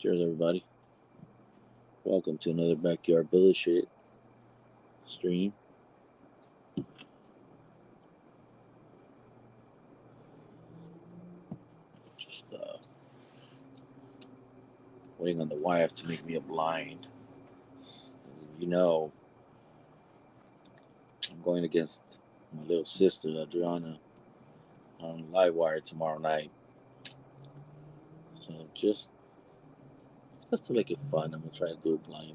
Cheers, everybody. Welcome to another Backyard Bullshit stream. Just waiting on the wife to make me a blind. As you know, I'm going against my little sister, Adriana, on Livewire tomorrow night. So just to make it fun, I'm gonna try to do it blind.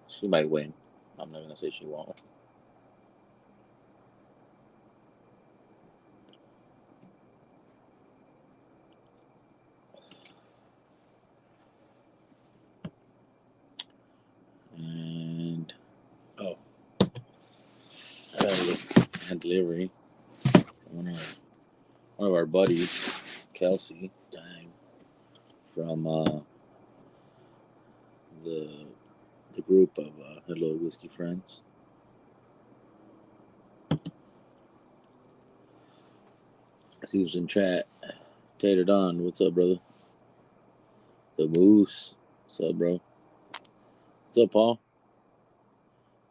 She might win. I'm not gonna say she won't. And I got a delivery. One of our buddies, Kelsey, from the group of Hello Whiskey Friends. He was in chat. Tater Don, what's up, brother? The Moose, what's up, bro? What's up, Paul?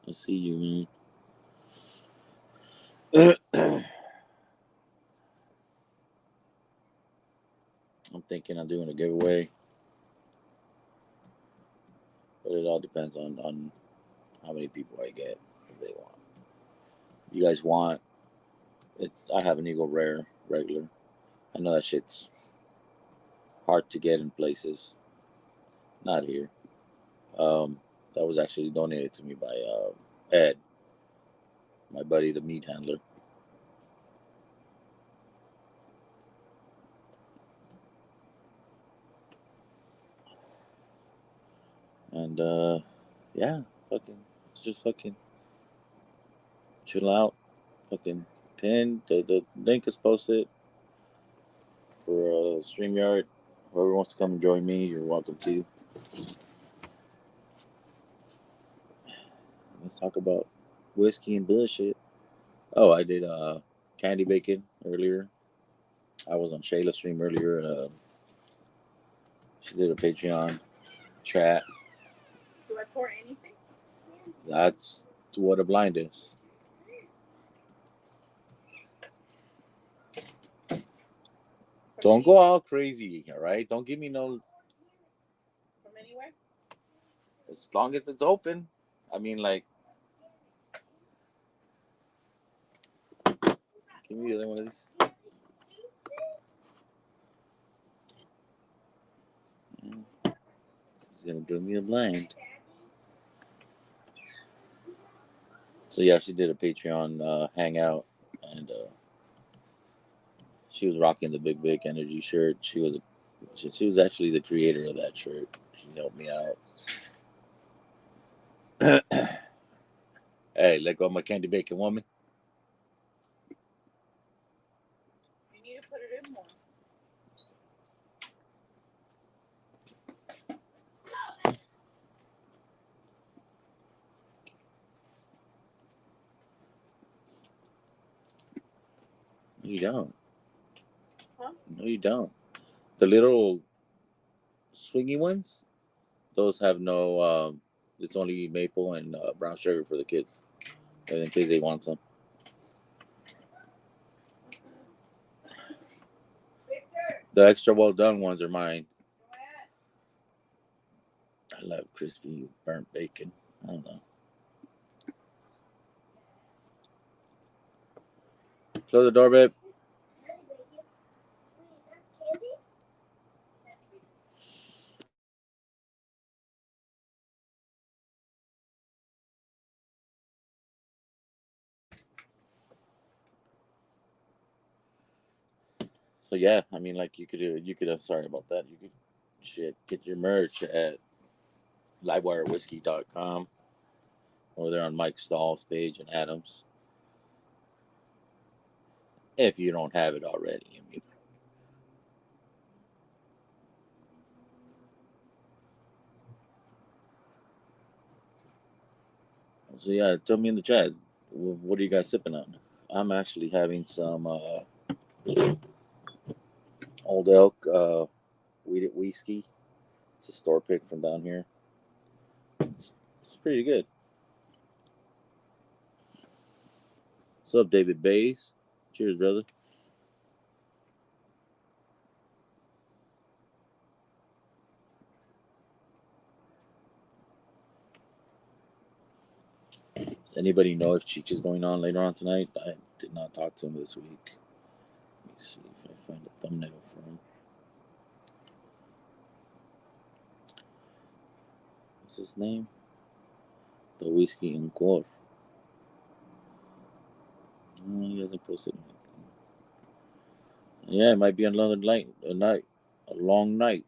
I see you, man. I'm thinking of doing a giveaway, but it all depends on how many people I get. If they want, you guys want? I have an Eagle Rare regular. I know that shit's hard to get in places. Not here. That was actually donated to me by Ed, my buddy, the meat handler. And yeah, just chill out. Fucking pin the link is posted for StreamYard. Whoever wants to come and join me, you're welcome to. Let's talk about whiskey and bullshit. Oh, I did candy bacon earlier. I was on Shayla's stream earlier. She did a Patreon chat. Do I pour anything? That's what a blind is. Don't go all crazy, all right? Don't give me no. From anywhere? As long as it's open. I mean, like. Give me the other one of these. He's gonna do me a blind. So yeah, she did a Patreon hangout, and she was rocking the Big Energy shirt. She was actually the creator of that shirt. She helped me out. Hey, let go of my candy bacon, woman. You need to put it in more. No, you don't. Huh? No, you don't. The little swingy ones, those have no. It's only maple and brown sugar for the kids, in case they want some. The extra well done ones are mine. I love crispy burnt bacon. I don't know. Close the door, babe. So yeah, I mean, like you could. Sorry about that. You could get your merch at livewirewhiskey.com or there on Mike Stahl's page and Adams. If you don't have it already, I mean. So yeah, tell me in the chat, what are you guys sipping on? I'm actually having some Old Elk whiskey. It's a store pick from down here. It's pretty good. What's up, David Bays? Cheers, brother. Does anybody know if Cheech is going on later on tonight? I did not talk to him this week. Let me see if I find a thumbnail for him. What's his name? The Whiskey and Core. No, he hasn't posted anything. Yeah, it might be another night. A long night.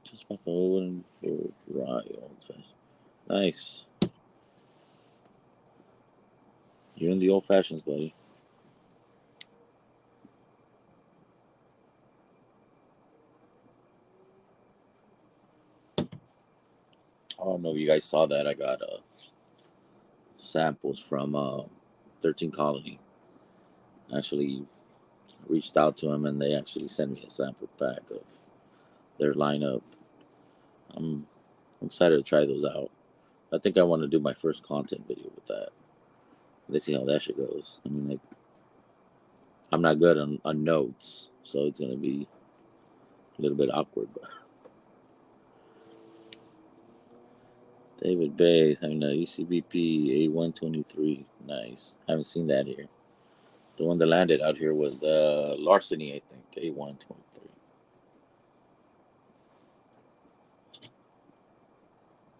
Just pop a wooden for rye old fashioned. Nice. You're in the old fashions, buddy. I don't know if you guys saw that. I got samples from 13 Colony. Actually reached out to them and they actually sent me a sample pack of their lineup. I'm excited to try those out. I think I want to do my first content video with that. Let's see how that shit goes. I mean, like, I'm not good on notes, so it's gonna be a little bit awkward. But David Bays, I mean, ECBP A123, nice. Haven't seen that here. The one that landed out here was Larceny, I think, A123.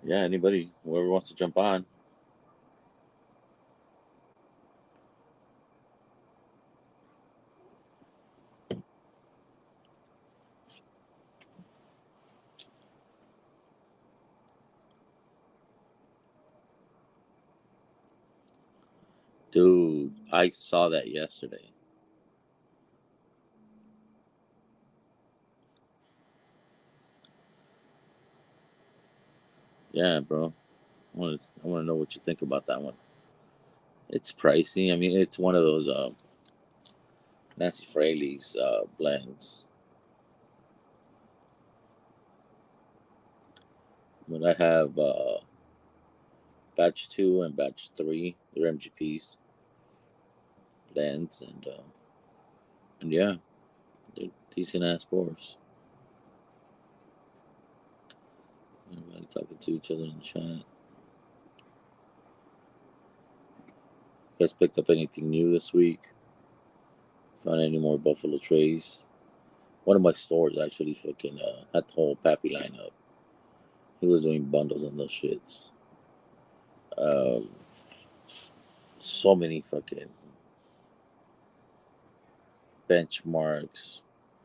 Yeah, anybody, whoever wants to jump on. Dude, I saw that yesterday. Yeah, bro. I want to know what you think about that one. It's pricey. I mean, it's one of those Nancy Fraley's blends. But I have batch 2 and batch 3. They're MGPs blends, and yeah, they're decent ass pours. Everybody talking to each other in the chat. You guys picked up anything new this week? Found any more Buffalo Trace? One of my stores actually fucking had the whole Pappy lineup. He was doing bundles on those shits. Um, so many fucking benchmarks,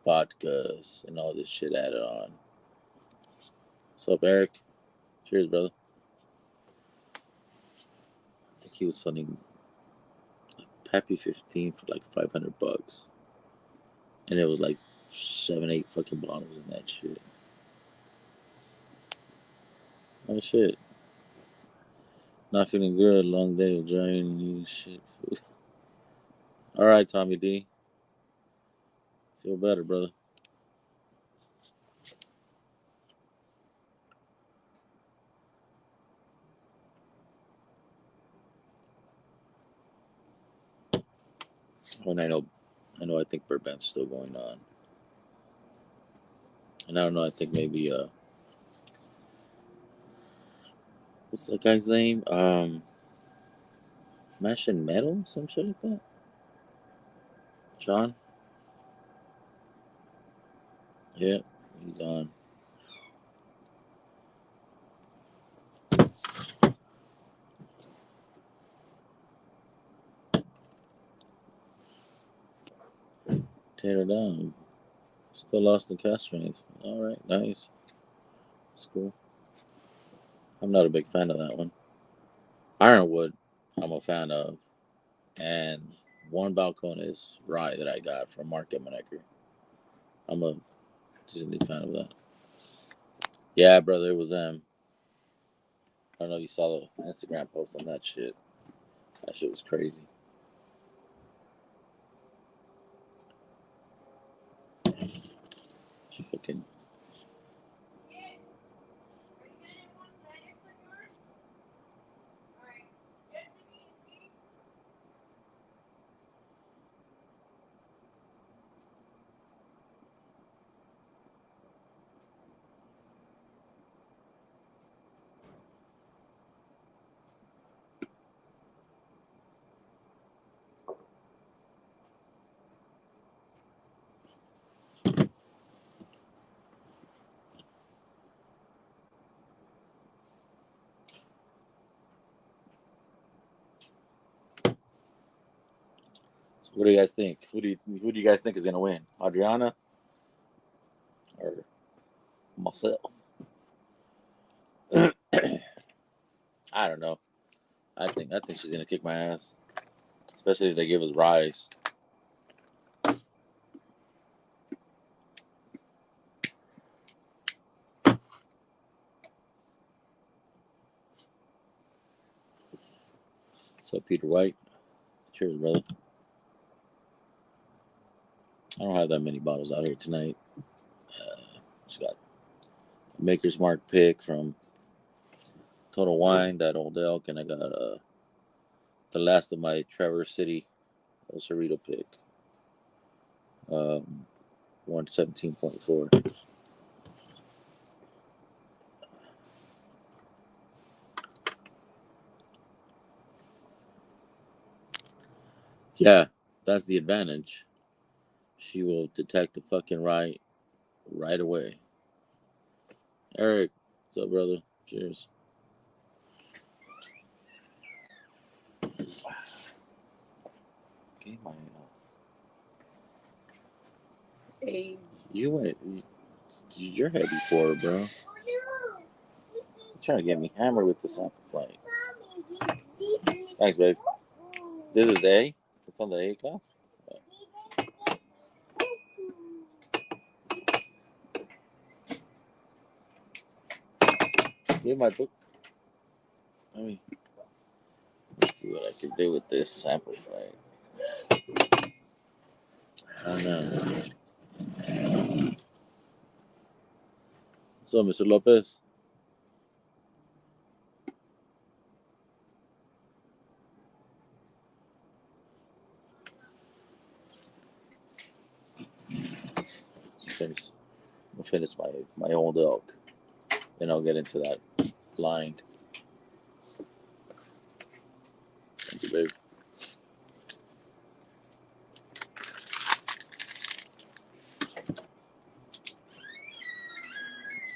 vodkas, and all this shit added on. What's up, Eric? Cheers, brother. I think he was selling Pappy 15 for like $500, and it was like 7, 8 fucking bottles in that shit. Oh shit! Not feeling good. Long day of drying. Eating shit. Food. All right, Tommy D. Feel better, brother. When I think Bourbon's still going on, and I don't know. I think maybe what's that guy's name? Mash and Metal, some shit like that. John. Yeah, he's on. Tear it down. Still lost in cast strength. All right, nice. That's cool. I'm not a big fan of that one. Ironwood, I'm a fan of, and one Balcones rye that I got from Market Monecker. I'm a decently fan of that. Yeah, brother, it was them. I don't know if you saw the Instagram post on that shit. That shit was crazy. She fucking. What do you guys think? Who do you guys think is gonna win? Adriana or myself? I don't know. I think she's gonna kick my ass, especially if they give us Rise. So Peter White, cheers, brother. I don't have that many bottles out here tonight. Just got a Maker's Mark pick from Total Wine, that old elk, and I got the last of my Traverse City El Cerrito pick. 117.4. Yeah, that's the advantage. She will detect the fucking right away. Eric, what's up, brother? Cheers. Okay, Hey. You're heavy for it, bro. You're trying to get me hammered with the sample flight. Thanks, babe. This is A? It's on the A class? Give my book. Let's see what I can do with this sample flight. I don't know. So, Mr. Lopez. I'll finish my old elk. Then I'll get into that blind. Thank you, babe. Let's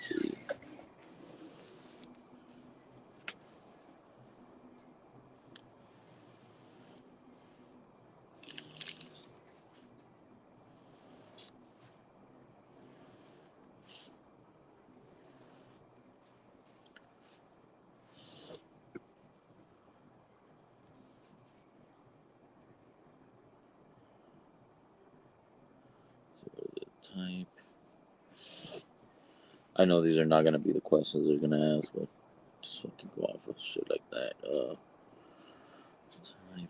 see. Type. I know these are not gonna be the questions they're gonna ask, but just fucking go off with shit like that. Type.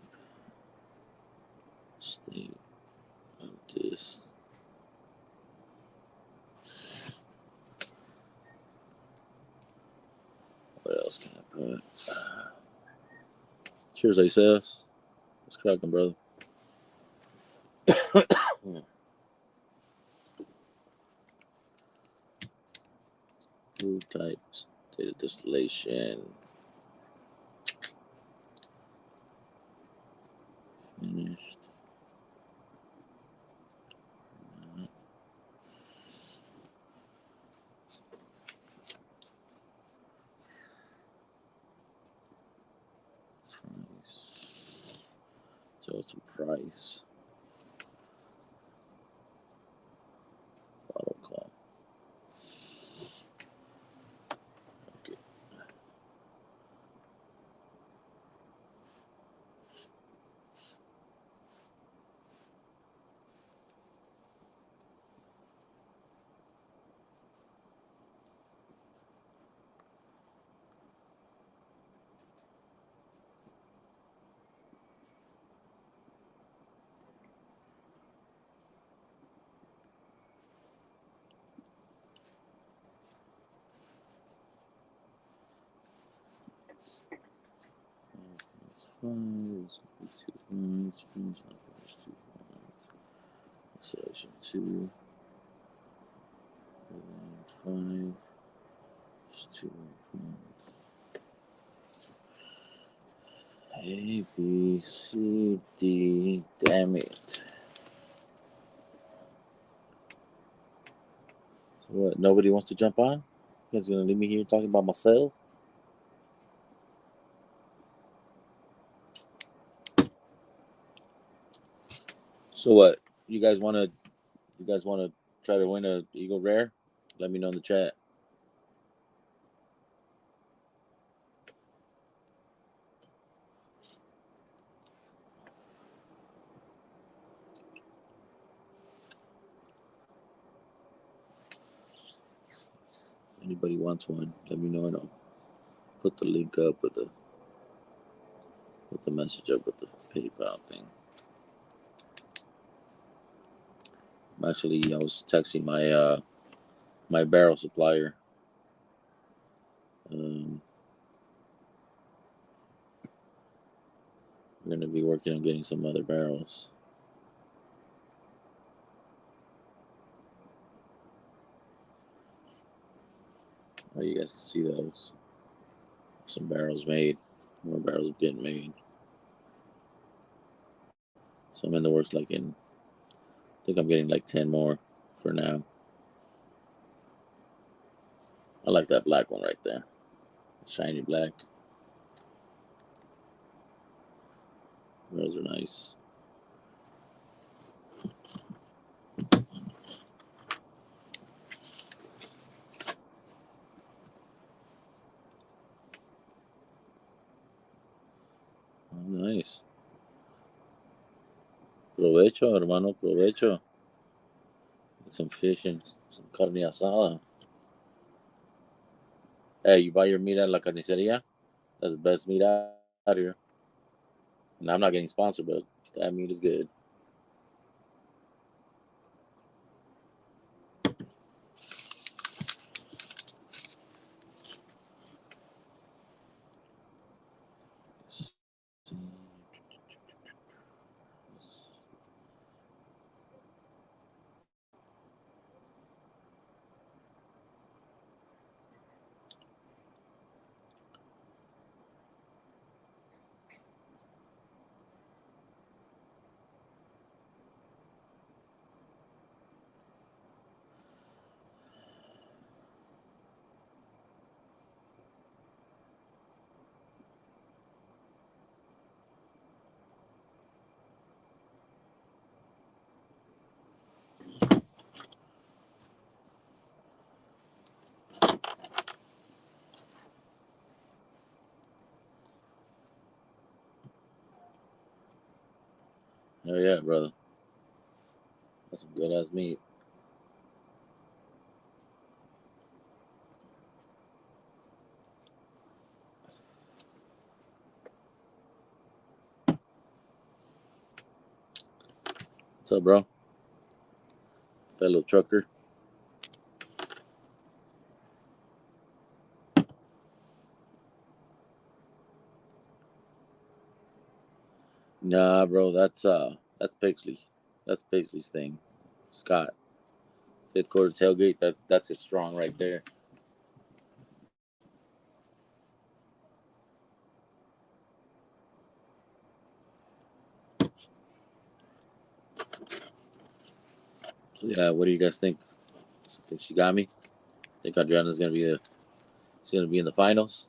State of this. What else can I put? Cheers, Aces. What's cracking, brother? Food type, state of distillation. Finished. Price. So it's a price. Bottle call. Okay. 5. This will be 2 points. Finish off first 2 points. Selection 2. 5. Just 2 points. A, B, C, D. Damn it. So what? Nobody wants to jump on? You guys gonna leave me here talking about myself? So what? You guys wanna try to win a Eagle Rare? Let me know in the chat. Anybody wants one? Let me know and I'll put the link up with the message up with the PayPal thing. Actually, I was texting my my barrel supplier. We're gonna be working on getting some other barrels. Oh, you guys can see those. Some barrels made. More barrels getting made. So I'm in the works I think I'm getting like 10 more for now. I like that black one right there. Shiny black. Those are nice. Oh, nice. Provecho, hermano, provecho. Get some fish and some carne asada. Hey, you buy your meat at La Carniceria? That's the best meat out here. And I'm not getting sponsored, but that meat is good. Oh, yeah, brother. That's some good ass meat. What's up, bro? Fellow trucker. Nah, bro, that's Pixley. That's Pixley's thing. Scott. Fifth quarter tailgate, that's it strong right there. So yeah, what do you guys think? Think she got me? Think Adriana's gonna be in the finals?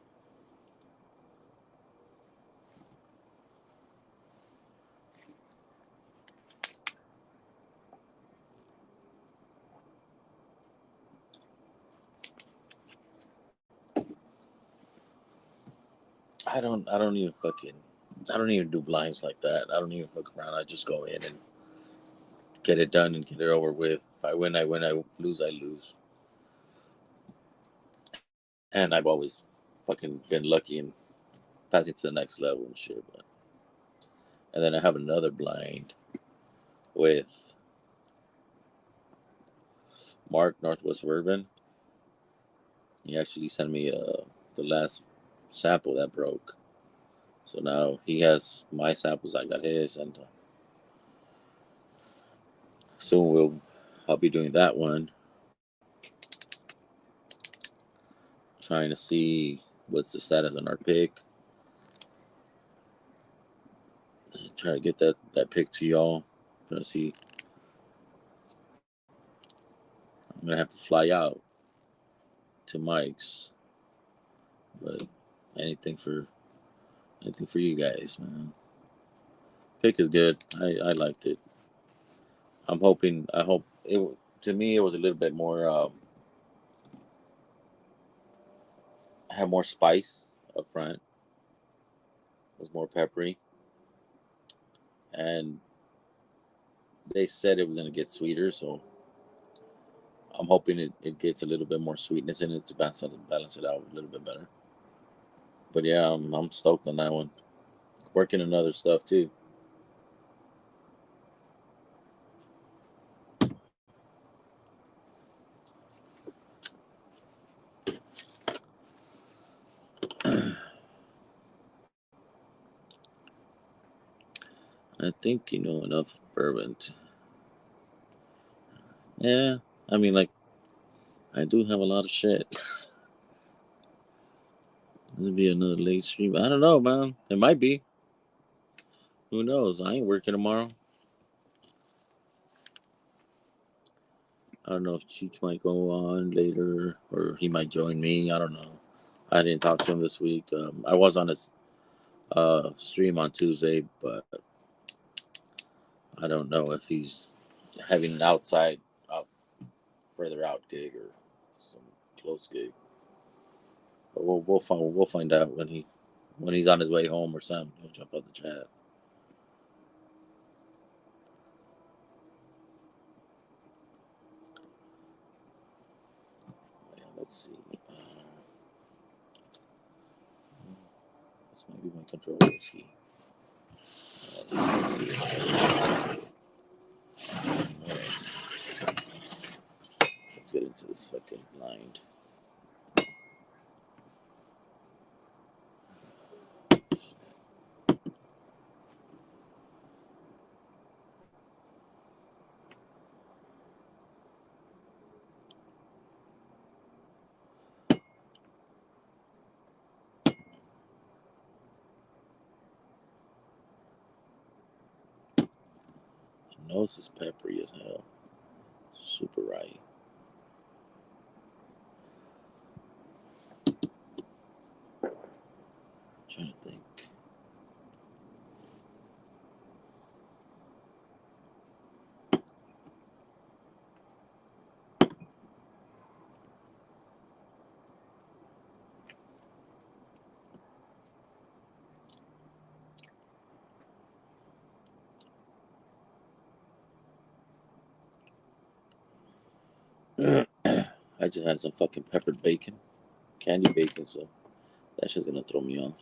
I don't even do blinds like that. I don't even fuck around. I just go in and get it done and get it over with. If I win, I win. I lose, I lose. And I've always fucking been lucky in passing to the next level and shit. But and then I have another blind with Mark Northwest Bourbon. He actually sent me the last sample that broke. So now he has my samples, I got his, and soon I'll be doing that one, trying to see what's the status on our pick. Try to get that pick to y'all. Trying to see. I'm gonna have to fly out to Mike's, but anything for anything for you guys, man. Pick is good. I liked it. I'm hoping. I hope it. To me, it was a little bit more. Had more spice up front. It was more peppery, and they said it was gonna get sweeter. So I'm hoping it gets a little bit more sweetness in it to balance it out a little bit better. But yeah, I'm stoked on that one. Working on other stuff too. I think you know enough bourbon. Yeah, I mean, like I do have a lot of shit. This be another late stream. I don't know, man. It might be. Who knows? I ain't working tomorrow. I don't know if Cheech might go on later or he might join me. I don't know. I didn't talk to him this week. I was on his stream on Tuesday, but I don't know if he's having an outside, out, further out gig or some close gig. But we'll find out when he's on his way home or something. He'll jump out the chat. Yeah, let's see. This might be my control whiskey. Let's get into this fucking blind. The nose is peppery as hell. Super right. Trying to think. I just had some fucking peppered bacon, candy bacon, so that's just gonna throw me off.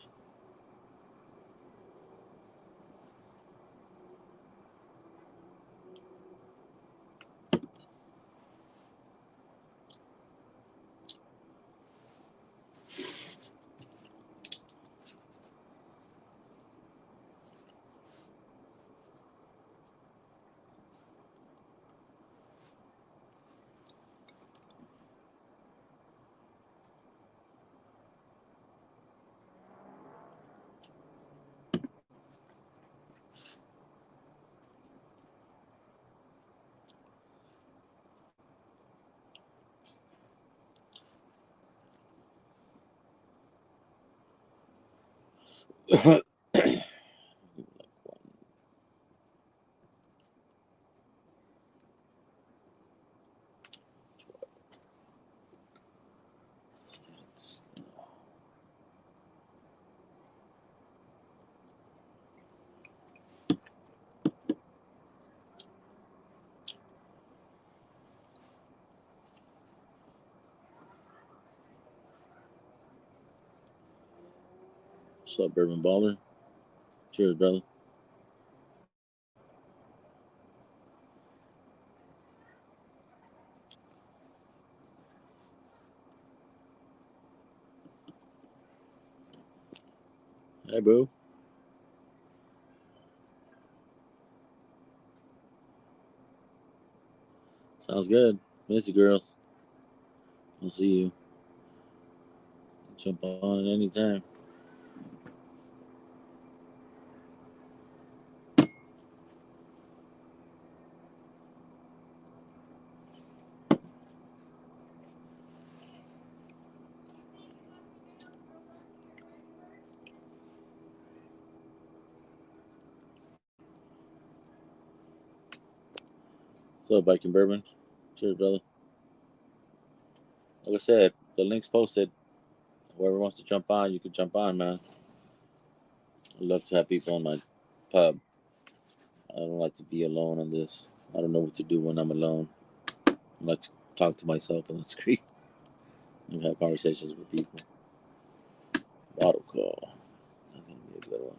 What's up, Bourbon Baller? Cheers, brother. Hey, bro. Sounds good. Miss you, girls. I'll see you. Jump on anytime. What's up, Biking Bourbon? Cheers, brother. Like I said, the link's posted. Whoever wants to jump on, you can jump on, man. I'd love to have people on my pub. I don't like to be alone on this. I don't know what to do when I'm alone. I like to talk to myself on the screen and have conversations with people. Bottle call. That's gonna be a good one.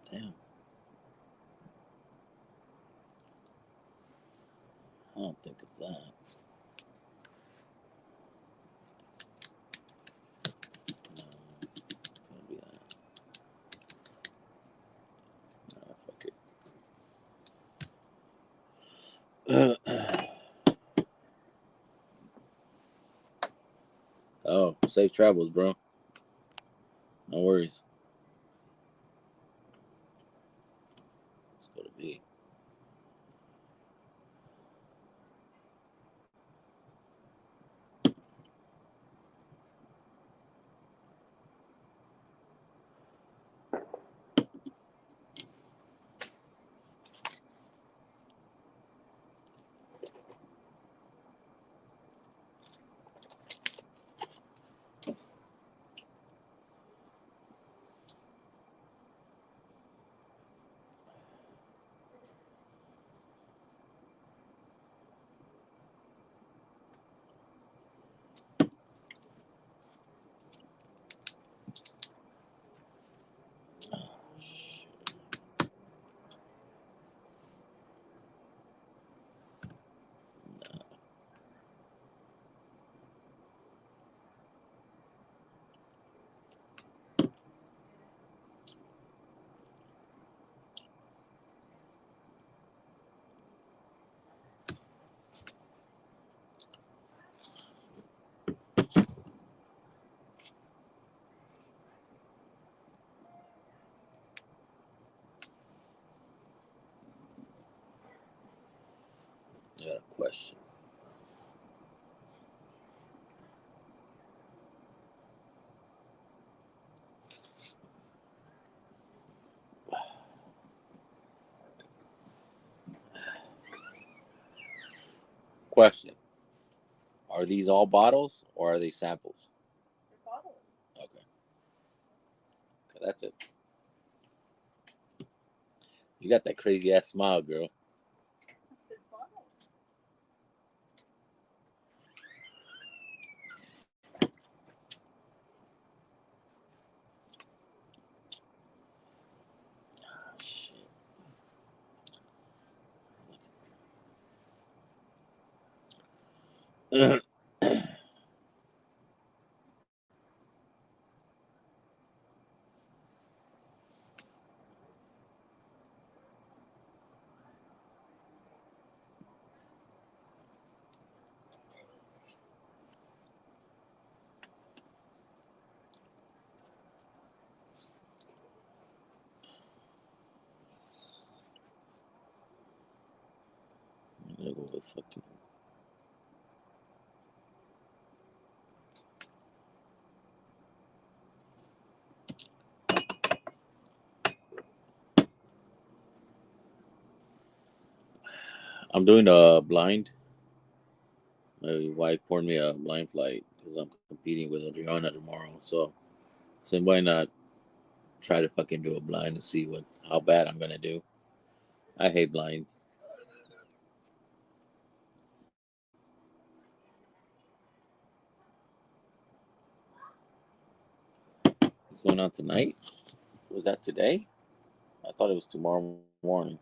Damn. I don't think it's that. No, can't be that. Fuck it. Oh, safe travels, bro. No worries. Let's go to B. I got a question. Question. Are these all bottles or are they samples? They're bottles. Okay. Okay, that's it. You got that crazy ass smile, girl. They're bottles. Shit. I'm gonna go with fucking. I'm doing a blind. My wife poured me a blind flight because I'm competing with Adriana tomorrow. So why not try to fucking do a blind to see how bad I'm gonna do? I hate blinds. What's going on tonight? Was that today? I thought it was tomorrow morning.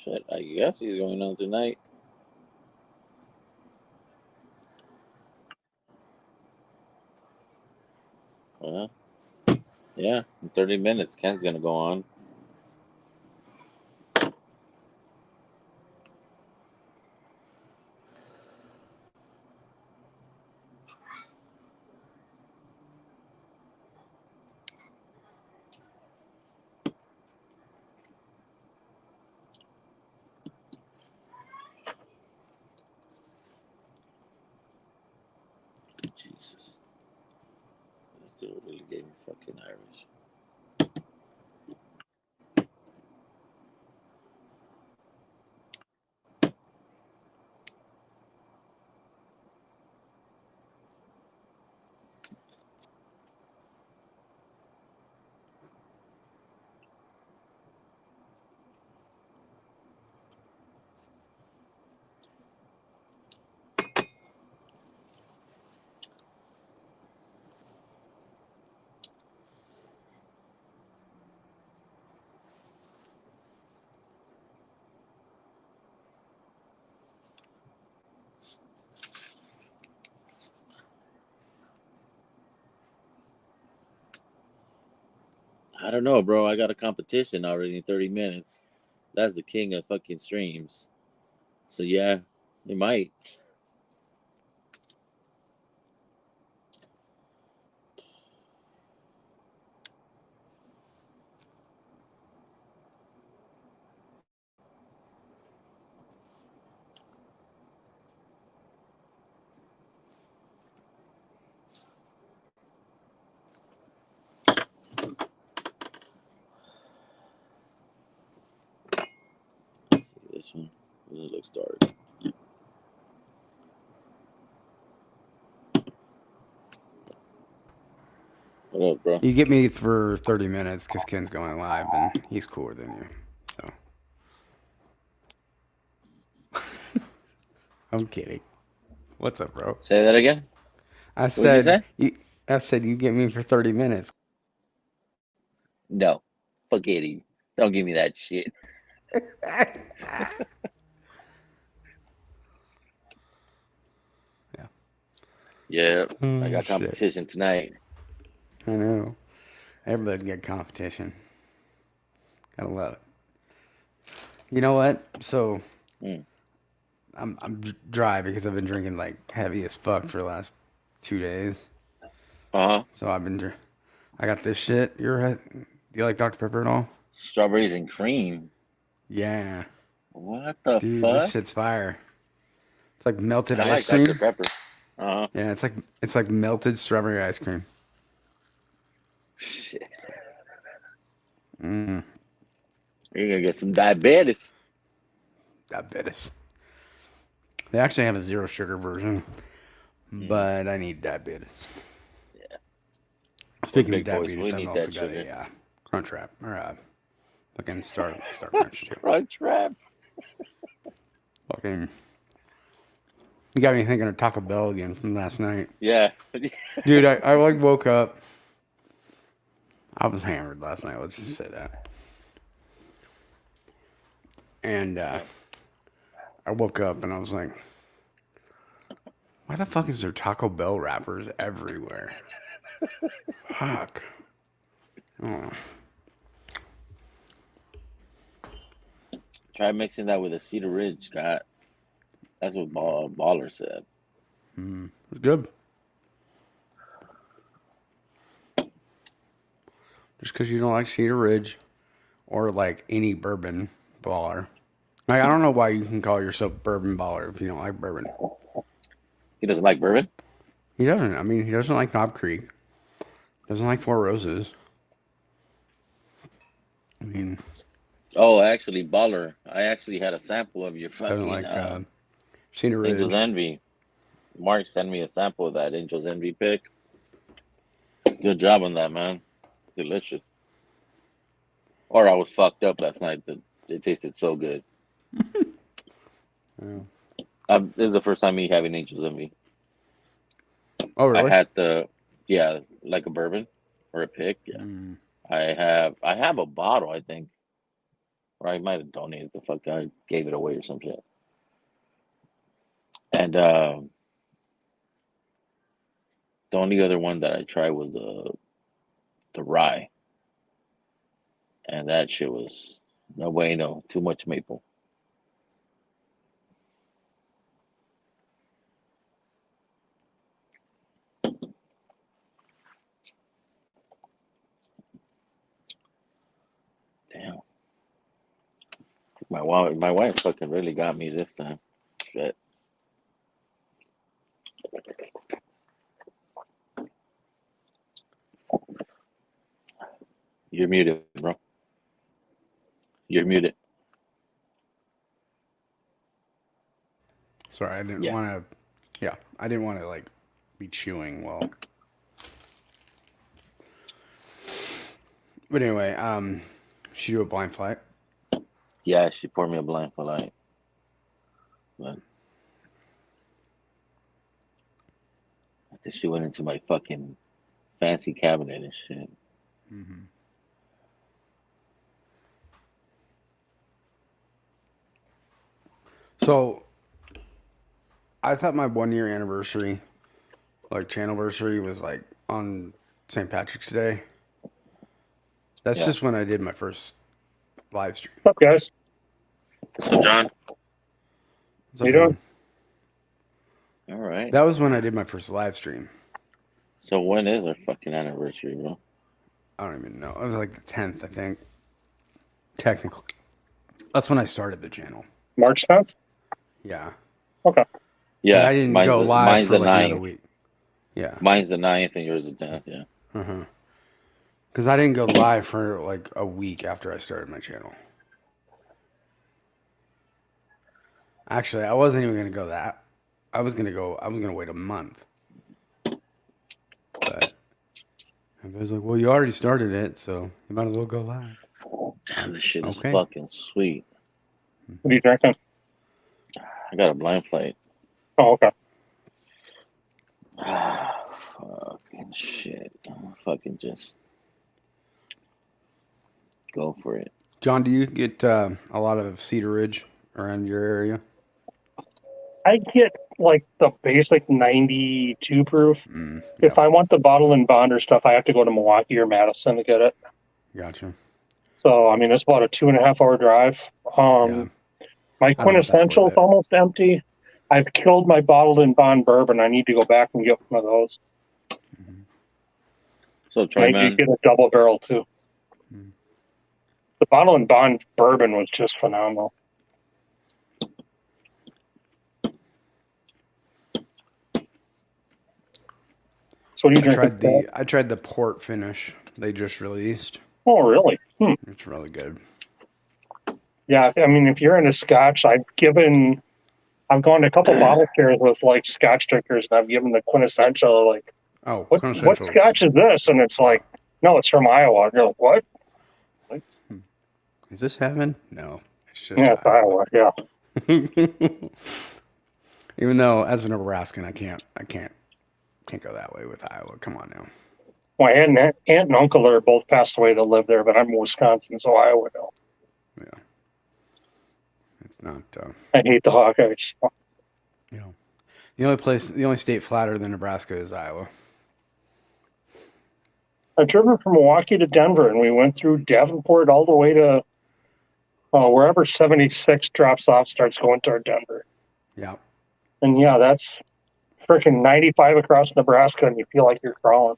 Shit, I guess he's going on tonight. Well, yeah, in 30 minutes, Ken's gonna go on. Jesus. This girl really gave me fucking Irish. I don't know, bro. I got a competition already in 30 minutes. That's the king of fucking streams. So yeah, it might. Let's see this one. It looks dark. What up, bro? You get me for 30 minutes because Ken's going live and he's cooler than you. So. I'm kidding. What's up, bro? Say that again. I What'd you said say? I said you get me for 30 minutes. No. Forget it. Don't give me that shit. Yeah. Yeah. I got Shit. competition tonight. I know. Everybody's got competition. Gotta love it. You know what? So I'm dry because I've been drinking like heavy as fuck for the last 2 days. Uh-huh. So I got this shit. Do you like Dr. Pepper at all? Strawberries and cream. Yeah. What the Dude, fuck? this shit's fire. It's like melted I ice like cream. Dr. Pepper. Uh-huh. Yeah, it's like melted strawberry ice cream. Shit. Mm. You're gonna get some diabetes. Diabetes. They actually have a zero sugar version, but I need diabetes. Yeah. Speaking of big boys, diabetes, we I've need also that got sugar. a Crunch Wrap or fucking Star Crunch too. Crunch Wrap. Fucking, you got me thinking of Taco Bell again from last night. Yeah. Dude, I like woke up. I was hammered last night. Let's just say that. And I woke up and I was like, why the fuck is there Taco Bell wrappers everywhere? Fuck. Oh. Try mixing that with a Cedar Ridge, Scott. That's what Baller said. It's good. Just because you don't like Cedar Ridge or like any bourbon baller. Like, I don't know why you can call yourself bourbon baller if you don't like bourbon. He doesn't like bourbon? He doesn't. I mean, he doesn't like Knob Creek. Doesn't like Four Roses. I mean... Oh, actually, Baller. I actually had a sample of your Doesn't fucking like Cedar Ridge. Angel's Envy. Mark sent me a sample of that Angel's Envy pick. Good job on that, man. delicious. Or I was fucked up last night. It tasted so good. Yeah. This is the first time me having Angels Envy. Oh, I really? had like a bourbon or a pick. Yeah, Mm. I have a bottle. I think, or I might have donated the fuck. I gave it away or some shit. And the only other one that I tried was the rye, and that shit was no bueno. Too much maple. Damn. My wife fucking really got me this time. Shit. You're muted, bro. You're muted. Sorry, I didn't Yeah. want to. Yeah, I didn't want to like be chewing while. But anyway, she do a blind flight. Yeah, she poured me a blind for light. But I think she went into my fucking fancy cabinet and shit. Mm-hmm. So, I thought my 1 year anniversary, like channelversary, was like on St. Patrick's Day. That's Yeah. just when I did my first live stream. What's up, guys? So, John. What's How up, you doing? John? All right. That was when I did my first live stream. So when is our fucking anniversary, bro? I don't even know. It was like the 10th, I think. Technically. That's when I started the channel. March 10th? Yeah. Okay. Yeah, But I didn't go live mine's for the like 9th. another week. Yeah. Mine's the 9th and yours the 10th. Yeah. Uh-huh. Because I didn't go live for like a week after I started my channel. Actually, I wasn't even going to go that. I was going to wait a month. But everybody's like, well, you already started it, so you might as well go live. Oh, damn, this shit is Okay. fucking sweet. What are you drinking? I got a blind plate. Oh, okay. Fucking shit. Fucking just go for it. John, do you get a lot of Cedar Ridge around your area? I get like the basic 92 proof. If Yeah, I want the bottle and bonder stuff, I have to go to Milwaukee or Madison to get it. gotcha. So, I mean, it's about a 2.5 hour drive. Yeah. My I don't know if that's quintessential worth is it. almost empty. I've killed my bottled and bond bourbon. I need to go back and get one of those. So, I Troy, need to man. get a double barrel too. Mm. The bottle and bond bourbon was just phenomenal. So what are you drinking? I tried the port finish they just released. Oh, really? It's really good. Yeah, I mean, if you're into Scotch, I've gone to a couple bottle shares with like Scotch drinkers, and I've given the quintessential like, Oh, what quintessential. Scotch is this? And it's like, no, it's from Iowa. I go, what? Is this heaven? No, it's just Yeah, it's Iowa. Yeah. Even though as a Nebraskan, I can't go that way with Iowa. Come on now. My aunt and uncle are both passed away that live there, but I'm in Wisconsin, so Iowa now. Yeah, it's not. I hate the Hawkeyes. You know, the only state flatter than Nebraska is Iowa. I've driven from Milwaukee to Denver, and we went through Davenport all the way to wherever 76 drops off, starts going toward Denver. Yeah. And yeah, that's freaking 95 across Nebraska, and you feel like you're crawling.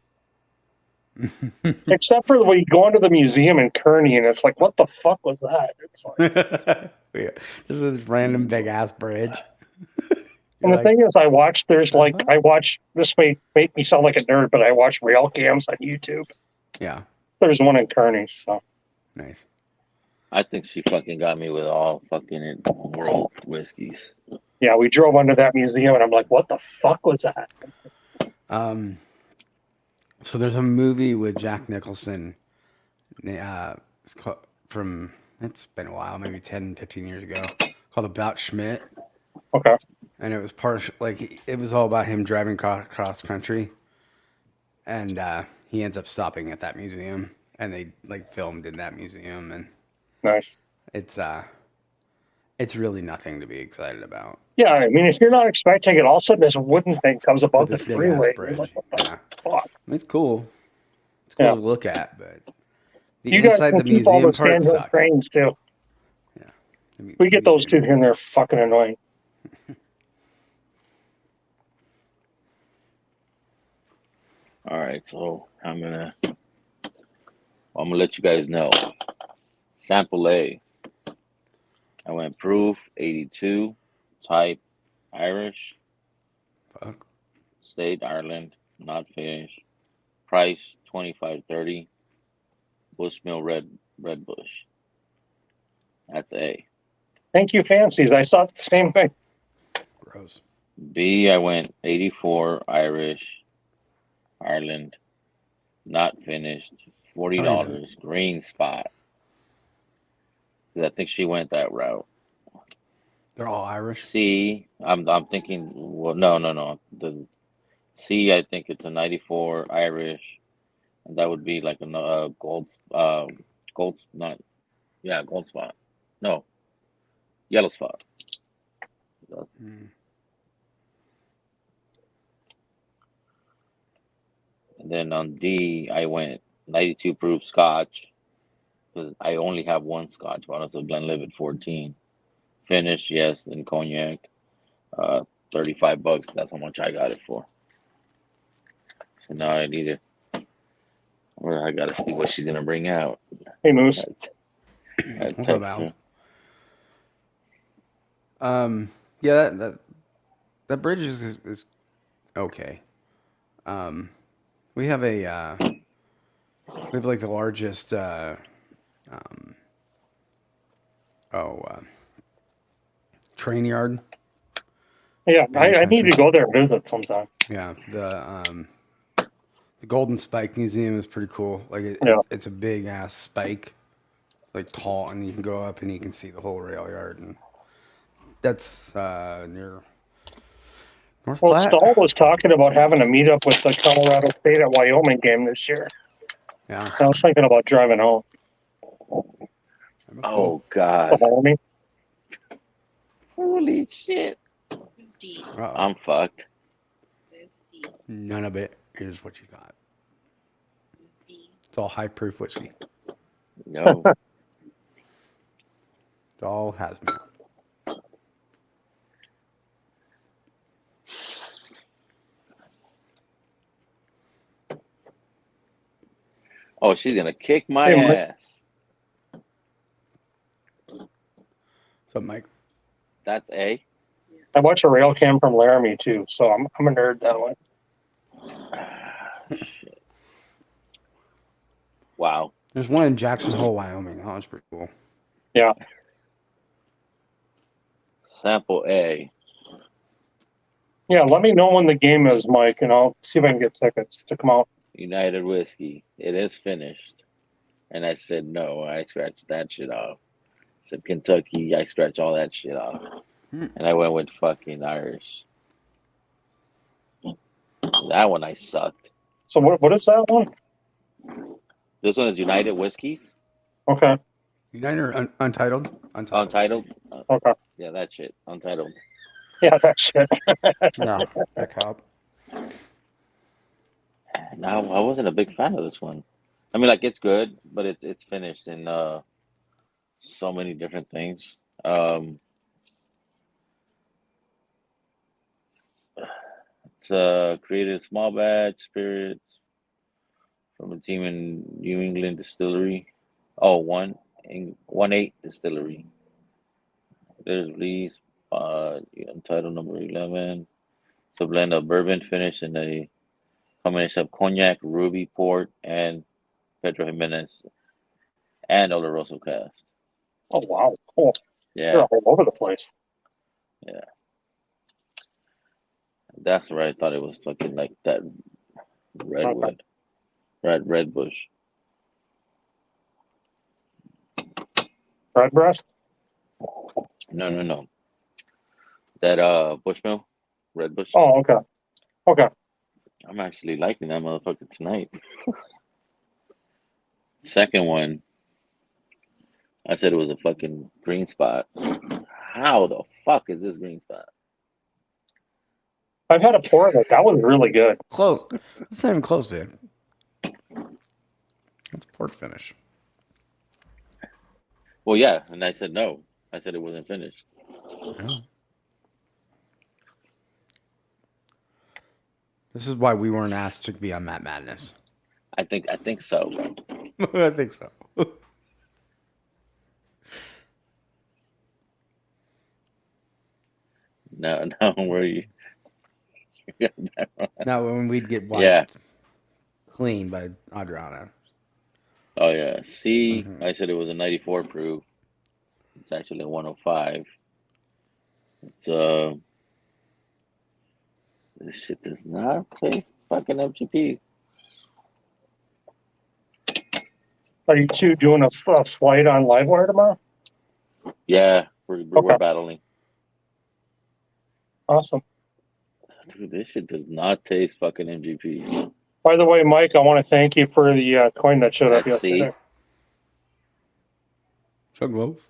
Except for when you go into the museum in Kearney, and it's like, what the fuck was that? It's like, Yeah, just this random big ass bridge. and the thing is, I watch this may make me sound like a nerd, but I watch rail cams on YouTube. Yeah. There's one in Kearney, so Nice. I think she fucking got me with all fucking world whiskeys. yeah, we drove under that museum, and I'm like, what the fuck was that? So there's a movie with Jack Nicholson It's called it's been a while, maybe 10, 15 years ago, called About Schmidt. Okay. And it was it was all about him driving cross country. And he ends up stopping at that museum. And they like filmed in that museum. And Nice. it's really nothing to be excited about. Yeah, I mean, if you're not expecting it, all of a sudden this wooden thing comes But above the this big ass freeway. bridge. Like, what the Yeah. fuck? I mean, it's cool. It's cool Yeah. to look at, but the You guys inside can the keep all museum the part sandhill sucks. trains too. Yeah. We get those too here, and they're fucking annoying. All right, so I'm gonna let you guys know. Sample A. I went proof 82, type Irish, Fuck. state Ireland, not finished. Price 25.30. Bushmill red bush. That's A. Thank you, fancies. I saw the same thing. Gross. B. I went 84 Irish, Ireland, not finished. $40. Green spot. 'Cause I think she went that route. They're all Irish. C. I'm thinking. Well, no. The C. I think it's a 94 Irish, and that would be like a gold. Not. Yeah, gold spot. No, yellow spot. Mm. And then on D, I went 92 proof Scotch because I only have one Scotch bottle, so Glenlivet 14. Finish, yes, and cognac, 35 bucks. That's how much I got it for. So now I need it. Well, I gotta see what she's gonna bring out. Hey, Moose. I What's up, text Alex? her. Yeah, that bridge is okay. We have like the largest train yard. Yeah, in the I need country. to go there and visit sometime. Yeah, the Golden Spike Museum is pretty cool. Like Yeah. it's a big ass spike, like tall, and you can go up and you can see the whole rail yard, and that's near North Well, Platte. Stahl was talking about having a meetup with the Colorado State at Wyoming game this year. Yeah. I was thinking about driving home. That'd be Oh cool. God! Wyoming. Holy shit! D. Uh-oh. I'm fucked. There's D. None of it is what you thought. D. It's all high proof whiskey. No. It's all hazmat. Oh, she's gonna kick my Hey, Mike. ass. What's up, Mike? That's A. I watch a rail cam from Laramie too, so I'm a nerd that way. Shit. Wow. There's one in Jackson Hole, Wyoming. That one's pretty cool. Yeah. Sample A. Yeah, let me know when the game is, Mike, and I'll see if I can get tickets to come out. United Whiskey. It is finished. And I said no. I scratched that shit off. I said Kentucky. I scratched all that shit off. And I went with fucking Irish. That one I sucked. So what is that one? This one is United Whiskeys. Okay. United or Untitled? Untitled. Okay. Yeah, that shit. Untitled. Yeah, that shit. Yeah, that cop. Now I wasn't a big fan of this one. I mean, like it's good, but it's finished in so many different things. It's created small batch spirits from a team in New England distillery. Oh, 1-8 distillery. There's release Untitled number 11. It's a blend of bourbon finish and a combination of cognac, ruby port, and Pedro Jimenez and Oloroso cast. Oh wow, cool. Yeah, They're all over the place. yeah. That's where I thought it was fucking like that redwood, red bush. Red breast? No. That Bushmill, Red Bush. Oh, okay. Okay. I'm actually liking that motherfucker tonight. Second one, I said it was a fucking green spot. How the fuck is this green spot? I've had a pour of it. That was really good. Close. That's not even close, dude. That's port finish. Well, yeah, and I said no. I said it wasn't finished. Yeah. This is why we weren't asked to be on Matt Madness. I think so, bro. I think so. No, where you? Now, when we'd get wiped Yeah. clean by Adriana. Oh yeah. See, Mhm. I said it was a 94 proof. It's actually a 105. It's this shit does not taste fucking MGP. Are you two doing a flight on Livewire tomorrow? Yeah, we're battling. Awesome. Dude, this shit does not taste fucking MGP. By the way, Mike, I want to thank you for the coin that showed up Let's see. yesterday. Chug loaf.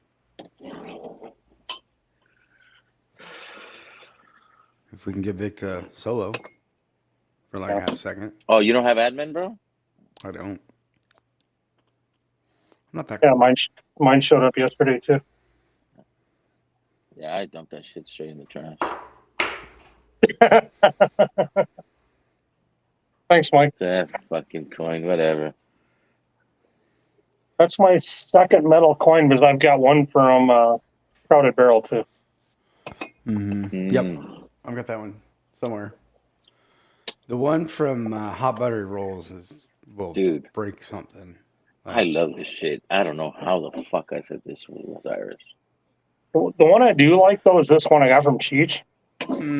If we can get Vic to solo for like a half second. Oh, you don't have admin, bro? I don't. I'm not that Yeah, cool. mine showed up yesterday too. Yeah, I dumped that shit straight in the trash. Thanks, Mike. That fucking coin, whatever. That's my second metal coin because I've got one from Crowded Barrel too. Mm-hmm. Yep. I've got that one somewhere. The one from Hot Buttery Rolls will Dude, break something. I love this shit. I don't know how the fuck I said this was Irish. The one I do like though is this one I got from Cheech.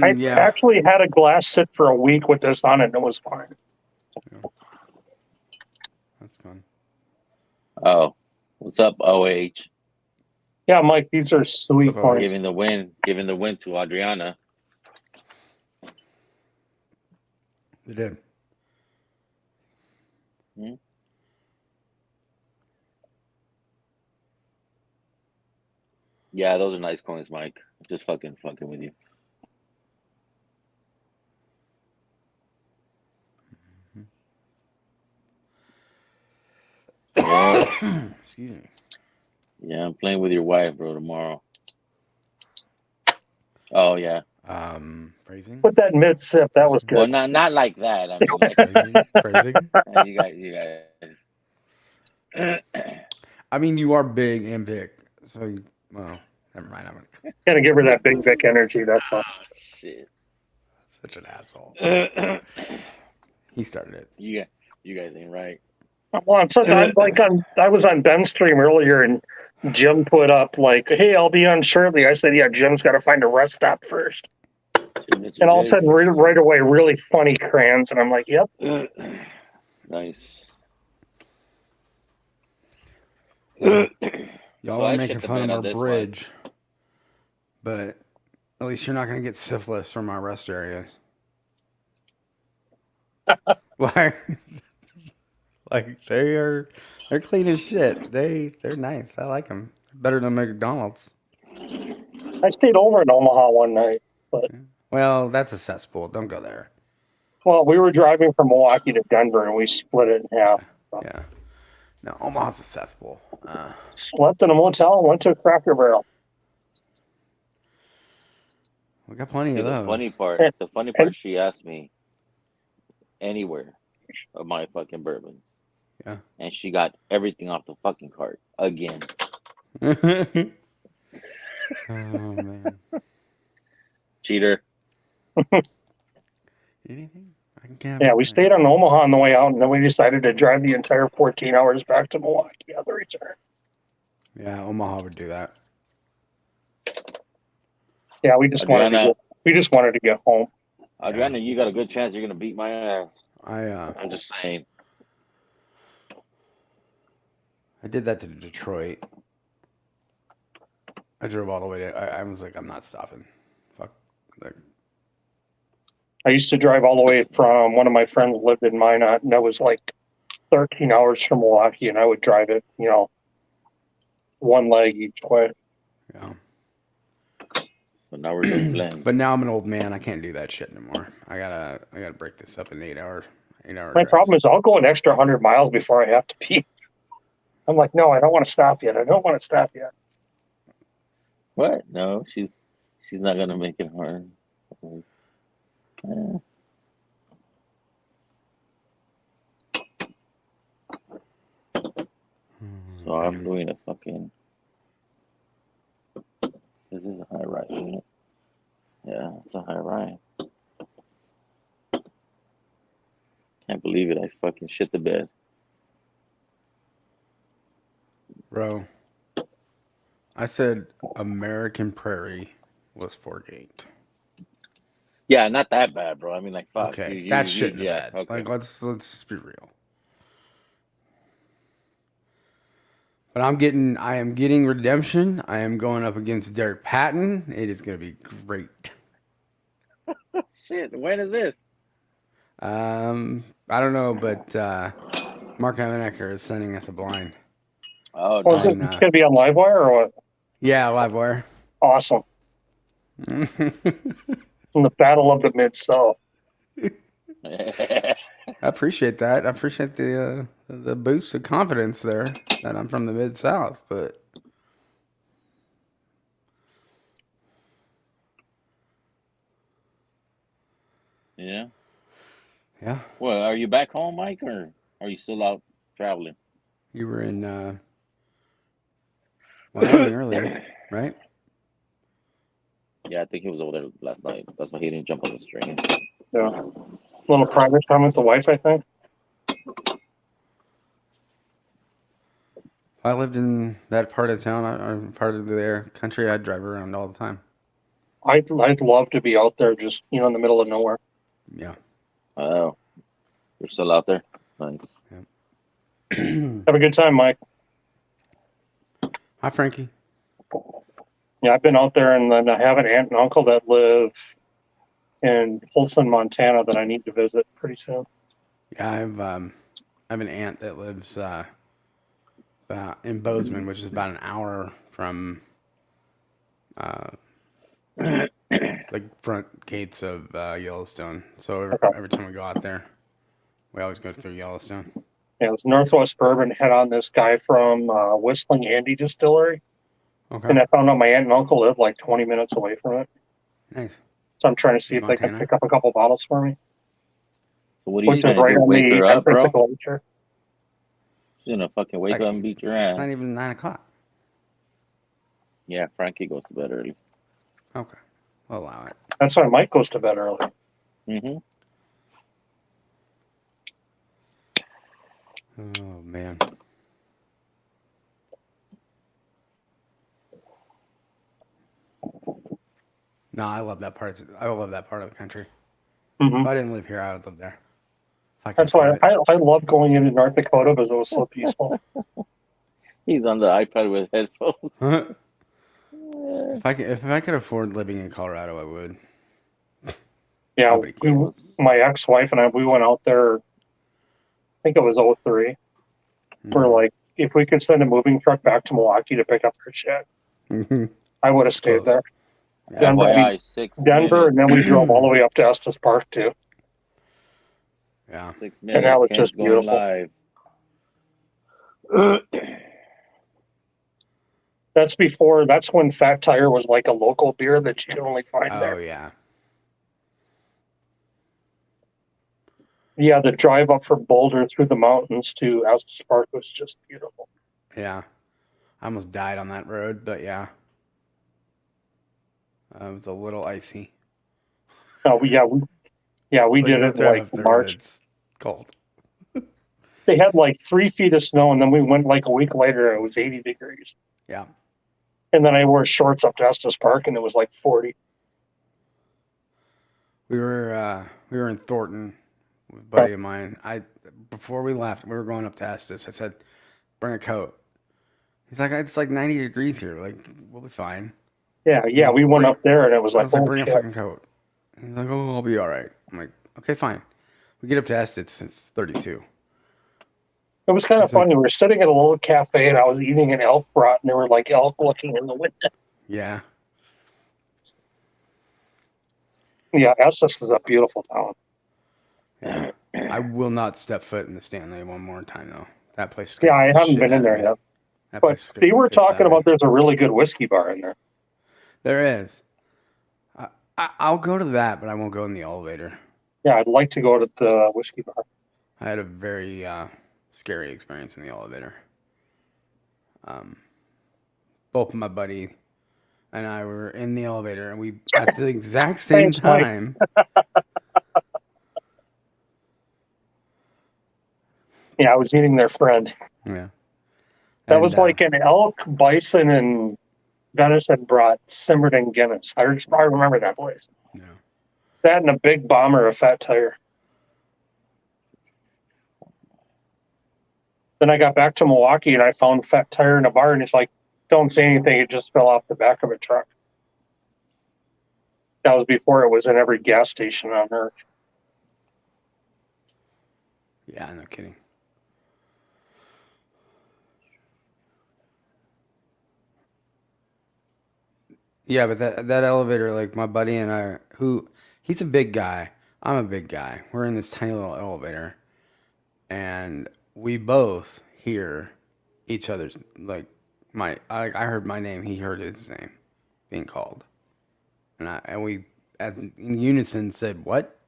I Yeah. actually had a glass sit for a week with this on it and it was fine. Yeah. That's fun. Oh, what's up, OH? Yeah, Mike, these are sweet What's up, coins. Giving the win to Adriana. They did. Yeah, those are nice coins, Mike. Just fucking with you. Excuse me. Yeah, I'm playing with your wife, bro, tomorrow. Oh yeah. Phrasing. Put that mid sip. That was Well, good. not like that. I mean, like, Phrasing. you guys. I mean, you are big and big, so well, never mind. I'm Gotta give her that Big Vic energy. That's all. Shit. such an asshole. He started it. You guys ain't right. Well, I was on Ben's stream earlier, and Jim put up like, "Hey, I'll be on shortly." I said, "Yeah, Jim's got to find a rest stop first." Mr. And all of a sudden, Jakes. right away, really funny crayons, and I'm like, "Yep." Nice. Y'all So are I making shit the fun bed of on our this bridge, but at least you're not going to get syphilis from our rest areas. Like they're clean as shit. They're nice. I like them. Better than McDonald's. I stayed over in Omaha one night, but Well, that's a cesspool. Don't go there. well, we were driving from Milwaukee to Denver, and we split it in half. Yeah. No, Omaha's a cesspool. Slept in a motel, went to a Cracker Barrel. We got plenty See, of the those. funny part, she asked me anywhere of my fucking bourbon. Yeah. And she got everything off the fucking cart again. Oh man. Cheater. Anything? I can Yeah, we stayed on Omaha on the way out, and then we decided to drive the entire 14 hours back to Milwaukee on the return. Yeah, Omaha would do that. Yeah, we just wanted to get home. Adriana, you got a good chance you're gonna beat my ass. I'm just saying. I did that to Detroit. I drove all the way to. I was like, I'm not stopping. Fuck. Like, I used to drive all the way from one of my friends lived in Minot, and that was like 13 hours from Milwaukee, and I would drive it, one leg each way. yeah. So now we're doing blends. But now I'm an old man. I can't do that shit anymore. I gotta break this up in 8 hour My drives. problem is I'll go an extra 100 miles before I have to pee. I'm like, no, I don't want to stop yet. I don't want to stop yet. What? No, she's not gonna make it hard. Eh. So I'm doing a fucking. This is a high ride, isn't it? Yeah, it's a high ride. Can't believe it. I fucking shit the bed. Bro, I said American Prairie was 48. Yeah, not that bad, bro. I mean, like, fuck. Okay, that's shit in the yeah, bed. okay. Like, let's just be real. But I am getting redemption. I am going up against Derek Patton. It is gonna be great. Shit, when is this? I don't know, but Mark Evanecker is sending us a blind. Oh, Well, nice. On, it's going to be on Livewire or what? Yeah, Livewire. Awesome. In the Battle of the Mid-South. I appreciate that. I appreciate the boost of confidence there that I'm from the Mid-South, but Yeah. yeah, Well, are you back home, Mike, or are you still out traveling? you were in Wyoming earlier, right? Yeah, I think he was over there last night. That's why he didn't jump on the stream. Yeah. Little private time with the wife, I think. If I lived in that part of town, or part of their country, I'd drive around all the time. I'd love to be out there just, in the middle of nowhere. Yeah. Oh, you're still out there? Nice. Have a good time, Mike. Hi, Frankie. Yeah, I've been out there, and then I have an aunt and uncle that live in Folsom, Montana that I need to visit pretty soon. Yeah, I have an aunt that lives in Bozeman, which is about an hour from the front gates of Yellowstone. So every time we go out there, we always go through Yellowstone. Yeah, it's Northwest Bourbon. Head on this guy from Whistling Andy Distillery. Okay. And I found out my aunt and uncle live like 20 minutes away from it. Nice. So I'm trying to see In if they can Montana? pick up a couple bottles for me. So what are you Which is gonna right do? on Wake the her up, entrance bro? of Glacier. She's gonna fucking wake like- up and beat your It's ass. not even 9 o'clock. Yeah, Frankie goes to bed early. Okay. We'll allow it. That's why Mike goes to bed early. Mm-hmm. Oh, man. No, I love that part. I love that part of the country. Mm-hmm. If I didn't live here, I would live there. If I could That's why afford it. I love going into North Dakota because it was so peaceful. He's on the iPad with headphones. If I could afford living in Colorado, I would. Yeah, Nobody cares. my ex-wife and I, we went out there, I think it was 03. We're like, if we could send a moving truck back to Milwaukee to pick up our shit, I would have stayed Close. there. Yeah. Denver, FYI, 6 Denver, and minutes. then we drove all the way up to Estes Park too. Yeah. 6 minutes. that was Ken's just going beautiful. live. That's when Fat Tire was like a local beer that you could only find Oh, there. yeah. Yeah, the drive up from Boulder through the mountains to Estes Park was just beautiful. Yeah. I almost died on that road, but yeah. It was a little icy. Oh, we did it in like March. It's cold. They had like 3 feet of snow, and then we went like a week later, and it was 80 degrees. Yeah. And then I wore shorts up to Estes Park, and it was like 40. We were in Thornton with a buddy of mine. Before we left, we were going up to Estes. I said, "Bring a coat." He's like, it's like 90 degrees here. Like, we'll be fine. Yeah, we went up there and it was I like, was like, oh bring a shit. fucking coat. He's like, oh, I'll be all right. I'm like, okay, fine. We get up to Estes, it's 32. It was kind of He's like, funny. We were sitting at a little cafe and I was eating an elk brat and there were like elk looking in the window. yeah. Yeah, Estes is a beautiful town. Yeah. I will not step foot in the Stanley one more time, though. That place Yeah, scares I the haven't shit been in out of there me. yet. That But place scares they the were piss out talking of me. about there's a really good whiskey bar in there. There is. I'll go to that, but I won't go in the elevator. Yeah, I'd like to go to the whiskey bar. I had a very scary experience in the elevator. Both my buddy and I were in the elevator, and we at the exact same Thanks, Mike. time. Yeah, I was eating their friend. Yeah. That And, was like an elk, bison, and venison brat simmered in Guinness. I remember that place. yeah. That and a big bomber of Fat Tire. Then I got back to Milwaukee and I found Fat Tire in a bar and he's like, don't say anything, it just fell off the back of a truck. That was before it was in every gas station on Earth. Yeah, no kidding. Yeah, but that elevator, like my buddy and I, he's a big guy. I'm a big guy. We're in this tiny little elevator, and we both hear each other's like I heard my name, he heard his name being called, and we in unison said what?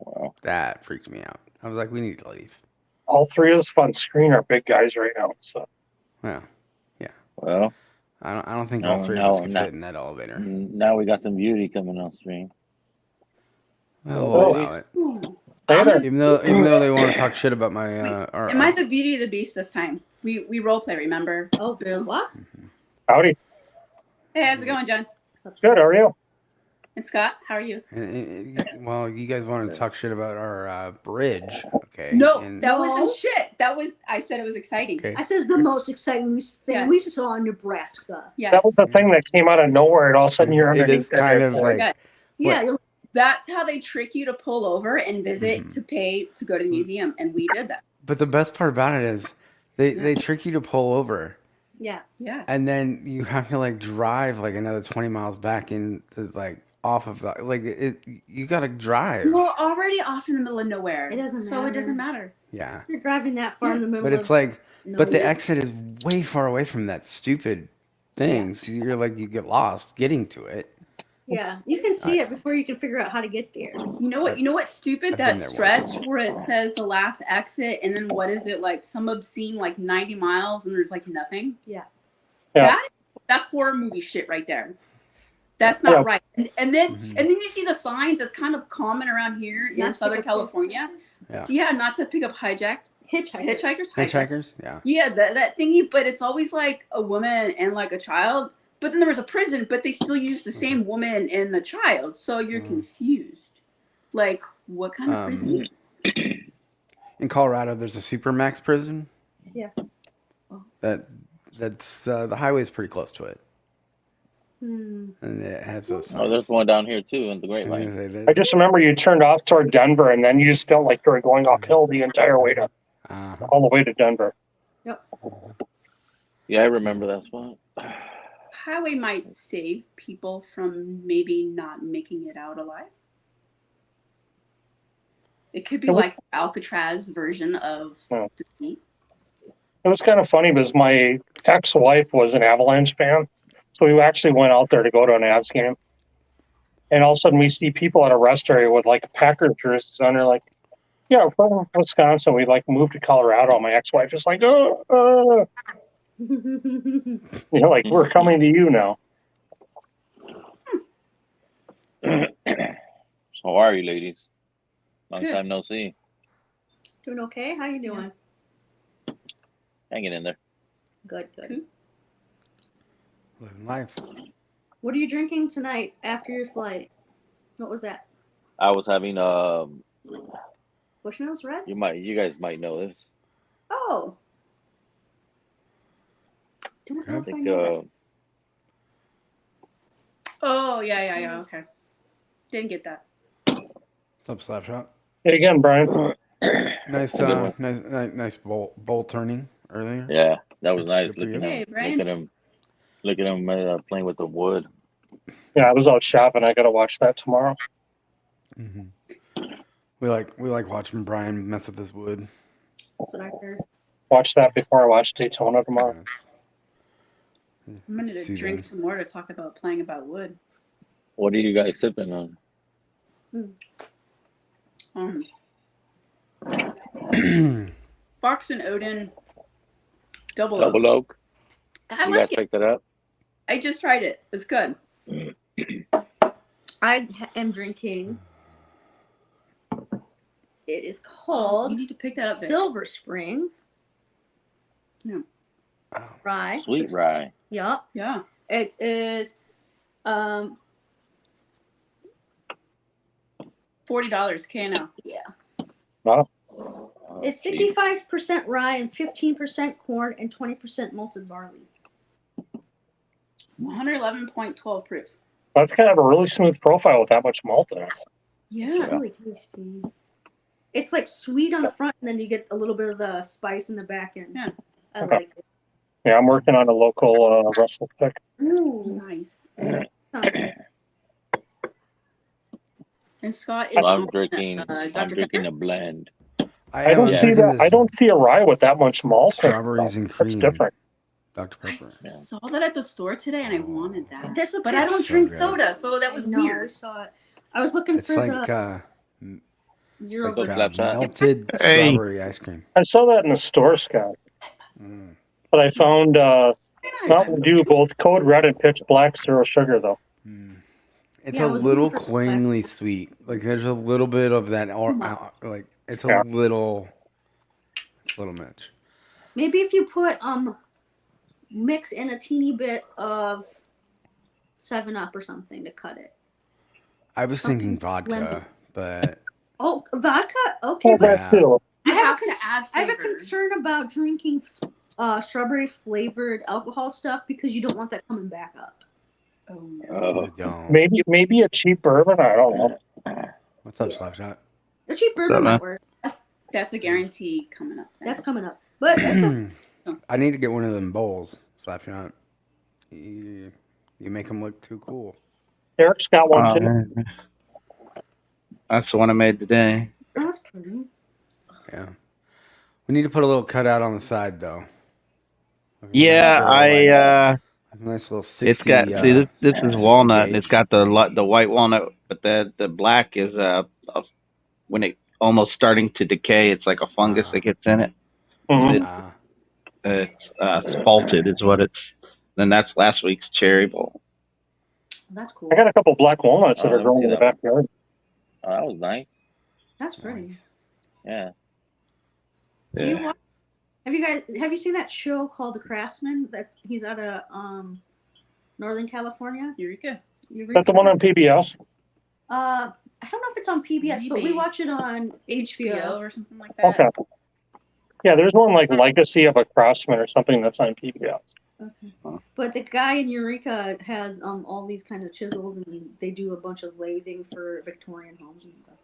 Wow. That freaked me out. I was like, we need to leave. All three of us on screen are big guys right now. So Yeah, Well, I don't think all three of us could fit in that elevator. now we got some beauty coming on stream. Well, we'll allow it. hey there. Even though they want to talk shit about my Am I the Beauty of the Beast this time? We role play, remember? Oh, Boo. what? Howdy. Hey, how's it going, John? Good, how are you? And Scott, how are you? well, you guys wanted to talk shit about our bridge, okay? No, And- that wasn't shit. I said it was exciting. Okay. I said it's the most exciting thing we saw in Nebraska. Yes. That was the thing that came out of nowhere and all of a sudden you're It underneath is kind of like Yeah, you're That's how they trick you to pull over and visit to pay to go to the museum, and we did that. But the best part about it is they trick you to pull over, yeah. and then you have to like drive like another 20 miles back into like off of the, like it. You gotta drive. We're already off in the middle of nowhere. It doesn't So it matter. doesn't matter. Yeah, You're driving that far in the middle but it's of like, but the nowhere. exit is way far away from that stupid thing. So you're like you get lost getting to it. Yeah, you can see it before you can figure out how to get there. You know what? You know what's stupid? I've That been there stretch once. where it says the last exit, and then what is it like? Some obscene like 90 miles, and there's like nothing. Yeah. That's horror movie shit right there. That's not right. And then you see the signs that's kind of common around here in Southern California. Yeah. Not to pick up hitchhikers. Hitchhikers, yeah. Yeah, that thingy, but it's always like a woman and like a child. But then there was a prison, but they still use the same woman and the child. So you're confused. Like, what kind of prison is this? In Colorado, there's a Supermax prison. Yeah. That's the highway's pretty close to it. Hmm. And it has those signs. Oh, there's one down here too in the Great Line. I just remember you turned off toward Denver and then you just felt like you were going uphill the entire way to all the way to Denver. Yep. Yeah, I remember that spot. Highway might save people from maybe not making it out alive. It could be like Alcatraz version of the sea. It was kind of funny because my ex-wife was an Avalanche fan. So we actually went out there to go to an Avs game. And all of a sudden we see people at a rest area with like Packers jerseys on. They're like, yeah, we're from Wisconsin. We like moved to Colorado. My ex-wife is like, like, we're coming to you now. How are you, ladies? Long Good. time no see. Doing okay? How you doing? Hanging in there. Good. Cool. Living life. What are you drinking tonight after your flight? What was that? I was having Bushmills Red? you guys might know this. Oh. Don't I know if I think know that. Oh yeah. Okay, didn't get that. What's up, Slapshot? Hey again, Brian. Nice, Good one. nice bowl turning earlier. Yeah, that was Good- nice. good for Look at you. him. Hey, Look Brian. at him. Look at him playing with the wood. Yeah, I was out shopping. I got to watch that tomorrow. We like watching Brian mess with his wood. That's what I heard. Watch that before I watch Daytona tomorrow. Yeah, I'm gonna soothing. drink some more to talk about playing about wood. What are you guys sipping on? Fox and Odin double Double oak. oak. I You like guys it. picked it up? I just tried it. It's good. I am drinking. It is You called need to pick that up. Vic. Silver Springs Yeah. rye. Sweet rye. Yup. Yeah. It is $40 can now. yeah. Wow. Oh, It's cheap. 65% rye and 15% corn and 20% malted barley. 111.12 proof. That's kind of a really smooth profile with that much malt in it. It's Yeah. really tasty. It's like sweet on the front, and then you get a little bit of the spice in the back end. Yeah. I Okay. like it. Yeah, I'm working on a local Russell pick. Ooh, Nice. sounds good. And Scott is Well, I'm on, drinking. Dr. I'm drinking Pepper. a blend. I don't am see drinking that. this I don't see a rye with that much malt. in it, strawberries though. and That's cream. different. Dr. I Pepper. Yeah. saw that at the store today, and I wanted that. This But I don't So drink good. soda, so that was No, I weird. saw it. I was looking It's for like the zero. So percent. Slapshot. melted Hey. strawberry ice cream. I saw that in the store, Scott. Mm. But I found Very nice. Mountain Dew, both Code Red and Pitch Black, zero sugar though. Mm. It's Yeah, I a was little looking for cloyingly sweet. Like there's a little bit of that, like it's a Yeah. little much. Maybe if you put mix in a teeny bit of 7-Up or something to cut it. I was Something thinking vodka, lemon. but Oh, vodka? Okay, Oh, but that too. You I have have a to add I have a flavor. concern about drinking strawberry flavored alcohol stuff because you don't want that coming back up. Oh, no. Oh. don't. Maybe a cheap bourbon. I don't know. What's up, Slapshot? The cheap bourbon man? might work. That's a guarantee coming up. That's coming up. But that's I need to get one of them bowls, Slapshot. You make them look too cool. Eric's got one too. man. That's the one I made today. that's pretty. Yeah. We need to put a little cutout on the side though. Yeah, A nice little 60. It's got see this is 60 walnut, and it's gauge. got the white walnut, but the black is when it almost starting to decay. It's like a fungus that gets in it. Mhm. It's faulted, is what it's. Then that's last week's cherry bowl. That's cool. I got a couple black walnuts that Oh, are let me growing see in the that one. backyard. Oh, that was nice. That's pretty. Nice. Yeah. Do you Yeah. watch? Have you seen that show called The Craftsman? He's out of Northern California. Eureka. Is that the one on PBS? I don't know if it's on PBS, but we Maybe. watch it on HBO. HBO or something like that. Okay. Yeah, there's one like Legacy of a Craftsman or something that's on PBS. Okay. But the guy in Eureka has all these kind of chisels, and they do a bunch of lathing for Victorian homes and stuff.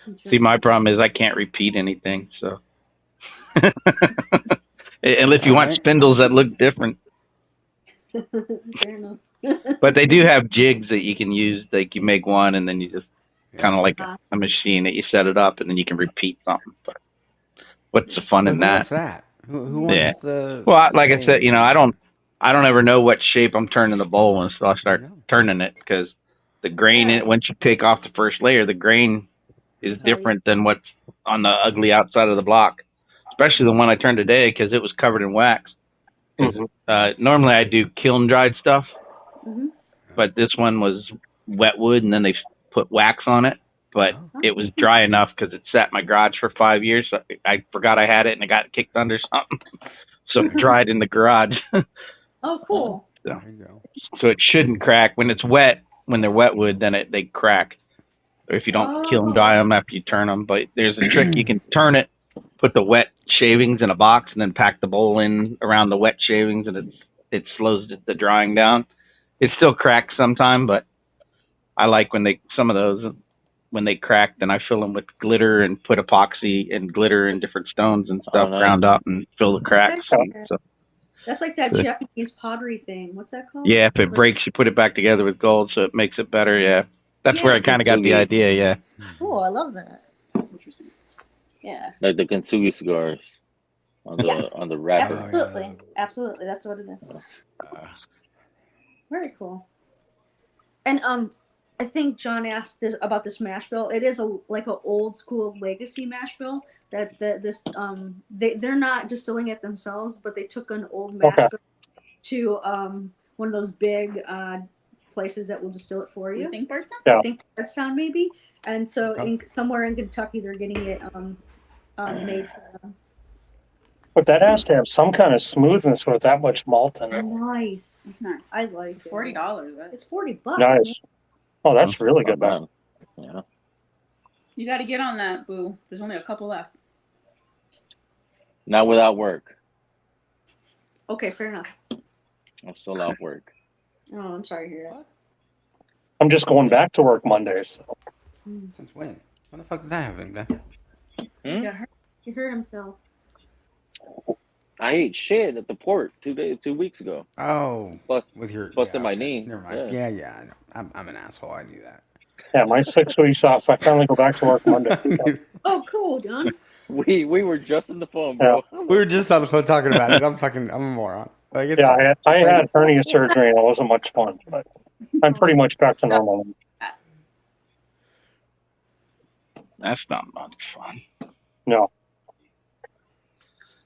It's See, really my problem is I can't repeat anything. So, and if you want Alright. spindles that look different, fair enough. but they do have jigs that you can use. Like you make one, and then you just kind of like Uh-huh. a machine that you set it up, and then you can repeat something. But what's the fun But in who that? wants that? Who wants Yeah. the? Well, like I say said, in I that? don't ever know what shape I'm turning the bowl until I start Yeah. turning it, because the grain in it, once you take off the first layer, the grain is Tell you. different than what's on the ugly outside of the block. Especially the one I turned today, because it was covered in wax. 'Cause, normally I do kiln dried stuff, Mhm. but this one was wet wood, and then they put wax on it. But Oh. it was dry enough because it sat in my garage for 5 years. So I forgot I had it, and it got kicked under something. So it dried in the garage. Oh, cool. There you go. So it shouldn't crack. When it's wet, when they're wet wood, then they crack. Or if you don't kiln dry them after you turn them. But there's a trick. You can turn it put the wet shavings in a box and then pack the bowl in around the wet shavings, and it slows the drying down. It still cracks sometime, but I like when some of those when they crack, then I fill them with glitter and put epoxy and glitter and different stones and stuff nice. ground up and fill the cracks. And so, That's like that Japanese pottery thing. What's that called? yeah, if it breaks, you put it back together with gold, so it makes it better. Yeah, that's where I kind of got the idea. Yeah. Cool. I love that. That's interesting. Yeah. Like the Kintsugi cigars on the wrapper. Absolutely. Absolutely. That's what it is. Very cool. And I think John asked this about this mash bill. It is like an old school legacy mash bill that they're not distilling it themselves, but they took an old mash bill to one of those big places that will distill it for you. I think Bardstown? I think Bardstown maybe. And so somewhere in Kentucky they're getting it made for them. But that has to have some kind of smoothness with that much malt in it. Nice. It's nice. I like it. $40. It's $40. Nice. Oh, that's really good, man. Yeah. You got to get on that, boo. There's only a couple left. Not without work. Okay, fair enough. I'm still off work. Oh, I'm sorry to hear that. I'm just going back to work Mondays. Since when? When the fuck did that happen, man? He hurt himself. I ate shit at the port 2 weeks ago. Oh, busted my knee. Never mind. Yeah, I know. I'm an asshole. I knew that. Yeah, my 6 weeks off. I finally go back to work Monday. So. Oh, cool, John. We were just on the phone, bro. Yeah. We were just on the phone talking about it. I'm a moron. Like, I had hernia surgery and it wasn't much fun, but I'm pretty much back to normal. That's not much fun. No.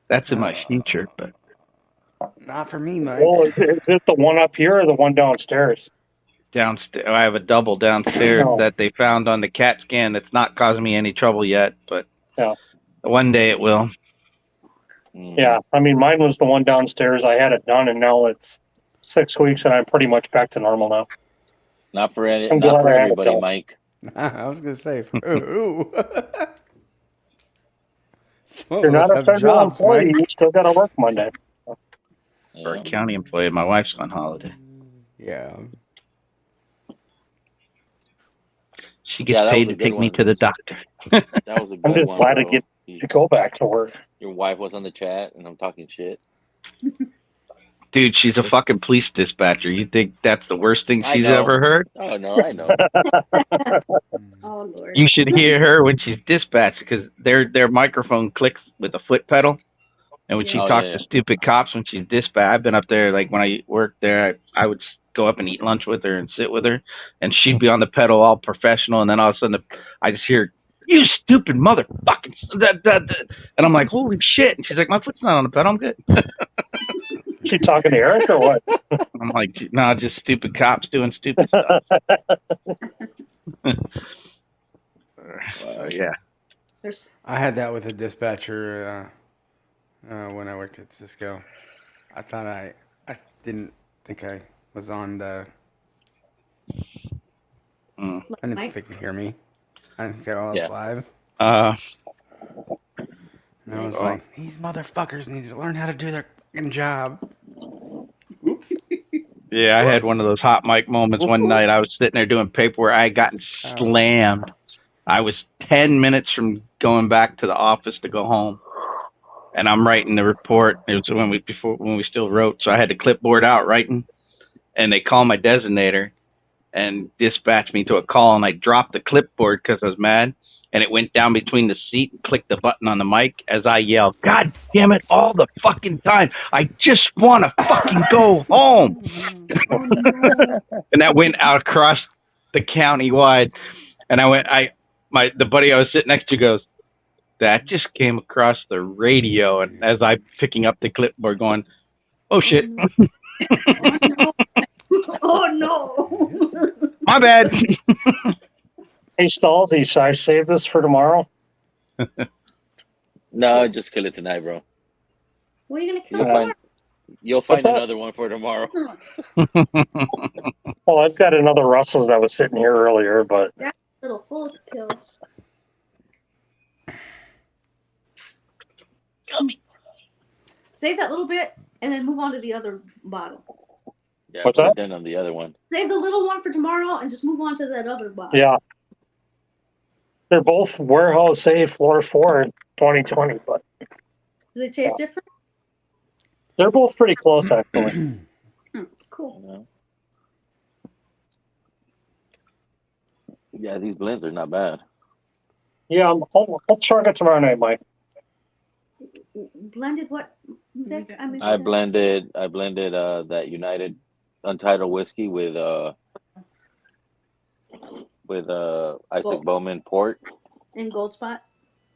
That's in my future, but not for me, Mike. Well, is it the one up here or the one downstairs? Downstairs, I have a double downstairs that they found on the CAT scan. That's not causing me any trouble yet, but one day it will. Yeah, I mean, mine was the one downstairs. I had it done, and now it's 6 weeks, and I'm pretty much back to normal now. Not for everybody, Mike. I was gonna say for who? You're not a federal employee. You still got to work Monday. For a county employee, my wife's on holiday. Yeah. She gets paid to take me to the doctor. That was a good one. I'm just glad to get to go back to work. Your wife was on the chat, and I'm talking shit. Dude, she's a fucking police dispatcher. You think that's the worst thing she's ever heard? Oh, no, I know. Oh, Lord. You should hear her when she's dispatched, because their microphone clicks with the foot pedal. And when she talks to stupid cops, when she's dispatched, I've been up there, like when I worked there, I would go up and eat lunch with her and sit with her. And she'd be on the pedal all professional. And then all of a sudden, I just hear, "You stupid motherfucking." And I'm like, holy shit. And she's like, "My foot's not on the pedal. I'm good." She talking to Eric or what? I'm like, no, just stupid cops doing stupid stuff. Yeah. I had that with a dispatcher when I worked at Cisco. I thought I didn't think I was on the. I didn't think they could hear me. I didn't think I was live. And I was like, these motherfuckers need to learn how to do their fucking job. Oops. Yeah, I had one of those hot mic moments one night. I was sitting there doing paperwork. I had gotten slammed. I was 10 minutes from going back to the office to go home. And I'm writing the report. It was when we still wrote, so I had the clipboard out writing. And they call my designator and dispatched me to a call, and I dropped the clipboard because I was mad. And it went down between the seat and clicked the button on the mic as I yelled, "God damn it, all the fucking time. I just want to fucking go home." And that went out across the county wide. And the buddy I was sitting next to goes, "That just came across the radio." And as I'm picking up the clipboard going, "Oh shit." Oh no. My bad. Hey, Stalsy, should I save this for tomorrow? No, just kill it tonight, bro. What are you going to kill? You'll find another one for tomorrow. Well, I've got another Russell's that was sitting here earlier, but... That's a little full to kill. Save that little bit and then move on to the other bottle. Yeah, What's put that? it then on the other one. Save the little one for tomorrow and just move on to that other bottle. Yeah. They're both warehouse safe floor 4 2020, but Do they taste different? they're both pretty close actually. Cool. You know? Yeah, these blends are not bad. Yeah, I'll chug it tomorrow night, Mike. Blended what, Vic? I missed I that. blended that United Untitled whiskey with Isaac Bowman port. In Gold Spot?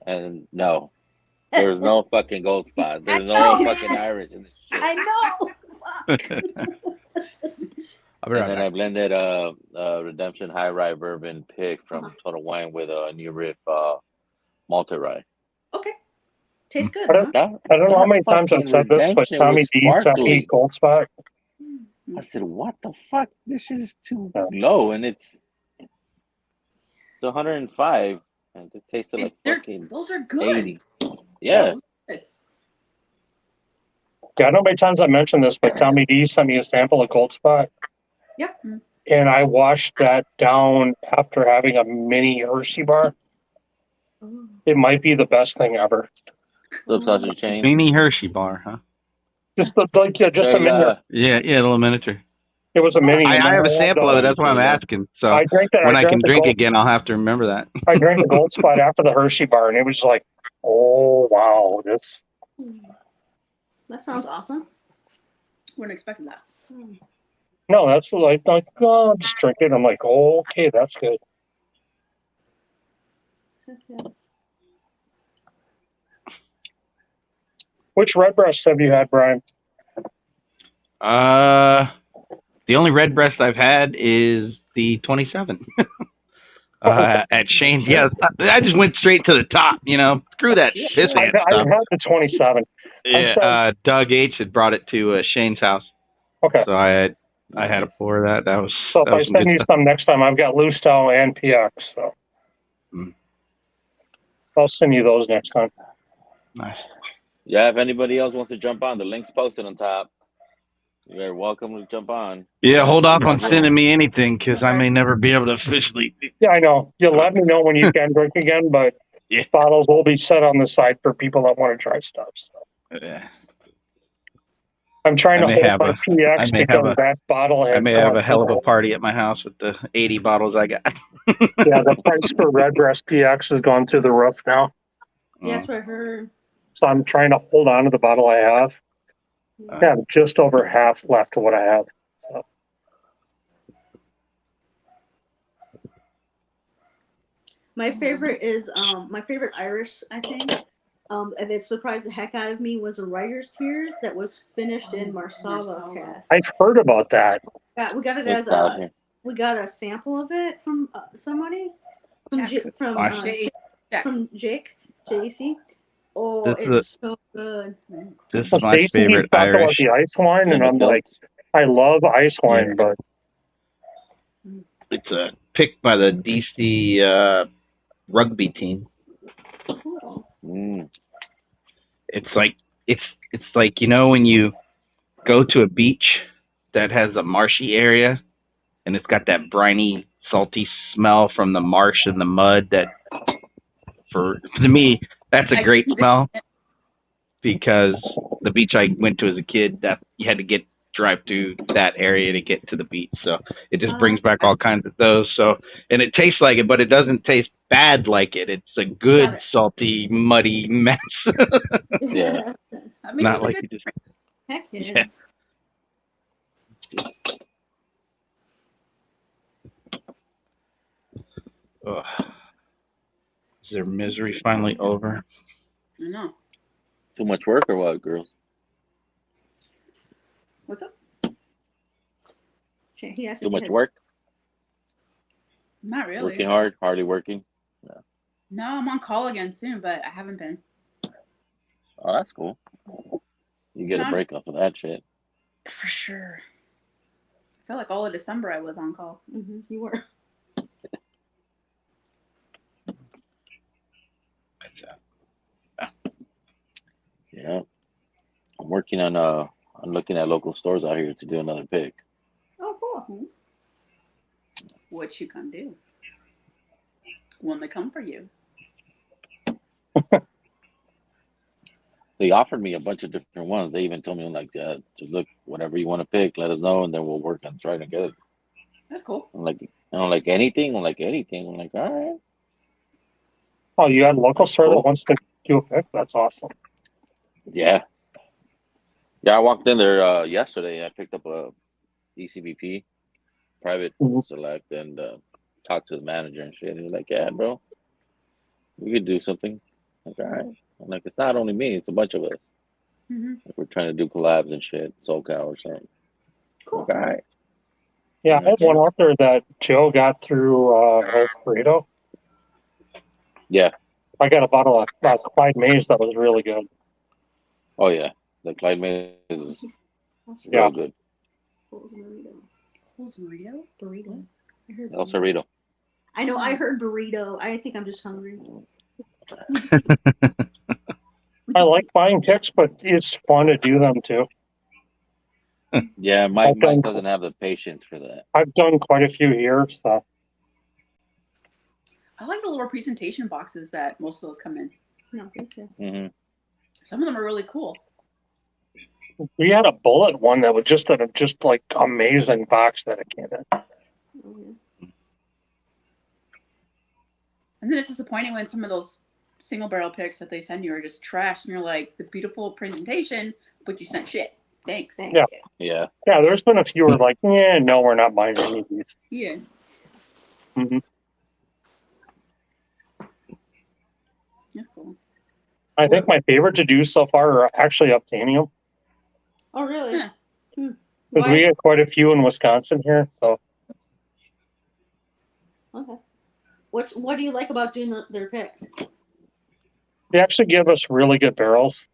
And no, there was no fucking gold spot. There's no fucking Irish in this shit. I know. I'll be right And then back. I blended Redemption High Rye Bourbon Pick from Total Wine with a New Riff Malted Rye. Okay. Tastes good. I don't know how many times I've fucking said this, but Redemption Tommy was D sent me sparkly. Gold Spot. I said, "What the fuck? This shit is too low, and it's 105, and it tasted like fucking those are good. 80." Yeah. Yeah, I know how many times I mentioned this, but Tommy D sent me a sample of Gold Spot. Yep. And I washed that down after having a mini Hershey bar. Ooh. It might be the best thing ever. Slip sausage chain. Mini Hershey bar, huh? Just a mini. Yeah, a little miniature. It was a mini. I have a sample of it. That's why I'm asking. So I drank that. When I can drink Gold, again, I'll have to remember that. I drank the Gold Spot after the Hershey bar, and it was like, oh wow, this. That sounds awesome. Wouldn't expect that. No, that's like oh, just drink it. I'm like, oh, okay, that's good. Okay. Which Redbreast have you had, Brian? The only red breast I've had is the 27. At Shane. Yeah, I just went straight to the top. You know, screw that piss ant I stuff. had the 27. Yeah, Doug H had brought it to Shane's house. Okay. So I had a pour of that. That was. So if that I was some send good you stuff. some next time, I've got Lustau and PX. So I'll send you those next time. Nice. Yeah, if anybody else wants to jump on, the link's posted on top. You're welcome to jump on. Yeah, hold off on sending me anything because I may never be able to officially. Yeah, I know. You'll let me know when you can drink again, but bottles will be set on the side for people that want to try stuff. So. Yeah. I'm trying to hold my PX because that bottle I had may have a hell of a party at my house with the 80 bottles I got. Yeah, the price for Redbreast PX has gone through the roof now. Yeah, that's what I heard. So I'm trying to hold on to the bottle I have. I have just over half left of what I have. So. My favorite is my favorite Irish, I think. And it surprised the heck out of me was a Writer's Tears that was finished in Marsala cask. I've heard about that. Yeah, we got it It's as out here. we got a sample of it from somebody from from Jake JC. Oh, it's so good. This is my favorite Irish. About the ice wine, and I'm like, I love ice wine, but it's a pick by the DC rugby team. Cool. It's like you know when you go to a beach that has a marshy area and it's got that briny, salty smell from the marsh and the mud that to me that's a great smell because the beach I went to as a kid that you had to drive to that area to get to the beach. So it just brings back all kinds of those. So, and it tastes like it, but it doesn't taste bad like it. It's a good, salty, muddy mess. Yeah. I mean, Not like you just. Heck yeah. Ugh. Is their misery finally over? I know. Too much work or what, girls? What's up? He asked Too much work? Not really. Working hard? Hardly working? No, I'm on call again soon, but I haven't been. Oh, that's cool. You get a break off of that shit. For sure. I felt like all of December I was on call. Mm-hmm. You were. Yeah, I'm working on I'm looking at local stores out here to do another pick. Oh, cool. What you gonna do when they come for you? They offered me a bunch of different ones. They even told me like, just look whatever you want to pick, let us know, and then we'll work on trying to get it. That's cool. I'm like, I don't like anything. I'm like anything. I'm like, all right. Oh, you had a local That's store that cool. wants to do a pick? That's awesome. Yeah. Yeah, I walked in there yesterday. I picked up a ECBP private Mhm. select and talked to the manager and shit. He's like, yeah, bro, we could do something. I'm like, all right. I'm like, it's not only me, it's a bunch of us. Mm-hmm. Like, we're trying to do collabs and shit, SoCal or something. Cool. Like, all right. Yeah, I had Okay. one out there that Joe got through Hell's Burrito. Yeah. I got a bottle of Clyde Mays that was really good. Oh, yeah. The Clyde Mays is Yeah. real good. What was a burrito? Who's burrito? Burrito. I heard El burrito. Cerrito. I know. I heard burrito. I think I'm just hungry. We just, I like buying picks, but it's fun to do them too. Yeah, Mike doesn't have the patience for that. I've done quite a few here, so I like the little presentation boxes that most of those come in. No, thank you. Mm-hmm. Some of them are really cool. we had a bullet one that was just like amazing box that it came in. Oh, yeah. And then it's disappointing when some of those single barrel picks that they send you are just trash, and you're like, the beautiful presentation, but you sent shit. Thanks. Thanks. Yeah. Yeah. Yeah, there's been a few where like, yeah, no, we're not buying any of these. Yeah. Mm-hmm. That's cool. I think my favorite to do so far are actually obtaining them Oh, really? Yeah. because we get quite a few in Wisconsin here. So Okay. What do you like about doing their picks? they actually give us really good barrels.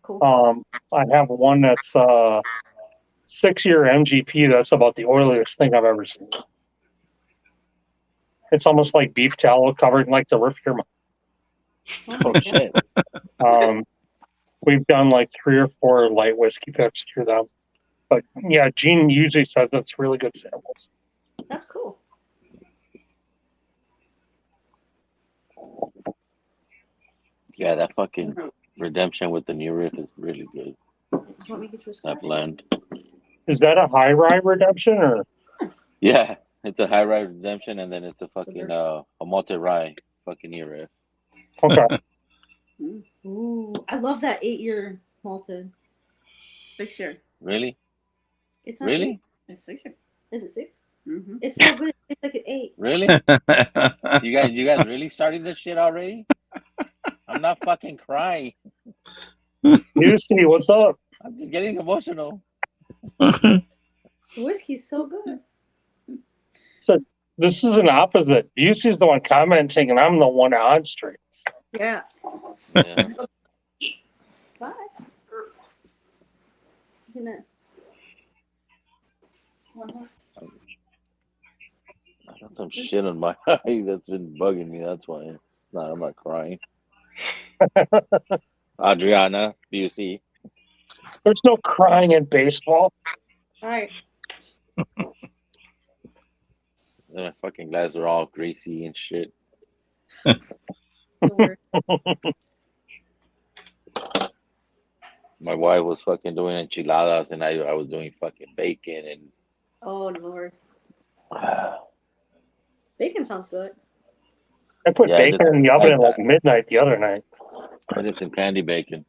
Cool. I have one that's 6-year MGP. That's about the oiliest thing I've ever seen. It's almost like beef tallow covered in like the roof of your mouth. Oh, shit. We've done like 3 or 4 light whiskey picks through them. But yeah, Gene usually says that's really good samples. That's cool. Yeah, that fucking redemption with the new riff is really good. Want me to get you a That scotch? blend. Is that a high rye redemption or? Yeah, it's a high rye redemption, and then it's a fucking a multi rye fucking new riff. Okay. Ooh, I love that 8-year malted. 6 year. Really? It's not Really? It's 6 year. Is it 6? Mm-hmm. It's so good. It's like an 8. Really? You guys really starting this shit already? I'm not fucking crying. Lucy, what's up? I'm just getting emotional. The whiskey's so good. So this is an opposite. Lucy's the one commenting, and I'm the one on streams. Yeah. Yeah. Bye. You know. I got some shit on my eye that's been bugging me. That's why I'm not crying. Adriana, do you see? There's no crying in baseball. All right. The fucking guys are all greasy and shit. Don't worry. My wife was fucking doing enchiladas, and I was doing fucking bacon and. Oh Lord. Bacon sounds good. I put bacon in the oven at like midnight the other night. I did some candy bacon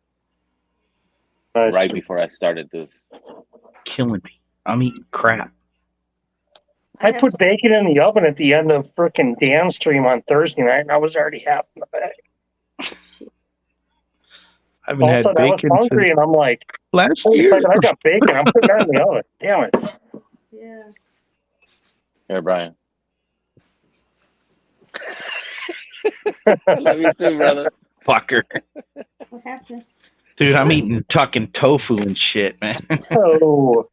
Nice. right before I started this. Killing me. I'm eating crap. I put bacon in the oven at the end of frickin' Dan's stream on Thursday night, and I was already half in the bag. I haven't had I was bacon hungry, since and I'm like, last "Wait a year. second, I got bacon. I'm putting that in the oven. Damn it." Yeah. Here, Brian. I love you too, brother. Fucker. What happened? Dude, I'm eating fucking tofu and shit, man. Oh.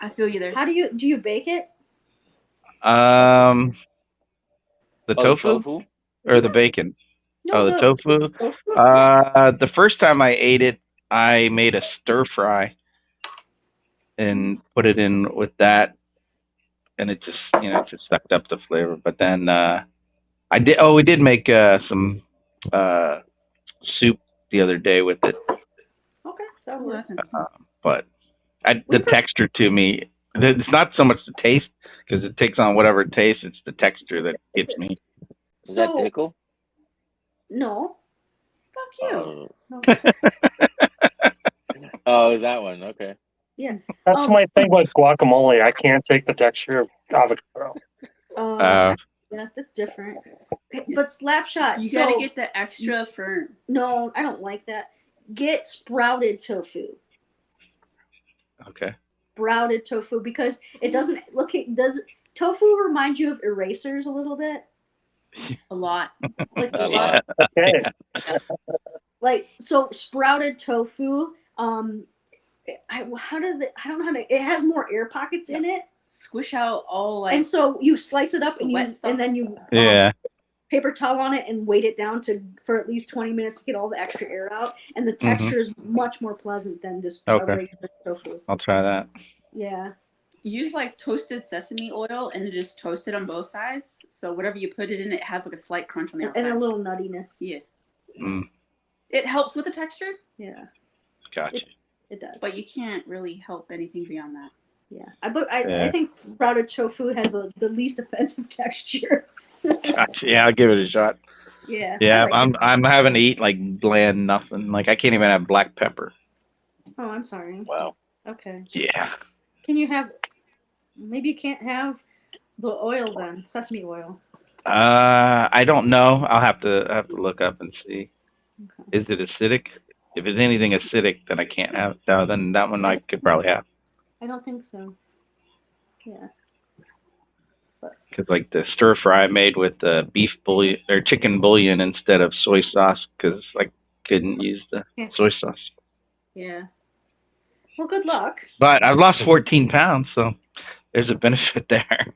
I feel you there. How do you bake it? The tofu or the bacon? No, the tofu. tofu. The first time I ate it, I made a stir fry and put it in with that, and it just it just sucked up the flavor. But then I did. Oh, we did make some soup the other day with it, Okay, that Oh, that's works. interesting. but the texture to me, it's not so much the taste because it takes on whatever it tastes. It's the texture that Is gets it- me. Is that So tickle? no, Fuck you. no. Oh, is that one? Okay. Yeah. That's my thing with guacamole. I can't take the texture of avocado. Yeah, that's different. But Slapshot. You so, gotta get the extra firm. No, I don't like that. Get sprouted tofu. Okay. Sprouted tofu because it doesn't look. Does tofu remind you of erasers a little bit? A lot. Like A a lot. lot. Okay. Like so, sprouted tofu. I don't know how to. It has more air pockets in it, Squish out all like and so you slice it up the and wet stuff. and then you Yeah. paper towel on it and weight it down for at least 20 minutes to get all the extra air out. And the texture is much more pleasant than just a Okay. regular tofu. I'll try that. Yeah. use like toasted sesame oil and then just toast it on both sides. So whatever you put it in, it has like a slight crunch on the outside. And a little nuttiness. Yeah. Mm, It helps with the texture, Yeah, gotcha. it does. but you can't really help anything beyond that. Yeah. I Yeah. think sprouted tofu has the least offensive texture. Gotcha. Yeah, I'll give it a shot. Yeah. Yeah, I like it. I'm having to eat like bland nothing. Like I can't even have black pepper. Oh, I'm sorry. Wow. Okay. Yeah. Can you have? Maybe you can't have the oil then, sesame oil. I don't know. I'll have to look up and see. Okay. Is it acidic? If it's anything acidic, then I can't have it. No, then that one I could probably have. I don't think so. Yeah. Because like the stir fry I made with beef bouillon or chicken bouillon instead of soy sauce because I couldn't use the Yeah. soy sauce. Yeah. Well, good luck. But I've lost 14 pounds, so there's a benefit there.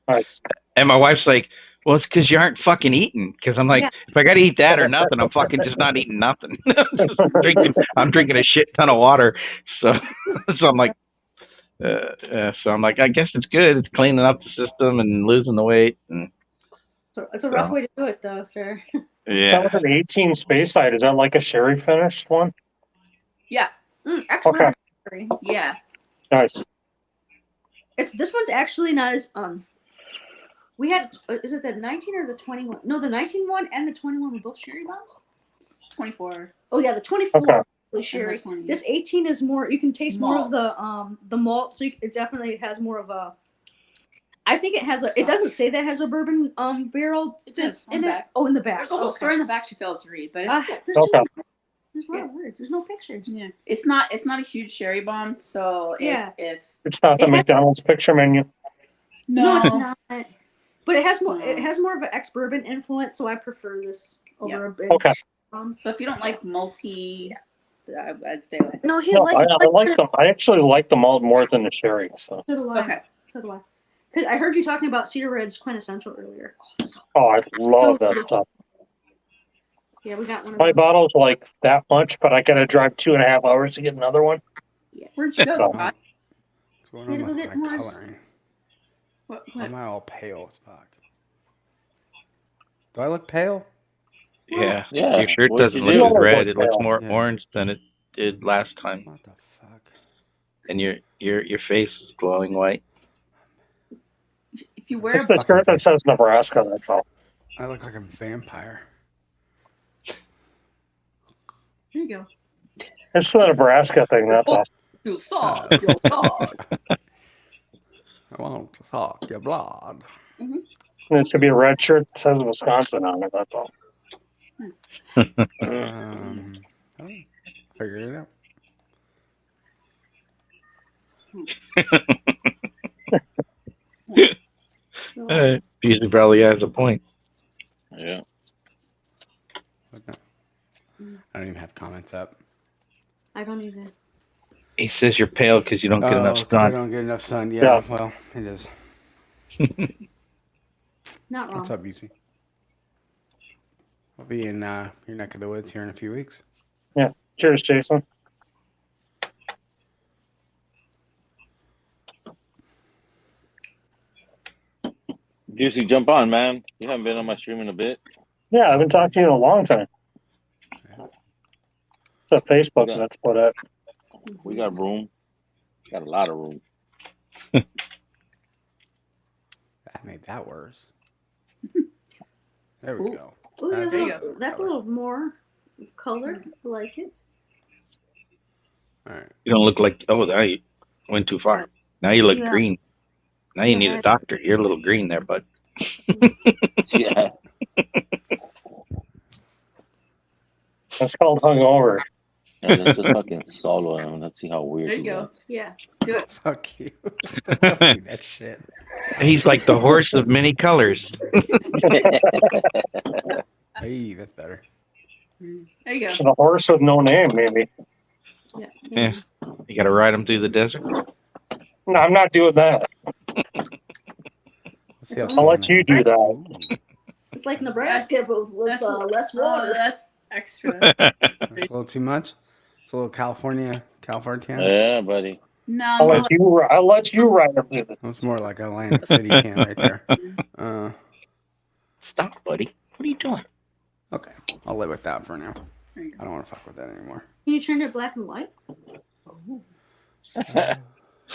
Nice. And my wife's like, well, it's because you aren't fucking eating. Because I'm like, Yeah. if I got to eat that or nothing, I'm fucking just not eating nothing. I'm drinking a shit ton of water. So, so I'm like, I guess it's good. It's cleaning up the system and losing the weight. And So it's a rough way to do it, though, sir. yeah, Some of the 18 space side, is that like a sherry finished one? Yeah. Ex-bourbon. Yeah. Nice. This one's actually not as We had is it the 19 or the 21? No, the 19 one and the 21 were both sherry bombs. 24. Oh yeah, the 24 Okay. was sherry. And the 20. This 18 is more. You can taste more of Malt. the malt. So it definitely has more of a. I think it has a. It doesn't say that it has a bourbon barrel. It does, on in the it. back. Oh, in the back. There's a whole Okay. story in the back she fails to read, but it's There's, Okay. there's a lot of words. There's no pictures. yeah. It's not a huge sherry bomb, so Yeah. if It's not the It has- McDonald's picture menu. No, it's not. But it has more. It has more of an ex-bourbon influence, so I prefer this over a big. Okay. So if you don't like malty, I'd stay away. No, he No, like. I like them. I actually like the malt more than the sherry. So, So do I. Okay. So do I. Because I heard you talking about Cedar Red's quintessential earlier. I love that stuff. Yeah, we got one of My those. bottle's like that much, but I gotta drive 2.5 hours to get another one. Yes. Where'd you go, Oh. Scott? What's going Need to on go with get my Mars. coloring? What? Why am I all pale as fuck? Do I look pale? yeah. Yeah. Your shirt What'd doesn't you look do? as red. It looks Yeah. more Yeah. orange than it did last time. What the fuck? And your face is glowing white. If you wear It's the shirt that says Nebraska. That's all. I look like a vampire. Here you go. It's the Nebraska thing. That's all. You saw your dog. I want to suck your blood. And it should be a red shirt that says Wisconsin on it. That's all. I'll figure it out. Usually probably has a point. Yeah. But no. I don't even have comments up. I don't even. He says you're pale because you don't get enough 'cause I sun. don't get enough sun. Yeah, Yes. well, it is. Not wrong. What's up, BC? I'll be in your neck of the woods here in a few weeks. Yeah. Cheers, Jason. Juicy, jump on, man. You haven't been on my stream in a bit. Yeah, I've been talking to you in a long time. It's a Facebook Yeah. that's put up. We got room. Got a lot of room. That made that worse. There we Ooh. go. Ooh, That's There you better that's a color. little more color. I like it. All right. You don't look like. Oh, now you went too far. Now you look Yeah. green. Now you Yeah, need a I- doctor. You're a little green there, bud. Yeah. It's called hungover. Yeah, let's just fucking solo him. Let's see how weird There you he go. looks. Yeah. Do it. Fuck you. Don't do that shit. He's like the horse of many colors. Hey, that's better. There you go. The horse with no name, maybe. Yeah. Yeah. You got to ride him through the desert. No, I'm not doing that. Let's see how It's I'll fun let I you can- do that. Ooh. It's like Nebraska, but with That's less water. That's extra. That's a little too much. It's a little California. Yeah, buddy. No, I'll more let you ride him through the. That's more like Atlantic City can right there. Stop, buddy. What are you doing? Okay, I'll live with that for now. There you go. I don't want to fuck with that anymore. Can you turn it black and white?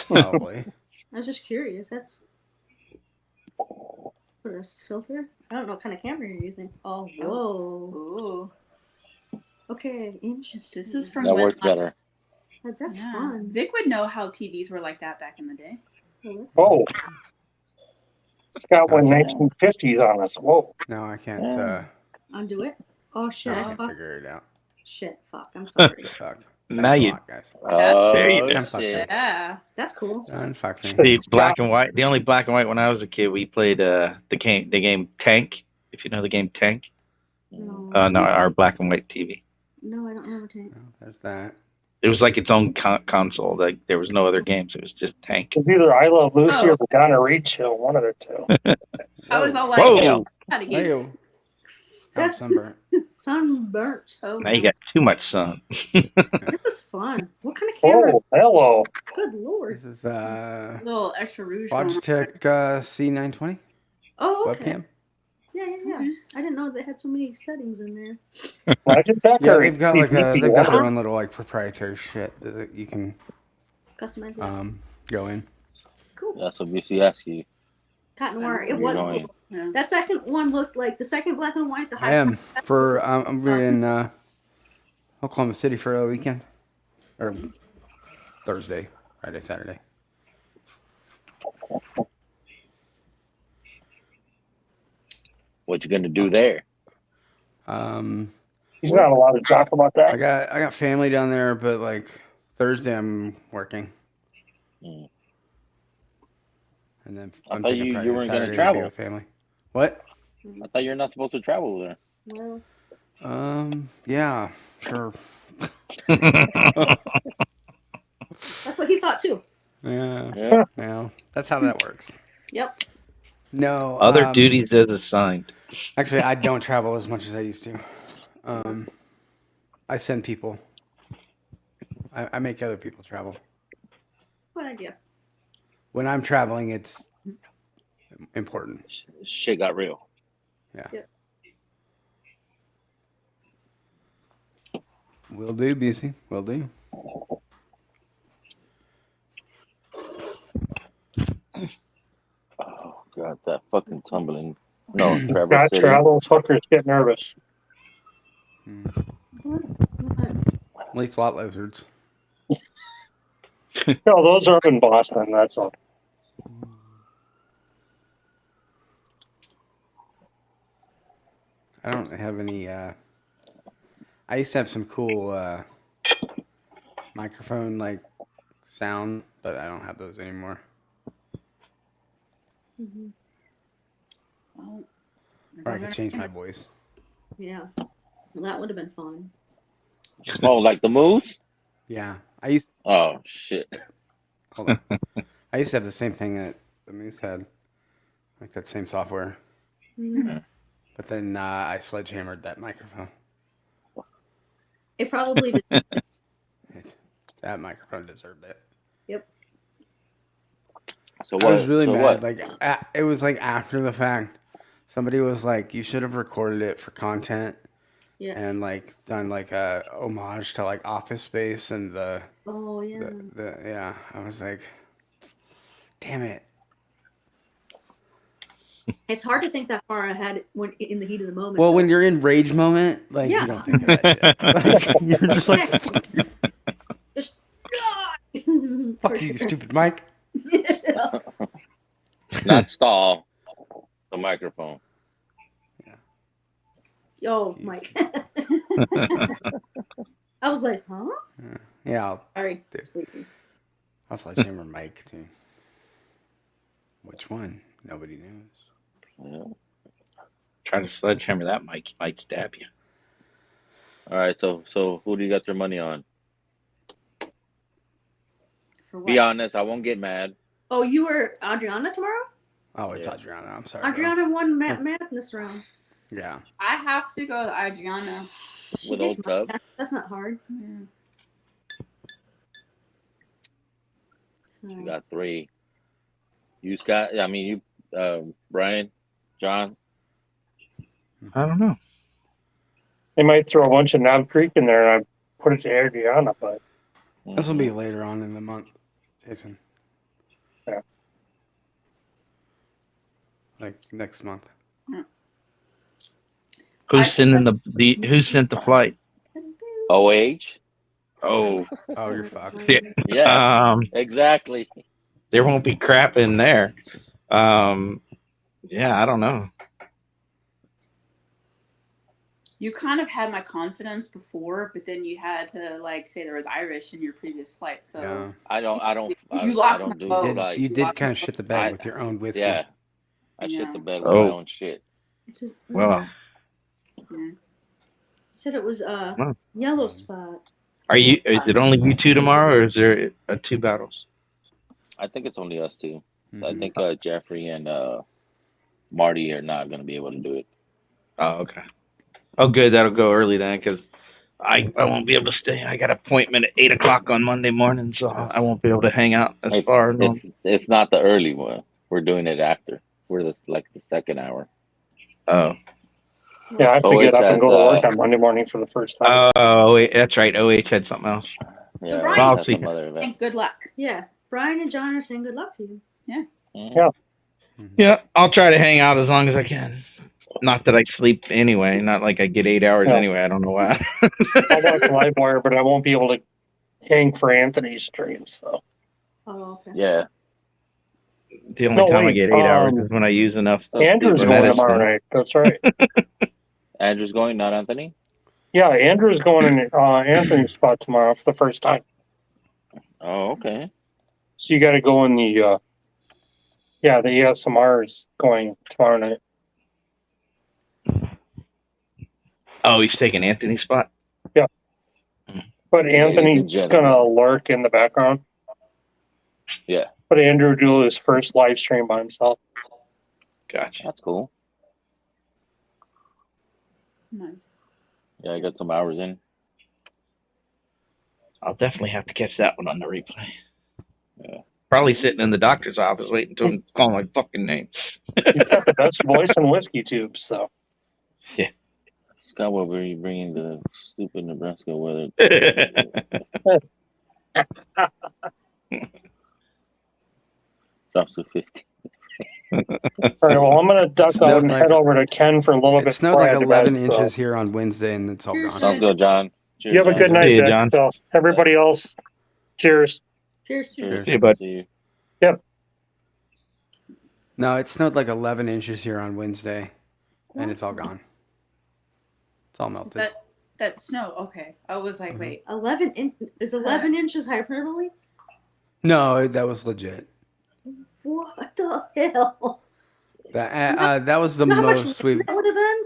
Probably. I was just curious. That's for this filter. I don't know what kind of camera you're using. Oh, whoa. Ooh. Okay, interesting. This is from That when, works better. That's yeah. fun. Vic would know how TVs were like that back in the day. Oh, that's Whoa. Scott went Okay. 1950s on us. Whoa. No, I can't. Undo it. Oh shit! I can't Fuck. figure it out. Shit. Fuck. I'm sorry. Fuck. Now Thanks a you- lot, guys. There you Oh, go. shit. Yeah. That's cool. Done fuck me. The black and white. The only black and white when I was a kid, we played the game Tank. If you know the game Tank. No. No, our black and white TV. No, I don't remember tank. Well, there's that. It was like its own console. Like there was no other games. It was just Tank. It's either I Love Lucy Oh. or the Donna Reed show. One of the two. I was all like, Whoa! how to get. Hey-o. I'm That's sunburnt. sunburnt. Oh, Now you got too much sun. This is fun. What kind of camera? Oh, hello. Good lord. This is a little extra rouge. going on. Logitech C920 Oh, okay. webcam. Yeah. Okay. I didn't know they had so many settings in there. Logitech Yeah, or they've got like AT&T? they've got their own little like proprietary shit that you can Customize it. go in. Cool. That's what BC asked you. Cotton wire. It You're was going. cool. Yeah. That second one looked like the second black and white. The I high am for I'm going in Oklahoma City for a weekend or Thursday, Friday, Saturday. What you gonna do there? He's not allowed to talk about that. I got family down there, but like Thursday I'm working, Mm. and then I I'm thought taking you Friday, weren't gonna Saturday to be travel. with family. What? I thought you're not supposed to travel there. Well, Yeah, sure. that's what he thought too. Yeah, Yeah. yeah. That's how that works. Yep. No. Other duties as assigned. Actually, I don't travel as much as I used to. I send people. I make other people travel. Good idea. When I'm traveling, it's important. Shit got real. Yeah. Yep. Will do, BC. Will do. Oh god, that fucking tumbling. No, Traverse Got City. travels, hookers get nervous. At least lot lizards. No, those are up in Boston. That's all. I don't have any. I used to have some cool microphone like sound, but I don't have those anymore. Mhm. Well, Or I could change my voice. Yeah. Well, that would have been fun. Oh, like the moves? Yeah, I used. Oh shit. Hold on. I used to have the same thing that the Moose had, like that same software. Mhm. But then I sledgehammered that microphone. It probably did. That microphone deserved it. Yep. So I was what? really so mad. what? Like it was like after the fact, somebody was like, "You should have recorded it for content." Yeah. And like done like a homage to like Office Space and Oh yeah. yeah. I was like, damn it. It's hard to think that far ahead when in the heat of the moment. Well, though. when you're in rage moment, like Yeah. you don't think of that shit. Like, you're just like, fuck you, Just fuck you, stupid Mike. Not stall the microphone. Yo, Mike. I was like, huh? Yeah, Sorry, sleepy. I'll sledgehammer Mike too. Which one? Nobody knows. Yeah. Try to sledgehammer that Mike, he might stab you. All right. So who do you got your money on? For what? Be honest. I won't get mad. Oh, you were Adriana tomorrow? Oh, it's Yeah. Adriana. I'm sorry. Adriana won madness round. Yeah. I have to go to Adriana. She With did old Tub? That's not hard. Yeah. So. You got 3. You Scott. I mean you, Brian, John. I don't know. They might throw a bunch of Knob Creek in there and I put it to Adriana, but This will be later on in the month, Jason. Yeah. Like next month. Who's sending the who sent the flight? OH. Oh, Oh, you're fucked. yeah. Yeah. Exactly. There won't be crap in there. Yeah, I don't know. You kind of had my confidence before, but then you had to like say there was Irish in your previous flight. So Yeah. I don't You lost I don't my do vote. like You did kind of shit the bed with your own whiskey. yeah. I shit Yeah. the bed with my own shit. It's just, Well, yeah. You said it was Well. yellow spot. is it only you two tomorrow, or is there 2 battles? I think it's only us 2. I Mhm. think Jeffrey and Marty are not going to be able to do it. Oh, okay. Oh, good. That'll go early then, because I won't be able to stay. I got an appointment at 8:00 on Monday morning, so I won't be able to hang out as far. It's not the early one. We're doing it after. We're the second hour. Oh. yeah, I have to OH get up and has, go to work on Monday morning for the first time. Oh, wait, that's right. OH had something else. Yeah, So OH Brian, has see. some other event. And good luck. Yeah. Brian and John are saying good luck to you. Mhm. Yeah. Yeah, I'll try to hang out as long as I can. Not that I sleep anyway. Not like I get 8 hours No. anyway. I don't know why. I'll watch Livewire, but I won't be able to hang for Anthony's stream. So Oh, okay. Yeah. The only No, time I wait, get 8 hours is when I use enough. Andrew's for going medicine. tomorrow night. That's right. Andrew's going, not Anthony? Yeah, Andrew's going in Anthony's spot tomorrow for the first time. Oh, okay. So you got to go in the the ASMR is going tomorrow night. Oh, he's taking Anthony's spot? But Ladies and Anthony's gentlemen. gonna lurk in the background. Yeah. But Andrew will do his first live stream by himself. Gotcha. That's cool. Nice. Yeah, I got some hours in. I'll definitely have to catch that one on the replay. Yeah. Probably sitting in the doctor's office waiting to call my fucking name. He's got the best voice in whiskey tubes, so Scott, what were you bringing the stupid Nebraska weather? Drops to 50. all right, well, I'm gonna duck out and head over to Ken for a little bit. It snowed before I like head to 11 bed, inches so. here on Wednesday, and it's all Cheers, gone. Sounds good, John. Cheers, You have a John. good night, See you, Vic. John. So everybody else, cheers. Cheers. Cheers. See you, bud. See you. No, it snowed like 11 inches here on Wednesday, and it's all gone. It's all melted. That snow. Okay. I was like, wait. 11 is 11 inches hyperbole? No, that was legit. What the hell? That was the You know how much most rain we've. that would have been?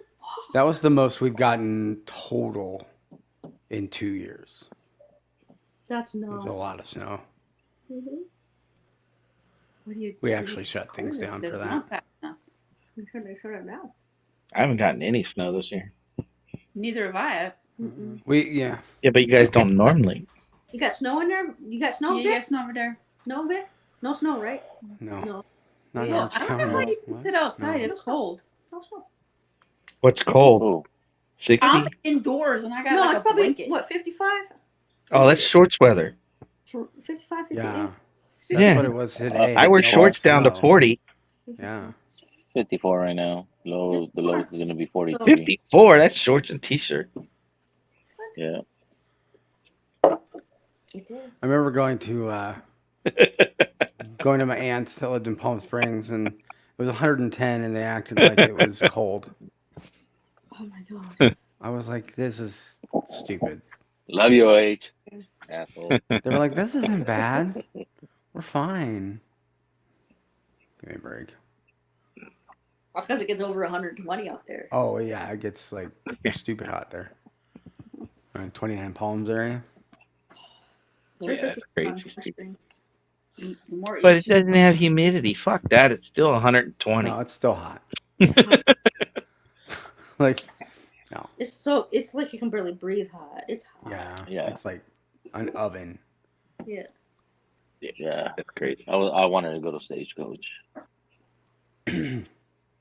That was the most we've gotten total in 2 years. That's It nuts. was a lot of snow. Mhm. What do you? We actually shut things down That's for not that. fast enough. I'm trying to shut it now. I haven't gotten any snow this year. Neither have I. Yeah. Yeah, but you guys don't normally. You got snow in there? You got snow, Yeah, Vic? you got snow over there. No, Vic? No snow, right? No. No. Not in Well, Orange I don't County. know how you can What? sit outside. No. It's cold. No snow. What's cold? Oh, 60? I'm indoors and I got No, like it's a probably, blanket. what, 55? Oh, that's shorts weather. 55, 58? Yeah. It's That's Yeah. what it was today. I wear No shorts down to snow. 40. Yeah. 54 right now. The lowest is going to be 43. 54, that's shorts and t-shirt. Yeah. It is. I remember going to my aunt's that lived in Palm Springs, and it was 110, and they acted like it was cold. Oh my god. I was like, this is stupid. Love you, H. Asshole. They were like, this isn't bad. We're fine. Give me a break. That's because it gets over 120 out there. Oh, yeah, it gets like stupid hot there. 29 Palms area. Yeah, that's crazy. The more But it doesn't have humidity. Fuck that. It's still 120. No, it's still hot. It's hot. Like, no. It's like you can barely breathe hot. It's hot. Yeah. It's like an oven. Yeah. Yeah. That's crazy. I wanted to go to Stagecoach.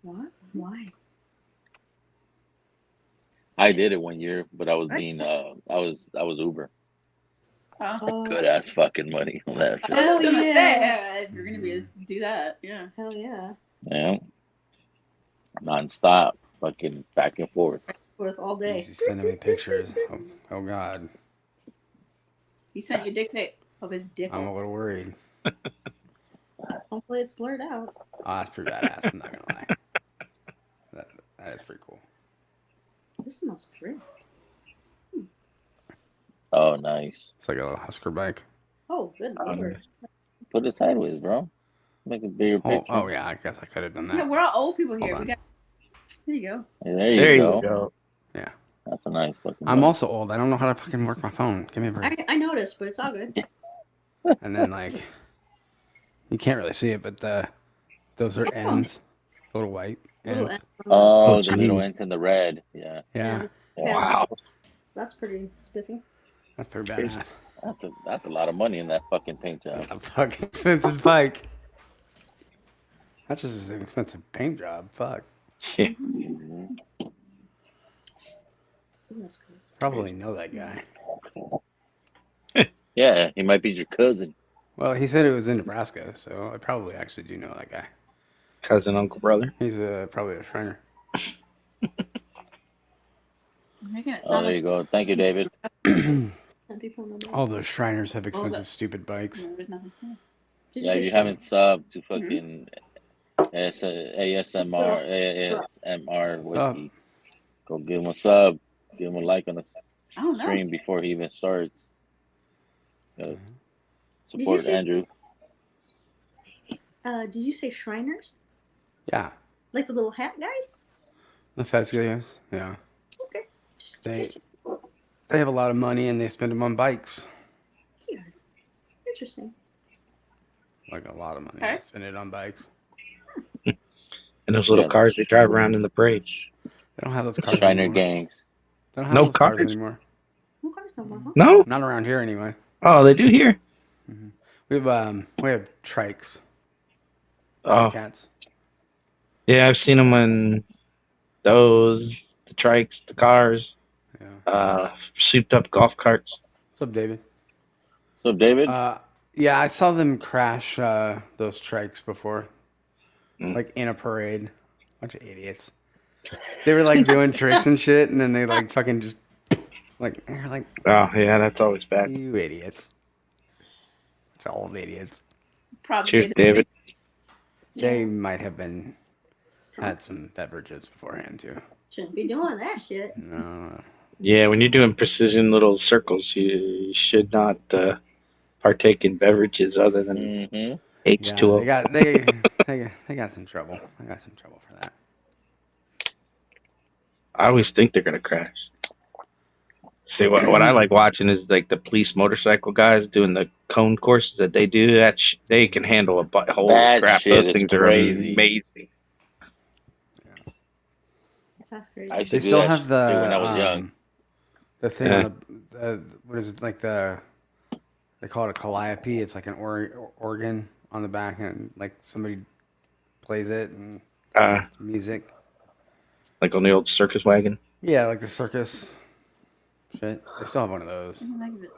What? Why? I did it one year, but I was being I was Uber. Oh. Good ass fucking money on that I shit. was just Hell gonna yeah. say, if you're gonna do that, yeah. Hell yeah. Yeah. Non-stop. Fucking back and forth. Worth all day. He's sending me pictures. Oh God. He sent you a dick pic of his dick. I'm a little worried. Hopefully it's blurred out. Oh, that's pretty badass. I'm not gonna lie. That is pretty cool. This smells great. Oh, nice. It's like a little Husker bike. Oh, good lord. Put it sideways, bro. Make a bigger picture. Oh yeah. I guess I could have done that. Yeah, we're all old people here. Hold We on. got. There you go. Hey, There you go. Yeah. That's a nice fucking I'm bike. also old. I don't know how to fucking work my phone. Give me a break. I noticed, but it's all good. And then like, you can't really see it, but those are ends, little white Little ends. end. Oh, the geez. little ends in the red. Yeah. Yeah, Wow. That's pretty spiffy. that's pretty badass. That's a lot of money in that fucking paint job. That's a fucking expensive bike. That's just an expensive paint job. Fuck. Yeah. Mhm. Ooh, that's good. Probably know that guy. Yeah, he might be your cousin. Well, he said it was in Nebraska, so I probably actually do know that guy. Cousin, uncle, brother. He's probably a Shriner. Making it Oh, sound there you go. Thank you, David. And people know that. All those Shriners have expensive, that- stupid bikes. No, there's nothing. Yeah. Did Yeah, say if you shit? haven't subbed to fucking ASMR Sup? whiskey, go give him a sub. Give him a like on the I don't know. stream before he even starts. Did Support you say- Andrew. Did you say Shriners? Yeah, Like the little hat guys? the Fez guys. Yeah, Okay. Just, They- just they have a lot of money and they spend them on bikes. weird. Interesting. Like a lot of money. Okay. They spend it on bikes. And those little Yeah, cars they drive around in the parade. They don't have those cars Shriner anymore. gangs. They don't have No those cars cars? anymore. No cars no more, huh? No? Not around here anyway. Oh, they do here. We have trikes. Oh, Cats. yeah, I've seen them in those, the trikes, the cars, Yeah. souped up golf carts. What's up, David? So, David, Yeah, I saw them crash those trikes before, Mm. like in a parade. Bunch of idiots. They were like doing tricks and shit, and then they like fucking just like they're like Oh, yeah, that's always bad. you idiots. Bunch of old idiots. Probably Cheers, the David. They might have been had some beverages beforehand too. Shouldn't be doing that shit. No, Yeah, when you're doing precision little circles, you should not partake in beverages other than mm-hmm. yeah, H2O. they got some trouble. I got some trouble for that. I always think they're gonna crash. See, what I like watching is like the police motorcycle guys doing the cone courses that they do. They can handle holy That crap! shit Those is things are crazy. amazing. That's crazy. I used to They do still that have shit when I was the young. the thing Yeah. on the what is it, like they call it a calliope. It's like an organ on the back, and like somebody plays it and it's music. Like on the old circus wagon. Yeah, like the circus shit. They still have one of those. I don't like it.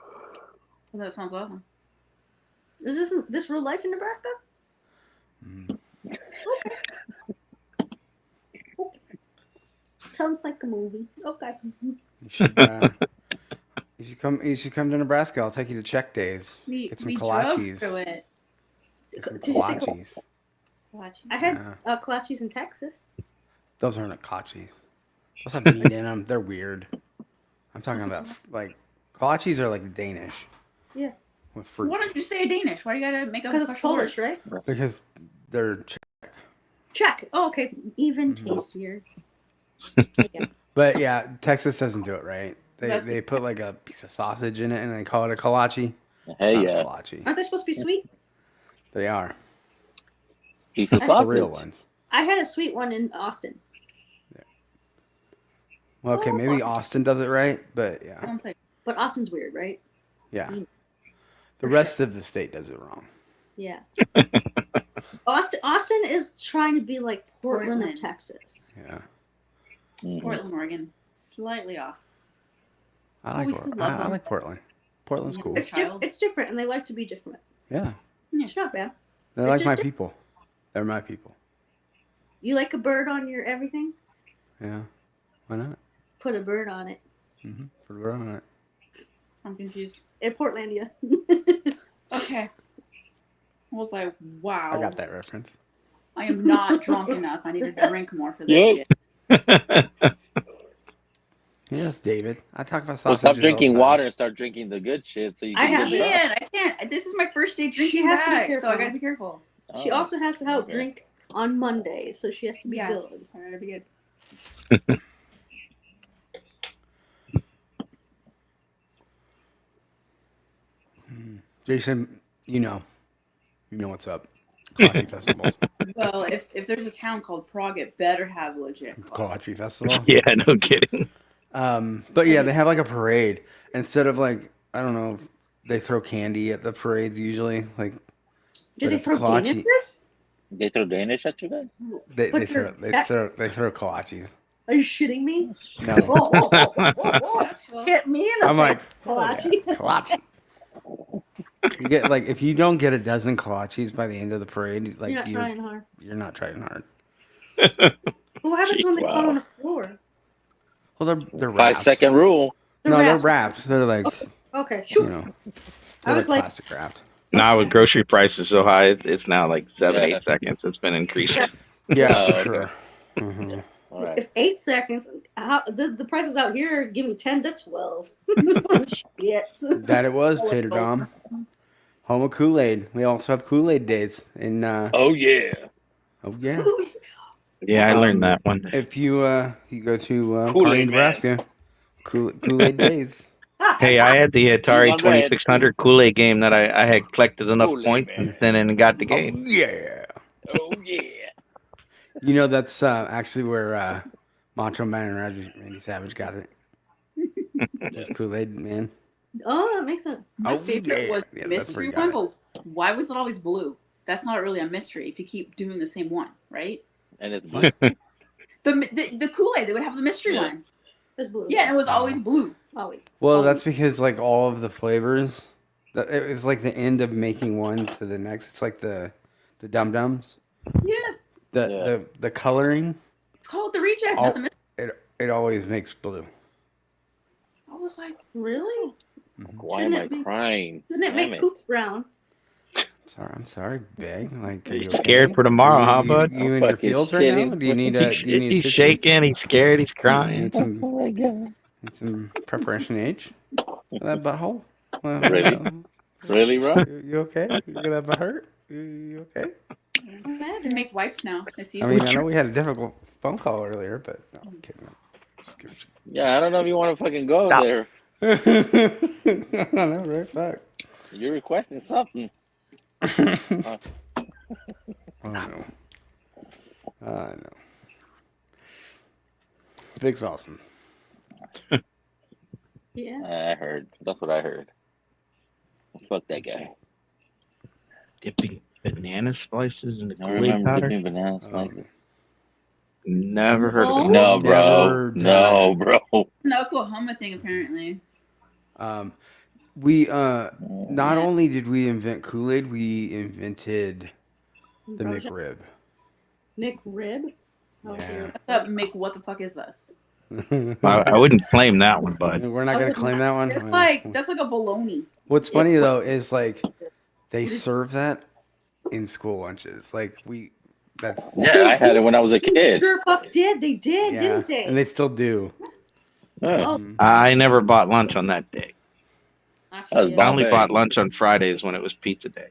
Well, that sounds awesome. Is this real life in Nebraska? Mm. Okay. Sounds like a movie. Okay. You should come. You should come to Nebraska. I'll take you to Czech Days. Get some We drove kolaches. through it. Get some Did you say kolaches. I had Yeah. kolaches in Texas. Those aren't kolaches. Those have meat in them. They're weird. I'm talking about like kolaches are like Danish. Yeah. With fruit. Why don't you say Danish? Why do you gotta make up a Because it's special Polish, word? right? Because they're Czech. Oh, okay. Even tastier. Yeah. But yeah, Texas doesn't do it right. That's- They put like a piece of sausage in it and they call it a kolache. Hey, It's not a yeah. kolache. Aren't they supposed to be sweet? They are Piece of The the sausage. real ones. I had a sweet one in Austin. Well, okay, maybe Austin does it right, but yeah, Don't play. But Austin's weird, right? yeah. Mm. The rest of the state does it wrong. Yeah. Austin is trying to be like Portland of Portland. Texas. Yeah, Mhm. Portland, Oregon. Slightly off. I we like still I love them. like Portland. Portland's Yeah. cool. It's different, and they like to be different. Yeah, It's not bad. they're It's like just my di- people. They're my people. You like a bird on your everything? Yeah, why not? Put a bird on it. Put it on it. I'm confused. In Portlandia. Okay. I was like, wow. I got that reference. I am not drunk enough. I need to drink more for this Yep. shit. Yes, David. I talk about Well, sausages. stop all the drinking time. water and start drinking the good shit so you I can have get drunk. I can't. This is my first day She drinking has to be back, so I careful. gotta be careful. She Oh, also has to help okay. drink on Mondays, so she has to be good. Yes, I gotta be good. Jason, you know what's up. Kolache festivals. Well, if there's a town called Prague, it better have legit. Kolache festival. Yeah, no kidding. But yeah, they have like a parade instead of like I don't know. They throw candy at the parades usually. Like Do But they it's throw kolache. Danishes? They throw Danish at you guys? they But throw they're- they throw kolaches. Are you shitting me? No, Oh, oh, oh, oh, oh, oh. That's cool. Hit me in the I'm like Kolache. yeah, kolache. You get like if you don't get a dozen kolaches by the end of the parade, like You're not trying hard. you're not trying hard. But what happens when they Wow. fall on the floor? Well, they're wrapped. 5-second rule. No, they're wrapped. wrapped. They're like Okay, you shoot. know, I they're was like like- plastic wrapped. Now with grocery prices so high, it's now like 7, Yeah. 8 seconds. It's been increased. Yeah, Oh, for okay. sure. Mhm. All right. If 8 seconds, the prices out here give me 10 to 12. Shit. That it was Tater Dom. Home of Kool-Aid. We also have Kool-Aid days in. Oh, yeah. Oh yeah. Yeah, I learned that one day. If you go to Kool-Aid Kearney, Man. Nebraska, Kool-Aid days. Hey, I had the Atari He's on red. 2600 Kool-Aid game that I had collected enough Kool-Aid points Man. and then and got the Oh game. yeah. Oh, yeah. You know that's actually where Macho Man and Randy Savage got it. Just Kool-Aid Man. Oh, that makes sense. My Oh, favorite yeah. was Yeah, the that's mystery where you one, got but why was it always blue? That's not really a mystery if you keep doing the same one, right? And it's blue. The Kool-Aid, they would have the mystery Yeah. one. It's blue. Yeah, and it was always blue. Always. Well, that's because like all of the flavors, it was like the end of making one to the next. It's like the Dum Dums. Yeah. The coloring. It's called the reject, Oh. not the mystery. It always makes blue. I was like, Really? Why am I crying? Didn't it Damn make it. poop brown? I'm sorry, Big. Like, are He's you okay? scared for tomorrow, huh, bud? You in your Fucking fields right now? shitting. Do you need a? Do you need a He's tissue? shaking, he's scared, he's You crying. need some, Oh, my God. need some preparation H for that butthole. Really? Really, bro? You okay? You got that butt hurt? You okay? they make wipes now. It's easy. I mean, I know we had a difficult phone call earlier, but no, I'm kidding. Just kidding. Yeah, I don't know if you want to fucking go Stop. there. I know, right? Fuck. You're requesting something. I know. I know. Vic's awesome. Yeah. I heard. That's what I heard. Fuck that guy. Dipping banana slices in the I Kool-Aid remember powder. dipping banana slices. Never heard of it. No, bro. Never done No, it. bro. An Oklahoma thing, apparently. We not only did we invent Kool-Aid, we invented the McRib. McRib? Oh, Yeah. What's up, Mick? What the fuck is this? I wouldn't claim that one, bud. We're not gonna claim that one. That's like a bologna. What's funny though is like they serve that in school lunches. Like that's Yeah, I had it when I was a kid. Sure fuck did. They did, yeah, didn't they? and they still do. Yeah. I never bought lunch on that day. That was I only Bombay. bought lunch on Fridays when it was pizza day.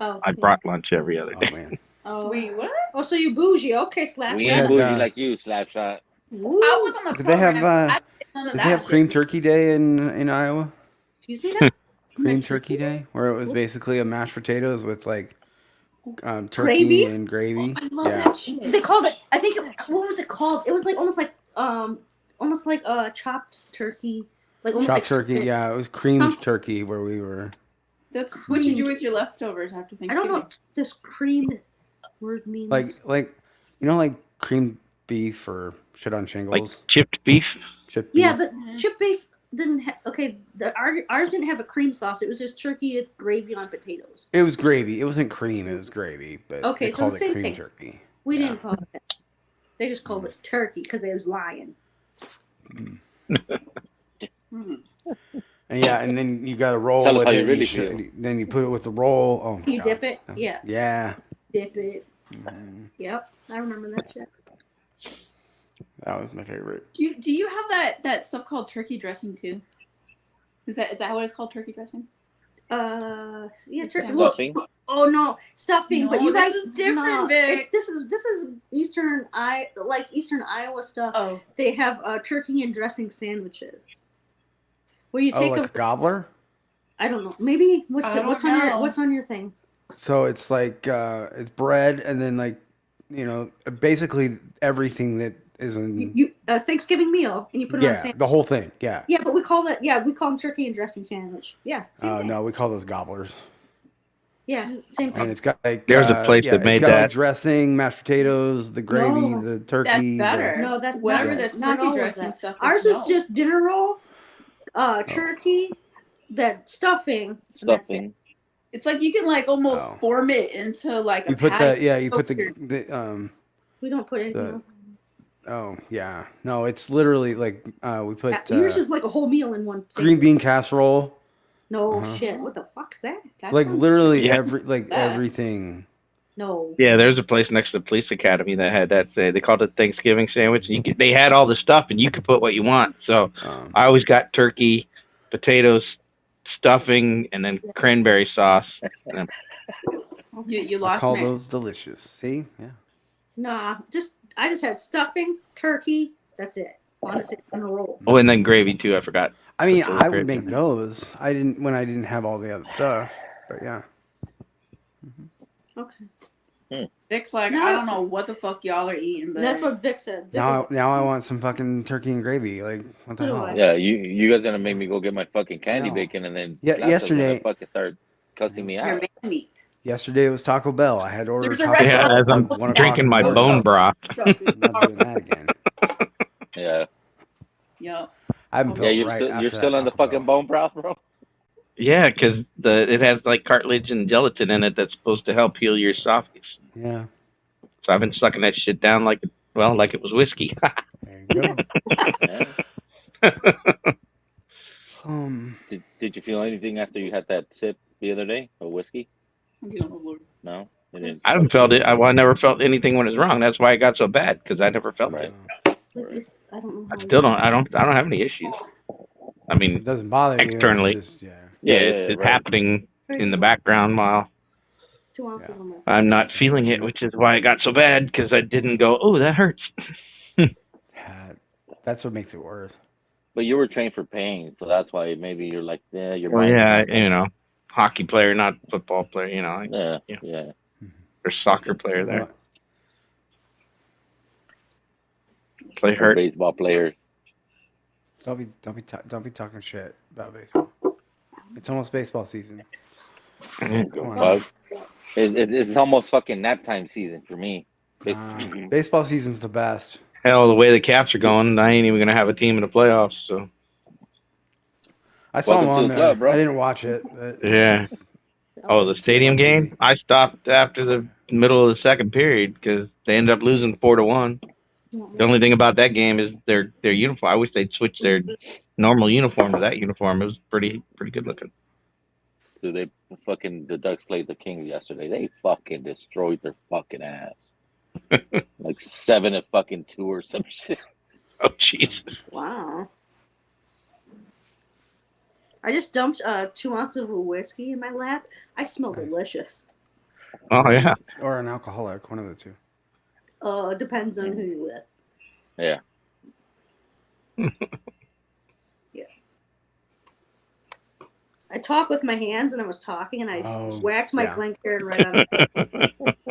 Oh, I brought lunch every other Oh day. man. Oh, Wait, what? oh, so you bougie? Okay, slap We We ain't had, bougie like you, Slapshot. I was on the Did they have program. I didn't know did that they have shit. cream turkey day in Iowa? Excuse me. Now? Cream turkey day, where it was basically a mashed potatoes with like turkey Gravy? and gravy. I love Yeah. that shit. They called it. I think. What was it called? It was like almost like chopped turkey. Like almost Chopped like turkey, yeah, it was creamed turkey where we were. That's what you do with your leftovers after I Thanksgiving. don't know what this creamed word means. Like like creamed beef or shit on shingles. Like chipped beef. Chipped beef. Yeah, the chip beef didn't have. Okay, ours didn't have a cream sauce. It was just turkey with gravy on potatoes. It was gravy. It wasn't cream. It was gravy, but Okay, they so called the it same cream thing. turkey. We Yeah. didn't call it that. They just called it turkey because they was lying. And yeah, and then you got to roll Tell us with how it. you and really sh- feel. Then you put it with the roll. Oh, my You God. dip it? Yeah. Yeah. Dip it. Mhm. Yep, I remember that shit. That was my favorite. Do you have that stuff called turkey dressing too? Is that what it's called, turkey dressing? Yeah, It's turkey. Stuffing? Oh no, stuffing. No, but you guys, this is different, no, Vic. this is Eastern Iowa stuff. Oh, They have turkey and dressing sandwiches. Where you Oh, take like a gobbler? I don't know. Maybe I don't know. what's on your thing? So it's like it's bread and then like basically everything that is in You Thanksgiving meal and you put it on a sandwich. the whole thing. Yeah. Yeah, but we call them turkey and dressing sandwich. Yeah. Same thing. No, we call those gobblers. Yeah, same And thing. it's got like There's a place that made it's got like that. dressing, mashed potatoes, the gravy, No, the turkey. that's better. No, that's whatever not- this not turkey all of dressing that. stuff. Ours is no. just dinner roll, turkey, that stuffing. and that's it. Stuffing. It's like you can like almost Oh. form it into like a You put patty. you put Toaster. We don't put anything The- else. oh yeah. No, it's literally like we put Yours is like a whole meal in one. green bean casserole. No Uh-huh. shit. What the fuck's that? That Like sounds- literally Yeah. That. everything. No. Yeah, there's a place next to the police academy that had that. They called it Thanksgiving sandwich. They had all the stuff, and you could put what you want. So I always got turkey, potatoes, stuffing, and then cranberry sauce. And You I lost call me. those delicious. See? Yeah. Nah. I just had stuffing, turkey. That's it. Honestly, on a roll. oh, and then gravy too. I forgot. I mean, Put those I would gravy make in. those. I didn't when I didn't have all the other stuff. But yeah. Okay. Vic's like, No. I don't know what the fuck y'all are eating, but That's what Vic said. Vic Now I want some fucking turkey and gravy. Like what the So do hell? I. Yeah, you guys gonna make me go get my fucking candy No. bacon and then Yeah, Slapshot's gonna yesterday- fucking start cussing me your out. man meat. Yesterday it was Taco Bell. I had to order There's a Taco restaurant Bell Yeah, at as I'm like 1 o'clock drinking in my the bone morning. broth. I'm not doing that again. Yeah, Yep. I haven't Yeah, felt you're right still after you're that still on the Taco fucking Bell. bone broth, bro. Yeah, because it has like cartilage and gelatin in it that's supposed to help heal your esophagus. Yeah. So I've been sucking that shit down like it was whiskey. There you go. Yeah. Did you feel anything after you had that sip the other day of whiskey? No, you didn't. I haven't felt it. I never felt anything when it's wrong. That's why it got so bad because I never felt Right. it. I don't know. I still don't. I don't have any issues. I It mean, doesn't bother you. externally. It's just, yeah. it's right. happening in the background while 2 ounces on that. I'm not feeling it, which is why it got so bad because I didn't go, oh, that hurts. Yeah, that's what makes it worse. But you were trained for pain, so that's why maybe you're like, yeah, your Well, mind. yeah, hockey player, not football player, like, Yeah. or soccer player there. Play For hurt. baseball players. Don't be talking shit about baseball. It's almost baseball season. Go Come on. fuck. It's almost fucking nap time season for me. Baseball season's the best. Hell, the way the Caps are going, I ain't even gonna have a team in the playoffs. So I saw him Welcome to on the there. club, bro. I didn't watch it. But yeah. Oh, the see it stadium on game. TV. I stopped after the middle of the second period because they ended up losing 4-1. The only thing about that game is their uniform. I wish they'd switch their normal uniform to that uniform. It was pretty good looking. So the Ducks played the Kings yesterday. They fucking destroyed their fucking ass. Like 7-2 or some shit. Oh Jesus! Wow. I just dumped 2 ounces of whiskey in my lap. I smell delicious. Oh yeah. Or an alcoholic, one of the two. Depends on who you're with. Yeah. Yeah. I talk with my hands, and I was talking, and I whacked my Glencairn right on it.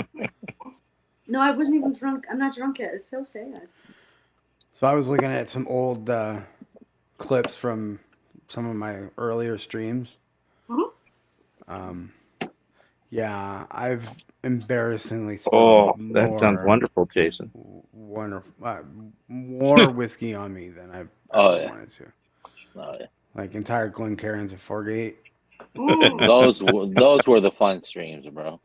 No, I wasn't even drunk. I'm not drunk yet. It's so sad. So I was looking at some old clips from some of my earlier streams. Yeah, I've embarrassingly spilled that sounds wonderful, Jason. More whiskey on me than I've ever wanted to. Oh, yeah. Like entire Glencairns at Forgate. Those were the fun streams, bro.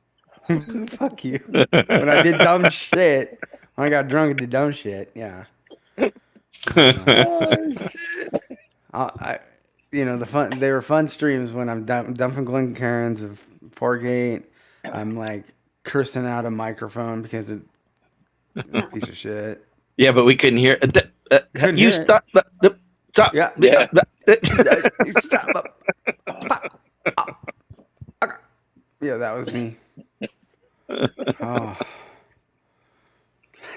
Fuck you. When I did dumb shit, when I got drunk and did dumb shit, yeah. Oh shit. They were fun streams when I'm dumping Glencairns of Forgate. I'm like cursing out a microphone because it's a piece of shit. Yeah, but we couldn't hear. You stop. Stop. Yeah. Stop. Yeah, that was me. Oh. God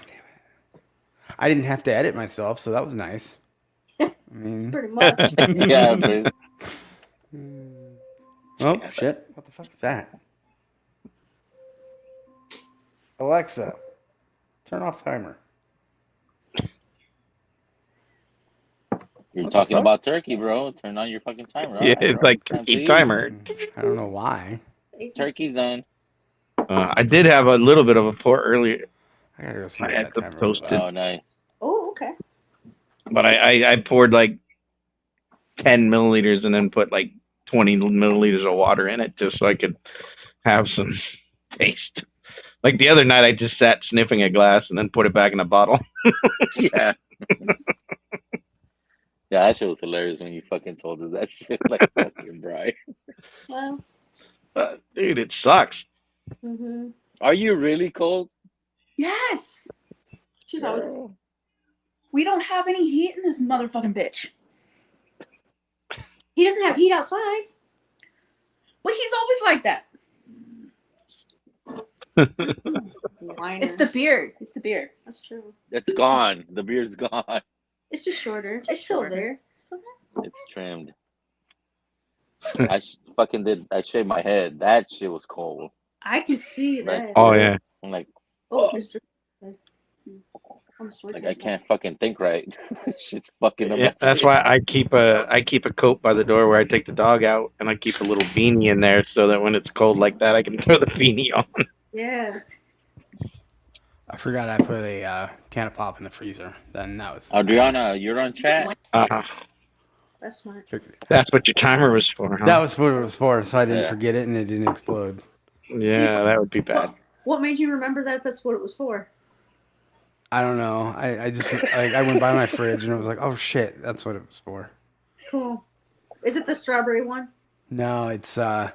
damn it. I didn't have to edit myself, so that was nice. I mean, pretty much. Yeah, but oh shit! What the fuck is that? Alexa, turn off timer. you're talking about turkey, bro. Turn on your fucking timer. Yeah, All right, it's bro. like turkey timer. I don't know why. Turkey's done. I did have a little bit of a pour earlier. I gotta go see I what had that some timer was toasted. about. Oh, nice. Oh, okay. But I poured like 10 milliliters and then put like 20 milliliters of water in it just so I could have some taste. Like the other night, I just sat sniffing a glass and then put it back in a bottle. Yeah. Yeah, that shit was hilarious when you fucking told us that shit like fucking Brian. Well. Dude, it sucks. Mm-hmm. Are you really cold? Yes. She's always. We don't have any heat in this motherfucking bitch. He doesn't have heat outside. But he's always like that. It's the beard. It's the beard. That's true. It's gone. The beard's gone. It's just shorter. It's still there. It's trimmed. I shaved my head. That shit was cold. I can see that. Oh yeah. I'm like, Oh, Mr. like I can't fucking think right. She's fucking. Yeah, that's why I keep a coat by the door where I take the dog out, and I keep a little beanie in there so that when it's cold like that, I can throw the beanie on. Yeah. I forgot I put a can of pop in the freezer. Then that was. Adriana, you're on chat. That's smart. That's what your timer was for, huh? That was what it was for, so I didn't forget it and it didn't explode. Yeah, that would be bad. What made you remember that that's what it was for? I don't know. I just I went by my fridge and I was like, oh shit, that's what it was for. Cool. Is it the strawberry one? No, it's the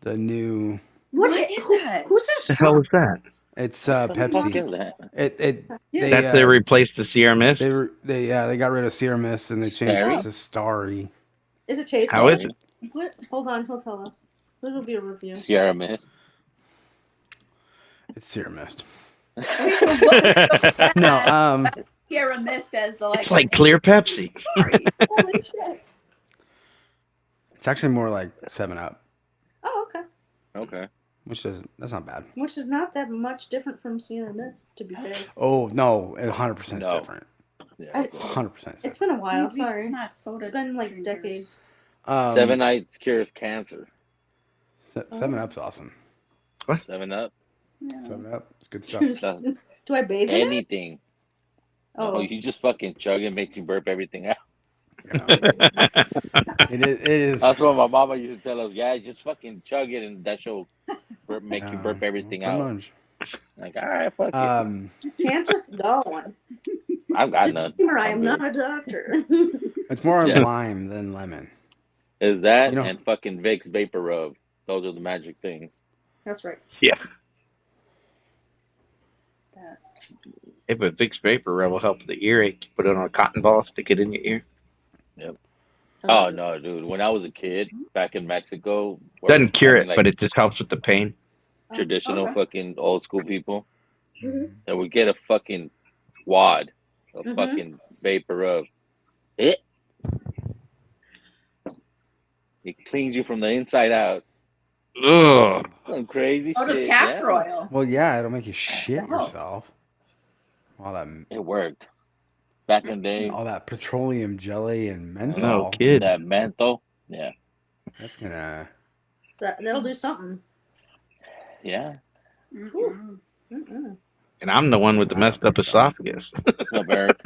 new. What is that? Who's that? What the hell is that? It's Pepsi. They replaced the Sierra Mist. They got rid of Sierra Mist and they changed it to Starry. Is it tasty? How is it? What? Hold on, he'll tell us. This will be a review. Sierra Mist. It's Sierra Mist. No, No, Sierra Mist as the It's like clear Pepsi. Holy shit. it's actually more like 7-Up. Oh, okay. Okay. That's not bad. Which is not that much different from Sienna Mist, to be fair. Oh no, 100% No. different. Yeah, 100%. It's been a while. We- Sorry, Not soda. it's been like drinkers. decades. 7 Nights cures cancer. 7-Up's awesome. 7 Up, Yeah. 7-Up, it's good stuff. Do I bathe in it? anything. Oh, No, you just fucking chug it, makes you burp everything out. You know? It is. That's what my mama used to tell us. Yeah, just fucking chug it, and that shall make you burp everything pretty out. much. Like, all right, fuck it. cancer gone. I've got none. Disclaimer, I I'm am good. not a doctor. It's more Yeah. lime than lemon. Is that You know- and fucking Vicks Vapor Rub? Those are the magic things. That's right. Yeah. That. If a Vicks Vapor Rub will help with the earache, you put it on a cotton ball, stick it in your ear. Oh no, dude! When I was a kid back in Mexico, Doesn't cure it, like, but it just helps with the pain. traditional Okay. fucking old school people, Mhm. that would get a fucking wad of Mhm. fucking vapor rub. It cleans you from the inside out. Ugh. Some crazy Oh, shit. does castor yeah. oil? Well, yeah, it'll make you shit Oh. yourself. All that, It worked. Back in the day, all that petroleum jelly and menthol. No kid. that menthol. Yeah, That's gonna. That'll do something. yeah. Mm-mm. Mm-mm. And I'm the one with the I don't messed up think so. esophagus. What's up, Eric?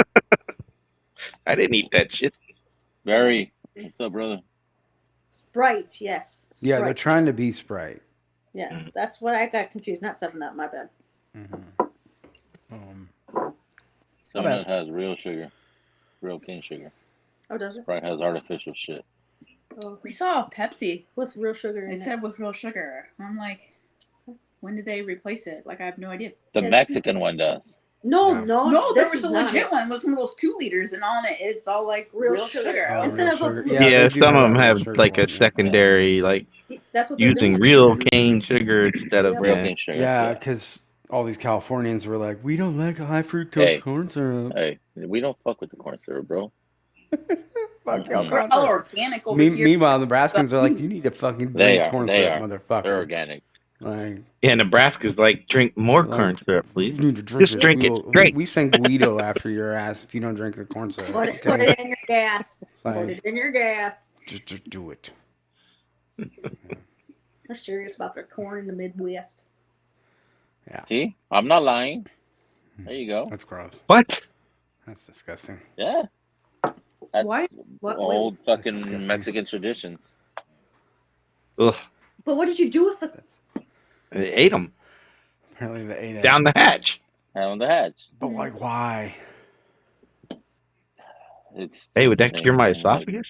I didn't eat that shit. Barry, what's up, brother? Sprite, yes. Yeah, Sprite. they're trying to be Sprite. Yes, that's what I got confused. Not 7-Up, my bad. Some bad. of it has real sugar, real cane sugar. Oh, does it? Sprite has artificial shit. Oh, We saw Pepsi. with real sugar They in it. said with real sugar. I'm like, when did they replace it? Like, I have no idea. The Yeah. Mexican one does. No, Yeah. no, No, there this was is a not legit it. one. It was one of those 2 liters, and on it, it's all like real sugar. Oh, Instead real of a- sugar. Yeah, Yeah, they do some of them that real have sugar like a one, yeah. secondary, like That's what they're using doing. real cane sugar instead of Real yeah. cane sugar. Yeah, because all these Californians were like, we don't like high fructose Hey. corn syrup. Hey, we don't fuck with the corn syrup, bro. Fuck y'all Mhm. We're corn all syrup. organic over here. Meanwhile, Nebraskans are like, you need to fucking They drink are. corn They syrup, are. motherfucker. They're organic. Like, Yeah, Nebraska's like drink more Like, corn syrup, please. you need to drink Just this. drink we it will- straight. We send Guido after your ass if you don't drink the corn syrup. Put Okay? it in your gas. Like, Put it in your gas. just do it. They're serious about their corn in the Midwest. See, I'm not lying. There you go. That's gross. What? That's disgusting. Yeah. That's Why? What- old That's fucking disgusting. Mexican traditions. Ugh. But what did you do with the? They ate them Apparently they ate it. down the hatch. On the hatch. But like, why? It's Hey, would just that cure my like- esophagus?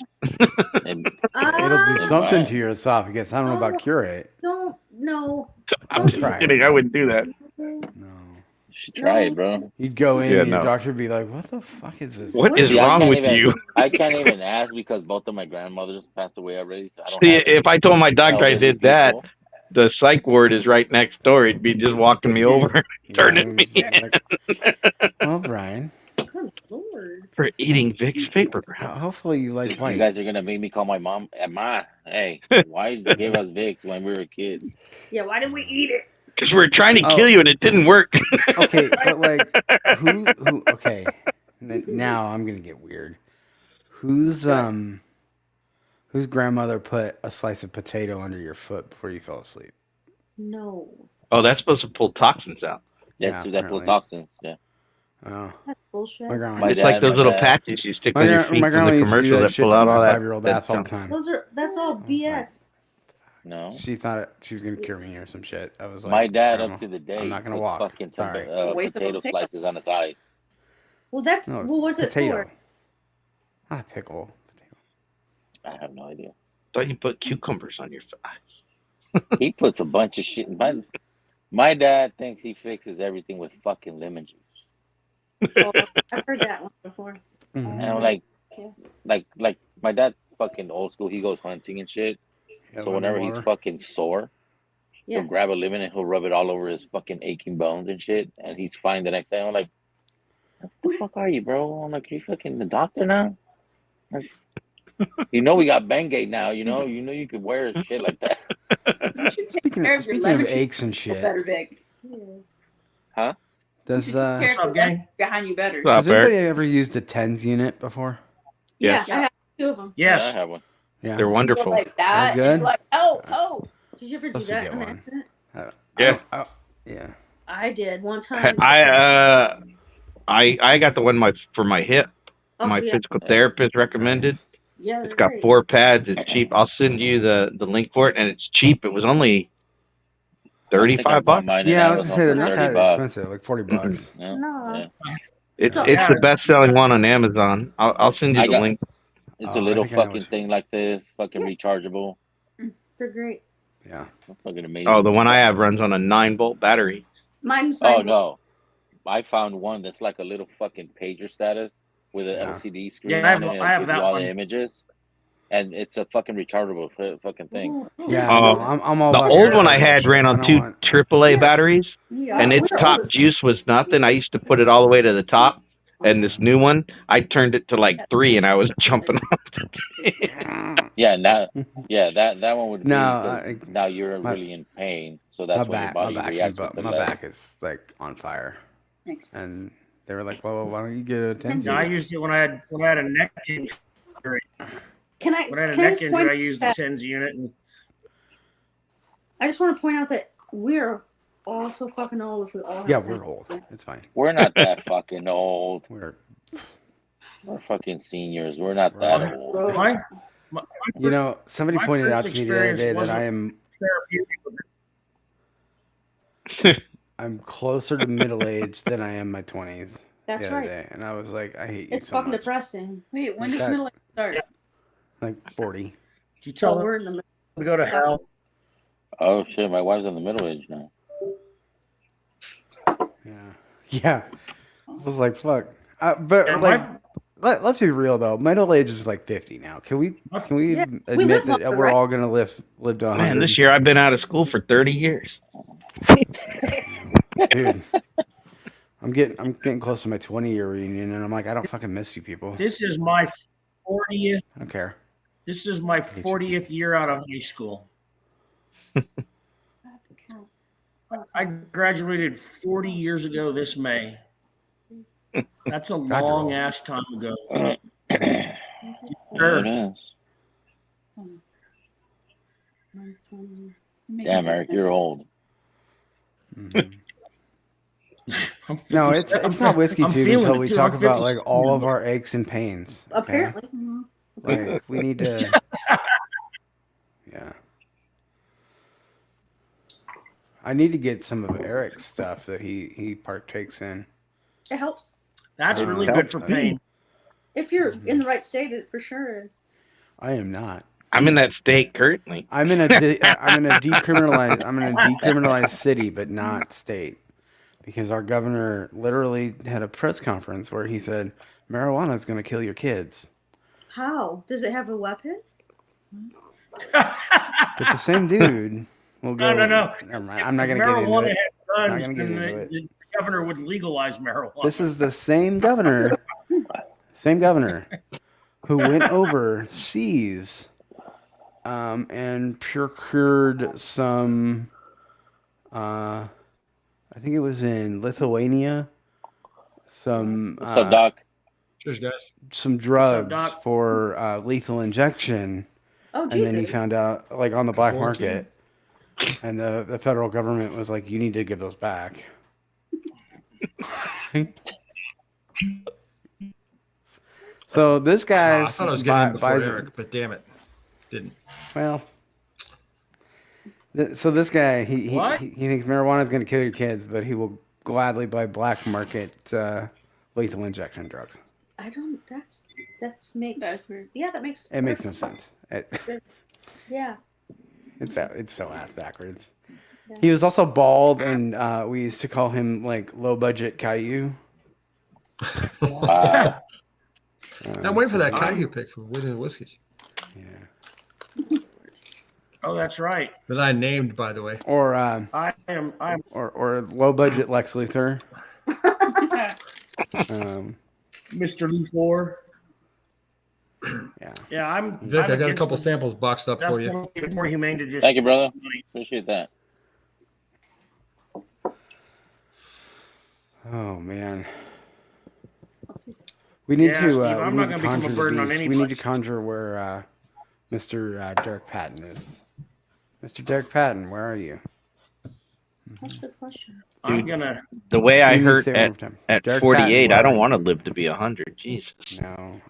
and- It'll do Ah, something why? to your esophagus. I don't know about cure it. no, no. I'm Don't just try it. kidding. I wouldn't do that. No. you should try it, bro. You'd go in Yeah, and your no. doctor would be like, what the fuck is this? What is See, I wrong can't with even- you? I can't even ask because both of my grandmothers passed away already. So I don't See, have if I told my doctor I elderly did that, people. the psych ward is right next door. He'd be just walking me over turning I'm me just like, well, Brian, Good Lord. for eating Vicks Vapor Rub. hopefully you like You white. guys are gonna make me call my mom. Ma, hey, why did you give us Vicks when we were kids? Yeah, why didn't we eat it? Because we were trying to Oh. kill you and it didn't work. Okay, but like, who, okay, now I'm gonna get weird. Whose grandmother put a slice of potato under your foot before you fell asleep? No. Oh, that's supposed to pull toxins out. That's Yeah, that full apparently. toxins. Yeah. Oh, That's bullshit. my grandma. My It's dad- like those my little dad- patches you stick on your feet my from grandma the used to do commercial that that shit pull to out my all that. 5-year-old ass all the junk. time. That's all like- BS. No. She thought she was gonna cure me or some shit. I was like, My dad, Grandma, up to the day, I'm not gonna puts walk. fucking Sorry. Waste of potato potato. slices on his eyes. Well, that's No, what was it potato. for? Not a pickle. Potato. I have no idea. Thought you put cucumbers on your eyes. He puts a bunch of shit. My dad thinks he fixes everything with fucking lemon juice. Oh, I've heard that one before. Mhm. And I'm like, Okay. like my dad fucking old school. He goes hunting and shit. Yeah, So lemon whenever he's water. fucking sore, Yeah. he'll grab a lemon and he'll rub it all over his fucking aching bones and shit. And he's fine the next day. I'm like, what the fuck are you, bro? I'm like, are you fucking the doctor now? Like, You know we got Bengay now. You know you could wear shit like that. You should take Speaking care of, of your speaking lemon of tree aches and shit, better, Vic. Huh? You does should take care What's of up, your gang? lemon tree behind you better. What's has up, Eric? anybody ever used a TENS unit before? Yeah, Yes. I have 2 of them. Yeah, I Yes. have one. Yeah. They're You go wonderful. like that, and good? you're like, oh. Did you ever do Supposed to that get on one. accident? Yeah. Yeah. I did one time. I got the one for my hip. Oh, My yeah. physical therapist recommended. Nice. Yeah, It's they're got great. 4 pads. It's cheap. I'll send you the link for it, and it's cheap. It was only I think I $35. bought mine in Yeah, I was gonna Amazon say they're for not 30 that bucks. expensive, like $40. Yeah, No. yeah. It's Yeah. the best selling one on Amazon. I'll send you I the got- link. It's Oh, a I little think I know fucking what thing like this, fucking rechargeable. They're great. Yeah. Fucking amazing. Oh, the one I have runs on a 9-volt battery. Mine's Oh 9 no, I found one that's like a little fucking pager status with an Yeah. LCD screen Yeah, I on have- it, and I have it gives you that all one. the images, and it's a fucking rechargeable fucking thing. Yeah, Oh, no, I'm all The about old one I rechargeable had shit. ran I on don't 2 want- AAA batteries, Yeah, and its we're top always- juice was nothing. I used to put it all the way to the top, and this new one, I turned it to like 3, and I was jumping off the thing. Yeah, that one would be No, because now you're my- really in pain, so my that's when your back, my body back's reacts with the my less. back is like on fire, Thanks. and they were like, "Well, why don't you get a TENS Yeah, I unit?" used it when I had a neck injury. Can I? When I had a can I neck just injury, point I used the that- TENS unit. And I just want to point out that we're all so fucking old if we all have Yeah, 10. we're old. It's fine. We're not that fucking old. We're, We're fucking seniors. We're not Right. that old. my, my you know, somebody my pointed first out to me the other experience day that wasn't- I am therapeutic. I'm closer to middle age than I am my 20s. That's the other right. day, and I was like, I hate you It's so fucking much. depressing. Wait, when does That- middle age start? Like 40. Did you So tell them we're in the middle. to go to hell? Oh shit, my wife's in the middle age now. Yeah. Yeah. I was like, fuck. But Yeah, like, let's be real though. Middle age is like 50 now. Can we Yeah, admit live that longer, we're right? all gonna live to 100? Man, this year I've been out of school for 30 years. Dude. I'm getting close to my 20-year reunion, and I'm like, I don't fucking miss you people. This is my 40th. I don't care. This is my 40th year out of high school. I graduated 40 years ago this May. That's a God, you're long old. ass time ago. There Sure. it is. Mine's 20. Damn, Eric, you're old. Mhm. I'm No, 50 it's not whiskey I'm tube feeling until it, we too. talk I'm about 50. like all of our aches and pains. okay? Apparently. Like we need to. Yeah. I need to get some of Eric's stuff that he partakes in. It helps. That's really Helps, good for I pain. If you're in the right state, it for sure is. I am not. I'm in that state currently. I'm in a decriminalized city, but not state, because our governor literally had a press conference where he said marijuana is going to kill your kids. How? Does it have a weapon? But the same dude will go. No. Never mind. I'm not going to get into Marijuana it. had Not guns, gonna get then into it. the governor would legalize marijuana. This is the same governor who went overseas and procured some, I think it was in Lithuania, some What's up, Doc? Cheers, guys. some drugs Doc? for lethal injection, Oh, and Jesus. then he found out like on the black Woodworking? market, and the federal government was like, you need to give those back. So this guy I thought I was getting in before buys Eric, but damn it, didn't. well. So this guy, he What? thinks marijuana is going to kill your kids, but he will gladly buy black market lethal injection drugs. I don't. That's makes. That's weird. Yeah, that makes. It makes no perfect sense. Yeah. It's so ass backwards. He was also bald, and we used to call him like low budget Caillou. Wow. I'm waiting for that Caillou pick from Wooded Whiskeys Yeah. Oh, that's right. that I named, by the way. Or I'm or low budget Lex Luthor. Mr. Luthor. Yeah, I'm. Vic, I'm I got a against couple the samples boxed up death for you. penalty. It's more humane to just. Thank you, brother. Appreciate that. Oh man. We need Yeah, to. Steve, I'm we not need to gonna become a conjure the burden on beast. We anybody. need to conjure where Mr. Derek Patton is. Mr. Derek Patton, where are you? That's a good question. I'm gonna. The way I Give me hurt stay one more time. at Derek 48, Patton, I where don't are want to you? live to be 100. Jesus. No.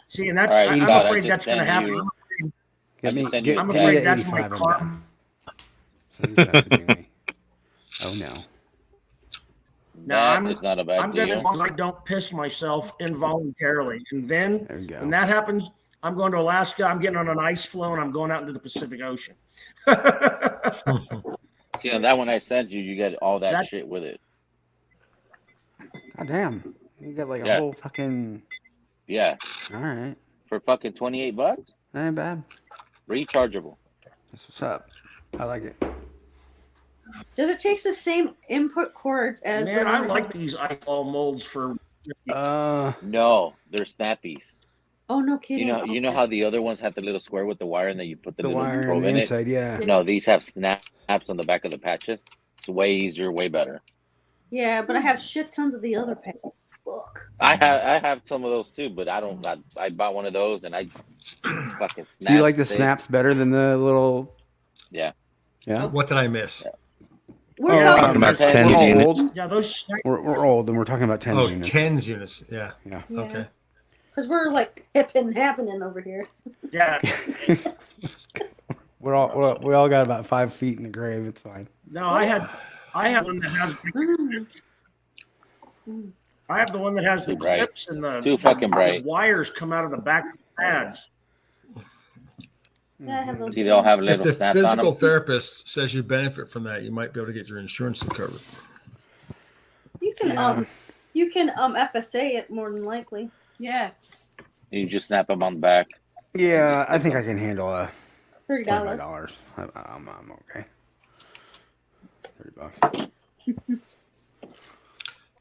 See, and that's. All right, I'm Scott, I afraid just that's gonna sent happen. you. Get me. send Get, you a I'm get text. me afraid to that's my 85 and car. down. Somebody's messaging me. Oh no. Now It's not a bad I'm good deal. as long as I don't piss myself involuntarily. And then There we go. when that happens, I'm going to Alaska. I'm getting on an ice floe and I'm going out into the Pacific Ocean. See, on that one I sent you, you get all that That's- shit with it. God damn. You got like a Yeah. whole fucking. Yeah, All right. for fucking $28, That ain't bad. rechargeable. That's what's up. I like it. Does it take the same input cords as Man, the I one that like has- these eyeball molds for. No, they're snappies. Oh no kidding. You know how the other ones have the little square with the wire, and then you put the The little wire on probe the in inside, yeah. it. No, these have snaps on the back of the patches. It's way easier, way better. Yeah, but I have shit tons of the other pack. Fuck. I have some of those too, but I don't. I bought one of those, and I fucking snapped. Do you like the it. snaps better than the little? Yeah. Yeah. What did I miss? We're talking about Tens 10 we're units. old. Yeah, those. We're old, and we're talking about 10 Oh, units. 10s units. Yeah. Yeah. Okay. because we're like happening over here. Yeah. we all got about 5 feet in the grave. It's fine. No, I have one that has. I have the one that has the Too bright. clips and the Too fucking bright. the wires come out of the back of the pads. Yeah, I have those. See, they all have If little the snaps on physical them. therapist says you benefit from that, you might be able to get your insurance to cover it. You can FSA it more than likely. Yeah. You just snap them on the back. Yeah, I think I can handle $30. $25. I'm okay. $30.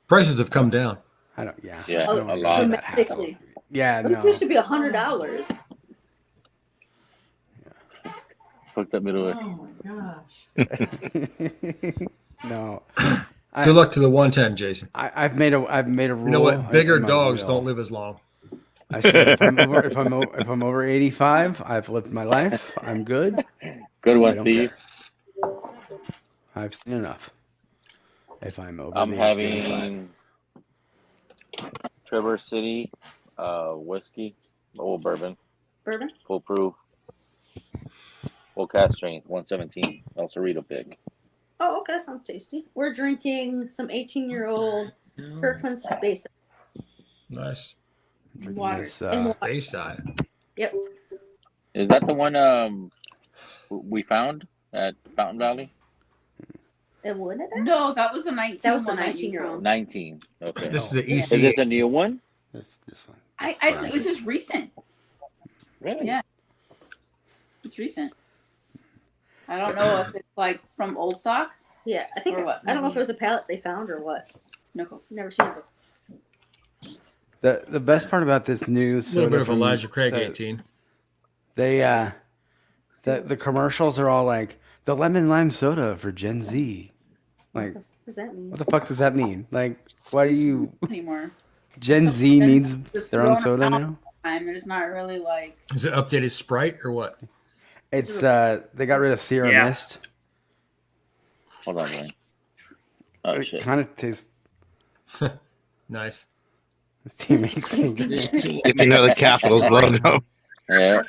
Prices have come down. I don't. Yeah. Yeah, I don't a wanna lot. go through that hassle. Dramatically. Yeah. But it No. used to be $100. Fuck that middle way. Oh my gosh. No. Good luck to the 110, Jason. I've made a rule. You know what? Bigger in my dogs will. don't live as long. I said if I'm over 85, I've lived my life. I'm good. Good I one, don't Steve. care. I've seen enough. If I'm over I'm the age of 85. having Traverse City whiskey, old bourbon, Bourbon? full proof, full cast strength, 117, El Cerrito pick. Oh, okay. That sounds tasty. We're drinking some 18-year-old Kirkland Space. Nice. Drinking Water. this, And water. Bayside. Yep. Is that the one we found at Fountain Valley? And what is it? No, that was the 19. That was the one that you 19-year-old. found. 19. Okay. This is the Is EC. this a new one? this one. It was just recent. Really? Yeah. It's recent. I don't know if it's like from old stock. Yeah, I think Or what? I don't know if it was a pallet they found or what. No. Never seen it. The best part about this new A little soda bit of from Elijah Craig the- 18. They the commercials are all like the lemon lime soda for Gen Z. Like, What does that mean? what the fuck does that mean? Like, why do you Anymore. Gen Z needs Just their own throwing soda them now? And there's not really like. Is it updated Sprite or what? It's they got rid of Sierra Yeah. Mist. Hold on, man. Oh, It shit. kind of tastes. Nice. This team makes me If you know the Capitals logo. Yeah.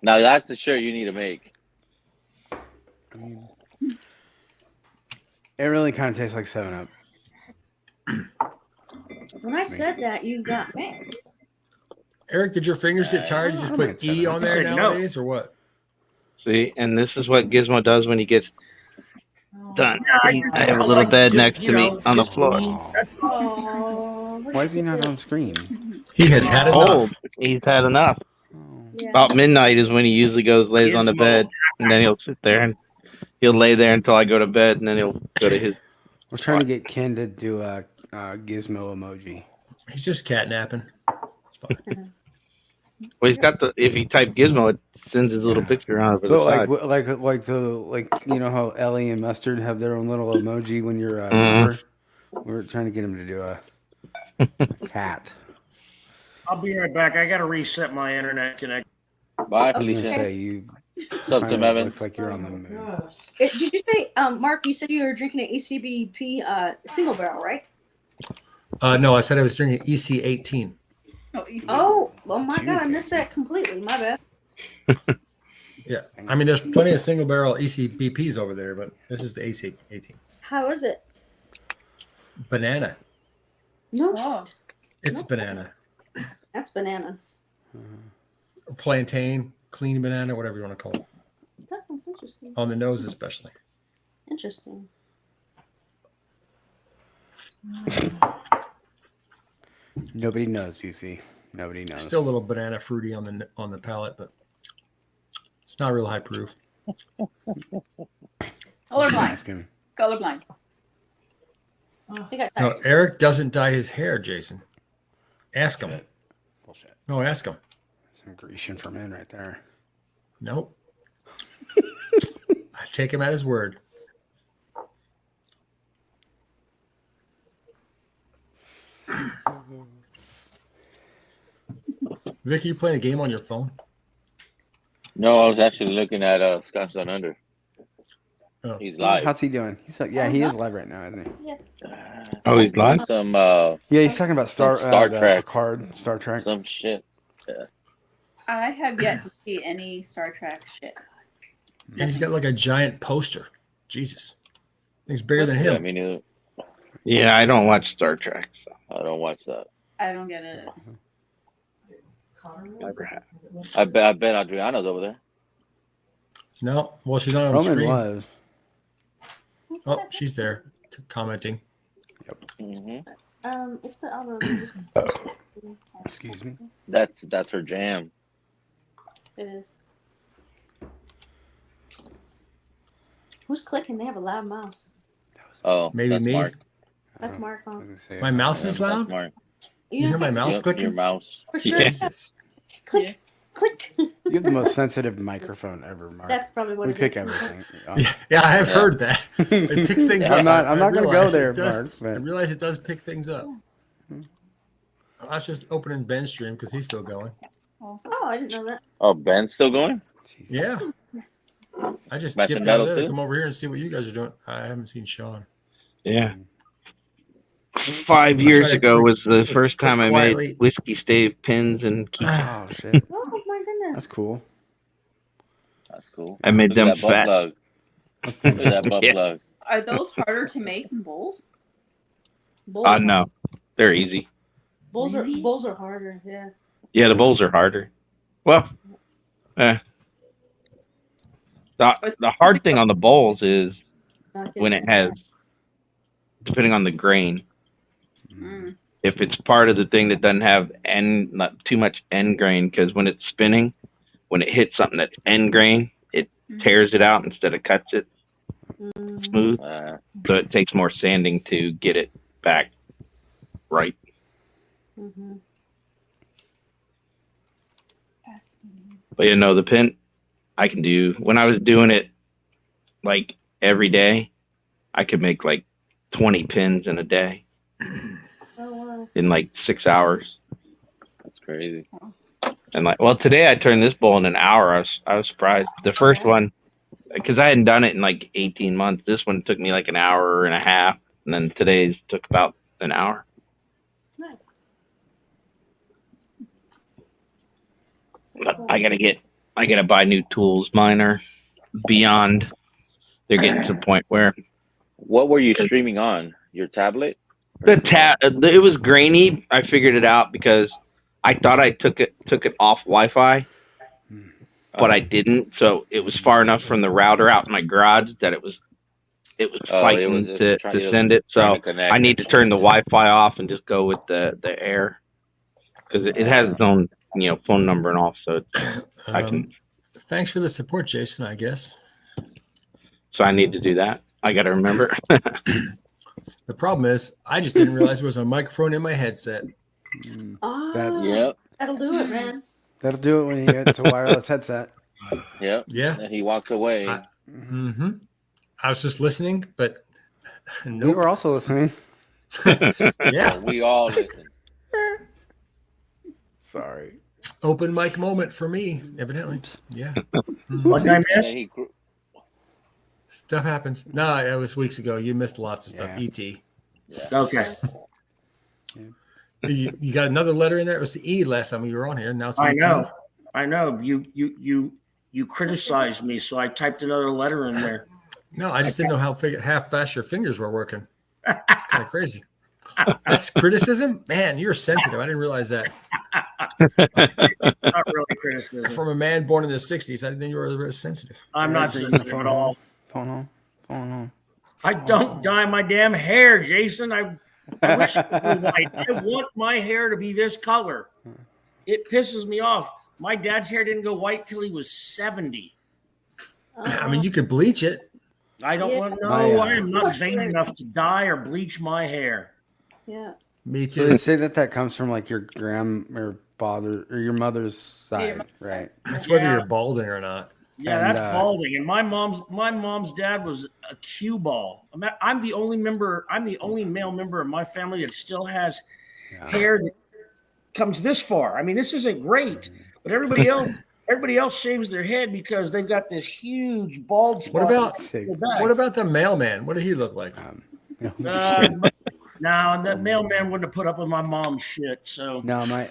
Now that's the shirt you need to make. It really kind of tastes like 7-Up. When I said that, you got mad. Eric, did your fingers get tired? You just put E on there Said no. nowadays or what? See, and this is what Gizmo does when he gets done. I I have a little bed just, next you to me know, on the just floor. me. That's all. Oh, Why is he not on screen? He has had enough. Old. He's had enough. Oh. Yeah. About midnight is when he usually lays on the Gizmo. bed, and then he'll sit there and he'll lay there until I go to bed, and then he'll go to his. We're trying to get Ken to do a gizmo emoji. He's just catnapping. It's fine. Well, he's got the. If you type Gizmo, it sends his little picture on over the But side. like you know how Ellie and Mustard have their own little emoji when you're a Mhm. member. We're trying to get him to do a cat. I'll be right back. I got to reset my internet connection. Bye, I was gonna Felicia. say you. What's up, Tim Kinda Evans? looks like you're on the moon. Did you say, Mark? You said you were drinking an ECBP single barrel, right? No, I said I was drinking EC18. Oh, easy. Oh my God! I missed that completely. My bad. Yeah, I mean, there's plenty of single barrel ECBPs over there, but this is the AC18. How is it? Banana. No, Oh. It's Nope. banana. that's bananas. Or plantain, clean banana, whatever you want to call it. That sounds interesting. On the nose, especially. Interesting. Nobody knows, BC. Nobody knows. Still a little banana fruity on the palate, but it's not real high proof. Colorblind. Ask him. Colorblind. You got No, Eric doesn't dye his hair, Jason. Ask him. Bullshit. No, ask him. Some Grecian for men right there. Nope. I take him at his word. Vicky, you playing a game on your phone? No, I was actually looking at Scotch Down Under. Oh. He's live. How's he doing? He's like, yeah, he is live right now, isn't he? Oh, he's live? Some Yeah, he's talking about Star Trek. Picard, Star Trek. some shit. I have yet to see any Star Trek shit. And he's got like a giant poster. Jesus. Thing's bigger than Yeah, him. me neither. Yeah, I don't watch Star Trek. So I don't watch that. I don't get it. never have. I bet Adriana's over there. No. Well, she's not on Roman screen. was. Oh, she's there commenting. Hmm It's the algorithm. Excuse me. That's her jam. It is. Who's clicking? They have a loud mouse. Oh, Maybe that's me. Mark. That's Mark. I Huh? was gonna say, My mouse Yeah, is that's loud? Mark. You hear my mouse Yep, clicking? your mouse. For sure. Yeah. Jesus. Click, click. You have the most sensitive microphone ever, Mark. That's probably what we it pick is. everything. Yeah, I have Yeah. heard that. It picks things Yeah, up. I'm not I gonna go realize there, it does- Mark. I But realize it does pick things up. I was just opening Ben's stream because he's still going. Oh, I didn't know that. Oh, Ben's still going? Jesus. Yeah. I just Smashing dipped out metal there to too? come over here and see what you guys are doing. I haven't seen Sean. Yeah. 5 years try to ago click- was the first click time I quietly. made whiskey stave pins and keychains. Oh shit. Oh my goodness. That's cool. That's cool. I made Look at them that butt fat. plug. That's Look at that butt Yeah. plug. Are those harder to make than bowls? Bowls, No, they're easy. bowls are Really? bowls are harder. Yeah. Yeah, the bowls are harder. Well, the hard thing on the bowls is Not when getting- it has, depending on the grain, Mm. if it's part of the thing that doesn't have not too much end grain, because when it's spinning, when it hits something that's end grain, it tears it out instead of cuts it Mm. smooth. So it takes more sanding to get it back right. Mhm. But you know, the pin I can do, when I was doing it like every day, I could make like 20 pins in a day Oh wow. in like 6 hours. That's crazy. And like, well, today I turned this bowl in an hour. I was surprised. The first one, because I hadn't done it in like 18 months. This one took me like an hour and a half, and then today's took about an hour. Nice. But I gotta buy new tools. Mine are beyond. They're getting to the point where What were you streaming on? Your tablet? it was grainy. I figured it out because I thought I took it off Wi-Fi, but I didn't. So it was far enough from the router out in my garage that it was fighting to send it. So I need to turn the Wi-Fi off and just go with the air because it has its own phone number and all. So I can. Thanks for the support, Jason, I guess. So I need to do that. I got to remember. The problem is, I just didn't realize there was a microphone in my headset. Ah, That- Yep. That'll do it, man. That'll do it when you get a wireless headset. Yep. Yeah. And he walks away. I was just listening, but nope. We were also listening. Yeah. We all listen. Sorry. Open mic moment for me, evidently. Yeah. What I missed? Stuff happens. No, it was weeks ago. You missed lots of stuff. Yeah. ET. Yeah. Okay. You got another letter in there. It was the E last time you were on here. Now it's I ET. know. I know. You criticized me, so I typed another letter in there. No, I just didn't know how fast your fingers were working. It's kind of crazy. That's criticism? Man, you're sensitive. I didn't realize that. Not really criticism. From a man born in the 60s, I didn't think you were sensitive. I'm not sensitive at all. Phone home. I don't dye my damn hair, Jason. I wish it were white. I want my hair to be this color. It pisses me off. My dad's hair didn't go white till he was 70. I mean, you could bleach it. I don't want to know. I am not vain enough to dye or bleach my hair. Yeah. Me So too. they say that comes from like your or father or your mother's side, right? That's whether you're balding or not. Yeah, And, that's balding. And my mom's dad was a cue ball. I'm the only male member of my family that still has hair that comes this far. I mean, this isn't great, but everybody else shaves their head because they've got this huge bald spot. What about the mailman? What did he look like? No, and that mailman wouldn't have put up with my mom's shit. So no, my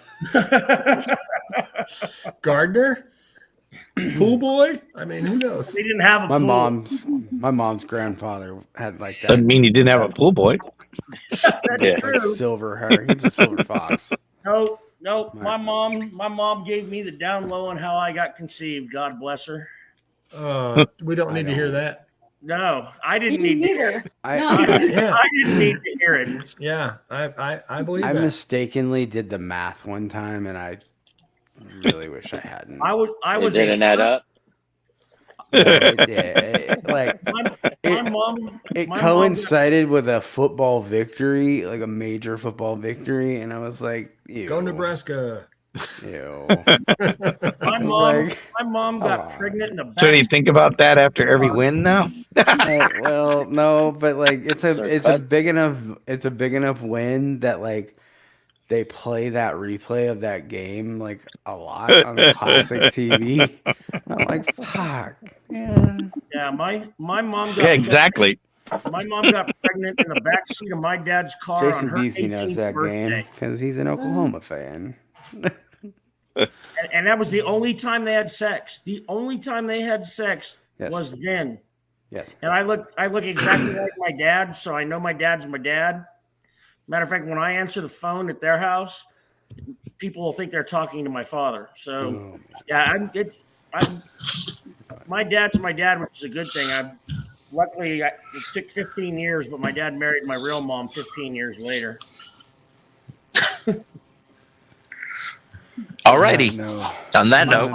gardener, pool boy. I mean, who knows? They didn't have a my pool. mom's grandfather had like that. Doesn't mean you didn't have a pool boy. That's true. Like silver hair. He was a silver fox. No. My mom gave me the down low on how I got conceived. God bless her. We don't need to hear that. No, I didn't need to hear it. I didn't need to hear it. Yeah, I believe I that. mistakenly did the math one time, and I really wish I hadn't. I was didn't add up. It did. My mom. It coincided with a football victory, like a major football victory, and I was like, ew. Go Nebraska. Ew. My mom got pregnant in the back. So do you think about that after every win now? Well, no, but like it's a big enough win that like they play that replay of that game like a lot on classic TV. I'm like, fuck, man. Yeah, my mom got exactly. My mom got pregnant in the back seat of my dad's car Jason on her Beasley knows 18th that birthday. game because he's an Oklahoma fan. And that was the only time they had sex. The only time they had sex was then. Yes. And I look exactly like my dad, so I know my dad's my dad. Matter of fact, when I answer the phone at their house, people will think they're talking to my father. So, my dad's my dad, which is a good thing. Luckily, it took 15 years, but my dad married my real mom 15 years later. Alrighty. On that note,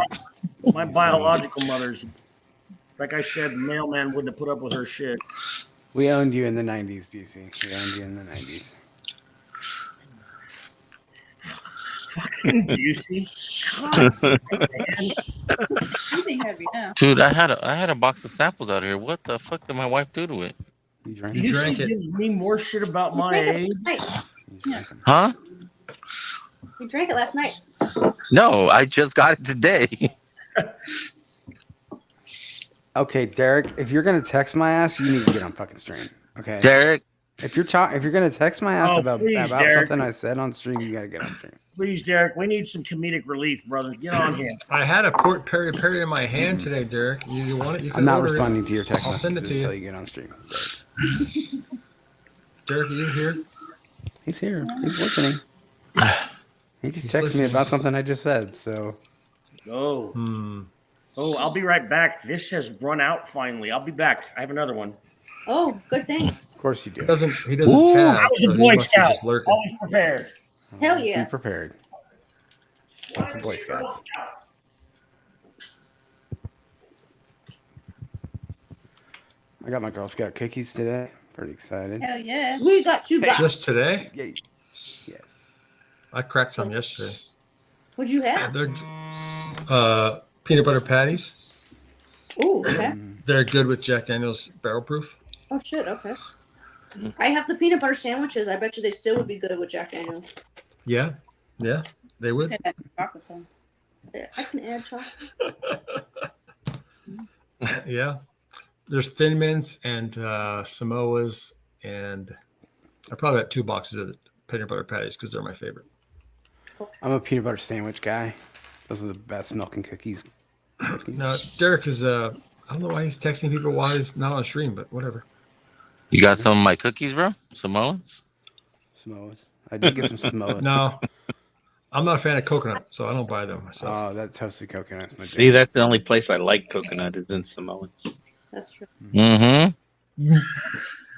my biological mother's, like I said, the mailman wouldn't have put up with her shit. We owned you in the 90s, Busey. We owned you in the 90s. Fucking Busey. Something heavy now. dude, I had a box of samples out here. What the fuck did my wife do to it? You drank You drank it. gives me more shit about my age. Huh? You drank it last night. No, I just got it today. Okay, Derek, if you're gonna text my ass, you need to get on fucking stream. Okay, Derek, if you're gonna text my ass about please, Derek. something I said on stream, you gotta get on stream. Please, Derek, we need some comedic relief, brother. Get on here. I had a pork peri peri in my hand today, Derek. You want it? You can I'm not order responding to your text I'll message send it to so you. you get on stream. Derek, are you here? He's here. He's listening. He just texted me listening. about something I just said. So. Oh, I'll be right back. This has run out finally. I'll be back. I have another one. Oh, good thing. Of course you do. He doesn't Ooh, tab, I was so a he Boy must be Scout. just lurking. Always prepared. Hell yeah. Be prepared. Like the Boy Scouts. I got my Girl Scout cookies today. Pretty excited. Hell yeah. We got two guys. Just today? Yay. Yes. I cracked some yesterday. What'd you have? They're peanut butter patties. Ooh, okay. They're good with Jack Daniel's Barrel Proof. Oh shit, okay. I have the peanut butter sandwiches. I bet you they still would be good with Jack Daniels. Yeah, they would. Chocolate though. Yeah, I can add chocolate. Yeah, there's Thin Mints and Samoas, and I probably got 2 boxes of peanut butter patties because they're my favorite. I'm a peanut butter sandwich guy. Those are the best milk and cookies. No, Derek is. I don't know why he's texting people while he's not on stream, but whatever. You got some of my cookies, bro? Samoans? Samoas. I did get some Samoas. No, I'm not a fan of coconut, so I don't buy them myself. Oh, that toasted coconut's my jam. See, that's the only place I like coconut is in Samoans. That's true. Mm-hmm.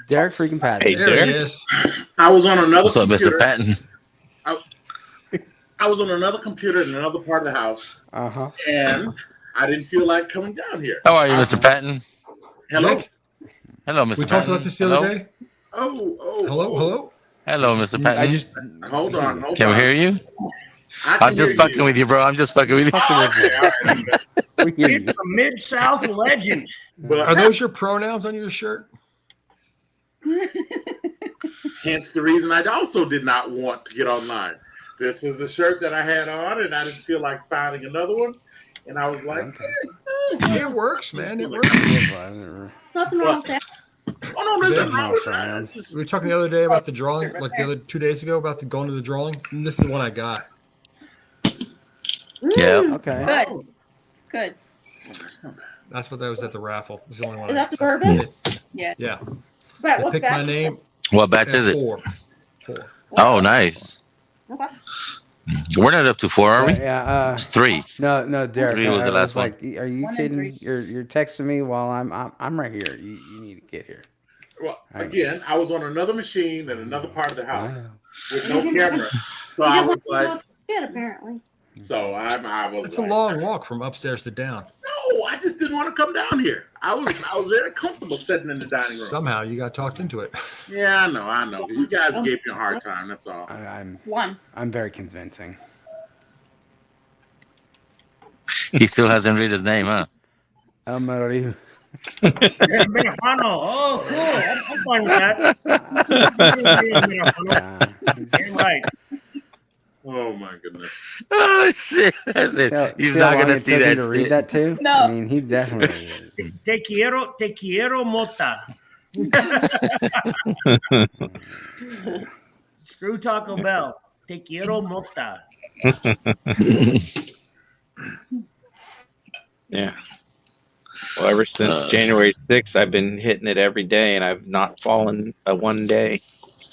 Derek freaking Patton. Hey, There Derek. he is. I was on another What's up, computer. Mr. Patton? I was on another computer in another part of the house, Uh-huh. and I didn't feel like coming down here. How are you, Mr. Patton? Hello. Nick, Hello, Mr. we Patton. talked about this the other day. Oh. Hello. Hello, Mr. Patton. I just Hold on. Can we hear you? I'm just fucking with you, bro. I'm just fucking with you. we hear It's you. a Mid-South legend. But Are those your pronouns on your shirt? hence the reason I also did not want to get online. This is the shirt that I had on, and I didn't feel like finding another one. And I was like, Okay. It works, man. It works. Nothing wrong with that. oh no, there's Yeah. nothing wrong with that. We were talking the other day about the drawing, like the other 2 days ago, about going to the drawing. And this is the one I got. Yeah. Okay. Good. Good. That's what that was at the raffle. It's the only one. Is that the bourbon? Yeah. Yeah. But They what picked my batch? name. What batch is it? 4. Oh, nice. Okay. We're not up to 4, are we? Yeah. It's 3. No, Derek. 3 was the last one. like, are you 1 and kidding? 3. You're texting me while I'm right here. You need to get here. Well, again, I was on another machine in another part of the house Wow. with no camera, so I was like, Shit, apparently. so I was. It's a like, long walk from upstairs to down. No, I just didn't want to come down here. I was very comfortable sitting in the dining room. Somehow you got talked into it. Yeah, I know. You guys gave me a hard time. That's all. I'm very convincing. He still hasn't read his name, huh? I'm ready. Mexicano. Oh, cool. I'm fine with that. Damn right. Oh my goodness. Oh, shit. That's it. He's See not how long going to it see took me that to shit. read that too? No. I mean, he definitely is. Te quiero mota. Screw Taco Bell. Te quiero mota. Yeah. Well, ever since January 6th, I've been hitting it every day, and I've not fallen a one day.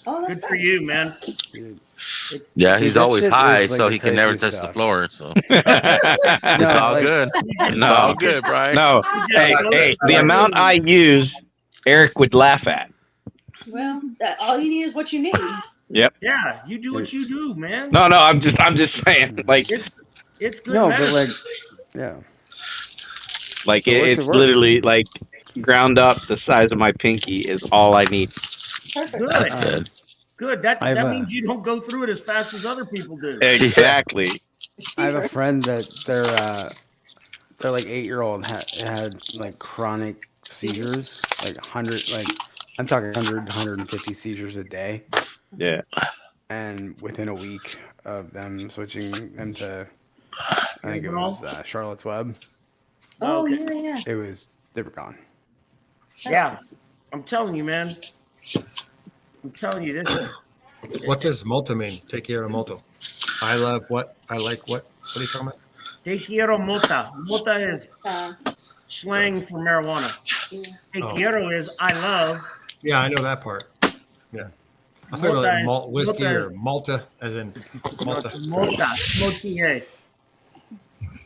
Oh, that's Good for you, man. Yeah, he's that always shit high, is, like, so the he can never craziest touch the stuff. floor. So it's No, all like- good. It's No. all good, Brian. No. Hey, the amount I use, Eric would laugh at. Well, all you need is what you need. Yep. Yeah, you do what you do, man. No, I'm just saying. Like, It's good. No, but medicine. like, yeah. like So what's it's it worth? literally like ground up the size of my pinky is all I need. Perfect. Good. That's good. Good. That I've, means you don't go through it as fast as other people do. Exactly. I have a friend that their like 8-year-old had like chronic seizures, like 100, like I'm talking 150 seizures a day, Yeah. and within a week of them switching them to, I think it was Charlotte's Web, Oh, Okay. yeah. they were gone. Yeah. I'm telling you, man. I'm telling you this. What does multa mean? Take care of multa. I love what? I like what? What are you talking about? Te quiero mota. Mota is Uh, slang for marijuana. Te Oh. quiero is I love. Yeah, I know that part. Yeah. I thought Multa like is- malt whiskey multa- or Malta, as in Malta. Mota. Motier.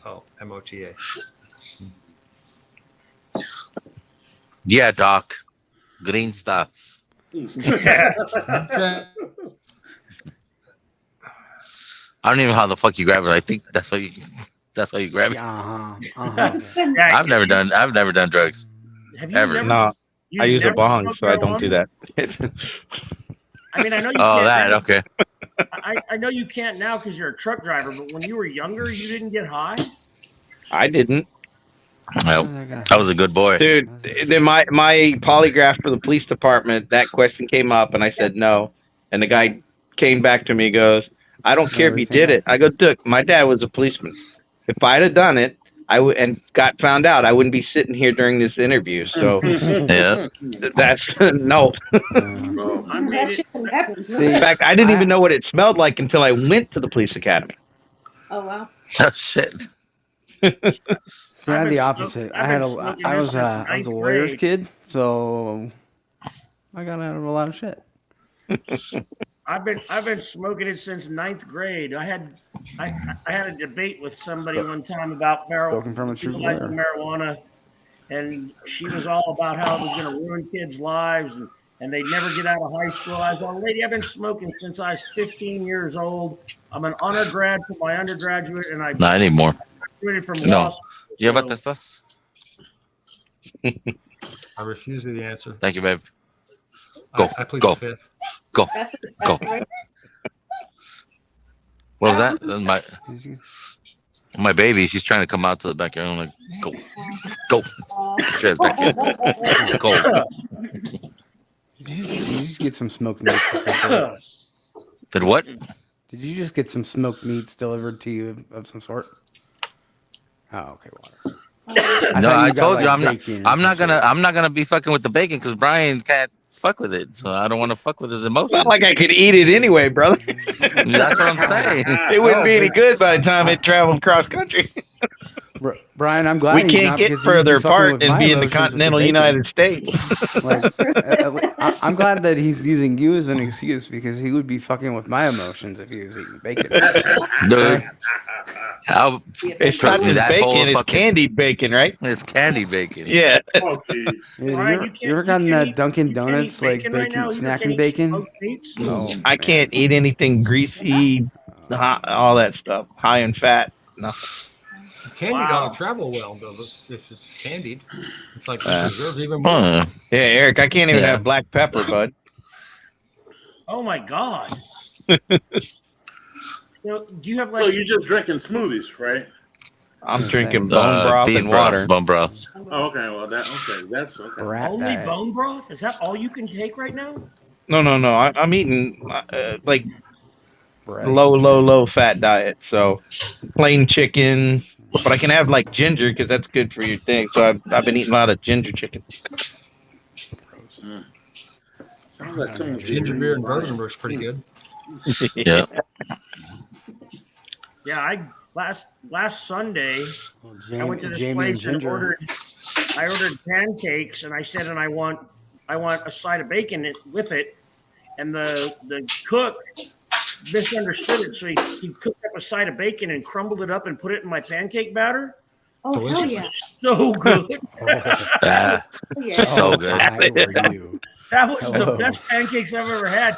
Oh, MOTA. Yeah, Doc. Green stuff. Okay. I don't even know how the fuck you grab it. I think that's how you grab it. Yeah, I've never done drugs. have you ever. never, No, you I use a never bong, smoked so I don't do marijuana? that. I mean, I know you Oh, can't. that okay. I I know you can't now because you're a truck driver, but when you were younger, you didn't get high. I didn't. Well, I was a good boy. Dude, then my polygraph for the police department, that question came up, and I said no. And the guy came back to me and goes, I don't care if you did it. I go, Duke, my dad was a policeman. If I'd have done it, and got found out, I wouldn't be sitting here during this interview. So Yeah. that's no. That shit can happen. In fact, I didn't even know what it smelled like until I went to the police academy. Oh wow. Oh shit. See, I had the opposite. I was a lawyer's kid, so I got out of a lot of shit. I've been smoking it since 9th grade. I had a debate with somebody one time about Spoken from a true legalizing marijuana, and she was all about how it was going to ruin kids' lives and they'd never get out of high school. I was like, lady, I've been smoking since I was 15 years old. I'm an honor grad for my undergraduate, and I not anymore. Graduated from No. law school. Yeah, but that's us. I refuse the answer. Thank you, babe. Go. I plead Go. the fifth. Go. That's Go. right. What was that? My baby. She's trying to come out to the backyard. I'm like, go. Get your ass back in. It's cold. Did you just get some smoked meats? Did what? Did you just get some smoked meats delivered to you of some sort? Oh, okay, water. No, I told you I'm not gonna be fucking with the bacon because Brian can't fuck with it, so I don't want to fuck with his emotions. Not like I could eat it anyway, brother. That's what I'm saying. It wouldn't be any good by the time it traveled cross country. Brian, I'm glad we he's can't not, get because further you'd be fucking apart with and my be in the emotions with continental bacon. United States. I'm glad that he's using you as an excuse because he would be fucking with my emotions if he was eating bacon. Dude, It's not just bacon, it's candied bacon, right? It's candied bacon. Yeah. Oh, jeez. Yeah, you ever gotten that Dunkin' Donuts like bacon snacking bacon? No, I can't eat anything greasy, hot, all that stuff, high in fat. No. Candy don't travel well though. If it's candied, it's like preserved even more. Yeah, Eric, I can't even have black pepper, bud. Oh my god. So, do you have like? So you're just drinking smoothies, right? I'm drinking bone broth and water. Bone broth. Oh, okay. Well, that's okay. Only bone broth? Is that all you can take right now? No. I'm eating like low fat diet. So plain chicken, but I can have like ginger because that's good for your thing. So I've been eating a lot of ginger chicken. Sounds like someone's Ginger beer and bourbon works pretty good. Yeah. Yeah, last Sunday I went to this Jamie place and Ginger. ordered pancakes, and I said, and I want a side of bacon with it, and the cook misunderstood it, so he cooked up a side of bacon and crumbled it up and put it in my pancake batter. Oh, hell yeah. So good. So good. That was the best pancakes I've ever had.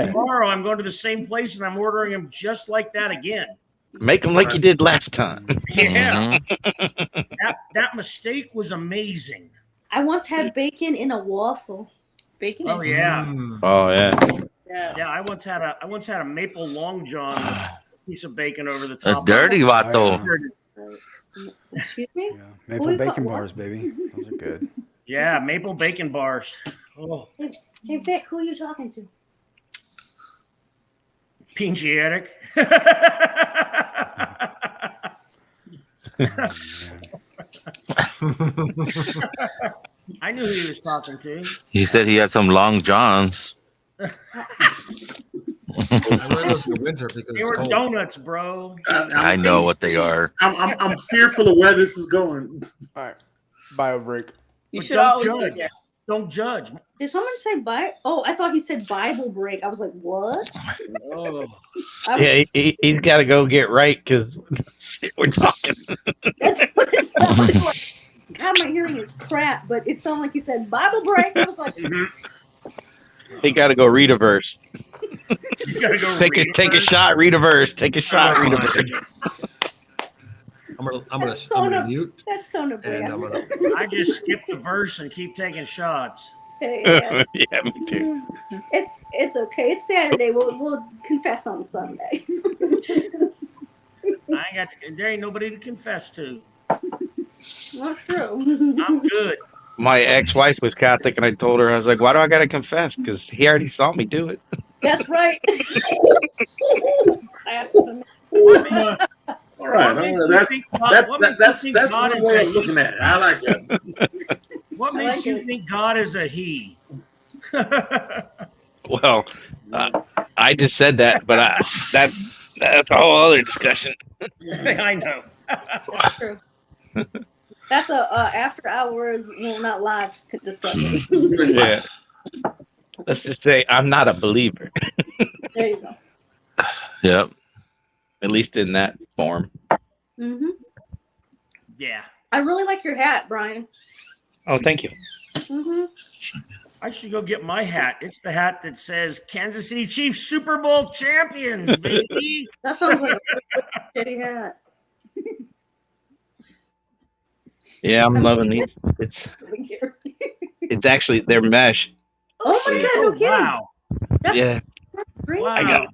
Tomorrow I'm going to the same place and I'm ordering them just like that again. Make them like you did last time. Yeah. That mistake was amazing. I once had bacon in a waffle. Bacon? Oh yeah. Oh yeah. Yeah, I once had a maple long john piece of bacon over the top. That's dirty, Vato. Excuse me? Yeah. Maple bacon bars, baby. Those are good. Yeah, maple bacon bars. Oh. Hey Vic, who are you talking to? Pinchiatic. I knew who he was talking to. He said he had some long johns. I wear those in the winter because They it's were cold. donuts, bro. I know what they are. I'm fearful of where this is going. All right. Bio break. You But should don't always judge. be there. Don't judge. Did someone say Oh, I thought he said Bible break. I was like, what? Oh. Yeah, he's got to go get right because we're talking. That's what it sounded like. God, my hearing is crap, but it sounded like he said Bible break. I was like, He got to go read a verse. You gotta go Take a shot, read a verse. Take a shot, read a verse. I'm gonna mute. That's so And I'm Nebraska. gonna I just skip the verse and keep taking shots. Yeah. Yeah, me too. It's okay. It's Saturday. We'll confess on Sunday. There ain't nobody to confess to. Not true. I'm good. My ex-wife was Catholic, and I told her, I was like, "Why do I gotta confess? Because he already saw me do it." That's right. Blasphemy. All right, that's one way of looking at it. I like that. What makes you think God is a he? Well, I just said that, but that's a whole other discussion. I know. That's true. That's a after hours, well, not live discussion. Yeah. Let's just say I'm not a believer. There you go. Yep. At least in that form. Mm-hmm. Yeah. I really like your hat, Brian. Oh, thank you. Mm-hmm. I should go get my hat. It's the hat that says Kansas City Chiefs Super Bowl champions, baby. That sounds like a shitty hat. Yeah, I'm loving these. It's actually they're mesh. Oh my god, no kidding. Wow. That's crazy. Wow.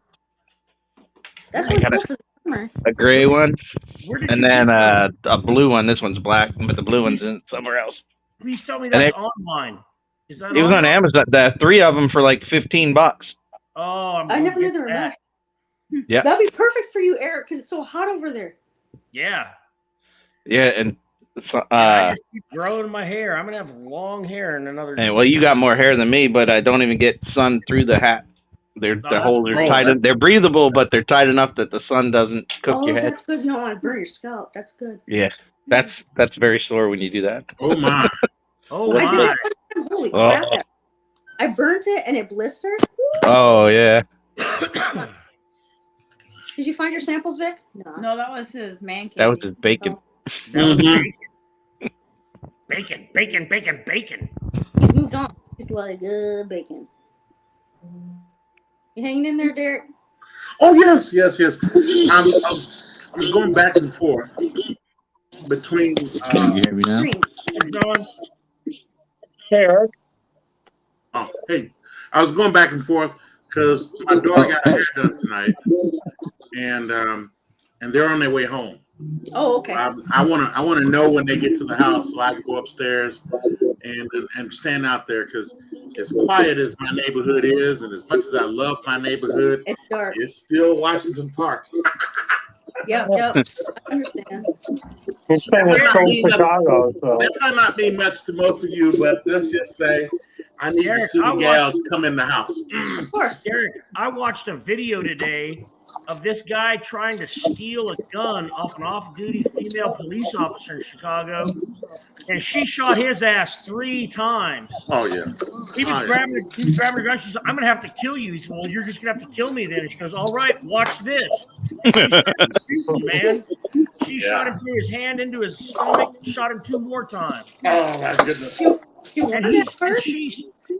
That's really cool for the summer. A gray one, and then get a blue one. This one's black, but the blue one's in somewhere else. Please tell me that's online. Is that it was on online? Amazon. The 3 of them for like $15. Oh, I never knew they were mesh. Yeah. That'd be perfect for you, Eric, because it's so hot over there. Yeah. Yeah, and I just keep growing my hair. I'm gonna have long hair in another. and well, you got more hair than me, but I don't even get sun through the hat. The holes are tight. They're breathable, but they're tight enough that the sun doesn't cook your head. That's good. You don't want to burn your scalp. That's good. Yeah, that's very sore when you do that. Oh my! Oh my! Holy crap! I burnt it and it blistered. Oh yeah. Did you find your samples, Vic? No, that was his man cave. That was his bacon. Bacon, bacon, bacon, bacon. He's moved on. He's like, bacon. You hanging in there, Derek? Oh yes. I'm going back and forth between. Can you hear me now? Hey, Eric. Oh, hey. I was going back and forth because my daughter got her hair done tonight, and they're on their way home. Oh, okay. I want to know when they get to the house so I can go upstairs and stand out there, because as quiet as my neighborhood is, and as much as I love my neighborhood, it's dark. It's still Washington Park. Yep. I understand. Chicago, so. That might not mean much to most of you, but let's just say I need to see the gals come in the house. Of course. Derek, I watched a video today of this guy trying to steal a gun off an off-duty female police officer in Chicago, and she shot his ass 3 times. Oh yeah. He was grabbing her gun. She said, "I'm gonna have to kill you." He said, "Well, you're just gonna have to kill me then." And she goes, "All right, watch this." And she started shooting, man. She shot him through his hand into his stomach, shot him 2 more times. Oh my goodness.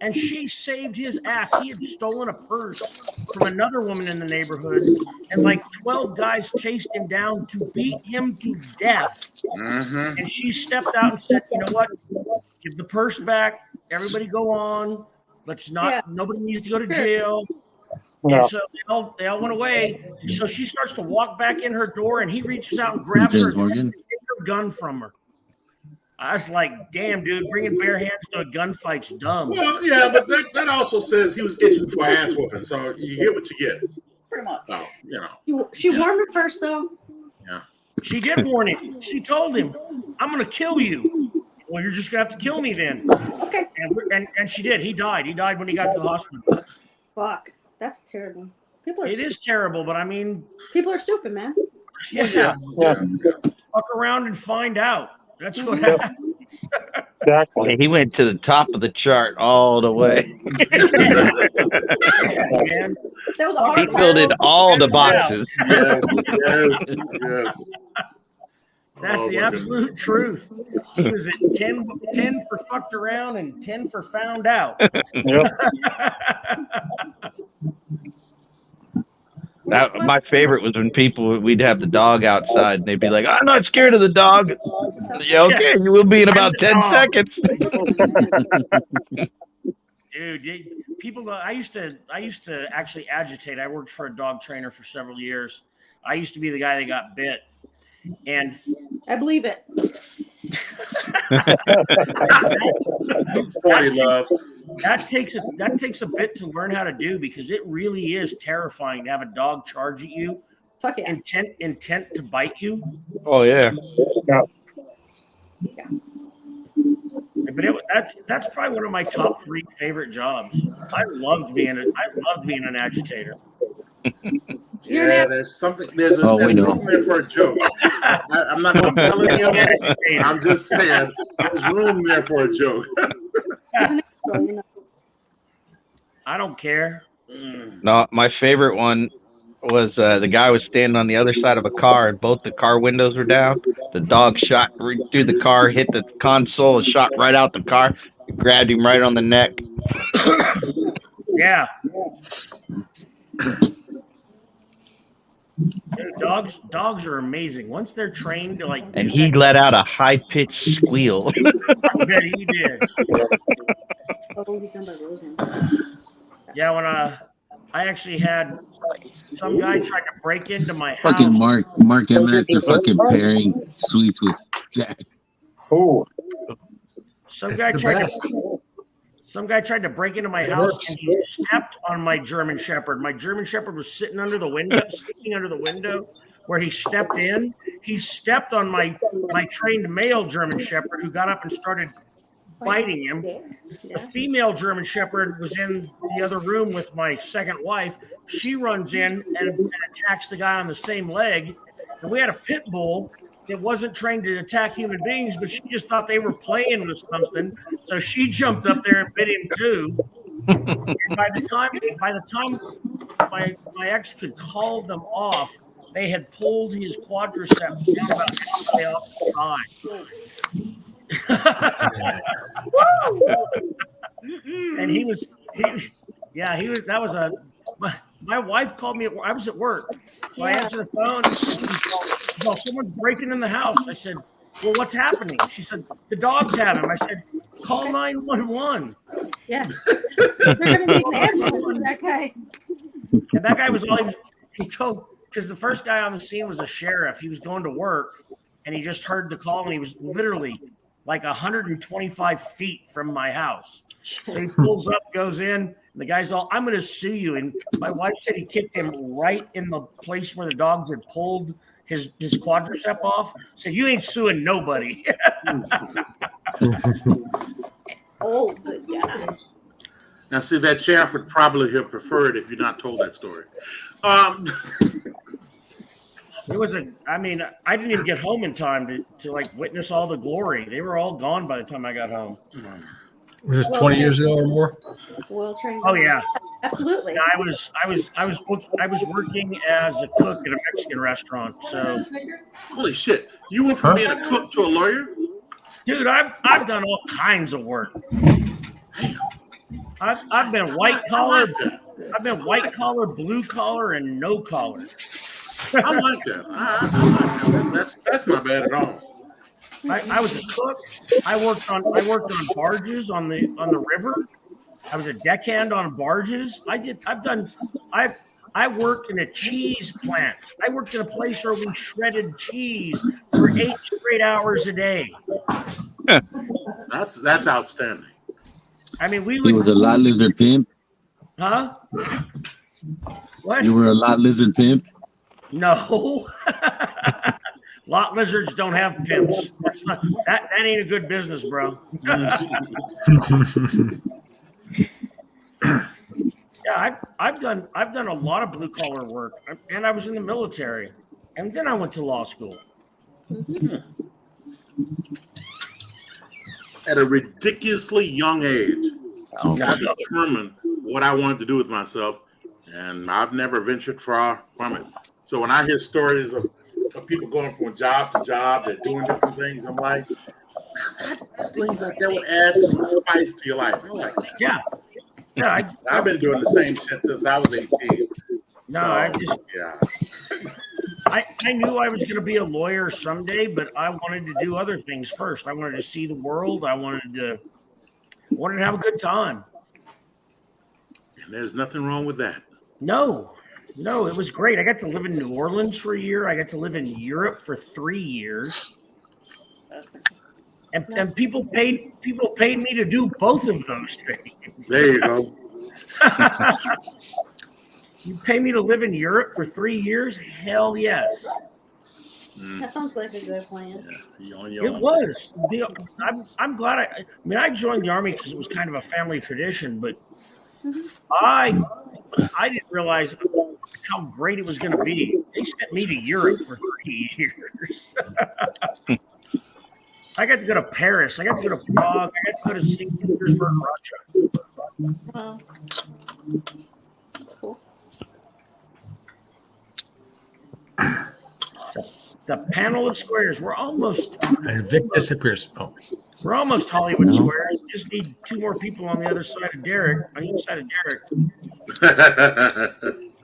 And she saved his ass. He had stolen a purse from another woman in the neighborhood, and like 12 guys chased him down to beat him to death. Mm-hmm. And she stepped out and said, "You know what? Give the purse back. Everybody go on. Let's not. Yeah. Nobody needs to go to jail." No. And so they all went away. So she starts to walk back in her door, and he reaches out and grabs her and takes her gun from her. I was like, "Damn, dude, bringing bare hands to a gunfight's dumb." Well, yeah, but that also says he was itching for ass whooping, so you get what you get. Pretty much. So, you know. She warned him first, though. Yeah. She did warn him. She told him, "I'm going to kill you." "Well, you're just going to have to kill me then." Okay. And she did. He died. He died when he got to the hospital. Fuck. That's terrible. It is terrible, but I mean, people are stupid, man. Yeah. Fuck around and find out. That's what happens. Exactly. He went to the top of the chart all the way. Man. That was a hard He filled in all the boxes. Yes. That's the absolute truth. He was at 10 for fucked around and 10 for found out. My favorite was when we'd have the dog outside and they'd be like, "I'm not scared of the dog." Yeah, okay, you will be in about 10 seconds. Dude, people. I used to actually agitate. I worked for a dog trainer for several years. I used to be the guy that got bit, and I believe it. that takes a bit to learn how to do, because it really is terrifying to have a dog charge at you. Fuck yeah. Intent to bite you. Oh yeah. But that's probably one of my top 3 favorite jobs. I loved being an agitator. Yeah, there's something. There's room there for a joke. I'm not going to tell anyone. I'm just saying there's room there for a joke. I don't care. No, my favorite one was the guy was standing on the other side of a car, and both the car windows were down. The dog shot through the car, hit the console, and shot right out the car. Grabbed him right on the neck. Yeah. Dude, dogs are amazing. Once they're trained to like. And he let out a high-pitched squeal. I bet he did. Oh, he's done by Rosen. Yeah, when I actually had some guy tried to break into my house. Fucking Mark Emmett after fucking pairing sweets with Jack. Oh. Some guy tried to break into my house, and he stepped on my German Shepherd. My German Shepherd was sitting under the window where he stepped in. He stepped on my trained male German Shepherd, who got up and started biting him. The female German Shepherd was in the other room with my second wife. She runs in and attacks the guy on the same leg. And we had a pit bull that wasn't trained to attack human beings, but she just thought they were playing with something. So she jumped up there and bit him too. And by the time my ex could call them off, they had pulled his quadriceps down about halfway off the thigh. And my wife called me. I was at work, so I answered the phone. And she said, well, someone's breaking in the house. I said, well, what's happening? She said, the dogs have him. I said, call 911. Yeah, we're gonna need an ambulance for that guy. And that guy was always, because the first guy on the scene was a sheriff. He was going to work, and he just heard the call, and he was literally like 125 feet from my house. So he pulls up, goes in, and the guy's all, I'm going to sue you. And my wife said he kicked him right in the place where the dogs had pulled his quadricep off. Said, you ain't suing nobody. Oh, good God. Now, see, that sheriff would probably have preferred if you're not told that story. It was I didn't even get home in time to like witness all the glory. They were all gone by the time I got home. Was this 20 years ago or more? Well trained. Oh yeah, absolutely. Yeah, I was working as a cook at a Mexican restaurant. So holy shit, you went from being a cook to a lawyer? Dude, I've done all kinds of work. I've been white collar. I've been white collar, blue collar, and no collar. I like that. I like that. That's not bad at all. I was a cook. I worked on barges on the river. I was a deckhand on barges. I worked in a cheese plant. I worked in a place where we shredded cheese for 8 straight hours a day. That's outstanding. I mean, He was a lot lizard pimp. Huh? What? You were a lot lizard pimp. No. Lot lizards don't have pimps. That ain't a good business, bro. Yeah, I've done a lot of blue collar work, and I was in the military, and then I went to law school. At a ridiculously young age, I determined what I wanted to do with myself, and I've never ventured far from it. So when I hear stories of people going from job to job, they're doing different things, I'm like, things like that would add some spice to your life. I'm like, yeah. I've been doing the same shit since I was 18. I knew I was going to be a lawyer someday, but I wanted to do other things first. I wanted to see the world. I wanted to have a good time. And there's nothing wrong with that. No, it was great. I got to live in New Orleans for a year. I got to live in Europe for 3 years. And people paid me to do both of those things. There you go. You pay me to live in Europe for 3 years? Hell yes. That sounds like a good plan. Yeah. It was. I'm glad I joined the Army because it was kind of a family tradition, but I didn't realize how great it was going to be. They sent me to Europe for 3 years. I got to go to Paris. I got to go to Prague. I got to go to St. Petersburg, Russia. That's cool. So the panel of squares. We're almost. And Vic disappears. Oh, we're almost Hollywood squares. We just need 2 more people on the other side of Derek, on each side of Derek.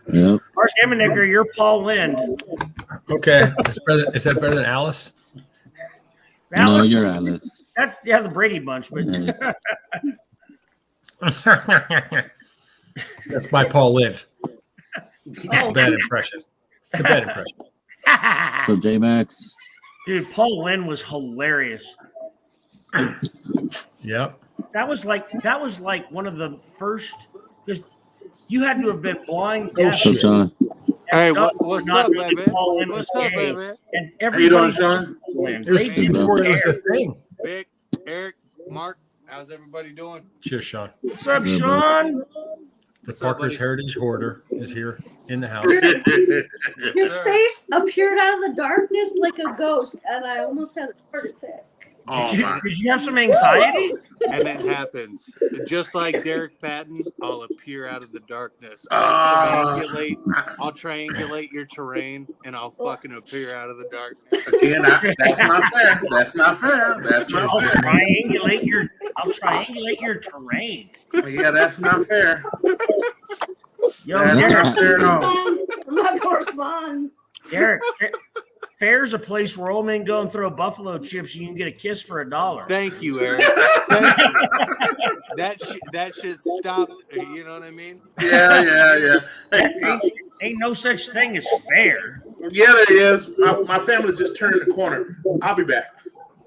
Yep. Mark Emmenicker, you're Paul Lind. okay. Is that better than Alice? Alice, no, you're Alice. That's the Brady Bunch, but That's my Paul Lind. That's a bad impression. It's a bad impression. So J-Max. Dude, Paul Lind was hilarious. Yep. That was like one of the first, because you had to have been blind, deaf, shit. Sean. Hey, dumb what's to not up, know that baby? Paul Lind What's was up, gay. baby? And How you doing, everybody Sean? It was before it was a thing. Vic, Eric, Mark, how's everybody doing? Cheers, Sean. What's up, Sean? The What's up, Parker's buddy? Heritage Hoarder is here in the house. Your sir. face appeared out of the darkness like a ghost, and I almost had a heart attack. Oh, my. Did you have some anxiety? And it happens. Just like Derek Patton, I'll appear out of the darkness. Ah. I'll triangulate your terrain, and I'll fucking appear out of the darkness. Again, that's not fair. That's not fair. That's not I'll fair. triangulate your terrain. Yeah, that's not fair. Yo, That's Derek, not fair at all. I'm not going to respond. Derek, fair's a place where old men go and throw buffalo chips and you can get a kiss for $1. Thank you, Eric. Thank you. That shit stopped. You know what I mean? Yeah. Hey, Ain't no such thing as fair. yeah, there is. My family just turned the corner. I'll be back.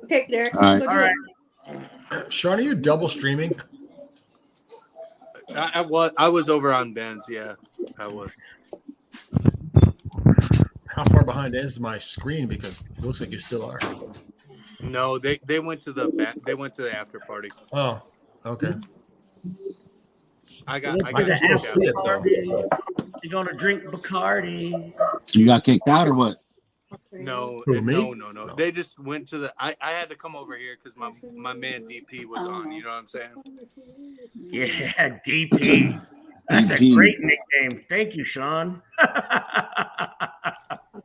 Okay, Derek. All right. go do All it. right. Sean, are you double streaming? I was over on Ben's. Yeah, I was. How far behind is my screen? Because it looks like you still are. No, they went to the after party. Oh, okay. I can got still see it though. So. You're gonna drink Bacardi. You got kicked out or what? No, Who, me? no. They just went to the. I had to come over here because my man DP was on. You know what I'm saying? Yeah, DP. That's a DP. great nickname. Thank you, Sean.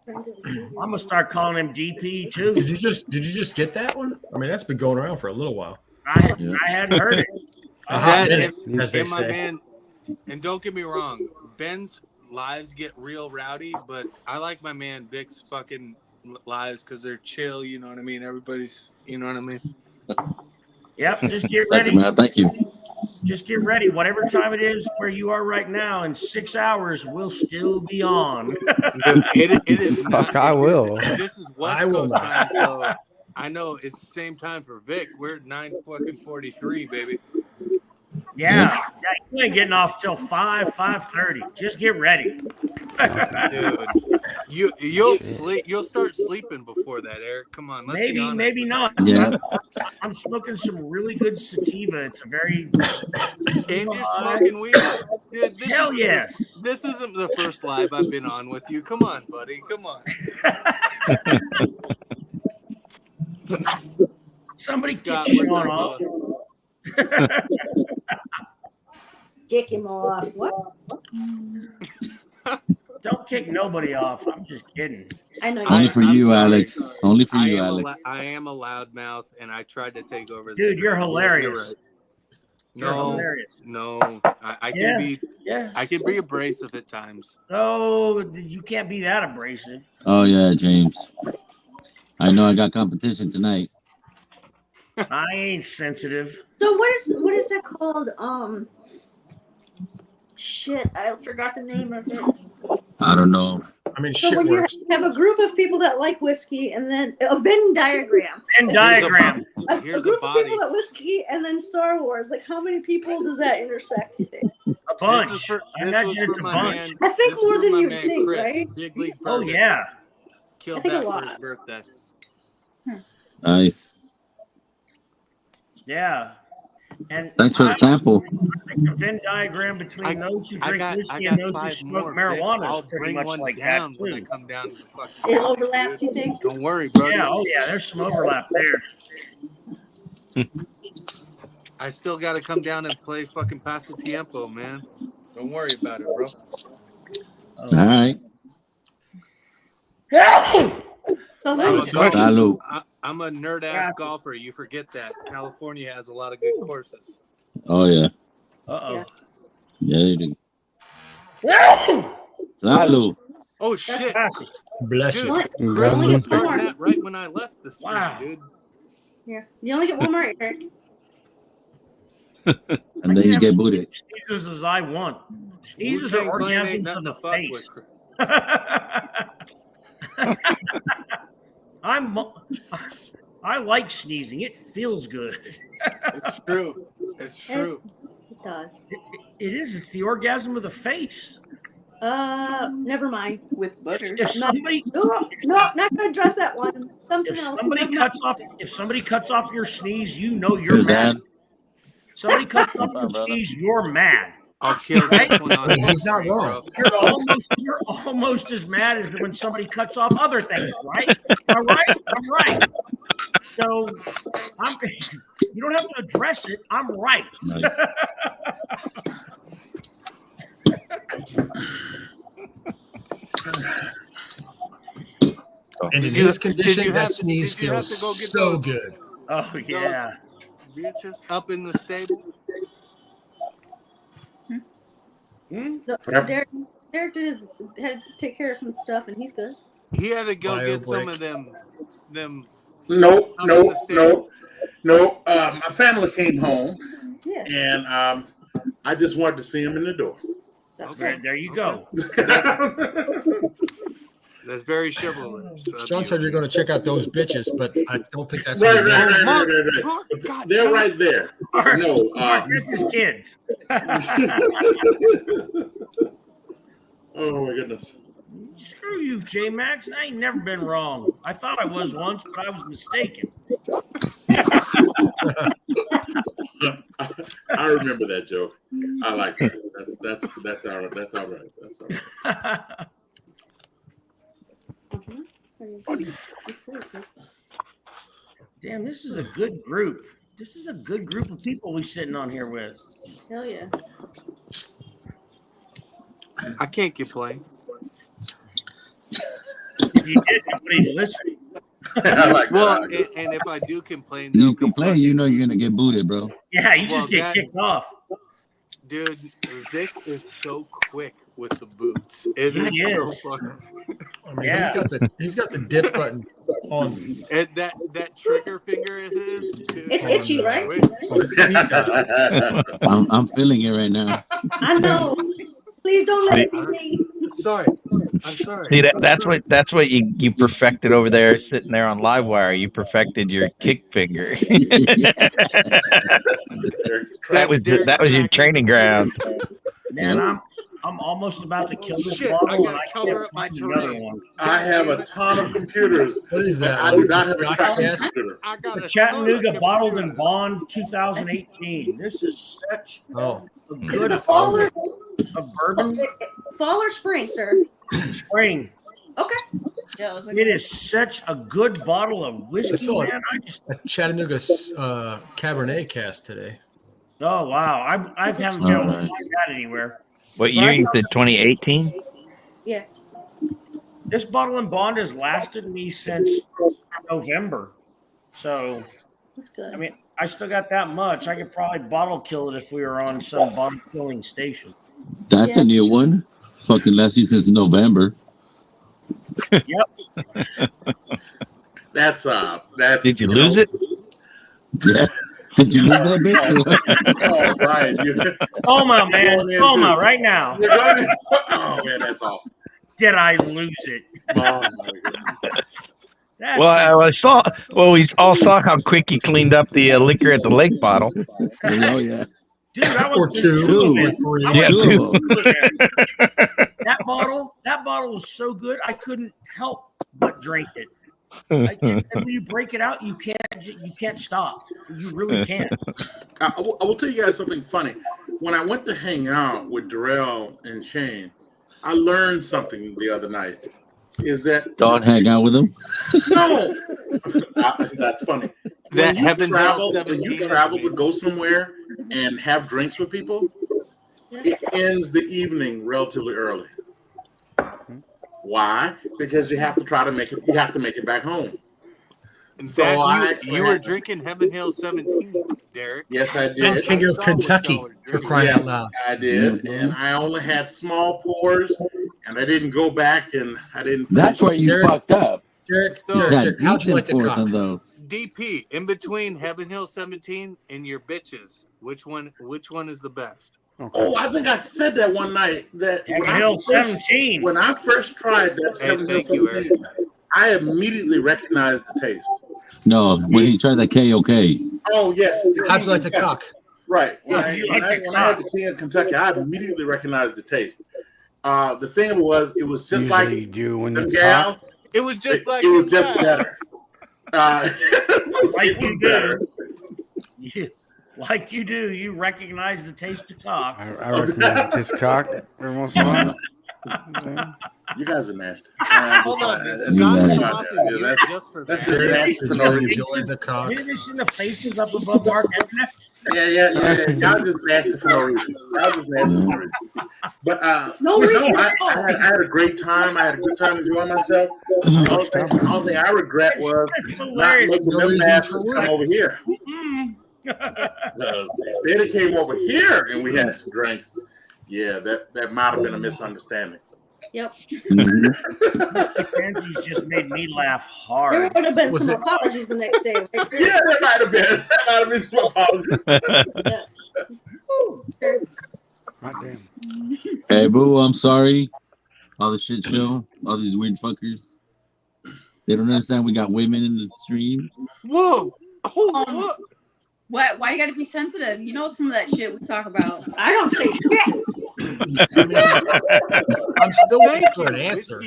I'm gonna start calling him DP too. Did you just get that one? I mean, that's been going around for a little while. I hadn't heard it. A hot That- minute, as they and my say. man, and don't get me wrong, Ben's lives get real rowdy, but I like my man Vic's fucking lives because they're chill. You know what I mean? Everybody's, you know what I mean? Yep, just get Thank you, ready. man. Thank you. Just get ready. Whatever time it is where you are right now, in 6 hours, we'll still be on. It is not. Fuck, I will. This is West I will Coast not. time, so I know it's the same time for Vic. We're at 9:43, baby. Yeah, you ain't getting off till 5:30. Just get ready. Dude, you'll sleep. You'll start sleeping before that, Eric. Come on, let's be honest. Maybe not. Yeah. I'm smoking some really good sativa. It's a very And you're smoking weed. Dude, hell yes. This isn't the first live I've been on with you. Come on, buddy. Come on. Somebody Scott, kick what's Sean up, off. boss? Kick him off. What? Don't kick nobody off. I'm just kidding. I know Only you. for I'm you, sorry. Alex. Only for you, Alex. I am a loudmouth, and I tried to take over. Dude, you're stream. hilarious. You're right. You're hilarious. No, I can be. Yeah. I can be abrasive at times. Oh, you can't be that abrasive. Oh yeah, James. I know I got competition tonight. I ain't sensitive. So what is that called? shit, I forgot the name of it. I don't know. I mean, So shit when you works. have a group of people that like whiskey, and then a Venn diagram. Venn diagram. A Here's group a of people body. that whiskey, and then Star Wars. Like, how many people does that intersect? You think? A bunch. This is for, I this imagine was it's for a my bunch. man. I think this more was than my you man think, Chris, right? Big League Oh Bourbon. yeah. I Killed think a that for lot. his birthday. Nice. Yeah. And Thanks for the sample. I think the Venn diagram between those who drink whiskey and those who smoke marijuana I'll is pretty bring much one like down that when I too. come down to the fucking. It topic, overlaps, dude. you think? Don't worry, Brody. Yeah, oh yeah, there's some overlap there. I still got to come down and play fucking Paso Tiempo, man. Don't worry about it, bro. All right. I'm a nerd ass golfer. You forget that. California has a lot of good courses. Oh yeah. Uh-oh. Yeah, you do. Salud. Oh shit. Bless Dude, you. Chris was starting that right when I left this week, dude. Yeah. You only get one more, Eric. And then you get booted. Sneezes as I want. Sneezes are Wu-Tang Clan ain't orgasms nothing of the to fuck face. with. I like sneezing. It feels good. It's true. It's true. It does. It is. It's the orgasm of the face. Never mind. With butter. If somebody, No, not gonna address that one. Something if else. somebody Never cuts mind. off, if somebody cuts off your sneeze, you know you're Who's mad. that? Somebody cuts off your sneeze, you're mad. I'll kill this one on He's not screen, wrong. bro. You're almost as mad as when somebody cuts off other things, right? All right, I'm right. So you don't have to address it. I'm right. Nice. And in Did you- this did condition, you that have to- sneeze did you have feels to go get so those- good. Oh yeah. Bitches up in the stable. Derek did had to take care of some stuff, and he's good. He had to go Bio get some break. of them. Nope, Up in the nope, stable. nope. My family came home, Yeah. and I just wanted to see him in the door. That's Okay, there you go. That's very chivalrous. Sean said you're going to check out those bitches, but I don't think that's Right, what he right, meant. right, right, right, Mark, right. God They're damn it. right there. Mark, No, Mark, that's his kids. oh my goodness. Screw you, J Max. I ain't never been wrong. I thought I was once, but I was mistaken. I remember that joke. I like that. That's all right. That's all right. That's all right. Damn, this is a good group. This is a good group of people we sitting on here with. Hell yeah. I can't complain. If you did, nobody'd listen. I like Well, that. and if I do complain, You they'll be complain, you know you're gonna get booted, bro. Yeah, you just Well, get that- kicked off. dude. Vic is so quick with the boots. It He is so is. fucking. I mean, Yeah. he's got the dip button on. And that trigger finger of his. Dude, It's itchy, right? Wait, I'm feeling it right now. I know. Please don't let it be me. sorry. I'm sorry. See that's what you perfected over there, sitting there on Livewire. You perfected your kick finger. that was your training ground. Man, I'm almost about to kill this Shit, bottle, I and gotta I cover can't up my find the other terrain. one. I have a ton of computers. What is that? I do not have a Scotch copy cast? computer. I got The a Chattanooga ton of Bottled and computers. Bond 2018. This is such Oh, a Is it good fall or, of bourbon fall or spring, sir? spring. Okay. Yeah, I was like, It is such a good bottle of whiskey, saw it. man. I just a Chattanooga Cabernet cast today. oh wow, I haven't been able to find that anywhere. What year you said? 2018. Yeah. This bottle and bond has lasted me since November, so That's good. I mean I still got that much. I could probably bottle kill it if we were on some bottle killing station. That's a new one. Fucking last year since November. That's Did you lose it? Yeah. Did you lose that bitch? Oh, Brian, Coma, man. Coma right now. Oh, man, that's awful. Did I lose it? Oh, my goodness. Well, I saw. Well, we all saw how quick he cleaned up the liquor at the lake bottle. Oh yeah. Dude, I Or was two, or three. Yeah, two. That bottle was so good, I couldn't help but drink it. And when you break it out, you can't stop. You really can't. I will tell you guys something funny. When I went to hang out with Darrell and Shane, I learned something the other night. Is that don't hang out with him? No, that's funny. That When you travel to go somewhere and have drinks with people, it ends the evening relatively early. Why? Because you have to try to make it. You have to make it back home. So you were drinking Heaven Hill 17, Derek. Yes, I did. King of Kentucky, for crying out loud. I did, and I only had small pours, and I didn't go back, and I didn't. That's why you fucked up. Derek, how'd you like the cock? DP, in between Heaven Hill 17 and your bitches, which one is the best? Okay. Oh, I think I said that one night. That Heaven Hill 17. When I first tried that Heaven Hill 17, I immediately recognized the taste. No, when he tried that KOK. Oh yes. How'd you like the cock? Right. When I had the King of Kentucky, I immediately recognized the taste. The thing it was just usually like you do when the you gals. cock. It was just like it was just better. Like you do. Like you do, you recognize the taste of cock. I recognize his cock every once in a while. You guys are nasty. Hold on, this Scott came off of mute just for that. Didn't you see the faces up above Mark? Yeah. Y'all just nasty for no reason. But no reason. I had a great time. I had a good time enjoying myself. The only thing I regret was not making them bastards come over here. If they'd have came over here and we had some drinks, yeah, that might have been a misunderstanding. Yep. Pansies just made me laugh hard. There would have been some apologies the next day. Right? Yeah, there might have been. There might have been some apologies. God damn. Hey, boo, I'm sorry. All the shit show, all these weird fuckers. They don't understand we got women in the stream. Whoa. Hold What? Why you got to be sensitive? You know some of that shit we talk about. I don't say shit. I'm still waiting for an answer.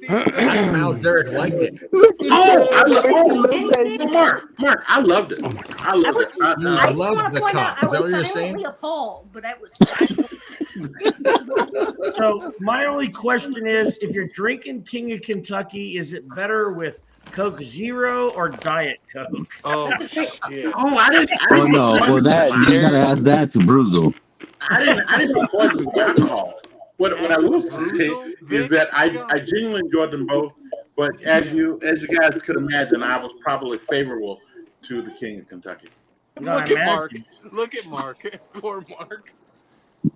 How Derek liked it. Mark, I loved it. Oh my God. I loved it. I loved the cock. Is that what you're saying? I was appalled, but I was. So my only question is, if you're drinking King of Kentucky, is it better with Coke Zero or Diet Coke? Oh shit! I didn't. Oh no, well that you gotta ask that to Bruzel. I didn't know poison with alcohol. What I will say is that I genuinely enjoyed them both, but as you guys could imagine, I was probably favorable to the King of Kentucky. Look at Mark. Look at Mark. Poor Mark.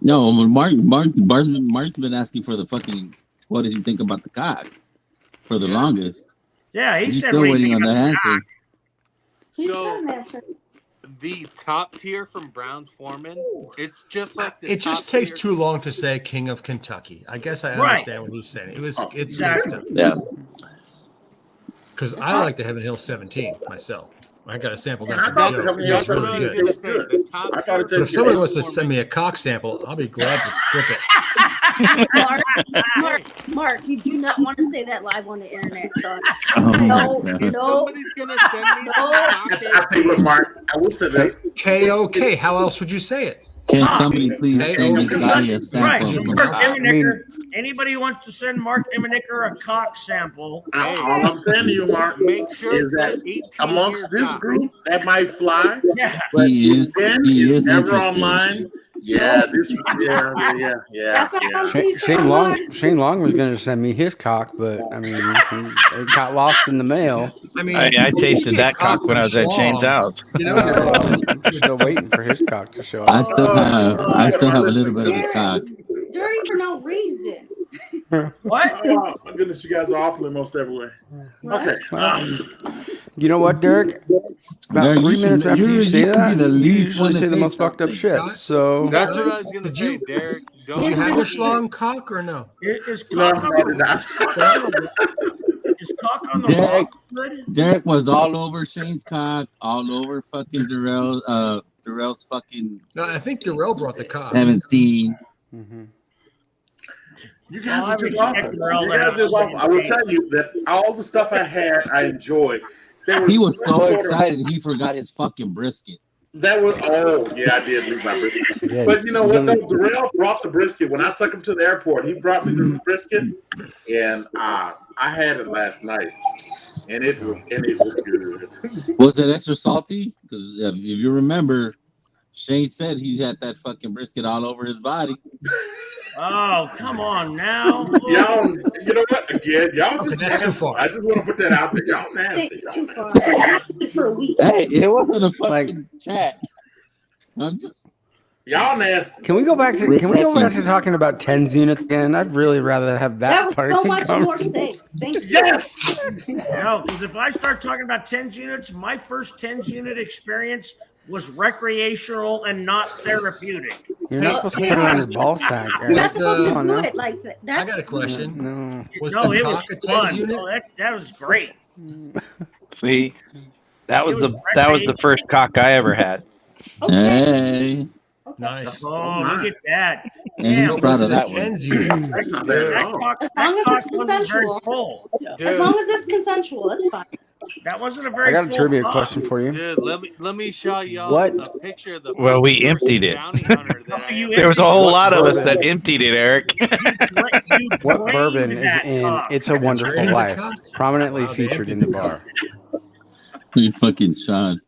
No, Mark's been asking for the fucking. What did he think about the cock for the longest? Yeah, he's still waiting on that answer. So the top tier from Brown Foreman, it's just like the it just takes too long to say King of Kentucky. I guess I understand what he's saying. It's good stuff. Yeah. Because I like the Heaven Hill 17 myself. I got a sample that. That's what I was going to say. The top tier. But if somebody wants to send me a cock sample, I'll be glad to slip it. Mark, you do not want to say that live on the internet. So no. Somebody's going to send me some cock. I think with Mark, I will say this. KOK. How else would you say it? Can somebody please send me a sample? Right. So Mark Emmenicker, anybody who wants to send Mark Emmenicker a cock sample. All I'm saying to you, Mark, make sure is that amongst this group, that might fly. Yeah. But he is never interested. online. Yeah, yeah. Shane Long was going to send me his cock, but I mean, it got lost in the mail. I mean, I tasted that cock when I was at Shane's house. You know, I'm still waiting for his cock to show up. I still have a little bit of his cock. Dirty for no reason. What? Oh my goodness, you guys are awful in most every way. Okay. You know what, Derek? About Derek, 3 minutes after you say that, the you least usually one to say the say most fucked up something. shit. So That's what I was gonna say, Derek. Did you have your schlong cock or no? Is cock on the Derek, rocks good? Derek was all over Shane's cock, all over fucking Darrell's fucking. No, I think Darrell brought the cock. 17. You guys are just awful. You guys are just awful. I will tell you that all the stuff I had, I enjoyed. He was so excited he forgot his fucking brisket. That was I did lose my brisket. Yeah, but you know what though? Darrell brought the brisket. When I took him to the airport, he brought me the brisket, and I had it last night, and it was good. Was it extra salty? Because if you remember, Shane said he had that fucking brisket all over his body. Oh, come on now. Y'all, you know what? Again, y'all just that's too nasty. far. I just want to put that out there. Y'all nasty. It's too far. For a week. Hey, it wasn't a fucking chat. I'm just. Y'all nasty. Can we go back to talking about tens units again? I'd really rather have that part. That was so much more safe. Thank you. Yes. No, because if I start talking about tens units, my first tens unit experience was recreational and not therapeutic. You're not supposed to put it on your ball sack. You're not supposed to do it like that. I got a question. No. Was No, the it was cock a fun. tens unit? Oh, that was great. See, that was It was the first cock I ever had. Hey. Nice. Oh, look at that. And he's Damn, proud of that one. Tens unit. That's not bad at all. As long as it's wasn't very consensual. full. As long as it's consensual, it's fine. That wasn't a I very got a full trivia cock. question for you. Dude, let me show y'all What? a picture of the. Well, we first emptied it. bounty hunter that I You ever- There was a whole lot of us bourbon? that emptied it, Eric. What bourbon is in It's a Wonderful Drained the Life? cock? Prominently Wow, they featured emptied in the the bar. You fucking Sean.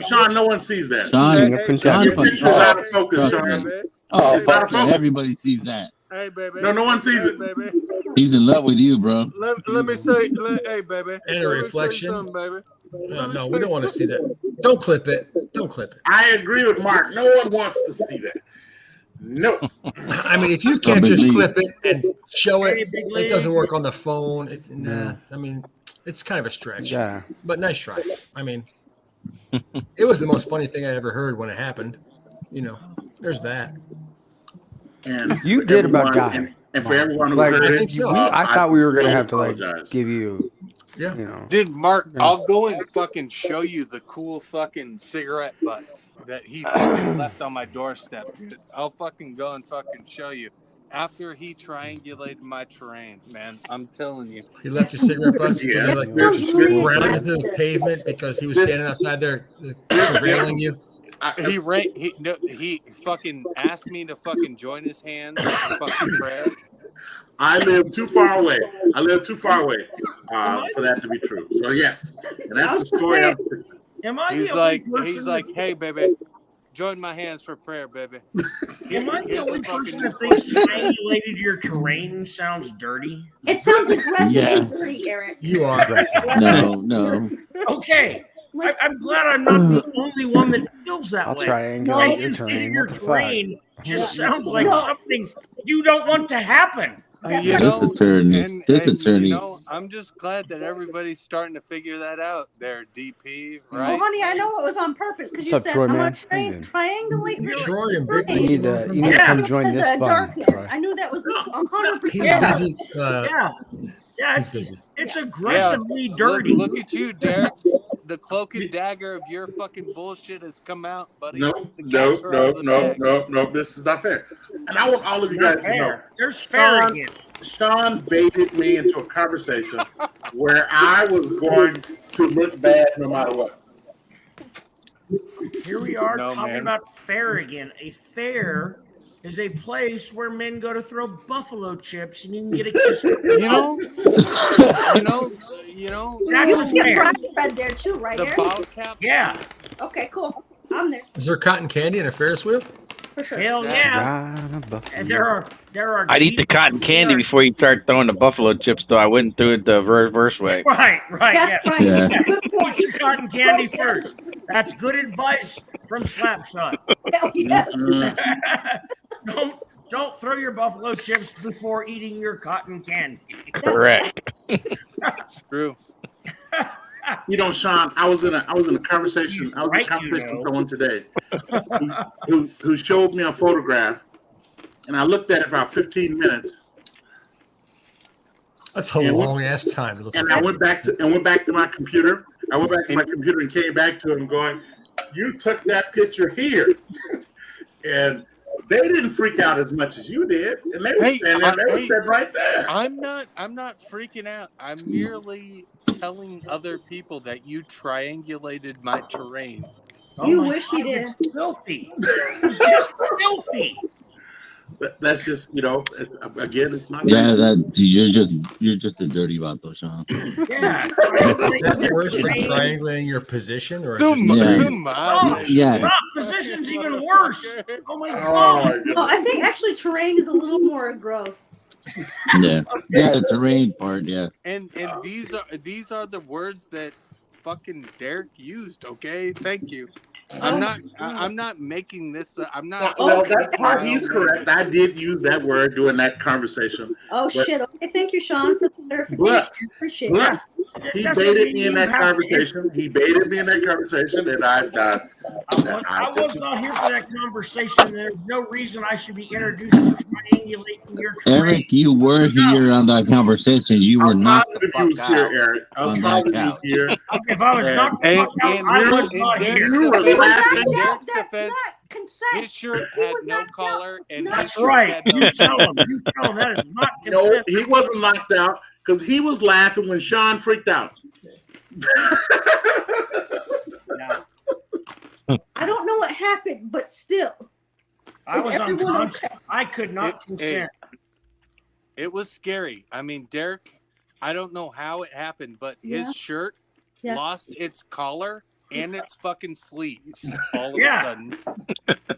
Sean, no one sees that. Sean, King of Punjabi. Your picture's out of focus, Trust Sean. me. Oh, It's out of fuck yeah. focus. Everybody sees that. Hey, baby. No, no one sees it. Baby. He's in love with you, bro. Let me say, hey, baby. And a Let me reflection. say something, baby. No, we don't want to see that. Don't clip it. Don't clip it. I agree with Mark. No one wants to see that. No. I mean, if you can't big just league. clip it and show it, Hey, big it doesn't league. work on the phone. It's, Yeah. I mean, it's kind of a stretch. Yeah. But nice try. I mean, it was the most funny thing I ever heard when it happened. You know, there's that. And You for did about everyone- Guy. And for everyone who Like, heard I it, think so. I thought we were gonna have to like apologize. give you, Yeah. you know. Dude, Mark, Yeah. I'll go and fucking show you the cool fucking cigarette butts that he fucking left on my doorstep, dude. I'll fucking go and fucking show you. After he triangulated my terrain, man, I'm telling you. He left your cigarette butts. Yeah. Yeah. Like There's- ground into the pavement because he was standing outside there surveilling you. He fucking asked me to fucking join his hands in fucking prayer. I live too far away. For that to be true. So yes, and that's the story. Am I He's the only like, person hey, baby, join my hands for prayer, baby. Am I the Here's only the fucking- person that thinks triangulated your terrain sounds dirty? It sounds aggressively Yeah. dirty, Eric. You are aggressive. No. Okay. Like, I'm glad I'm not the only one that feels that I'll way. triangulate your Triangulating terrain. your What the fuck? terrain just sounds like No. something you don't want to happen. You This know, attorney. This attorney. You know, I'm just glad that everybody's starting to figure that out there, DP, oh, right? honey, I know it was on purpose because you What's up, said Troy, I'm man? gonna How you doing? triangulate your Troy and Big terrain. You need to Yeah. come join Into this the fun, darkness. Troy. I knew that was 100%. He's busy. Yeah, He's busy. it's aggressively dirty. Look at you, Derek. The cloak and dagger of your fucking bullshit has come out, buddy. No. The cats are out of the bag. This is not fair. And I want all of you Not guys to know. fair. There's fair Sean, again. Sean baited me into a conversation where I was going to look bad no matter what. Here we are No, talking man. about fair again. A fair is a place where men go to throw buffalo chips and you can get a kiss. You know, That's You a can get fair. fried bread there too, right, the Eric? bottle cap. Yeah, Okay, cool. I'm there Is there cotton candy and a Ferris wheel? for sure. hell yeah. Ride a buffalo. And there are. I'd eat the cotton candy before you start throwing the buffalo chips, though. I wouldn't do it the reverse way. Right. That's Yeah. right. Yeah. Good Eat point. your cotton candy first. That's good advice from Slapshot. Hell yes. Don't throw your buffalo chips before eating your cotton candy. Correct. It's true. Sean, I was in a conversation. I was in a conversation with someone today who showed me a photograph, and I looked at it for about 15 minutes. That's a long ass time to look. And I went back to my computer. I went back to my computer and came back to him going, "You took that picture here," and they didn't freak out as much as you did, and they were standing there. They were sitting right there. I'm not freaking out. I'm merely telling other people that you triangulated my terrain. You wish he did. It's filthy. It's just filthy. That's just again, it's not. Yeah, you're just a dirty vato, Sean. Yeah. Is that worse than triangulating your position, or Position's even worse. Oh my god. Oh, I think actually terrain is a little more gross. Yeah, the terrain part. Yeah. And these are the words that fucking Derek used. Okay, thank you. I'm not making this. I'm not. Well, that part he's correct. I did use that word during that conversation. Oh shit! Okay, thank you, Sean, for the clarification. Appreciate it. He baited me in that conversation. And I was not here for that conversation. There's no reason I should be introduced to triangulating your terrain. Eric, you were here on that conversation. You were not the fuck out Eric. I was positive here. If I was not the fuck out, I was not here. You were laughing. That's not consent. His shirt had no collar, and that's right. You tell him. That is not consent. No, he wasn't knocked out because he was laughing when Sean freaked out. I don't know what happened, but still. I was unconscious. I could not consent. It was scary. I mean, Derek, I don't know how it happened, but his shirt lost its collar and its fucking sleeves all of a sudden.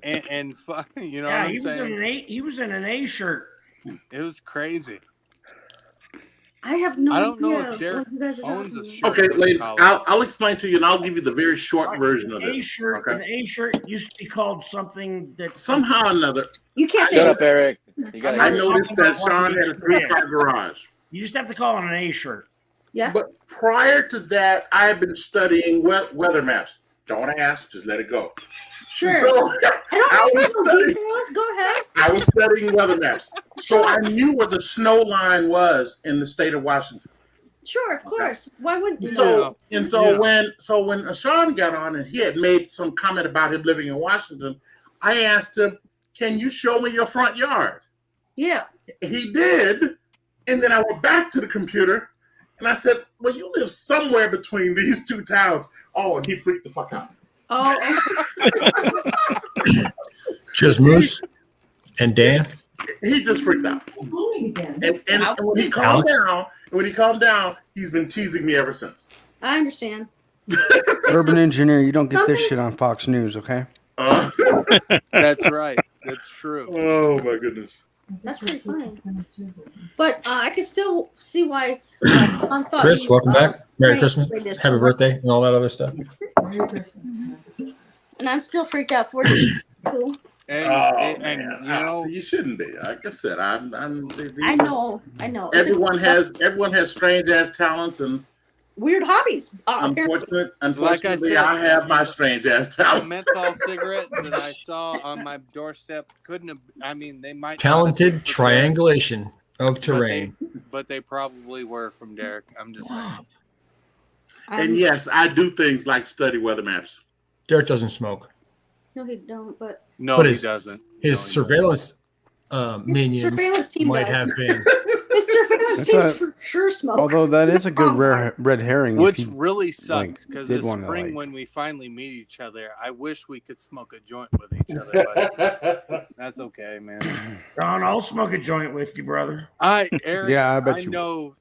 And you know what I'm saying? He was in an A shirt. It was crazy. I have no idea. I don't know if Derek owns a shirt. Okay, ladies, I'll explain to you, and I'll give you the very short version of this. An A shirt used to be called something that somehow or another. You can't shut up, Eric. I noticed that Sean had a 3-car garage. You just have to call it an A shirt. Yes. But prior to that, I had been studying weather maps. Don't ask, just let it go. Sure. So, I don't know details. Go ahead. I was studying weather maps, so I knew where the snow line was in the state of Washington. Sure, of course. Why wouldn't you? So when Sean got on and he had made some comment about him living in Washington, I asked him, "Can you show me your front yard?" Yeah. He did, and then I went back to the computer and I said, "Well, you live somewhere between these two towns." Oh, and he freaked the fuck out. Oh. Cheers, Moose and Dan. He just freaked out. And when he calmed down, he's been teasing me ever since. I understand. Urban engineer, you don't get this shit on Fox News, okay? That's right. That's true. Oh my goodness. That's pretty funny. But I can still see why on thought. Chris, welcome back. Merry Christmas. Happy birthday and all that other stuff. Merry Christmas. And I'm still freaked out for you. Cool. And you know, you shouldn't be. Like I said, I know. Everyone has strange ass talents and weird hobbies. Unfortunately, I have my strange ass talents. The menthol cigarettes that I saw on my doorstep couldn't have. I mean, they might. Talented triangulation of terrain. But they probably were from Derek. I'm just saying. And yes, I do things like study weather maps. Derek doesn't smoke. No, he don't. But he doesn't. His surveillance minions might have been. His surveillance teams for sure smoke. Although that is a good red herring. Which really sucks because this spring when we finally meet each other, I wish we could smoke a joint with each other. But that's okay, man. Ron, I'll smoke a joint with you, brother. Eric, yeah, I bet I you know.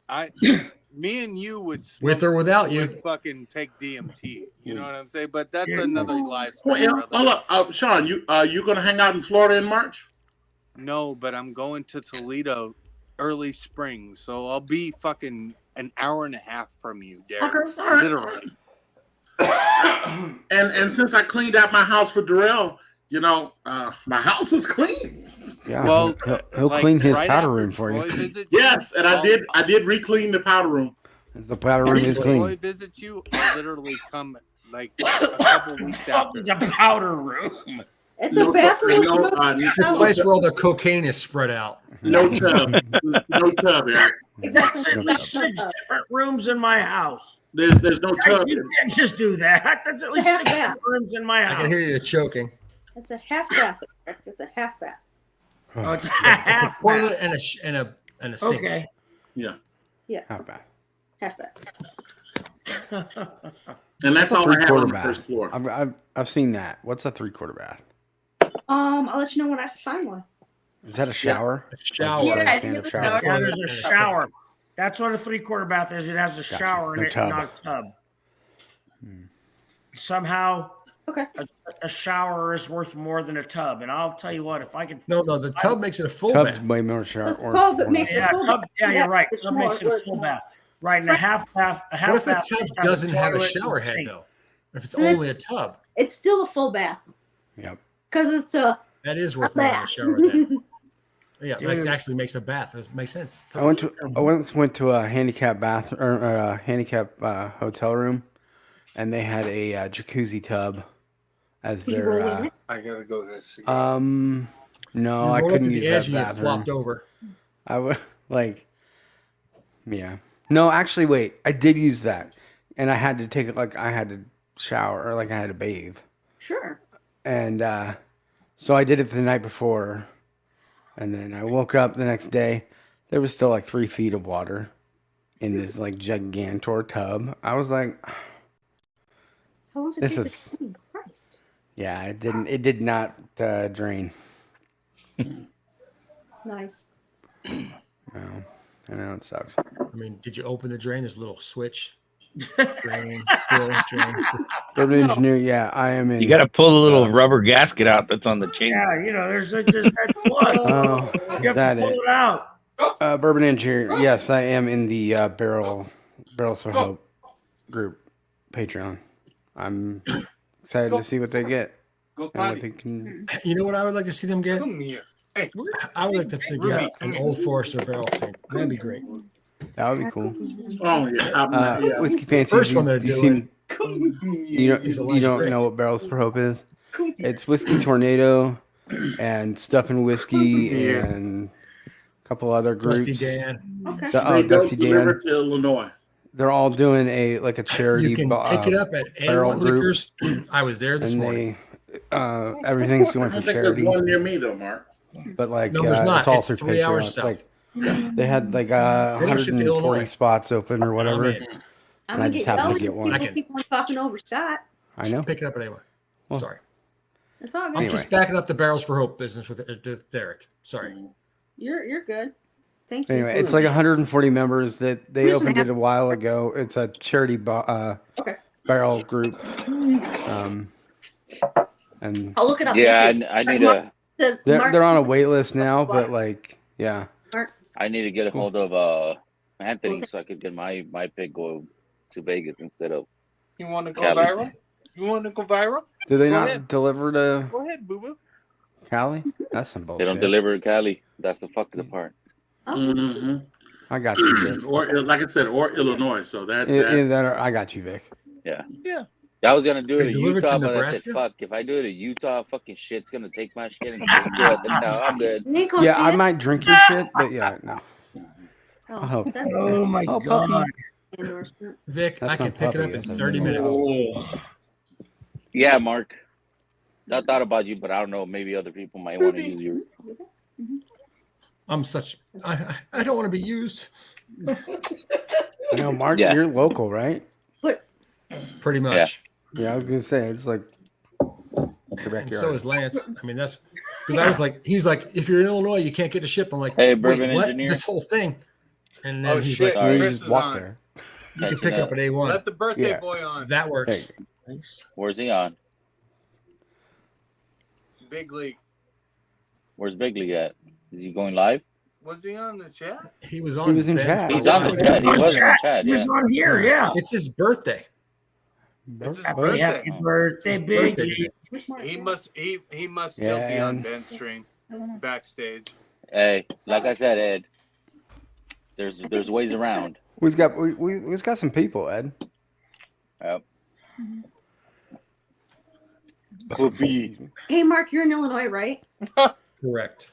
Me and you would smoke, with or without you fucking take DMT. You know what I'm saying? But that's another life. Sean, you gonna hang out in Florida in March? No, but I'm going to Toledo early spring, so I'll be fucking an hour and a half from you, Derek. Literally. And since I cleaned out my house for Darrell, my house is clean. Yeah, well, he'll clean his powder room for you. Yes, and I did re-clean the powder room. The powder room is If clean. Roy visits you, I'll literally come like a couple weeks Fuck after. is a powder room. It's a bathroom. It's a place where all the cocaine is spread out. No tub. No tub, Eric. That's at least 6 different rooms in my house. There's no tub. You can't just do that. That's at least 6 different rooms in my I house. can hear you choking. It's a half bath. It's a half bath. Oh, it's a It's a half toilet bath. and a sink. Okay. Yeah. Yeah. Half bath. Half bath. And that's all I have 3/4 on the bath. first floor. I've seen that. What's a 3/4 bath? I'll let you know when I find one. Is that a shower? A shower. Like, Yeah, I stand up think shower. Yeah, there's a shower. That's what a 3/4 bath is. It has a shower in No it, tub. not a tub. Somehow, Okay. a shower is worth more than a tub. And I'll tell you what, if I can. No, the tub makes it a full Tub's bath. way more shower. Tub that makes it Yeah, full tub, bath. yeah, you're right. It's Tub more- makes it a full bath. Right, and a half bath. What if the bath tub just has doesn't have a toilet and shower head sink. though? If it's Then only a tub, It's still a full bath Yep. because it's a that is worth a more than a bath. shower then. Yeah, Dude. that actually makes a bath. That makes sense. I once went to a handicap bath or a handicap hotel room, and they had a jacuzzi tub as Did you roll in their. it? I gotta go get a cigarette. No, You I roll up couldn't to use the that edge and you bathroom. flopped over. I would like, yeah. No, actually, wait. I did use that, and I had to take it like I had to shower or like I had to bathe, Sure. and so I did it the night before, and then I woke up the next day. There was still like 3 feet of water in this like gigantor tub. I was like, How long does it This take is- to clean? Christ. yeah, it didn't. It did not drain. Nice. No, I know it sucks. I mean, did you open the drain? There's a little switch. Drain, fill, drain. Bourbon engineer, yeah, I am in. You got to pull the little rubber gasket out that's on the chain. Yeah, you know, there's that plug. Oh, You is have that to pull it? it out. Bourbon engineer, yes, I am in the Barrels for Hope group Patreon. I'm excited to see what they get Go and what potty. they can. You know what I would like to see them get? Come here. Hey, I would like to see get an Old Forester barrel tank. That'd be great. That would be cool. Oh yeah. Yeah. Whiskey Fancy. First one they're you doing. you don't know what Barrels for Hope is? It's Whiskey Tornado and Stuff and Whiskey and a couple other groups. Dusty Dan. Okay. They don't Dusty deliver Dan. to Illinois. They're all doing a charity. You can pick it up at barrel A1 group, Liquors. I was there this and morning. they everything's going I for think charity. there's one near me though, Mark. But like, No, there's not. it's all It's through 3 hours Patreon. south. Like, they had like They don't ship to 140 Illinois. spots open or whatever. I'm in. I'm And I gonna just get happened y'all to get one. I can- Keep on talking over Scott. I know. Pick it up at A1. Well, Sorry. It's all good. I'm Anyway. just backing up the Barrels for Hope business with Derek. Sorry. You're good. Thank you. Anyway, it's like 140 members that they Who's opened that? it a while ago. It's a charity Okay. barrel group. And I'll look it up. Yeah, Thank you. I need Mark- to. they're on a wait list now, but like, yeah. I need to get a hold of Anthony so I could get my pick go to Vegas instead of. you want to go Cali. viral? You want to go viral? Do they Go not ahead. deliver to Go ahead, boo boo. Cali? That's some They bullshit. don't deliver to Cali. That's the fucking part. Mm-hmm. I got you, Vic. Or like I said, or Illinois. So that, I got you, Vic. Yeah. Yeah. I was gonna do it They in deliver to Utah, but I said, Nebraska? "Fuck! If I do it in Utah, fucking shit's gonna take my shit and take it." I said, "No, I'm good." Nico, Yeah, see I it? might drink your shit, but yeah, no. Oh, Oh. that's Oh my Oh, god. puppy. endorsements. Vic, That's I can not pick it puppy, up in that's a 30 dog. minutes. Oh. Yeah, Mark. I thought about you, but I don't know. Maybe other people might want to use you. I'm such. I don't want to be used. I know, Mark, Yeah. you're local, right? Pretty much. Yeah, I was gonna say it's like your And backyard. so is Lance. I mean, that's because I was like, he's like, if you're in Illinois, you can't get to ship. I'm like, Hey, wait, Bourbon what? engineer. This whole thing. And then Oh, he's shit. like, You Sorry. Chris just is walk on. there. you can Catching pick it up up. at A1. Let the birthday Yeah. boy on. That works. Where's he on? Big league. Where's Bigley at? Is he going live? Was he on the chat? He was on. He was in Ben's chat. He's birthday. on the chat. He was in the chat. He was Yeah. on here, yeah. It's his birthday. It's his Happy, birthday. happy birthday, big Birthday. league. He must still be on and- Ben's stream backstage. Hey, like I said, Ed. There's ways around. We've got some people, Ed. Yep. Excuse me. Hey, Mark, you're in Illinois, right? Correct.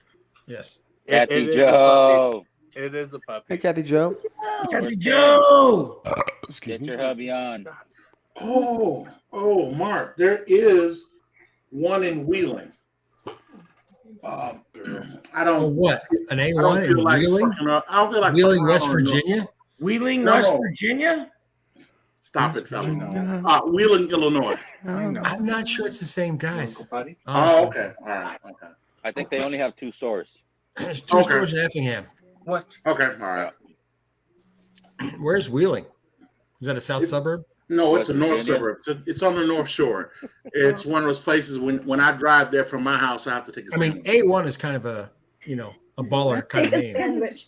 Yes. Kathy It is Joe. It is a Hey, puppy. Kathy Joe. Kathy Joe. Excuse Get me. your hubby on. Oh, Mark, there is one in Wheeling. I Oh, don't. what? An I A1 don't feel in like Wheeling? fucking up. I don't feel like Wheeling, fucking West around on Virginia? Wheeling, No. West Virginia. Stop it, fella. Virginia. Wheeling, Illinois. I'm not sure it's the same guys. Oh, Honestly. okay. All right. Okay. I think they only have 2 stores. There's 2 stores in Effingham. What? Okay. All right. Where's Wheeling? Is that a south suburb? No, it's West a north Virginia. suburb. It's on the North Shore. It's one of those places when I drive there from my house, I have to take a I mean, A1 is kind of a baller kind of name. Sandwich.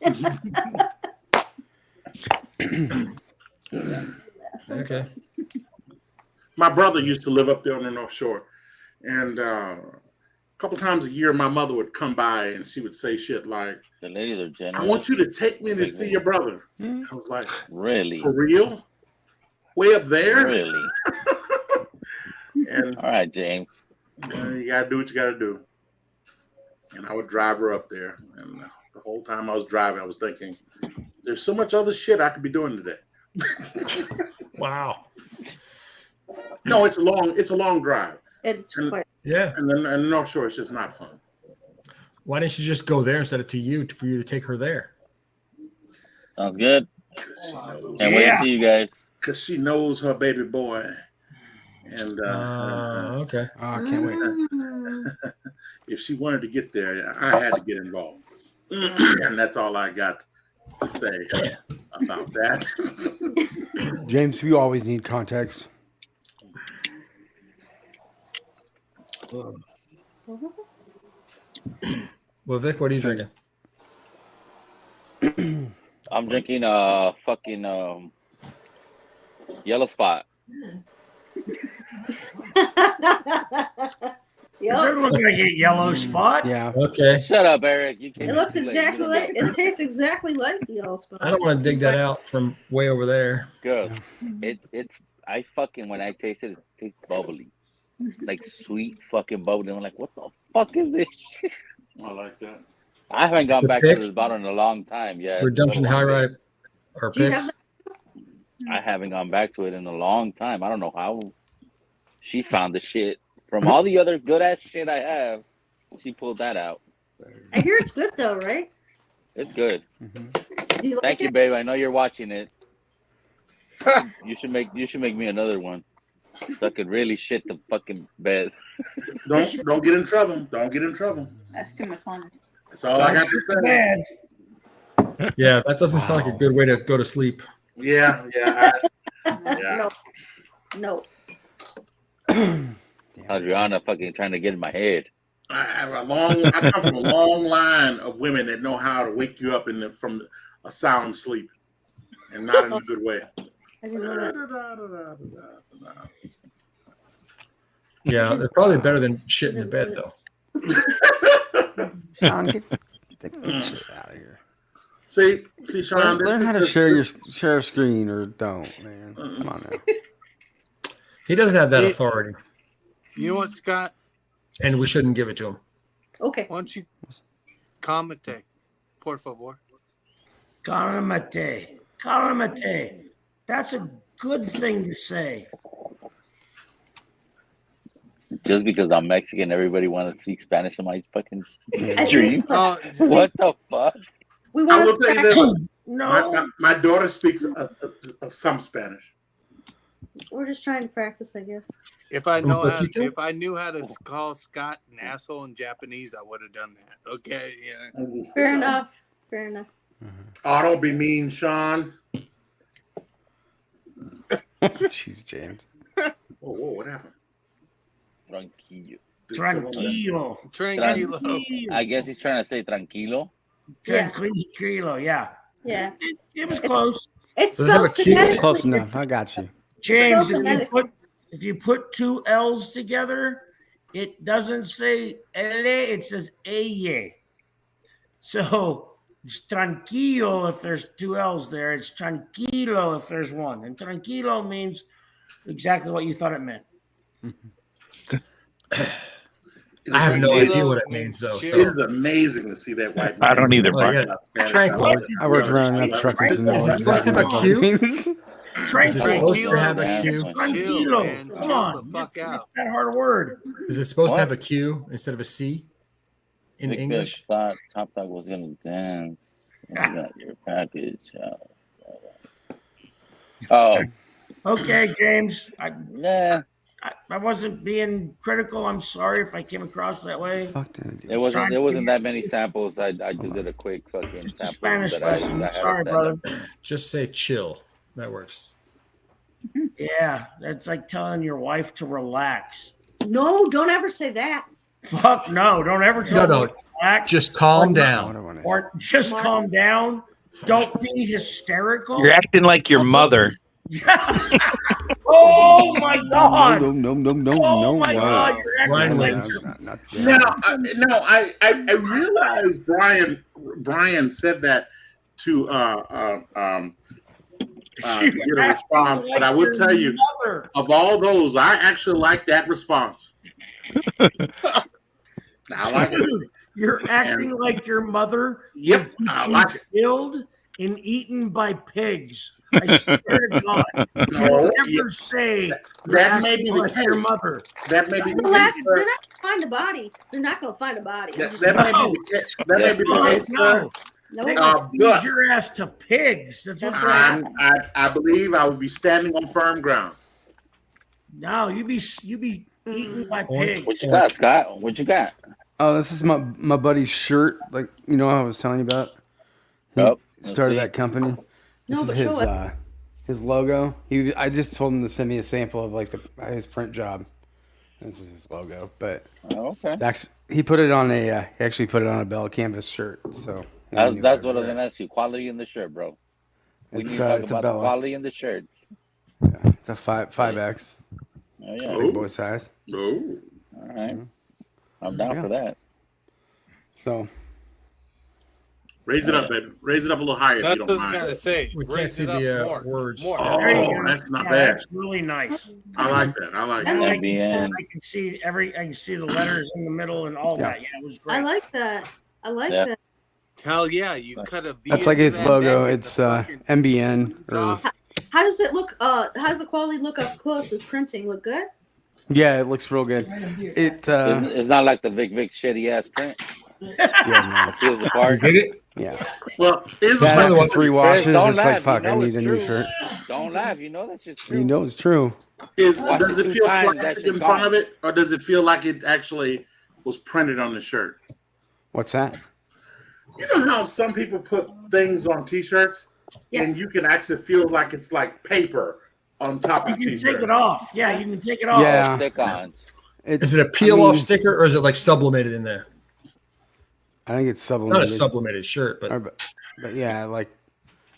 Okay. My brother used to live up there on the North Shore, and a couple times a year, my mother would come by and she would say shit like, The ladies are "I generous. want you to take me to see your brother." I was like, Really? "For real? Way up there?" Really? And All right, James. you gotta do what you gotta do. And I would drive her up there, and the whole time I was driving, I was thinking, "There's so much other shit I could be doing today." Wow. No, it's a long drive. It's And- quite. Yeah. And then the North Shore is just not fun. Why didn't you just go there instead of to you for you to take her there? Sounds good. Can't wait to see you guys. Because she knows her baby boy. And Okay. Oh, I can't wait. if she wanted to get there, I had to get involved. And that's all I got to say about that. James, you always need context. Well, Vic, what are you drinking? I'm drinking fucking yellow spot. It doesn't look like a yellow spot. Yeah. Okay. Shut up, Eric. You can't. It looks exactly like. It tastes exactly like the yellow spot. I don't want to dig that out from way over there. Girl, it's I fucking when I taste it, it tastes bubbly, like sweet fucking bubbly. I'm like, what the fuck is this shit? I like that. I haven't gone The back pick? to this bottle in a long time. Yeah, it's Redemption been a long High day. Ripe or Do you picks. have I haven't gone back to it in a long time. I don't know how she found the shit from all the other good ass shit I have. She pulled that out. I hear it's good though, right? It's good. Do you like Thank you, it? babe. I know you're watching it. You should make me another one, so I could really shit the fucking bed. Don't get in trouble. Don't get in trouble. That's too much fun. That's all I got to say. Man, Yeah, that doesn't sound like a good way to go to sleep. Yeah. No. No. Adriana fucking trying to get in my head. I come from a long line of women that know how to wake you up from a sound sleep, and not in a good way. I didn't know that. Yeah, they're probably better than shit in the bed though. Sean, get that shit out of here. See, Sean. Learn how to share a screen or don't, man. Come on now. He doesn't have that authority, You know what, Scott? and we shouldn't give it to him. Okay. Why don't you commentate, por favor? Calamate. Calamate. That's a good thing to say. Just because I'm Mexican, everybody wants to speak Spanish on my fucking I stream. think so. What the fuck? We I want will to tell you this. No. My daughter speaks of some Spanish. We're just trying to practice, I guess. If I knew how to Oh. call Scott an asshole in Japanese, I would have done that. Okay, yeah. Fair enough. Fair enough. Oh, don't be mean, Sean. Jeez, James. Whoa, what happened? Tranquilo. Tranquilo. Tranquilo. I guess he's trying to say tranquilo. Yeah. Tranquilo, yeah. Yeah. It was close. It's Does it have spelled a key? phonetically. Close enough. I got you. James, Spelled phonetically. if you put 2 L's together, it doesn't say ele, it says eye. So It's tranquilo if there's two L's there. It's tranquilo if there's one. And tranquilo means exactly what you thought it meant. I have no Tranquilo idea what it means means though. chill. It is amazing to see that white man. I don't either, Oh, Brian. yeah. Tranquil. I worked around enough truckers to know Is it supposed to have a Q? means. Is it supposed to have a Q? Chill, Tranquilo. man. Come Chill on. the fuck It's out. that hard a word. Is it supposed to have a Q instead of a C in Vic English? thought Top Dog was gonna dance. You got your package. Oh, Okay, James. nah. I wasn't being critical. I'm sorry if I came across that way. Fuck did I do? There wasn't that many samples. I just did a quick fucking Just a sample Spanish that lesson. I had Sorry, to send brother. him. Just say chill. That works. Yeah, that's like telling your wife to relax. No, don't ever say that. Fuck no! Don't ever tell No, her to relax. Just calm Or- down. Or just calm down. Don't be hysterical. You're acting like your mother. Oh my god! No. Oh my god! You're acting Ryan like wins. I realized Brian said that to get a response, but I would tell you, of all those, I actually like that response. I like it. Dude, you're acting like your mother. Yep, would I get you like it. killed and eaten by pigs. I swear to God, No, don't ever yeah. say That may be the like your case. mother. That may be the They're case, not sir. gonna find the body. They're not gonna find the body. That may be the case. That may be the case, sir. No. They Uh, will feed but- your ass to pigs. That's what's going on. I believe I would be standing on firm ground. No, you be eaten by pigs. What you got, Scott? What you got? Oh, this is my buddy's shirt. Like, you know how I was telling you about? He Yep. Let's started see. that company. This No, is but his show it. his logo. I just told him to send me a sample of like his print job. This is his logo, but Oh, okay. he put it on he actually put it on a Bell Canvas shirt. So That's what I was gonna ask you. Quality in the shirt, bro. We It's, need to talk it's a about the Bella. quality in the shirts. It's a 5X. Oh yeah. Big boy size. No. All right. I'm down for that. So Raise it up, Ben. Raise it up a little higher if you That don't doesn't mind. gotta say. We can't Raise see it up the more. words. More. There you Oh, go. that's not Yeah, bad. That's really nice. I like that. I like And that. I can see- NBN. I can see I can see the letters in the middle and all that. Yeah, it was great. I like that. I like Yeah. that. Hell yeah, you cut a V. that's like into his that logo. neck and It's the fucking MBN. it's Or, off. How does it look? How does the quality look up close? Does printing look good? yeah, it looks real good. It It's not like the Vic shitty ass print. yeah, It feels You apart. did it? yeah. Well, here's the That funny after one. 3 washes, Don't it's laugh, like you fuck. I know need it's a new true. shirt. Don't laugh. You know that shit's true. You know it's true. Does Watch it it 2 feel times, that plastic shit in front gone. of it, or does it feel like it actually was printed on the shirt? What's that? You know how some people put things on T-shirts, and you can actually feel like it's like paper on top You of can T-shirt. take it off. Yeah, you can take it off. Yeah. Stick-ons. Is it a peel-off sticker or is it like sublimated in there? I think it's It's not a sublimated. sublimated shirt, but But yeah, like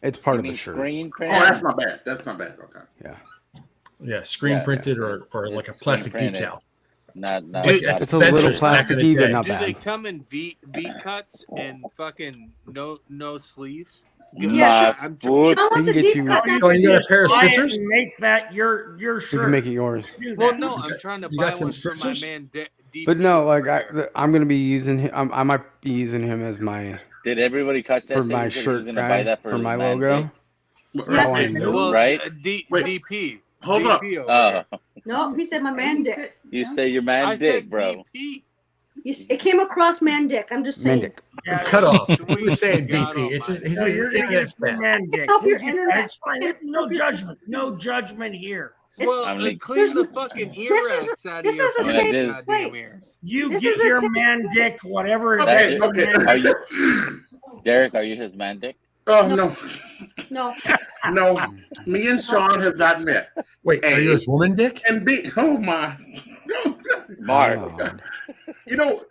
it's part You of the mean shirt. screen print? Oh, that's not bad. That's not bad. Okay. Yeah. yeah, screen Yeah. printed or like a It's plastic screen printed. decal. Not Like, not It's a little Spencer's back in the plasticky, but day. not Do they bad. come in V cuts and fucking no sleeves? Yeah, my I'm foot. Sean wants He a can get deep you- cut. Oh, you got a pair of Buy it scissors? and make that your You shirt. can make it yours. Do Well, that. no, I'm trying to You buy got some one for my scissors? man. DP But no, like over here. I'm gonna be using him. I might be using him as my Did everybody catch that? for shit? my You said you shirt was gonna buy guy that for his my man logo. dick. That's all I know. Well, right? Wait. DP. Hold up. DP over here. No, he said my man dick. You say your man I dick, said bro. DP. It came across man dick. I'm just saying. Mendick. Yeah, Cut off. Sweet He was saying God DP. It's just, he's No, you're gonna get internet it from spam. man dick. Help your You'll get internet. that. It's fine. No judgment. No judgment here. Well, I'm like- clean the fucking ear This is- rats out of this your is a fucking safe goddamn place. ears. You This get is a your safe man dick, whatever it Okay, is. okay. Man Are dick. you, Derek? Are you his man dick? Oh no, No. no. Me and Sean have not met. Wait, are you his woman dick? And B, oh my. Mark. God. You know,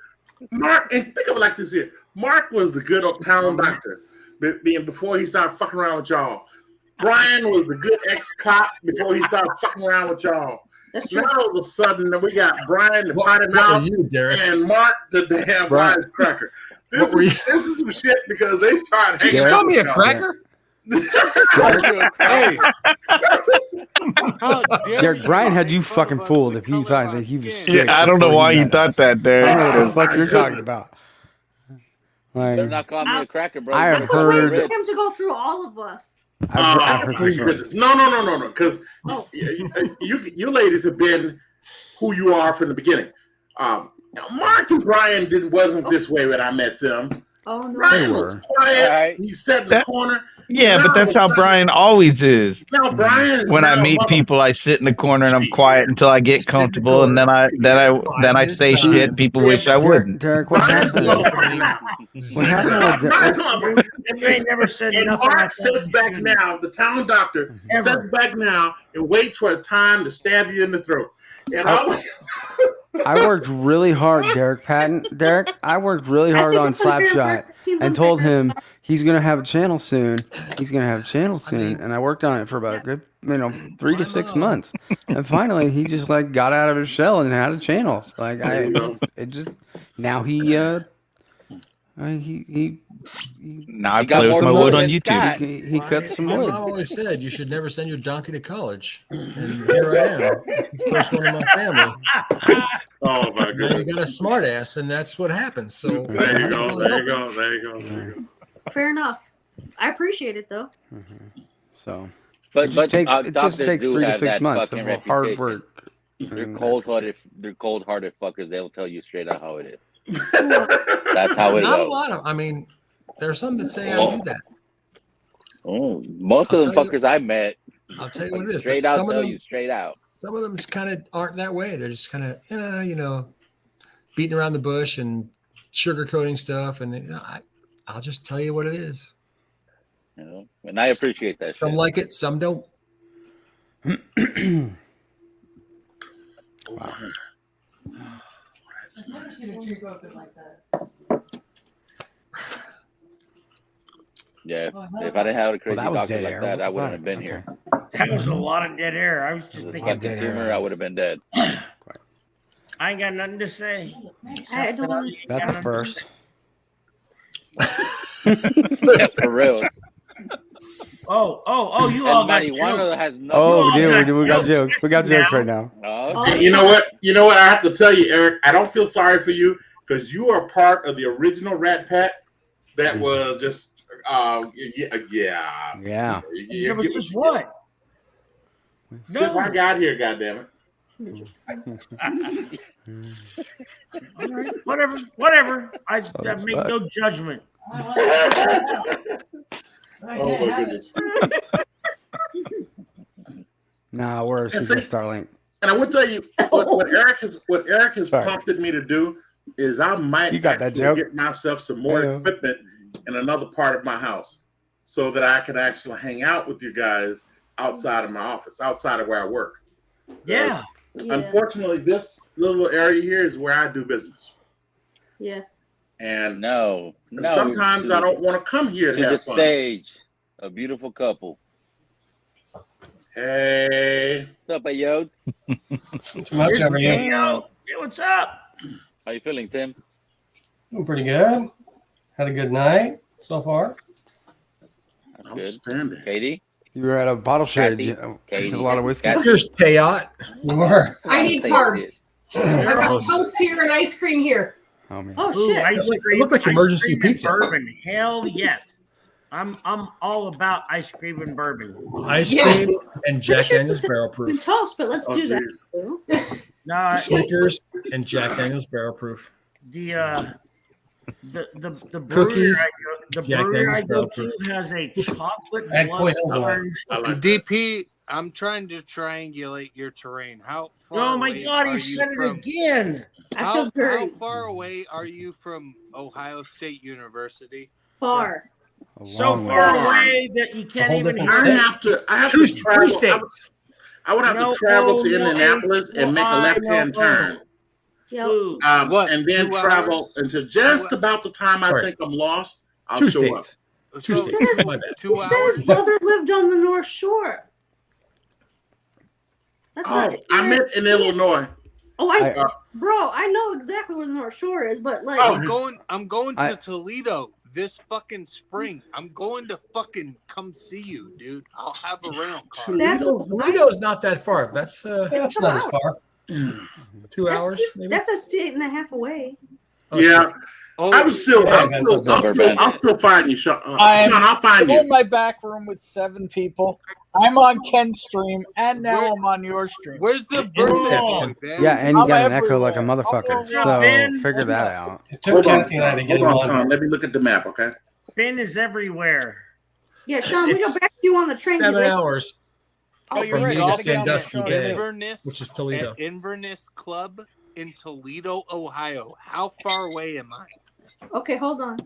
Mark, and think of it like this here. Mark was the good old town doctor being before he started fucking around with y'all. Brian was the good ex-cop before he started fucking around with y'all. That's true. Now all of a sudden we got Brian the potty What are mouth you, Derek? and Mark the damn Brian. wisecracker. This were you? is some shit because they started Did hanging you out call me with a y'all. cracker? Hey, how dare Derek, Brian had make you fun of fucking us fooled the if he color thought of that our he was skin. straight. Yeah, I don't know before why you met thought us. that, I Derek. don't know what the 'cause- fuck you're talking about. They're Like, not calling me a cracker, bro. I You have better Just cover wait heard- your for him ribs. to go through all of us. I've heard some Please, stories. no, because Oh. you ladies have been who you are from the beginning. Mark and Brian wasn't this way when I met them. Oh no. Brian was quiet. Right. He sat in the corner. Yeah, but Now that's how Brian always is. Now Brian is When I now meet mother- people, I sit in the corner and I'm quiet until I get Sit in the comfortable, and then corner. I say shit people wish I wouldn't. Derek, what Brian's happened? motherfucker now. What happened with Brian's the, motherfucker. You ain't never said And nothing Mark like that. sits back now, the town doctor Ever. sits back now and waits for a time to stab you in the throat. And I worked really hard, Derek Patton. Derek, I worked really hard on Slapshot and told him he's gonna have a channel soon. He's gonna have a channel soon, and I worked on it for about a good, 3 to 6 months, and finally he just like got out of his shell and had a channel. Like now he Now I He got play with more my money wood on than YouTube. Scott. he cut some My wood. mom always said you should never send your donkey to college, and here I am, first one in my family. oh my Now goodness. you got a smart ass, and that's what happens. So There you go. Fair enough. I appreciate it though. So But it just takes doctors 3 do to have 6 that months fucking of hard reputation. work. They're And cold-hearted. They're cold-hearted fuckers. They'll tell you straight out how it is. That's how it not a goes. lot of. I mean, there's some that say I do that. Oh, most of I'll them tell you- fuckers I met I'll tell you what it is. straight but out some of tell them, you straight out. some of them just kind of aren't that way. They're just kind of, beating around the bush and sugarcoating stuff. And I'll just tell you what it is. And I appreciate that. Some shit. like it, some don't. Wow. I've never seen a tree broken like that. Yeah, if I didn't have a crazy that was doctor dead like air. that, I What the wouldn't have been fuck? here. That was a lot of dead air. I was just If thinking, I had the tumor, I would have been dead. I ain't got nothing to say. I don't. That's the first. Yeah, for real. Oh, you And all got marijuana jokes. has no. Oh, You all we got jokes. We got jokes now. right now. Oh, You know what? I have to tell you, Eric, I don't feel sorry for you because you are part of the original Rat Pack that was just Yeah. It was just what? Since I got here, goddammit. All right, whatever. I make no judgment. Oh my goodness. Nah, we're And Super see- Starlink. And I will tell you what Eric has Sorry. prompted me to do is I might You got that actually joke? get myself some more I know. equipment in another part of my house so that I can actually hang out with you guys outside of my office, outside of where I work. Yeah. Unfortunately, this little area here is where I do business. Yeah. And no. sometimes I don't want to come here To to the have fun. stage, a beautiful couple. Hey. What's up, yo? Much over you. Hey, what's up? How you feeling, Tim? Doing pretty good. Had a good night so far. That's good. Outstanding. Katie? You were at a bottle shed. Kathy. You Katie. had a lot of whiskey. Kathy. Here's Tayot. You were. I need Say carbs. it. I've got toast here and ice cream here. Oh man. Oh Ooh, shit. ice It cream. looked like ice emergency cream and pizza. Bourbon. Hell yes. I'm all about ice cream and bourbon. Ice Yes. cream and Jack Daniels barrel We proof. toast, but let's Oh, do that. geez. too. No, Snickers and Jack Daniels barrel proof. the brewery Cookies, the Jack brewery I Daniels go barrel to has a chocolate Add blood Coy Hills on. orange. I like that. DP, I'm trying to triangulate your terrain. How far Oh my away God, are he you said it from? again. I How, feel how very far away are you from Ohio State University? far. A So long far way. away that you can't whole even different hear state. I have Two, to travel. three states. I would have No to travel to O, no Indianapolis H, no and make a I, left-hand no O. turn. Yep. Ooh. What, And then 2 travel hours? until just Two- about the time I Sorry. think I'm lost, I'll Two show states. Two So, states. My bad. 2 He said hours? his brother lived on the North Shore. That's up. Oh, not I meant in Illinois. Oh, bro, I know exactly where the North Shore is, but like, I'm going to Toledo this fucking spring. I'm going to fucking come see you, dude. I'll have a rental car. Toledo's not that far. That's That's not as far. 2 hours. Maybe? That's a state and a half away. Yeah. Oh, I'm still find you, Sean. Sean, I'll find I'm you. in my back room with 7 people. I'm on Ken's stream, and now I'm on your stream. Where's the bird? Yeah, and you I'm got an echo like a everywhere. motherfucker. Yeah, So Ben, figure that out. It took Kathy and I to get him Hold on, on. Sean. Let me look at the map, okay? Ben is everywhere. Yeah, Sean, we go back to you on the train. 7 hours. Oh, you're From right. me Gotta to get on that Sandusky show. Bay, Inverness, which is Toledo. at Inverness Club in Toledo, Ohio. How far away am I? Okay, hold on.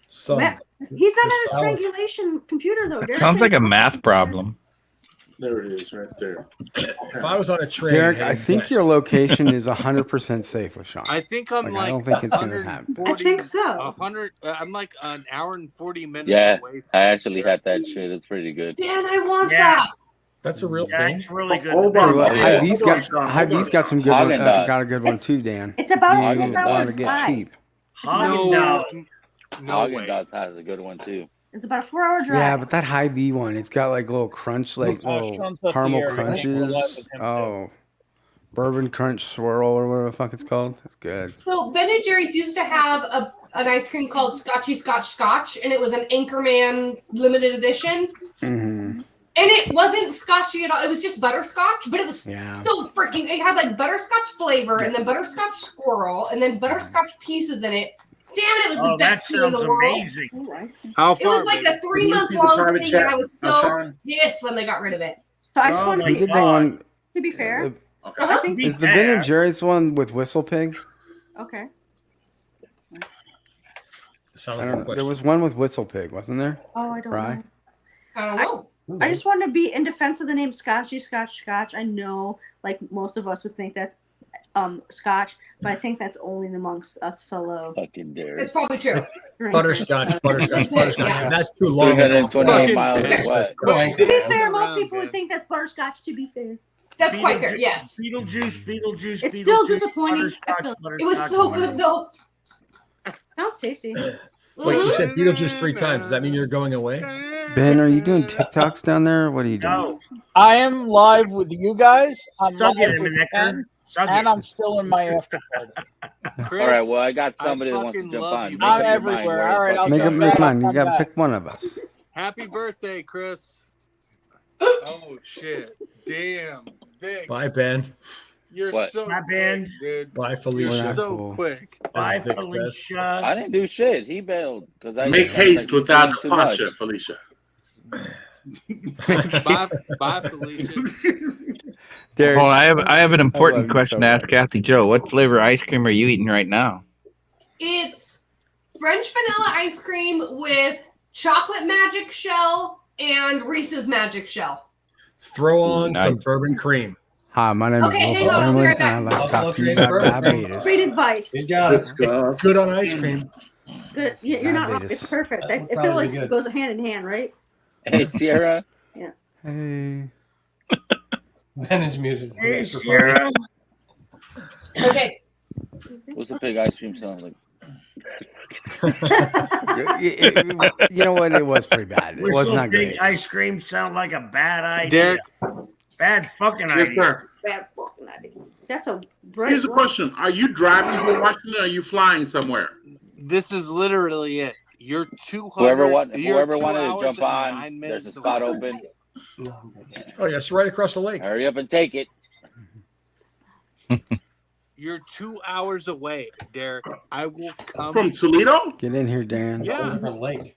So Matt, he's not on his South. triangulation computer though. Derek Sounds like a math problem. There it is, right there. If I was on a train, Derek, I heading think west- your location is 100% safe with Sean. I think I'm I don't think it's gonna happen. 140. I think so. 100. I'm like an hour and 40 minutes Yeah, away from I actually had that shit. It's pretty good. Dan, I want Yeah. that. That's a real Yeah, thing. it's really good. Hold Hey, on. well, yeah. Hy-Vee's Hold on, got Sean. Hy-Vee's got some good one. Haagen-Dazs. Got a good one too, Dan. It's about You 4 want hours to get drive. cheap? Haagen-Dazs. No way. Haagen-Dazs has a good one too. It's about a 4-hour drive. Yeah, but that Hy-Vee one, it's got like little crunch, like little Sean's up caramel the air. crunches. Oh, bourbon crunch swirl or whatever the fuck it's called. That's good. So Ben and Jerry's used to have an ice cream called Scotchy Scotch Scotch, and it was an Anchorman limited edition. Mm-hmm. And it wasn't scotchy at all. It was just butterscotch, but it was Yeah. so freaking. It had like butterscotch flavor, and then butterscotch swirl, and then butterscotch pieces in it. Damn it! It was the Oh, that best thing in sounds the world. amazing. How It far? was like baby? a 3-month long private thing, chat, and I was so Sean? pissed when they got rid of it. So I just Oh want my Who to did the God. one? be fair. Okay. I think Is the Ben and Jerry's one with Whistle Pig? okay. Sounds I like a don't know. There question. was one with Whistle Pig, wasn't there? Oh, I don't Right. know. I don't know. I just want to be in defense of the name Scotchy Scotch Scotch. I know, like most of us would think that's Scotch, but I think that's only amongst us fellow. Fucking dare. It's probably true. Butterscotch. Yeah. That's too long. 328 miles west. To be fair, most people would think that's butterscotch. To be fair, That's quite fair. Yes. Beetlejuice. it's still disappointing. It was so good though. Sounds tasty. Wait, you said Beetlejuice 3 times. Does that mean you're going away? Ben, are you doing TikToks down there? What are you doing? No. I am live with you guys. I'm Suck live it, with Eminecker. Ken, Suck and it. I'm still in my after party. Chris, All right, well, I got somebody I that wants to fucking jump love on. you. Make I'm up your mind everywhere. where All right, the I'll fuck Make you're up jump your back. mind. You I'm gotta back. pick one of us. Happy birthday, Chris. Oh shit! Damn, Vic. Bye, Ben. You're What? so Bye, Ben. quick, dude. Bye, You're Felicia. so Cool. quick. Bye, Vic's best. Felicia. I didn't do shit. He bailed because I Make I was haste like, without too much. departure, Felicia. Bye, Felicia. Derek, Well, I have an love important you question so to ask much. Kathy Joe. What flavor ice cream are you eating right now? It's French vanilla ice cream with chocolate magic shell and Reese's magic shell. Throw on Nice. some bourbon cream. Hi, my name is Okay, hang Wilford on, I'll be Brimley, right and I'd back. like to talk to you Also, about bourbon. diabetes. Great advice. Good job. Good stuff. Good on ice cream. Good. You're not wrong. Diabetes. It's perfect. I That'll feel probably like be it good. goes hand in hand, right? Hey, Sierra. Hey. Ben is muted. Hey, Sierra. Okay. What's the pig ice cream sound like? You know what? It was pretty bad. It was Whistle not pig great. ice cream sound like a bad idea. Derek, Bad fucking Yes, idea. sir. Bad fucking idea. That's a bright Here's a light. question. Are you driving to Washington or are you flying somewhere? this is literally it. You're 200. Whoever you're wanted 2 to hours jump and on, 9 there's a minutes spot away. open. Oh, yes, right across the lake. Hurry up and take it. You're 2 hours away, Derek. I will come. From Toledo? Get in here, Dan. Yeah. Different lake.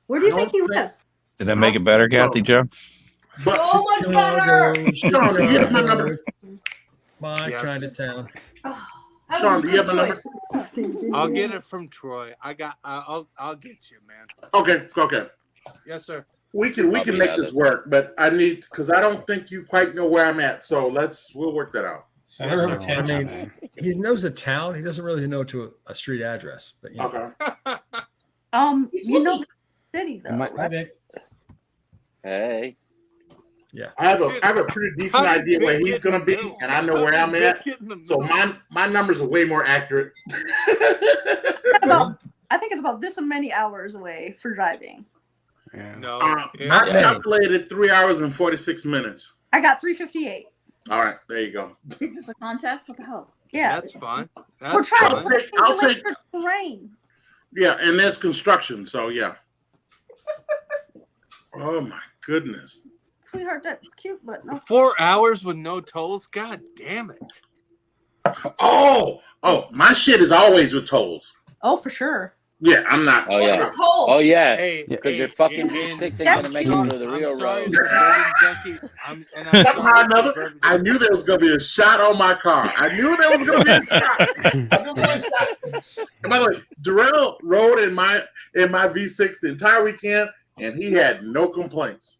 Where do you think he lives? Did that make it better, Kathy Joe? But So much better. Sean, do you have my number? My Yes. kind of town. That Sean, was do a you good have my number? choice. I'll get it from Troy. I'll get you, man. Okay. Yes, sir. We can I'll be make at this it. work, but I need because I don't think you quite know where I'm at. So we'll work that out. Center of I attention. mean, he knows the town. He doesn't really know to a street address. But you know. Okay. You know the city though. My- Hi, Vic. Hey. Yeah. I have a pretty decent How did idea where Vic he's get in gonna the be, middle? and I know How where did I'm Vic at. get in the So middle? my numbers are way more accurate. I think it's about this many hours away for driving. No. I calculated 3 hours and 46 minutes. I got 3:58. All right, there you go. Is this a contest? What the hell? Yeah. That's fine. We're That's trying fine. to I'll take. terrain. Yeah, and there's construction, so yeah. Oh my goodness. Sweetheart, that's cute, but no. 4 hours with no tolls? God damn it. Oh, my shit is always with tolls. Oh, for sure. Yeah, I'm not. Oh yeah. What's a toll? Oh yeah. Hey, Because hey, your fucking and- V6 ain't That's gonna make it cute. to the real I'm sorry, road. the Bourbon Junkie. I'm Somehow sorry, or another, Bourbon I knew there was gonna be a shot on my car. I knew there was gonna be a shot. I knew there was a shot. And by the way, Darrell rode in my V6 the entire weekend, and he had no complaints.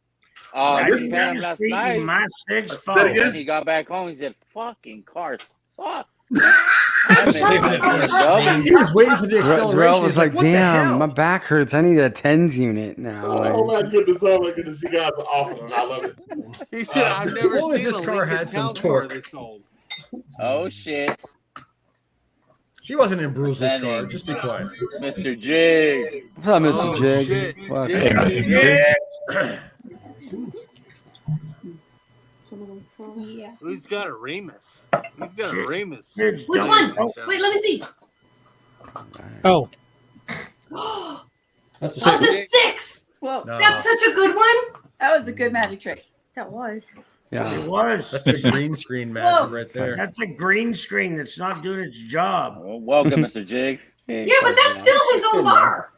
I this just had him last night. My six Say it phone. again? When he got back home, he said, "Fucking cars suck." He was waiting for the acceleration. Darrell was He's like, what the damn, hell? my back hurts. I need a tens unit now. Oh my goodness! You guys are awful, and I love it. He said, I've never only seen this a car Lincoln had some Town car torque. this old. Oh shit, He wasn't in Bruce's car. Just be quiet. Mr. Jig. What's up, Mr. Oh, Jig? shit. Fuck. Jig. Yeah. Who's got a Remus? He's got a Remus. Which one? Wait, let me see. Oh, Oh, that's a the 6. Whoa, That's such a good one. that was a good magic trick. That was. Yeah. It was. That's the green screen magic Whoa. right there. That's a green screen that's not doing its job. Well, welcome, Mr. Jigs. Yeah, but that's still his own bar.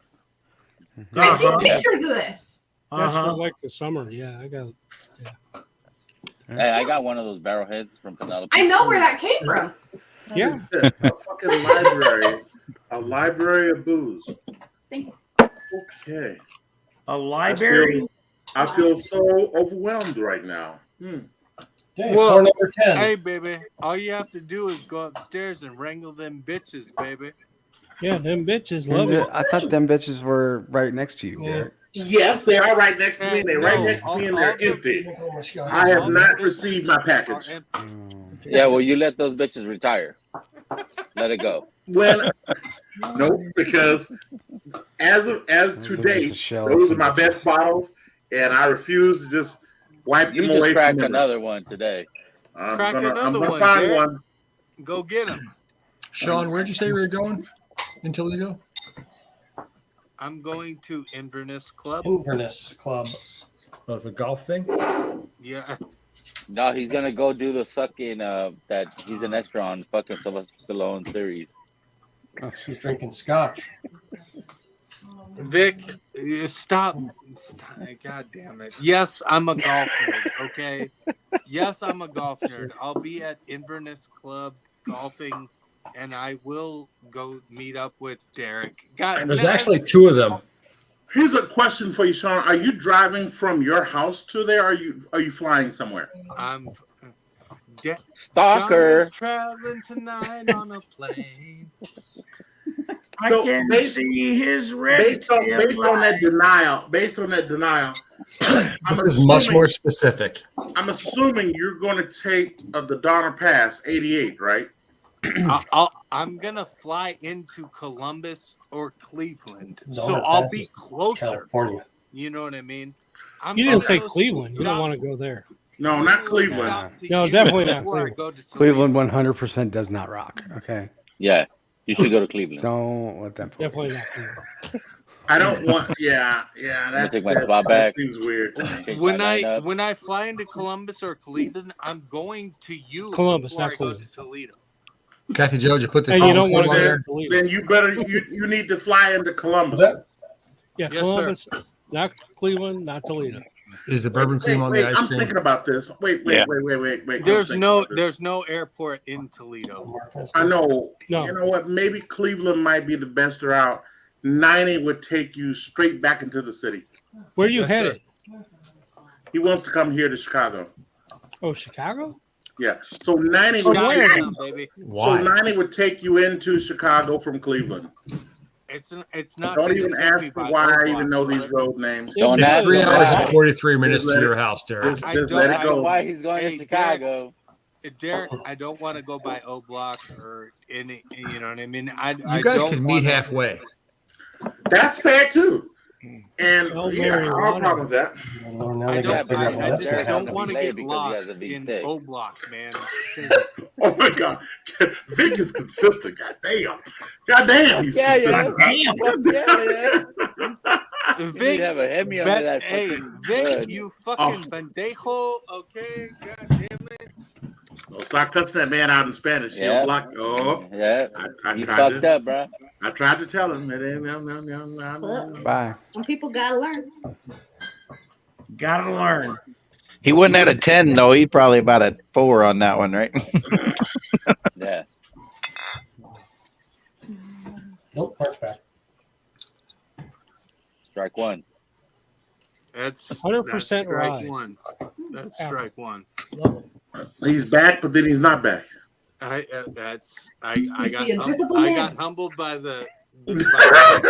I've seen pictures of this. That's Uh-huh. for like the summer. Yeah, I got. Hey, I got one of those barrel heads from Penelope. I know where that came from. Yeah. A fucking library. A library of booze. Thank you. Okay. A library. I feel so overwhelmed right now. Okay, Well, car number 10. Hey, baby, all you have to do is go upstairs and wrangle them bitches, baby. Yeah, them bitches love it. I thought them bitches were right next to you, Derek. Yes, they are right next to me. They're right No, next to me, and all they're the- empty. Oh I have all not the received bitches my are package. empty. Yeah, well, you let those bitches retire. Let it go. Well, no, because as to Those are date, just a shell of those are some my bitches. best bottles, and I refuse to just wipe You them just away cracked from memory. another one today. I'm Crack gonna another one, find Derek. one. Go get him. Sean, where'd you say we were going? In Toledo? I'm going to Inverness Club. Inverness Club. Oh, the golf thing? Yeah. No, he's gonna go do the sucking that he's an extra on fucking Sylvester Stallone series. She's drinking scotch. Vic, stop. God damn it. Yes, I'm a golf nerd, okay? Yes, I'm a golf nerd. I'll be at Inverness Club golfing, and I will go meet up with Derek. God, There's actually two of them. Here's a question for you, Sean. Are you driving from your house to there? Or are you flying somewhere? I'm Stalker. Sean is traveling tonight on a plane. So I can based- see his red. Based on that denial, This is much more specific. I'm assuming you're going to take the Donner Pass 88, right? I'm gonna fly into Columbus or Cleveland, so Donner I'll Pass be is closer. California. You know what I mean? I'm You didn't gonna say go Cleveland. You don't stop- want to go there. No, not Cleveland. stop to No, you definitely not before I Cleveland. go to Toledo. Cleveland 100% does not rock. Okay. Yeah, you should go to Cleveland. Don't let them. Definitely not Cleveland. I don't want. Yeah, I'm that's gonna take my spot back. Seems weird. Change When my I lineup. when I fly into Columbus or Cleveland, I'm going to you Columbus, before not I go Cleveland. to Toledo. Kathy Joe, did you put the And you don't golf want to club go on to there? Toledo. Then you better you need to fly into Columbus. Yeah, Yes, Columbus, not Cleveland, not Toledo. Is the bourbon cream on Wait, the ice I'm cream? thinking about this. Wait. Yeah. I'm There's thinking no about this. there's no airport in Toledo. I know. No. You know what? Maybe Cleveland might be the best route. 90 would take you straight back into the city. Where are you Yes, sir. headed? He wants to come here to Chicago. Oh, Chicago? Yeah. So 90 From would where, take you, baby? so 90 would take you into Chicago from Cleveland. It's not. Don't been even to ask by me why I O-Block, even know will these it? road names. Don't It's ask 3 him hours and why. 43 minutes Just to let your it- house, Derek. Just, I just don't- let it Ask him go. why he's going to Hey, Chicago. Derek, I don't want to go by O-Block or any. You know what I mean? I You guys don't can meet wanna- halfway. That's fair too. And Oh, yeah, I don't have a problem with that. Well, now I they don't. got to figure out I what that's just Derek gonna has don't to want be to late get because he has lost a in V6. O-Block, man. 'Cause Oh my God, Vic is consistent. God damn, he's Yeah, yeah. consistent. Yeah, You need Vic, to have a Hemi under that hey, fucking Vic, hood. you fucking pendejo. Okay, god damn it. Don't start cussing that man out in Spanish. Yeah. He'll block. Oh, Yeah. I He's tried fucked to. up, bro. I tried to tell him. It ain't, no. Bye. Some people gotta learn. Gotta learn. He wouldn't at a 10 though. He probably about a 4 on that one, right? Yeah. Nope, park's back. Strike one. That's 100% strike rise. one. That's Yeah. strike one. He's back, but then he's not back. I He's the invisible I man. got humbled by the Vic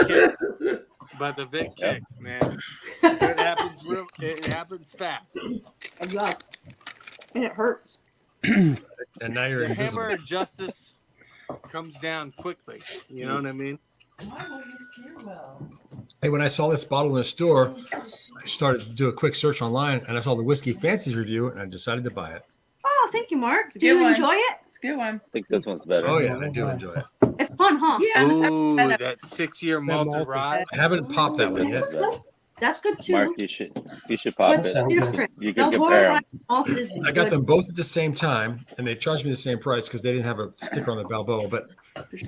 kick. By the Vic kick, man. It happens it happens fast. Yeah. And it hurts. And now you're The invisible. hammer of justice comes down quickly. You know what I mean? Hey, when I saw this bottle in the store, I started to do a quick search online, and I saw the Whiskey Fancies review, and I decided to buy it. Oh, thank you, Mark. Do good you one. enjoy it? It's a good one. I think this one's better. Oh yeah, I do enjoy it. It's fun, huh? Yeah. Ooh, that 6-year malted rye. I haven't popped that one yet. That's good too. Mark, you should pop What's it. different? You can The compare Royal them. Malted is I got good. them both at the same time, and they charged me the same price because they didn't have a sticker on the Balboa. But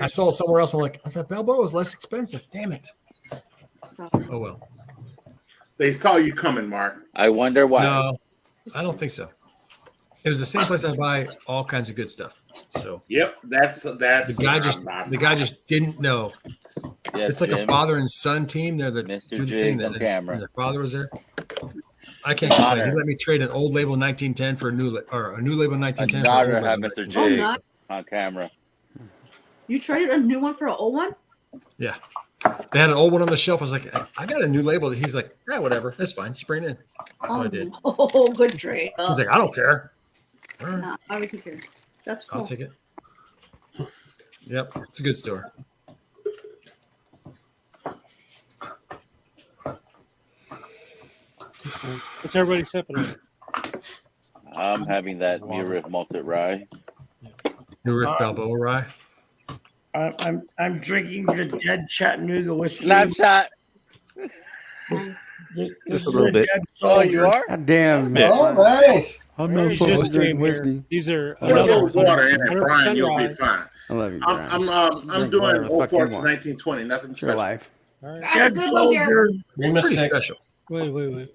I saw it somewhere else. I'm like, I thought Balboa was less expensive. Damn it. Oh well. They saw you coming, Mark. I wonder why. No, I don't think so. It was the same place I buy all kinds of good stuff. So Yep, that's the guy just didn't know. Yes, It's like a Jim. father and son team. They're the Mr. do the thing Jigs on that camera. and their father was there. I can't complain. He Honor. let me trade an old label 1910 for a new label I'd 1910. for rather an old have label Mr. 1910. Jigs not. on camera. You traded a new one for an old one? Yeah. They had an old one on the shelf. I was like, I got a new label. He's like, yeah, whatever. That's fine. Just bring it in. So I did. Oh, good trade. He's like, I don't care. All right, Nah, I would care. That's cool. I'll take it. Yep. It's a good store. What's everybody sipping on? I'm having that New Riff malted rye. New Riff Balboa rye. I'm drinking the Dead Chattanooga whiskey. Snapshot. This Just a is little a bit. Dead Oh, soldier. you are? God damn. Yeah. Oh, nice. I'm not He's supposed just to drink came here. whiskey. These are Put a another little water in it, 100% Brian. You'll be rye. fine. I love you, I'm Brian. I'm Drink doing whatever the 04 fuck to you want. 1920. Nothing It's your special. life. All right. That's Dead a good one, Derek. soldier. Rima Pretty 6. special. Wait.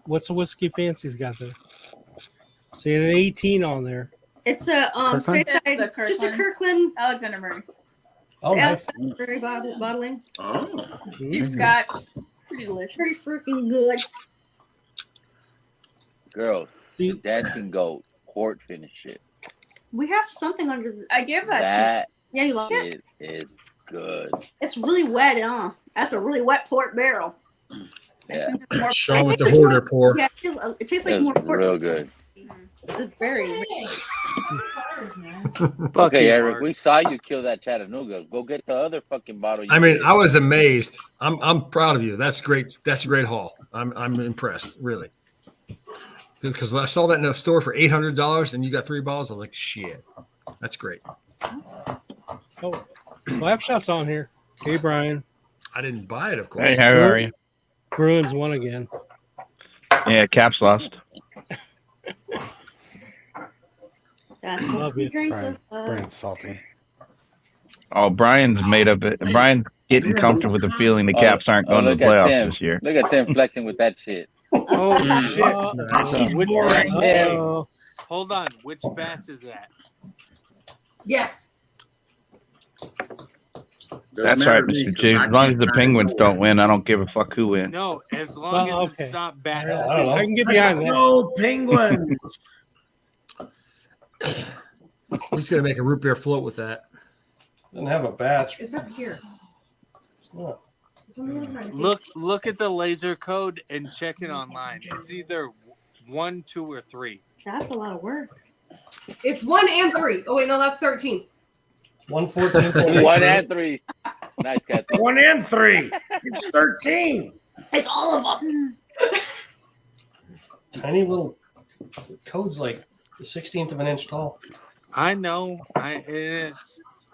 What's the whiskey fancy's got there? See an 18 on there. It's a Kirkland? straight side, It's a just a Kirkland. Kirkland Alexander Murray. Oh, nice. Very bottling. Oh, Deep Scotch. Pretty delicious. Pretty freaking good. Girls, See, dancing goat, port finish shit. We have something under the. I give that to That Yeah, you like it? shit is good. It's really wet, huh? That's a really wet port barrel. Yeah, you. More Show 'em what the hoarder pour. Yeah, it tastes like it's more port. real good. It's very. Fuck Okay, you, Eric, Mark. we saw you kill that Chattanooga. Go get the other fucking bottle. You I mean, did. I was amazed. I'm proud of you. That's great. That's a great haul. I'm impressed, really. Because I saw that in a store for $800 and you got 3 bottles. I was like, shit, that's great. oh, Slapshot's on here. Hey, Brian. I didn't buy it, of course. Hey, how are you? Bruins won again. Yeah, Caps lost. That's Love what he you. drinks Brian, with Brian's us. salty. Oh, Brian's made up it. Brian's getting comfortable with the feeling the Caps aren't going to look the at playoffs Tim. this year. Look at Tim flexing with that shit. Oh shit! Which batch? Hey, Uh-oh. hold on. Which batch is that? Yes. That's right, Mr. James. As long as the Penguins don't win, I don't give a fuck who wins. No, as long Well, as okay. it's not batch. I don't know. I can get behind that. No Penguins. He's going to make a root beer float with that. Doesn't have a batch. It's up here. Look at the laser code and check it online. It's either 1, 2, or 3. That's a lot of work. It's 1 and 3. Oh wait, no, that's 13. 114. 1 and 3. Nice, Kathy. 1 and 3. It's 13. It's all of them. Tiny little code's like the 16th of an inch tall. I know.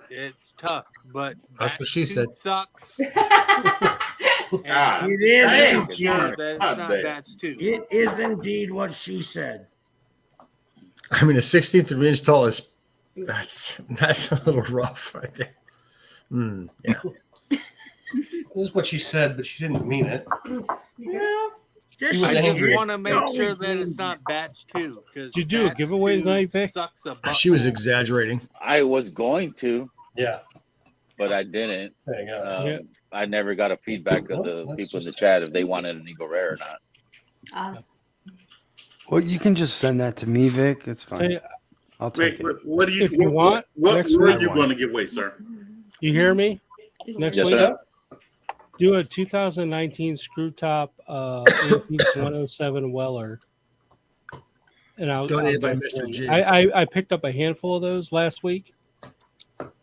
It's tough, but That's what she said. Sucks. It is. Sure that it's not batch 2. It is indeed what she said. I mean, a 16th of an inch tall is that's a little rough right there. Yeah. This is what she said, but she didn't mean it. Yeah. I just want to make sure that it's not batch 2. Did you do a giveaway tonight, Vic? She was exaggerating. I was going to. Yeah. But I didn't. There you go. I never got a feedback of the people in the chat if they wanted an Eagle Rare or not. Well, you can just send that to me, Vic. It's fine. Hey, I'll take it. What do you, If you want, what next are week- you going to give away, sir? You hear me? Next Yes, week, sir. do a 2019 screw top antique 107 Weller. And Donated by I'll Mr. give Jigs. I picked up a handful of those last week,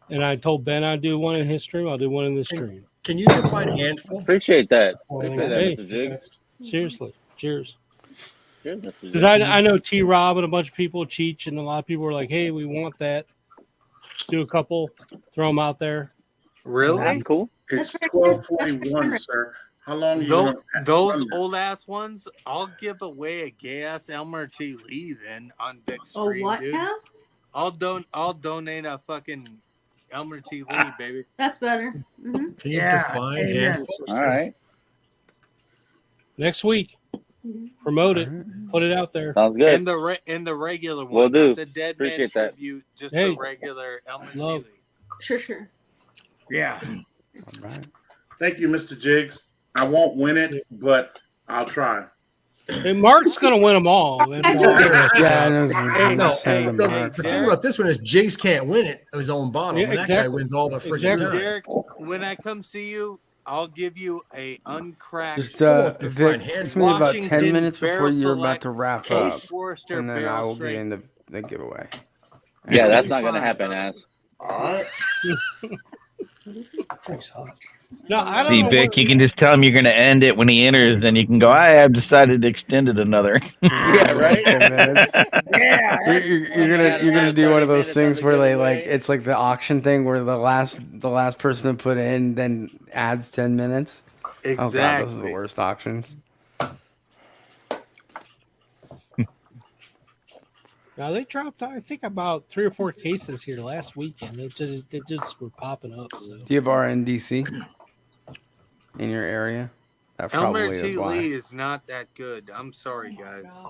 and I told Ben I'd do one in his stream. I'll do one in this stream. Can you define handful? Appreciate that. Appreciate that, Hey, Mr. Jiggs. seriously, cheers. Cheers, Mr. Because Jiggs. I know T Rob and a bunch of people, Cheech, and a lot of people were like, "Hey, we want that." Do a couple, throw them out there. Really? That's cool. It's 12:41, sir. How long are you Those, gonna those run old ass ones, I'll give away a gay ass Elmer T. Lee then on Vic's stream, what dude. now? I'll donate a fucking Elmer T. Lee, baby. That's better. Mm-hmm. Can you define amen, handful? sister. All right. Next week, promote it, put it out there. Sounds good. In the regular one, Will do. not the Dead Man Appreciate that. tribute, just Hey. the regular Elmer Love. T. Lee. Sure. Yeah. All right. Thank you, Mr. Jiggs. I won't win it, but I'll try. Hey, Mark's gonna win them all. That's all there is to Yeah, I it. know. No, Send them so back. the thing about this one is Jigs can't win it of his own bottle. Yeah, and that exactly. guy wins all the freaking Exactly. time. Derek, when I come see you, I'll give you a uncracked Just define Vic, hand- it's me about 10 Washington minutes before Barrel you're about to Select wrap up, Case Forster and then I Barrel will be in Strength. the giveaway. Yeah, that's It'll not be going to fine, happen, brother. ass. All right. Thanks, hot. No, I don't See, know Vic, what- you can just tell him you're going to end it when he enters, then you can go, I have decided to extend it another. Yeah, right? 10 minutes. Yeah. So you're gonna do one of those things where they like it's like the auction thing where the last person to put in then adds 10 minutes. Exactly. Oh god, those are the worst auctions. Now they dropped, I think, about 3 or 4 cases here last weekend. They just were popping up. So Do you have RNDC in your area? That Elmer probably T. is why. Lee is not that good. I'm sorry, guys.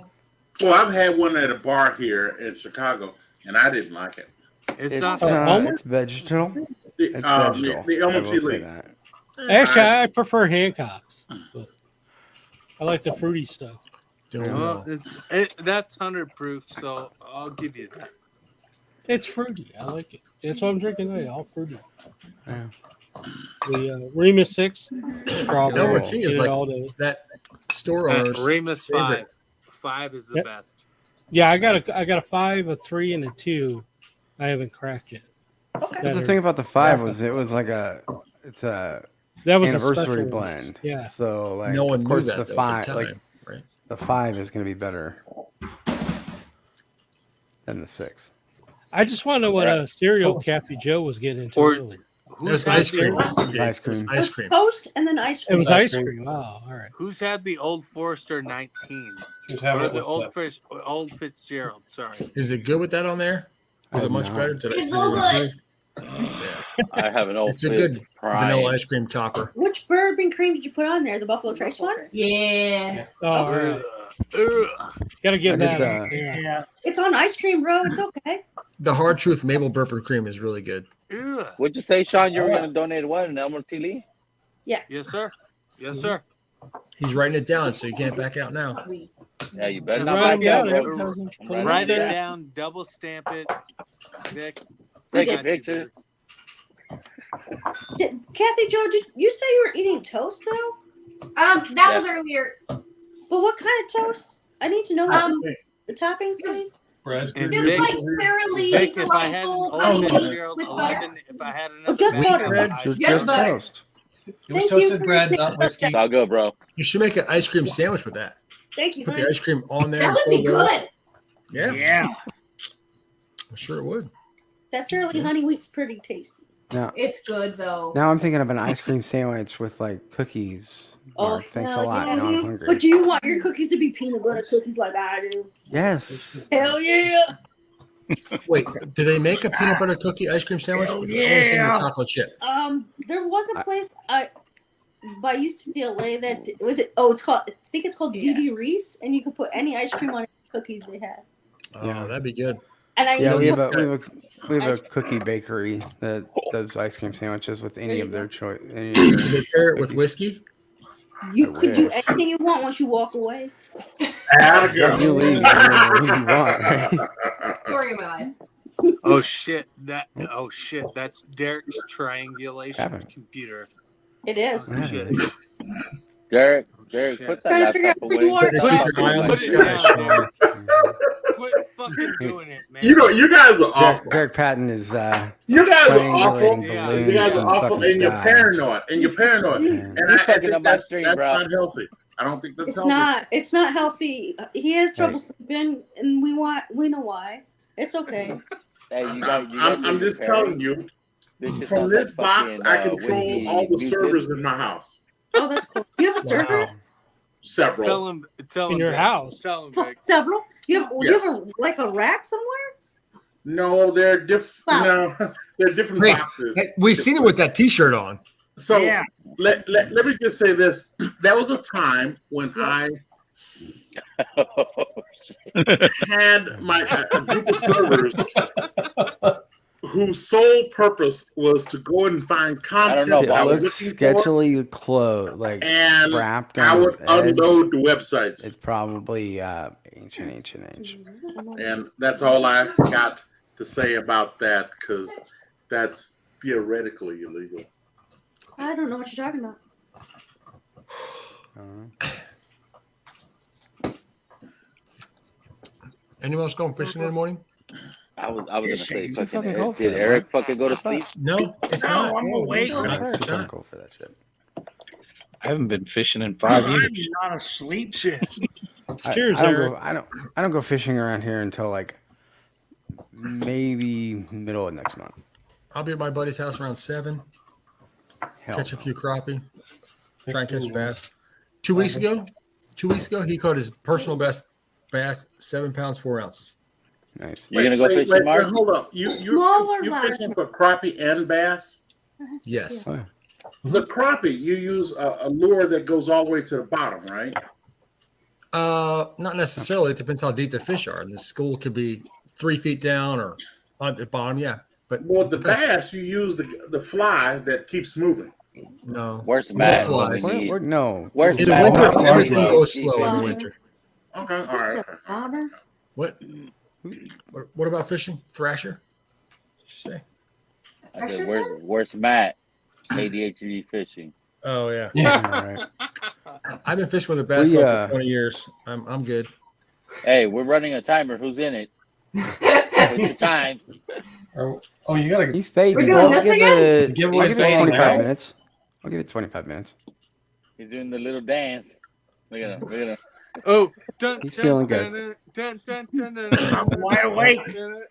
Well, I've had one at a bar here in Chicago, and I didn't like it. It's It's not. Elmer? it's vegetal. The, It's uh, vegetal. the I Elmer will T. say Lee. that. actually, I prefer Hancock's. But I like the fruity stuff. Don't Well, know. that's 100 proof, so I'll give you that. It's fruity. I like it. That's what I'm drinking tonight. All fruity. Yeah. The Remus 6 strawberry. Elmer T. Get is it like all day. that store owner's Remus favorite. 5 is the Yep. best. Yeah, I got a 5, a 3, and a 2. I haven't cracked yet. But the thing about the 5 was it was like it's a That was a anniversary special blend. release. Yeah. So like No one of knew course that, the though, at 5 the like time, right? the 5 is going to be better than the 6. I just want to know what cereal Kathy Joe was getting into Or- earlier. Who's There's ice had cream. the, Ice cream. Ice cream. Toast and then ice It cream. was ice cream. Oh, all right. who's had the Old Forester 19? Just have Or it the with Old Fitzgerald, sorry. Is it good with that on there? I Is it have much not. better today? It's so good. I have an old It's a good Prime. vanilla ice cream topper. Which bourbon cream did you put on there? The Buffalo Trace one? Yeah. Oh, all right. Gotta I give did that. the- Yeah. Yeah. It's on ice cream, bro. It's okay. The Hard Truth Maple Bourbon Cream is really good. Ugh. What'd you say, Sean? You were going to donate what? An Elmer T. Lee? Yes, sir. Yes, sir. He's writing it down, so you can't back out now. Yeah, you better not Write back it out, down. bro. Every Write it down. down, double stamp it. Nick, Take I a got you, picture. dude. Kathy Joe, did you say you were eating toast though? That was earlier. But what kind of toast? I need to know the toppings, please. Bread. And Just Vic, like Sara Lee, Vic, if I hadn't delightful opened honey it, wheat with butter. 11, if I had another just bacon, butter. I'd- Just butter. toast. It was Thank you toasted for bread, listening not to whiskey. It's all good, bro. You should make an ice cream sandwich with that. Thank you, Put the honey. ice cream on there. That and would be fold it up. good. Yeah, Yeah. I'm sure it would. That Sara Lee honey wheat's pretty tasty. It's good though. Now I'm thinking of an ice cream sandwich with like cookies. Mark, thanks a hell lot. yeah. Now I'm hungry. But do you want your cookies to be peanut butter cookies like I do? Yes. Hell yeah. Wait, do they make a peanut butter cookie ice cream sandwich? Hell I've only seen the yeah. chocolate chip. There was a place by UCLA that was it. Oh, it's called. I think it's called DD Reese, and you can put any ice cream on cookies they had. Oh, that'd be good. And I Yeah, used to we have a ice cookie bakery that does ice creom sandwiches with any of their choice. Do they pair it with whiskey? You I could do wish. anything you want once you walk away. Yeah, you leave who you want, right? Story of my life. Oh shit! That's Derek's triangulation computer. It is. Oh, shit. Derek, shit. put Trying to that figure out laptop where you away. are. Put it down, Derek. Quit fucking doing it, man. You guys are awful. Derek Patton is You guys are awful. triangulating Yeah. balloons You guys from are the awful, fucking and you're sky. paranoid. And I fucking think up my that's stream, bro. not healthy. I don't think that's It's healthy. not. It's not healthy. He has trouble Hey. sleeping, and we know why. It's okay. Hey, you guys I'm just telling you. This shit From sounds this like box, fucking, I control whiskey all the muted. servers in my house. Oh, that's cool. You have a server? Wow. Several. Tell him In your Vic. house. Tell him, Vic. Several? You have? Do you Yes. have a rack somewhere? No, they're different. Wow. No, they're different Hey, boxes. we seen him with that T-shirt on. So Yeah. let me just say this. There was a time when I had a group of servers whose sole purpose was to go and find content know, It I was looks looking for, sketchily closed, like and wrapped I on would the edge. unload the websites. It's probably ancient. And that's all I got to say about that, because that's theoretically illegal. I don't know what you're talking about. Anyone else going fishing in the morning? I was gonna say You fucking fucking go Eric. for Did it, Eric man. fucking go to sleep? No, it's No, not. I'm awake. It's not. Just It's don't not. go for that shit. I haven't been fishing in 5 years. I'm not asleep. Shit. Cheers, I don't Eric. go. I don't go fishing around here until like maybe middle of next month. I'll be at my buddy's house around 7. Hell Catch a no. few crappie. Try and catch bass. 2 weeks ago, he caught his personal best bass, 7 pounds 4 ounces. Nice. You're gonna go fishing, wait, Mark? hold up. You Small or large? fishing for crappie and bass? Yes. Oh, yeah. The crappie, you use a lure that goes all the way to the bottom, right? Not necessarily. It depends how deep the fish are. The school could be 3 feet down or on the bottom. Yeah, but Well, the bass, you use the fly that keeps moving. no. Where's Matt? flies. No. Where's In the Matt? winter, everything Barbecue. goes slow in the winter. Okay, all right. Bobber? What? What about fishing? Thrasher? What'd you say? I said, where's Matt? ADHD fishing. Oh yeah. All right. I've been fishing with a bass We, boat for 20 years. I'm good. Hey, we're running a timer. Who's in it? What's the time? Oh, you gotta. He's fading. We're doing I'll this give again? it. The I'll giveaway's give it going 25 now? minutes. I'll give it 25 minutes. He's doing the little dance. Look at him. Look at him. Oh, He's feeling good. I'm wide awake.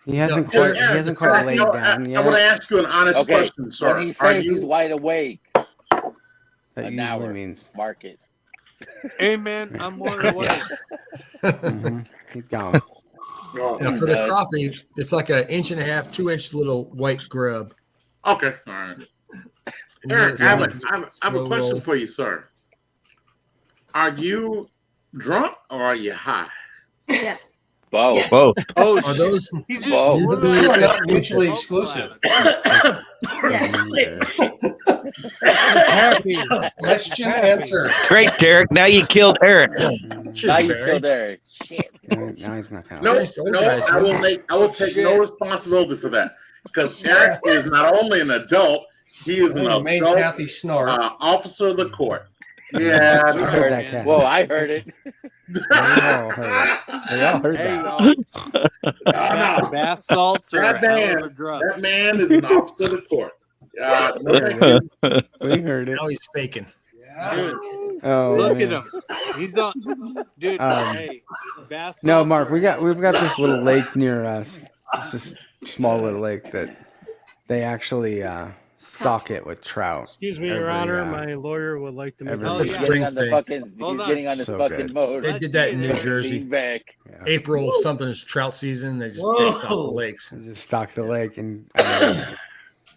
He hasn't Yeah, quite. He hasn't quite laid down I want to yet. ask you an honest Okay. question, sir. When he Are says he's you wide awake, That an usually hour. means. Mark it. Hey man, I'm wide awake. Mhm. He's gone. Now for the crappie, it's like an 1.5 2 inch little white grub. okay? All right. And you Eric, let I it have a slow question roll. for you, sir. Are you drunk or are you high? Yeah. Both. Yes. Both. Oh, Are shit. those He just both? blew Come on, out that's his mutually smoke exclusive. cloud. Happy. Question answer. Great, Derek. Now you killed Eric. Cheers, Now you Barry. killed Eric. Shit. Now he's not counting. No, Nice old no, guys, I will take Shit. no responsibility for that, because Eric is not only an adult, He is an You made adult Kathy snort. officer of the court. Yeah, I heard that, Cat. Whoa, I heard it. We all heard it. We all heard Hey, that. bath salts are a hell of a drug. That man is an officer of the court. We heard it. Now he's faking. Dude, Oh, look man. at him. He's on. Dude, hey, bath salts. No, Mark, are- we've got this little lake near us. It's this small little lake that they actually stock it with trout. Excuse me, Your Honor. My lawyer would like to make every- a It's a Getting spring on the thing. fucking, Hold he's on. getting on this So fucking good. mode. They did that in New Lean Jersey. back. April something is trout season. They stock the lakes. They just stock the lake and you can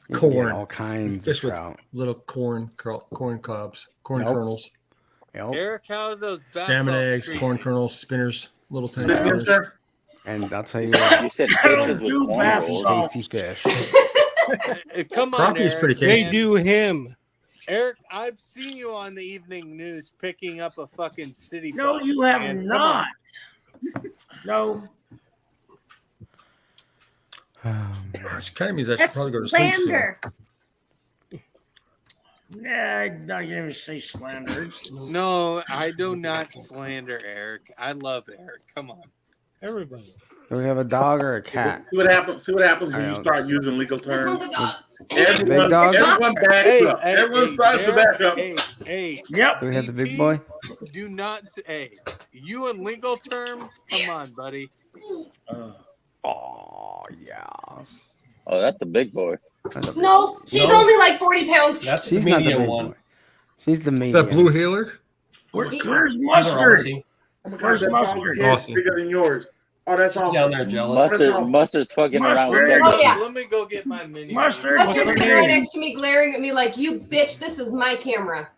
get Corn. all kinds of Fish with trout. little corn cobs, corn Nope. kernels, Yep. Eric, how are those bath salmon salts eggs, treated? corn kernels, spinners, little tiny spinners. And I'll tell you what, You said I don't fishes with do corn bath rolls. salts. tasty fish. Come on, Crappie's Eric. pretty They tasty. man. do him. Eric, I've seen you on the evening news picking up a fucking city No, bus. you have man. Come not. on. No. Which kind of means I should That's probably go to sleep soon. slander. Yeah, I'm not gonna say slander. No, I do not slander Eric. I love Eric. Come on. Everybody. Do we have a dog or a cat? See what happens. See what happens when I you know. start using legal This one's terms. a dog. Everyone dog? backs Hey, up. hey, Everyone hey, starts to Eric, back up. Hey, Yep. Do we have the big PT, boy? do not say, hey, you in legal terms? Come on, buddy. Oh yeah. Oh, that's a big boy. No, she's No. only like 40 pounds. That's She's the not the medium big one. boy. She's the Is medium. that blue healer? Where's mustard? Aussie. Oh my Where's God, that mustard? dog's Awesome. bigger than yours. Oh, that's She's awesome. down there jealous. Mustard's fucking around with Mustard. that. Oh, yeah. Let me go get my mini. Mustard. Mustard's Come right here, next to me, glaring at me like, "You bitch! This is my camera."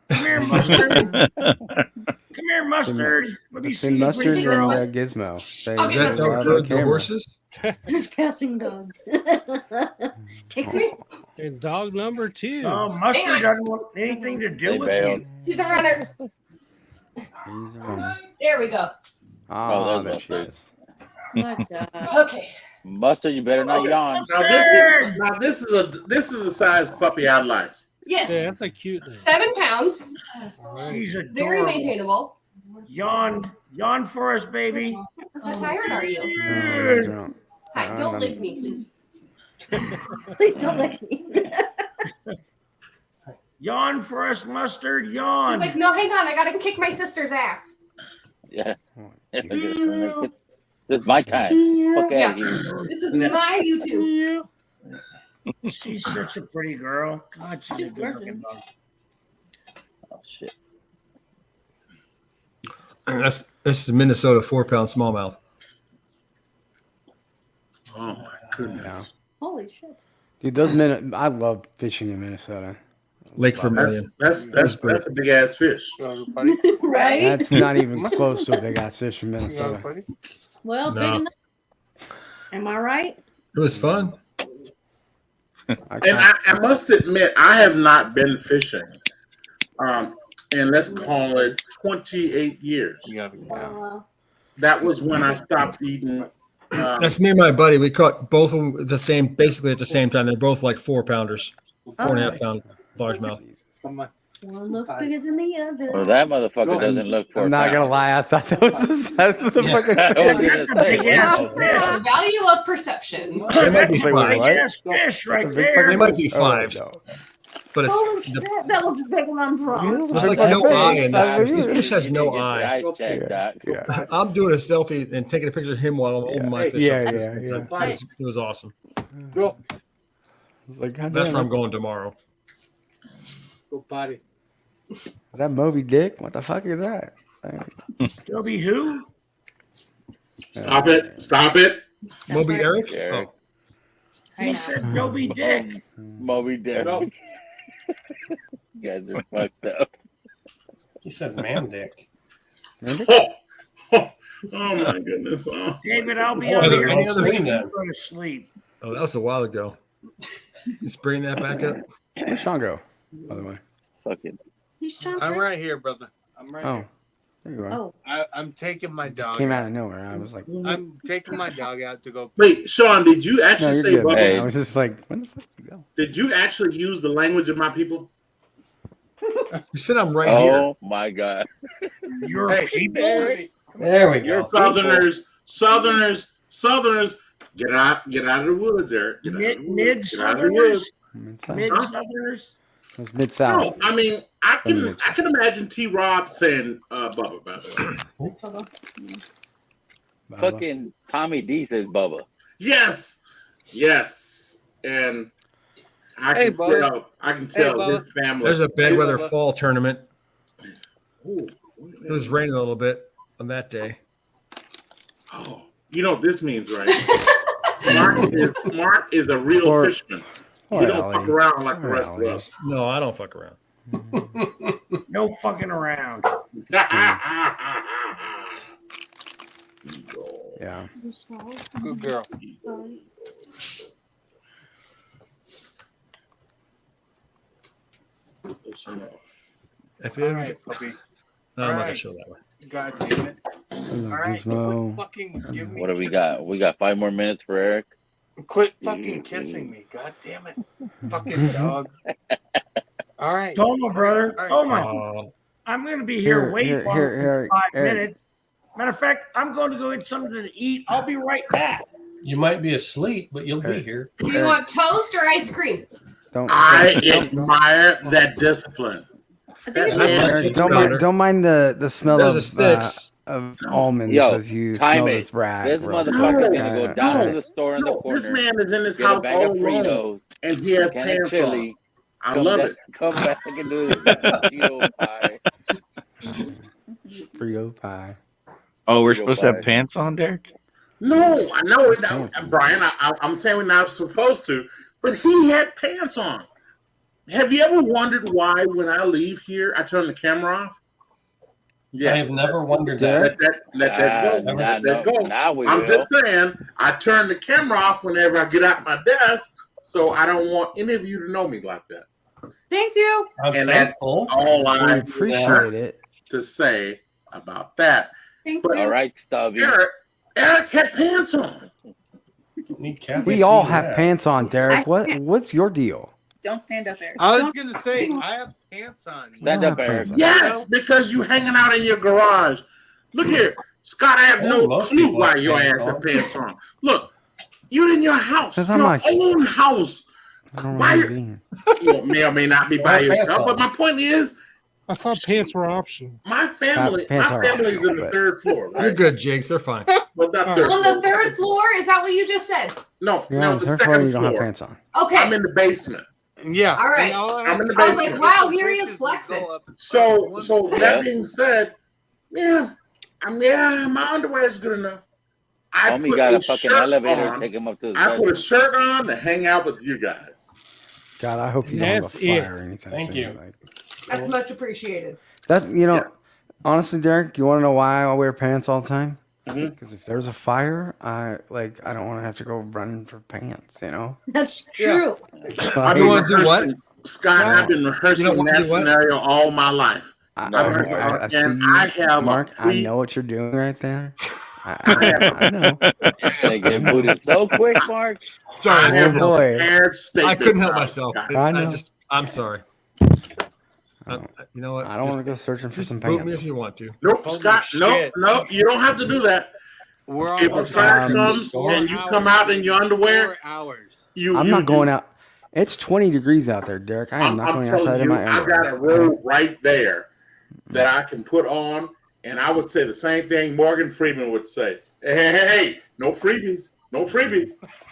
mustard. Come here, mustard. Let me It's see been the mustard pretty and girl. Gizmo. They I'll Is get that mustard. dog are on herd the camera. horses? Just passing dogs. Take this. And dog number 2. Oh, mustard doesn't want anything to do They with bailed. you. She's a runner. He's a runner. There we go. Oh, there there's she mustard. is. My God. Okay. Mustard, you better not yawn. This is a size puppy I like. Yes. Yeah, that's a cute thing. 7 pounds. She's Very adorable. maintainable. Yawn for us, baby. How tired are you? No, I'm drunk. Hi, don't lick me, please. Please don't lick me. Yawn for us, mustard. He's Yawn. like, no, hang on, I gotta kick my sister's ass. Yeah. This is my time. Fuck Yeah. out of here. This is my YouTube. She's such a pretty girl. God, she's a good looking dog. Oh shit. This is Minnesota 4-pound smallmouth. Oh my goodness. Yeah. Holy shit. Dude, I love fishing in Minnesota. Lake That's Vermilion. that's a big ass fish. Right? That's not even close to a big ass fish in Minnesota. Well, No. big enough. Am I right? It was fun. And I must admit, I have not been fishing. And let's call it 28 years. That was when I stopped eating. That's me and my buddy. We caught both of them basically at the same time. They're both like 4-pounders, 4.5 pound largemouth. One looks bigger than the other. Well, that motherfucker doesn't look for. I'm not gonna lie, I thought that was the size of the fucking I was gonna fish. say, The value of perception. They might be Wait, what? Big-ass fish right That's a big there. They might be Oh, 5s, no. but Holy it's shit, that looks big when I'm drunk. there's like Okay, no eye in that's this. what This you- fish has You no need to get eye. your eyes checked, Doc. Yeah. I'm doing a selfie and taking a picture of him while I'm holding my fish. Yeah, up. yeah. It was awesome. It's like, God That's damn, where I'm going tomorrow. Go potty. is that Moby Dick? What the fuck is that? Toby who? Stop it! Stop it! Moby right. Eric? Eric. He said Toby Dick. Moby Dick. You guys are fucked up. He said man dick. Oh my goodness! Oh. David, I'll be Oh, on they're here. on until screen you then. go to sleep. Oh, that was a while ago. Just bring that back up. Where's Sean go, by the way? Fucking. He's trying I'm to. right here, brother. I'm right Oh, here. there you are. Oh, I'm taking my Just dog. came out. out of nowhere. I was like, I'm taking my dog out to go. Wait, Sean, did you no, actually you're say good. Bubba? Hey. I was just like, when the fuck did you go? Did you actually use the language of my people? You said I'm right Oh here. my God. Your people. There we Your go. Southerners. Get out of the woods, Eric. Mid Southerners. Mid Southerners. It's mid south. No, I mean I can imagine T. Rob saying Bubba, by the way. Fucking Tommy D says Bubba. Yes. And I can tell his family. There's a Bedweather fall tournament. It was raining a little bit on that day. Oh, you know what this means, right? Mark is a real fisherman. You don't fuck around like the rest of us. No, I don't fuck around. No fucking around. Yeah. Good girl. If you All right, puppy. No, I'm not gonna show that one. God damn it. Hello, All right, Gizmo. fucking give me What do we got? We got 5 more minutes for Eric. Quit fucking kissing me. God damn it. Fucking dog. All right. Toma, brother. All right. Toma. I'm going to be here waiting for 5 minutes. Matter of fact, I'm going to go get something to eat. I'll be right back. You might be asleep, but you'll be here. Do you want toast or ice cream? I admire that discipline. Don't mind the smell of almonds as you smell this rag. This motherfucker's gonna go down to the store in the corner. This man is in his get house a bag all of alone, Fritos, and he has can of pants chili. on. I love it. Come back and do this Cheeto pie. Frito pie. Oh, we're supposed to have pants on, Derek? No, I know it. Brian, I'm saying we're not supposed to, but he had pants on. Have you ever wondered why when I leave here, I turn the camera off? Yeah. I have never wondered that. Let that go. Now we I'm will. just saying, I turn the camera off whenever I get out my desk, so I don't want any of you to know me like that. Thank you. And that's all I appreciate it to say about that. Thank you. All right, Stubby. Eric had pants on. We all have pants on, Derek. What's your deal? Don't stand up, Eric. I was going to say, I have pants on. Stand up, Eric. Yes, because you hanging out in your garage. Look here, Scott, I have no clue why your ass have pants on. Look, you're in your house, your own house. Why you may or may not be by yourself, but my point is, I thought pants were optional. my family's in the third floor. Right? You're good, Jakes. They're fine. But not On third floor. the third floor? Is that what you just said? No, Yeah, the third floor, second you don't have floor. pants on. Okay. I'm in the basement. Yeah. All right. I'm in the I was basement. like, wow, here he is flexing. So that being said, my underwear is good enough. Homie got a fucking elevator to take him up to the I put a second. shirt on to hang out with you guys. God, I hope you don't have a That's fire or anything. Thank you. That's much appreciated. Honestly, Derek, you want to know why I wear pants all the time? Mm-hmm. Because if there's a fire, I don't want to have to go running for pants. You know. That's true. I've been rehearsing, Scott. I've been rehearsing that scenario all my life. I see you, Mark. I know what you're doing right there. I know. They get booted so quick, Mark. Sorry, Oh, boy. I couldn't help myself. I know. I'm sorry. You know what? I don't want to go searching for some boot me pants. if you want to. Nope, Holy Scott. shit. No, you don't have to do that. We're on If a fire comes and you come out in your underwear, 4 hours. I'm not going out. It's 20 degrees out there, Derek. I am not going outside in my I underwear. got a robe right there that I can put on, and I would say the same thing Morgan Freeman would say. Hey, no freebies. No freebies.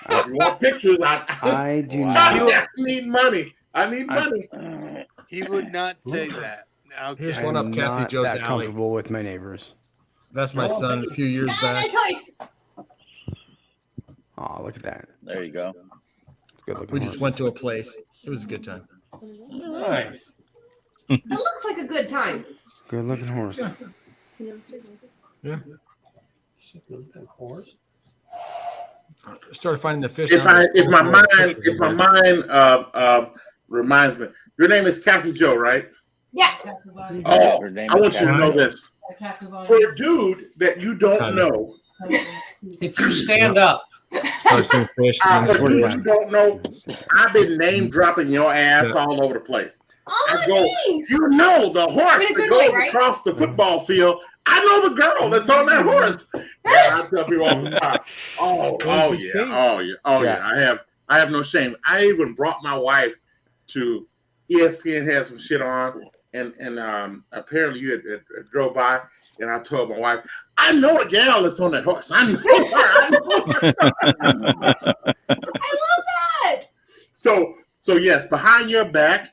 If you want pictures, I do not. I need money. I need money. He would not say that. Okay. Here's one up I'm Kathy not Joe's that alley. comfortable with my neighbors. That's my son a few years back. Oh, look at that. There you go. Good looking. We just went to a place. It was a good time. Nice. It looks like a good time. Good looking horse. Yeah. Horse. Started finding the fish. If my mind reminds me, your name is Kathy Joe, right? Yeah. Oh, I want you to know this. For a dude that you don't know, If you stand up, Person, fish, For you who don't know, I've been name dropping your ass all over the place. I go, you know the horse that goes across the football field. I know the girl that's on that horse. And I tell people all the time, yeah. I have no shame. I even brought my wife to ESPN, had some shit on, and apparently you had drove by, and I told my wife, I know the gal that's on that horse. I know her. I love that. So yes, behind your back,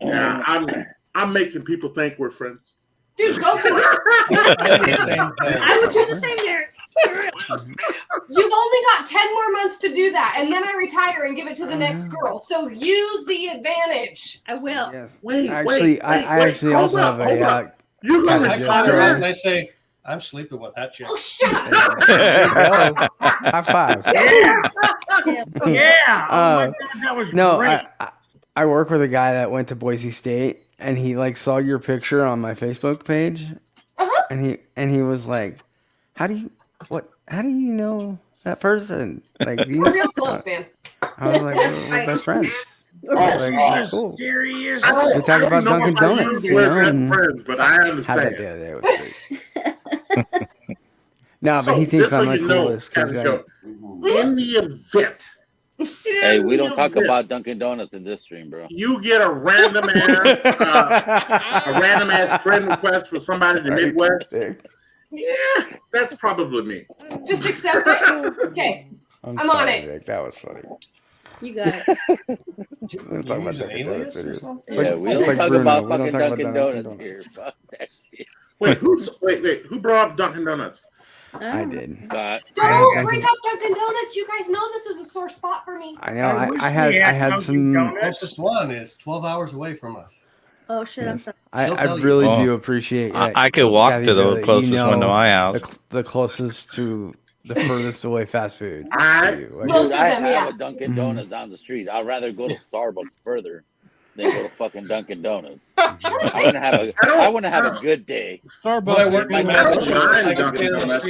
I'm making people think we're friends. Dude, go for it. I would do the same here. You've only got 10 more months to do that, and then I retire and give it to the next girl. So use the advantage. I will. Yes. Wait, I actually also have a. You're going I to call her out and they say, I'm sleeping with that chick. Oh, shut up. High five. Yeah. Oh my God, that was great. I work with a guy that went to Boise State, and he like saw your picture on my Facebook page, and he was like, "How do you know that person? Like, We're real close, man. I was like, we're best friends." Oh, Cool. serious. We talk about Dunkin' Donuts, you know, and friends, but I had that understand. the other day. It was great. No, but he thinks I'm the coolest. In the event. Hey, we don't talk about Dunkin' Donuts in this stream, bro. You get a random ass friend request for somebody in the Midwest. Yeah, that's probably me. Just accept it. Okay. I'm on it. Rick. That was funny. You got it. We're talking about Dunkin' Donuts videos. Yeah, we don't talk about fucking Dunkin' Donuts here. Fuck that shit. Wait, who brought up Dunkin' Donuts? I did. Don't bring up Dunkin' Donuts. You guys know this is a sore spot for me. I know. I had some. Closest one is 12 hours away from us. Oh shit! I'm sorry. I really do appreciate. I could walk to the closest one to my house. The closest to the furthest away fast food. I have a Dunkin' Donuts down the street. I'd rather go to Starbucks further than go to fucking Dunkin' Donuts. I want to have a good day. Starbucks,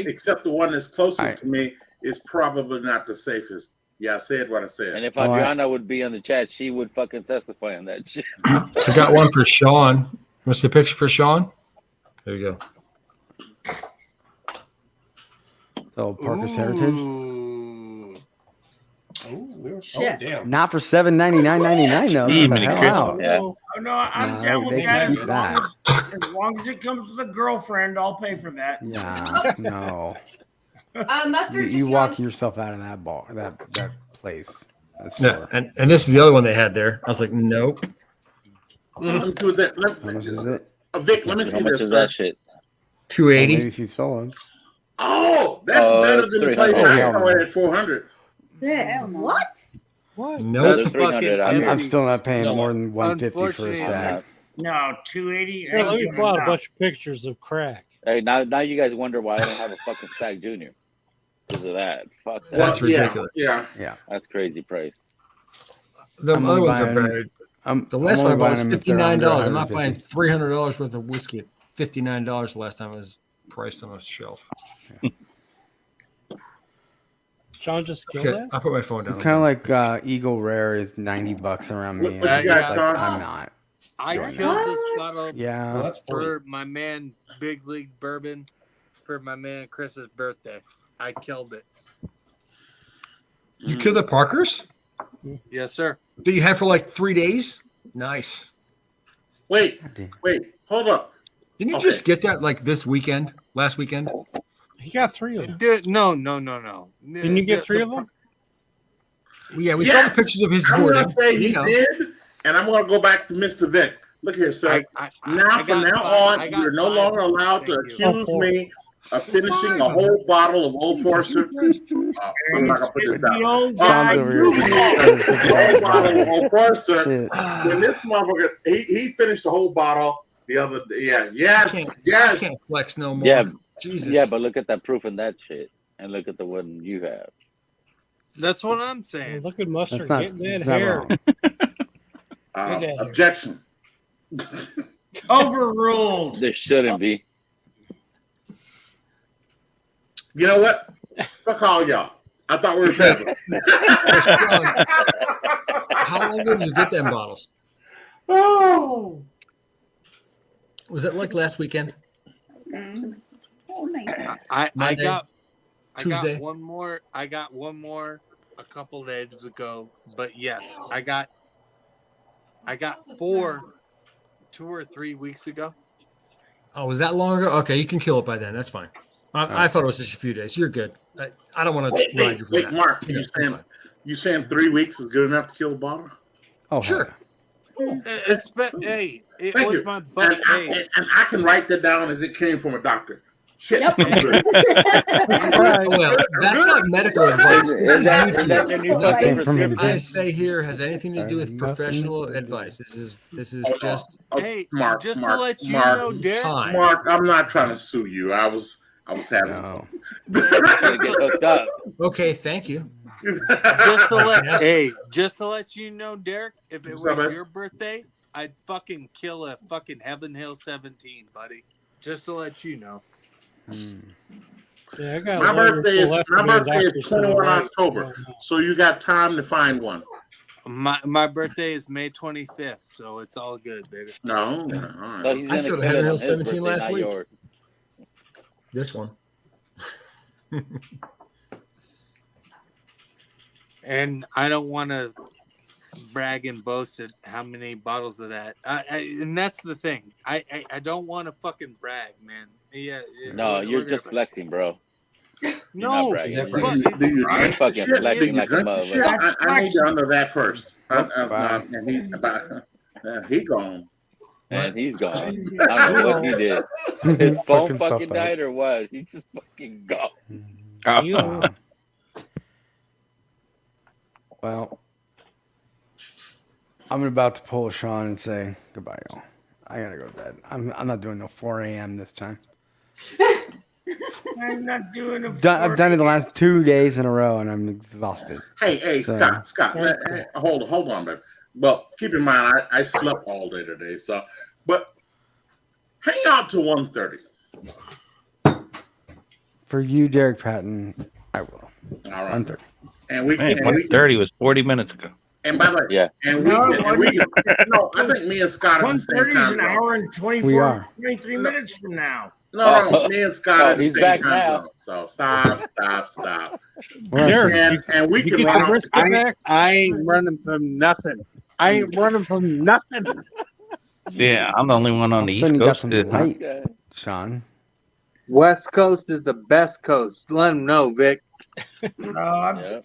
except the one that's closest to me is probably not the safest. Yeah, I said what I said. And if Adriana would be on the chat, she would fucking testify on that shit. I got one for Sean. What's the picture for Sean? There you go. Oh, Parker's Heritage. Shit. Damn. Not for $7.99.99 though. Get the hell out. Oh no, I'm down with they that. can keep that. As long as it comes with a girlfriend, I'll pay for that. Yeah, no. Mustard. You walk yourself out of that bar, that place. That's Yeah, and this is the other one they had there. I was like, nope. Let me do that. How much is it? Vic, let me see How much this. is that shit? $280. Maybe if you sold them. Oh, that's better than the place I saw at 400. Yeah. What? Nope. I'm still not paying more than $150 for a stack. No, 280. Hey, let me pull out a bunch of pictures of crack. Hey, now you guys wonder why I don't have a fucking Stack Junior. Because of that. Fuck that. That's ridiculous. Yeah. That's crazy price. The I'm other only ones are buying- bad. The last I'm one I only bought was buying them if they're under $59. I'm not 150. buying $300 worth of whiskey at $59 the last time it was priced on a shelf. Sean just killed Okay, that? I put my phone down. It's kind of like Eagle Rare is $90 around me. What you got, Like, Don? I'm not. I doing killed that. this bottle Yeah. for my man Big League Bourbon for my man Chris's birthday. I killed it. You killed the Parkers? Yes, sir. That you had for like 3 days? Nice. Wait, hold up. Didn't you just get that like this weekend? Last weekend? He got 3 of them. No. Didn't you get 3 of them? Yeah, we saw the pictures of his I'm hoarding. going to say he You know. did, and I'm going to go back to Mr. Vic. Look here, sir. From now on, you're no longer allowed to accuse me of finishing a whole bottle of Old Forester. I'm not going to put this down. A whole bottle of Old Forester. When this motherfucker, he finished the whole bottle the other day. Yeah, yes. I can't flex no more. Yeah, Jesus. Yeah, but look at that proof in that shit, and look at the one you have. That's what I'm saying. Look at Mustard That's getting that not hair. Objection. Overruled. There shouldn't be. You know what? Fuck all y'all. I thought we were family. How long ago did you get them bottles? Oh. Was it like last weekend? Oh, nice. I Monday, got Tuesday. one more. I got one more a couple days ago. But yes, I got 4 2 or 3 weeks ago. Oh, was that long ago? Okay, you can kill it by then. That's fine. I thought it was just a few days. You're good. I don't want to ride you for that. Mark, Yeah, you saying 3 weeks is good enough to kill a bottle? Oh, sure. Hey, it Thank was you. my buddy. And I can write that down as it came from a doctor. Shit. Yep. Well, that's not medical advice. This is Is that your new fucking Nothing I prescription? say here has anything to do with professional advice. This is just Hey, Mark, just Mark, to let you Mark, know, Derek. time. Mark, I'm not trying to sue you. I was having fun. Trying to get hooked up. Okay, thank you. Just to let Yes. just to let you know, Derek, if it was your birthday, I'd fucking kill a fucking Heaven Hill 17, buddy. Just to let you know. Yeah, I got My a longer birthday is left to be a doctor, so 21 I- October, so you got time to find one. My birthday is May 25th, so it's all good, baby. No, So he's I gonna killed a kill Heaven it Hill on his 17 birthday, last not week. yours. This one. And I don't want to brag and boast at how many bottles of that. And that's the thing. I don't want to fucking brag, man. Yeah. No, you're just flexing, bro. You're not No, bragging. but- Do you You're drink fucking shit? flexing Do you like a drink shit? motherfucker. I need to know that first. Bye. He gone. And he's gone. I don't know what he did. His Fucked phone himself fucking up. died or what? He just fucking gone. Well, I'm about to pull a Sean and say goodbye, y'all. I gotta go to bed. I'm not doing no 4 a.m. this time. I'm not doing a. I've done it the last 2 days in a row, and I'm exhausted. Hey, So- Scott. Hold on, baby. Well, keep in mind, I slept all day today, so. But hang out till 1:30. For you, Derek Patton, I will. All right. 1:30. And we Man, can. 1:30 was 40 minutes ago. And by the way, Yeah. and we can. No, I think me and Scott are the same 1:30 is time an zone. hour and We 24, are. 23 minutes from now. No, me and Scott are the he's same back time now. zone. So stop. Well, Derek, And we you can get run your off. brisket back? I ain't running from nothing. I ain't running from nothing. Yeah, I'm the only one on all of the a East sudden you got Coast. some that- light, Sean. West Coast is the best coast. Let them know, Vic. Yeah.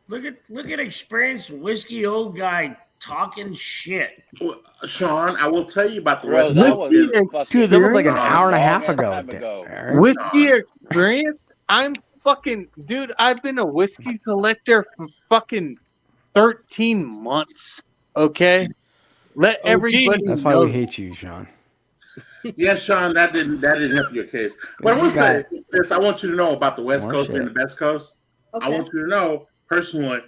Look at experienced whiskey old guy talking shit. Well, Sean, I will tell you about the Bro, West that Coast. was Whiskey fucking Dude, that was like an Experience? hour and a half long ago. time ago. Derek. Whiskey experience? I'm fucking dude. I've been a whiskey collector for fucking 13 months. Okay, let everybody That's why know. we hate you, Sean. Yes, Sean, that didn't help your case. But I want to say this: I want you to know about the West More Coast shit. being the best coast. I Okay. want you to know personally,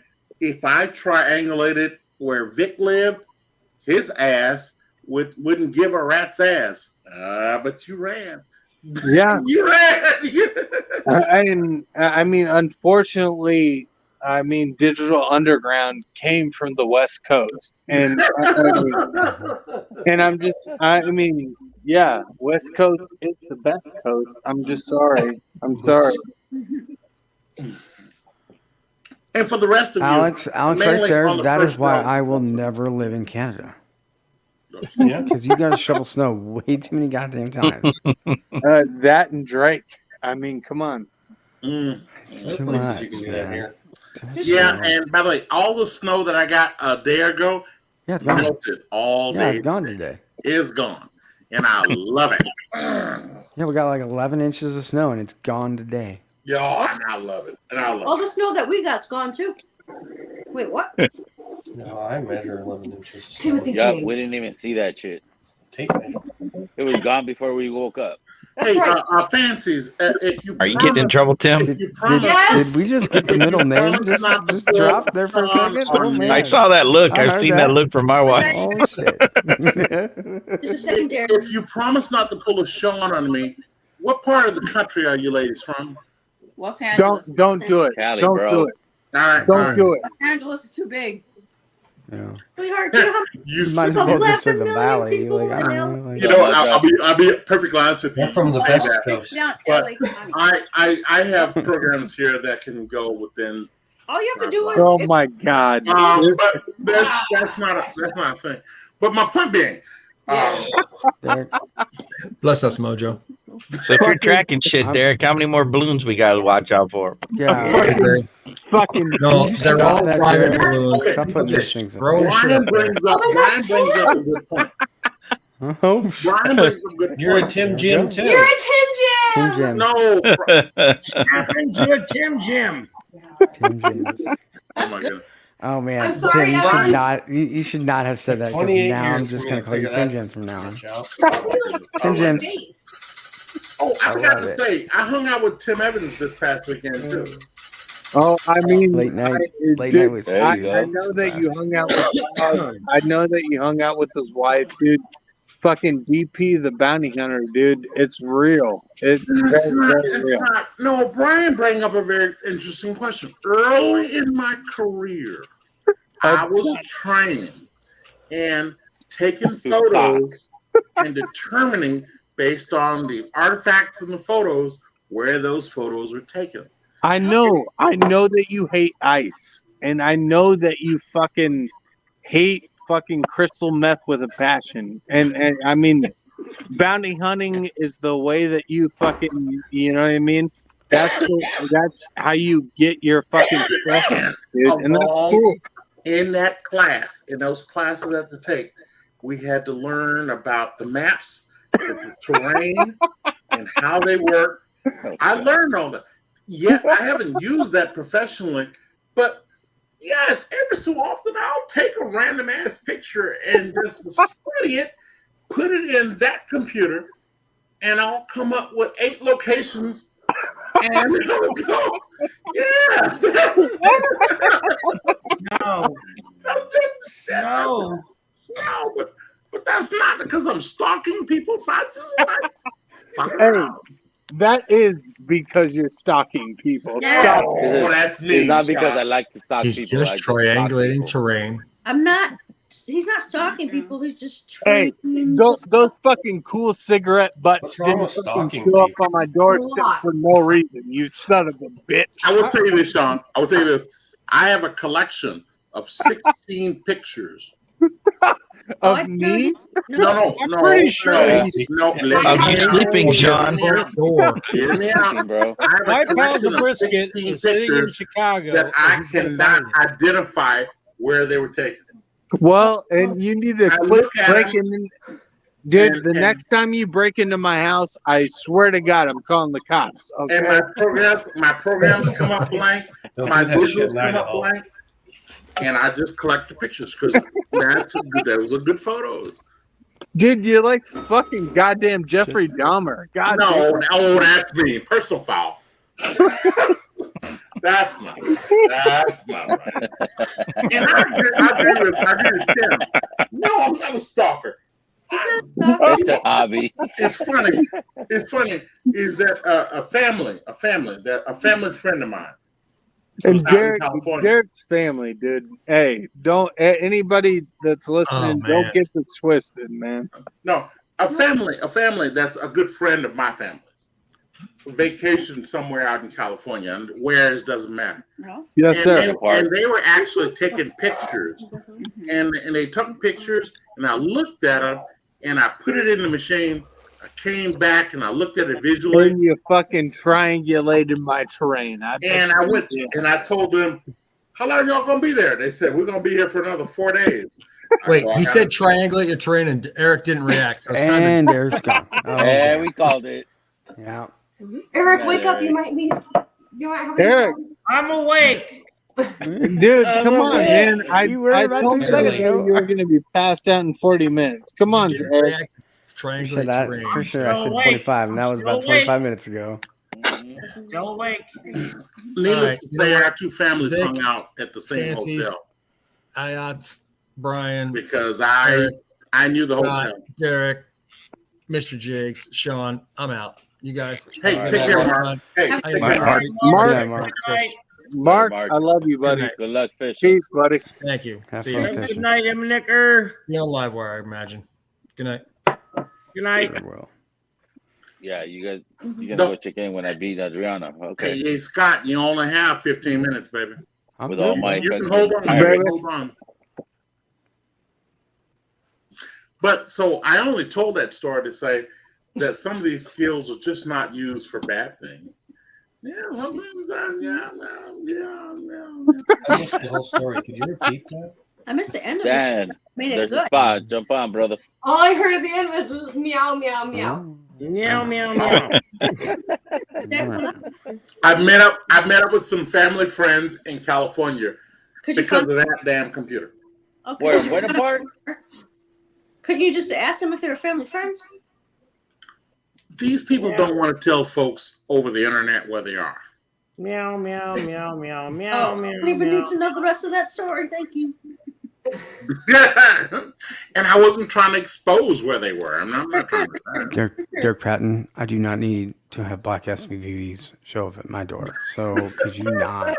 if I triangulated where Vic lived, his ass wouldn't give a rat's ass. But you ran. Yeah, You ran. I mean, unfortunately, Digital Underground came from the West Coast, and yeah, West Coast is the best coast. I'm just sorry. I'm sorry. And for the rest of Alex, you, right mainly there. on the That is first why row. I will never live in Canada. Yeah. Because you got to shovel snow way too many goddamn times. That and Drake. I mean, come on. It's too much. Man. Too much Yeah, snow. and by the way, all the snow that I got a day ago Yeah, it's gone. melted all day. Yeah, it's gone today. It's gone, and I love it. Yeah, we got like 11 inches of snow, and it's gone today. Yeah, and I love it. And I love All the snow that we got's gone too. Wait, what? No, I measure 11 inches. Timothy Yeah, James. we didn't even see that shit. Tape measure. It was gone before we woke up. That's Hey, right. fancies, if you Are you getting in trouble, Tim? if you promise, Yes! Did we just get the If you middle name promise just not to dropped put there for a Sean second? on Oh, me. man. I saw that look. I I've heard seen that. that look from my wife. Oh, shit. Just a second, Derek. if you promise not to pull a Sean on me, what part of the country are you ladies from? Los Angeles. Don't do it. Cali, Don't bro. do it. All right, Don't do it. Los Angeles is too big. Yeah. Sweetheart, do you know how You might as said- well just say the 11 million valley. people Like, I in don't know. Like, You know, I'll be perfectly honest with you. They're from the You say West that, Coast. Down But LA County. I have programs here that can go within. all you have to do is Oh my God. But that's not a thing. But my point being, Derek, Bless us, Mojo. So if you're tracking shit, Derek, how many more balloons we got to watch out for? yeah. Fucking No, they're all that, private Derek. balloons. Stop putting these things in. Throw shit Brian up there. brings up a good point. Oh, Brian brings up a good point. You're a Tim Jim too. You're a Tim Tim Jim. Jim. No. Happened to Tim Jim. Tim James. Oh my God. Oh man, I'm sorry, Tim, you Ellen. should not. You should not have said that. Because 28 now I'm years just for gonna me call you to Tim figure Jim from now on. that out. Tim Jim's. Oh, I I forgot love to it. say, I hung out with Tim Evans this past weekend too. Oh, I mean, Late night. Late dude, night was There you I go. know that you hung out with. I know that you hung out with his wife, dude. Fucking DP the bounty hunter, dude. It's real. It's It's very, not, very it's real. not. No, Brian bring up a very interesting question. Early in my career, I was trained and taking photos and determining based on the artifacts in the photos where those photos were taken. I know that you hate ice, and I know that you fucking hate fucking crystal meth with a passion. And I mean, bounty hunting is the way that you fucking, you know what I mean? That's how you get your fucking stuff, dude, and that's cool. In that class, in those classes at the take, we had to learn about the maps, the terrain, and how they work. I learned all that. Yeah, I haven't used that professionally, but yes, every so often I'll take a random ass picture and just study it, put it in that computer, and I'll come up with 8 locations. And I'll go, yeah. No. No. No, but that's not because I'm stalking people. So I just like, Hey, that is because you're stalking people. Yeah. oh, that's me. It's not because I like to stalk He's people. just I stalk triangulating people. terrain. I'm not. He's not stalking people. He's just Hey, trying. those fucking cool cigarette butts What's wrong didn't with fucking stalking show up people? on my doorstep for no reason. You son of a bitch. I will tell you this, Sean. I will tell you this. I have a collection of 16 pictures. Of me? No. I'm pretty sure. No, Of you sleeping, Sean. Hear me out. Bro. I have My a pounds collection of of brisket 16 is sitting in pictures Chicago. that I and he's gonna cannot find it. identify where they were taken. Well, and you need to I quit look at breaking in. Dude, and- the and- next time you break into my house, I swear to God, I'm calling the cops. Okay? And my programs come up blank. Don't My do that shit visuals in come up Idaho. blank. And I just collect the pictures because those are good photos. Dude, you're like fucking goddamn Jeffrey Dahmer. God No, damn. that's me. Personal foul. That's not right. That's not right. And I agree with Tim. No, I'm not a stalker. It's a hobby. It's funny. It's funny. Is that a family friend of mine. And who's out in Derek, California. Derek's family, dude. Hey, don't anybody that's listening, Oh, don't man. get this twisted, man. No, a family that's a good friend of my family's. Vacation somewhere out in California, and where it doesn't matter. Yes, and sir. and they were actually taking pictures, and they took pictures, and I looked at them, and I put it in the machine. I came back and I looked at it visually, And you fucking triangulated my terrain. and I went and I told them, "How long y'all gonna be there?" They said, "We're gonna be here for another 4 days." Wait, he said triangulate your terrain, and Eric didn't react. So I was trying to- And Eric's gone. Oh, Yeah, we called it. yeah. Eric, wake up. You might have a Eric. I'm awake. Dude, come on, man. You were I about told 2 you seconds that ago. you were going to be passed out in 40 minutes. Come on, didn't Eric. react. For Triangulate sure, that, terrain. for sure I said Still awake. 25, and that was about Still awake. 25 minutes ago. Still awake. Needless to You know say, what? our two families Vic, hung out at the same Fancies, hotel IOTS, Brian, because Eric, I knew the Scott, hotel. Derek, Mr. Jigs, Sean. I'm out. You guys. Hey, Good take night, care, Mark. Mark. Hey, How take you care, doing, Mark. Mark, Yeah, Mark. Mark, Mark. I love you, Good buddy. night. Good luck fishing. Peace, buddy. Thank you. Have See fun you. Good fishing. night, Emnicker. You're on live wire, I imagine. Good night. Good night. Sure will. Yeah, you guys, you No. gotta go check in when I beat Adriana. Okay. Hey, Scott, you only have 15 minutes, baby. I'm With good, all my You can fucking hold on, pirates. hold on. But so I only told that story to say that some of these skills are just not used for bad things. Yeah, sometimes yeah. I missed the whole story. Could you repeat that? I missed the end of Dan, this. Made it there's a good. spot. Jump on, brother. All I heard at the end was meow, meow, meow. Meow, meow, meow. I met up with some family friends in California Could you because find- of that damn computer. Okay. Where apart? Couldn't you just ask them if they were family friends? These people don't want to tell folks over the internet where they are. Meow, meow, meow, meow, meow, Oh, I meow. don't even meow. need to know the rest of that story. Thank you. And I wasn't trying to expose where they were. I'm not trying to. Dirk Patton, I do not need to have black SUVs show up at my door. So could you not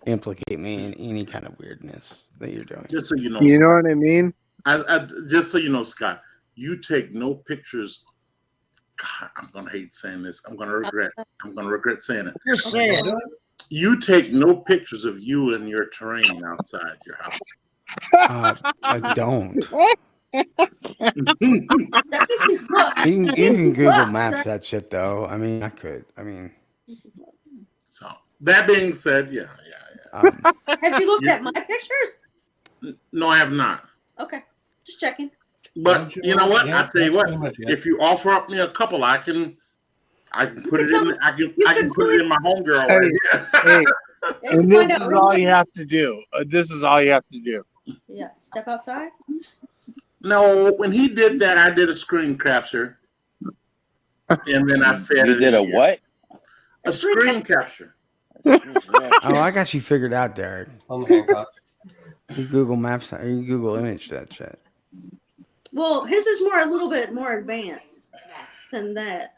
implicate me in any kind of weirdness that you're doing? Just so you know. You know what I mean? Just so you know, Scott, you take no pictures. God, I'm gonna hate saying this. I'm gonna regret saying it. Just say it. You take no pictures of you and your terrain outside your house. I don't. That makes me slow. You can Google Maps that shit though. I mean, I could. I mean, So that being said, yeah. Have you looked at my pictures? No, I have not. Okay, just checking. But you know what? Yeah, I tell you what. pretty much it. If you offer up me a couple, I can put it in. I can put it in my homegirl Hey, right here. hey, Yeah, and you this find is out all really- you have to do. This is all you have to do. Yeah, step outside. No, when he did that, I did a screen capture, and then I fed You it. did in a here. what? A screen capture. oh, I got you figured out, Derek. On Hancock. You Google Maps. You Google image that shit. Well, his is a little bit more advanced than that.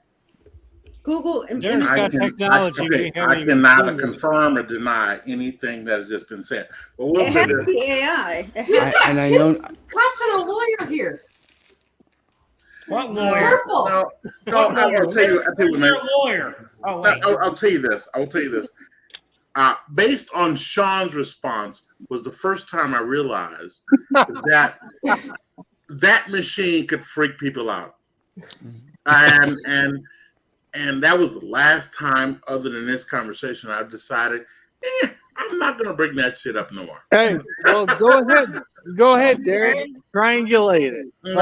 Google and Derek's got technology. Okay, we haven't I even can neither seen yet. confirm or deny anything that has just been said. But we'll it say has to this. be AI. It You've has got and I two know- cops and a lawyer here. What lawyer? Purple. No, I'll tell you. Who's man. their lawyer? Oh, wait. I'll tell you this. Based on Sean's response, was the first time I realized that that machine could freak people out, and that was the last time, other than this conversation, I've decided, I'm not gonna bring that shit up no more. Hey, well, go ahead, Derek. Triangulate it. No.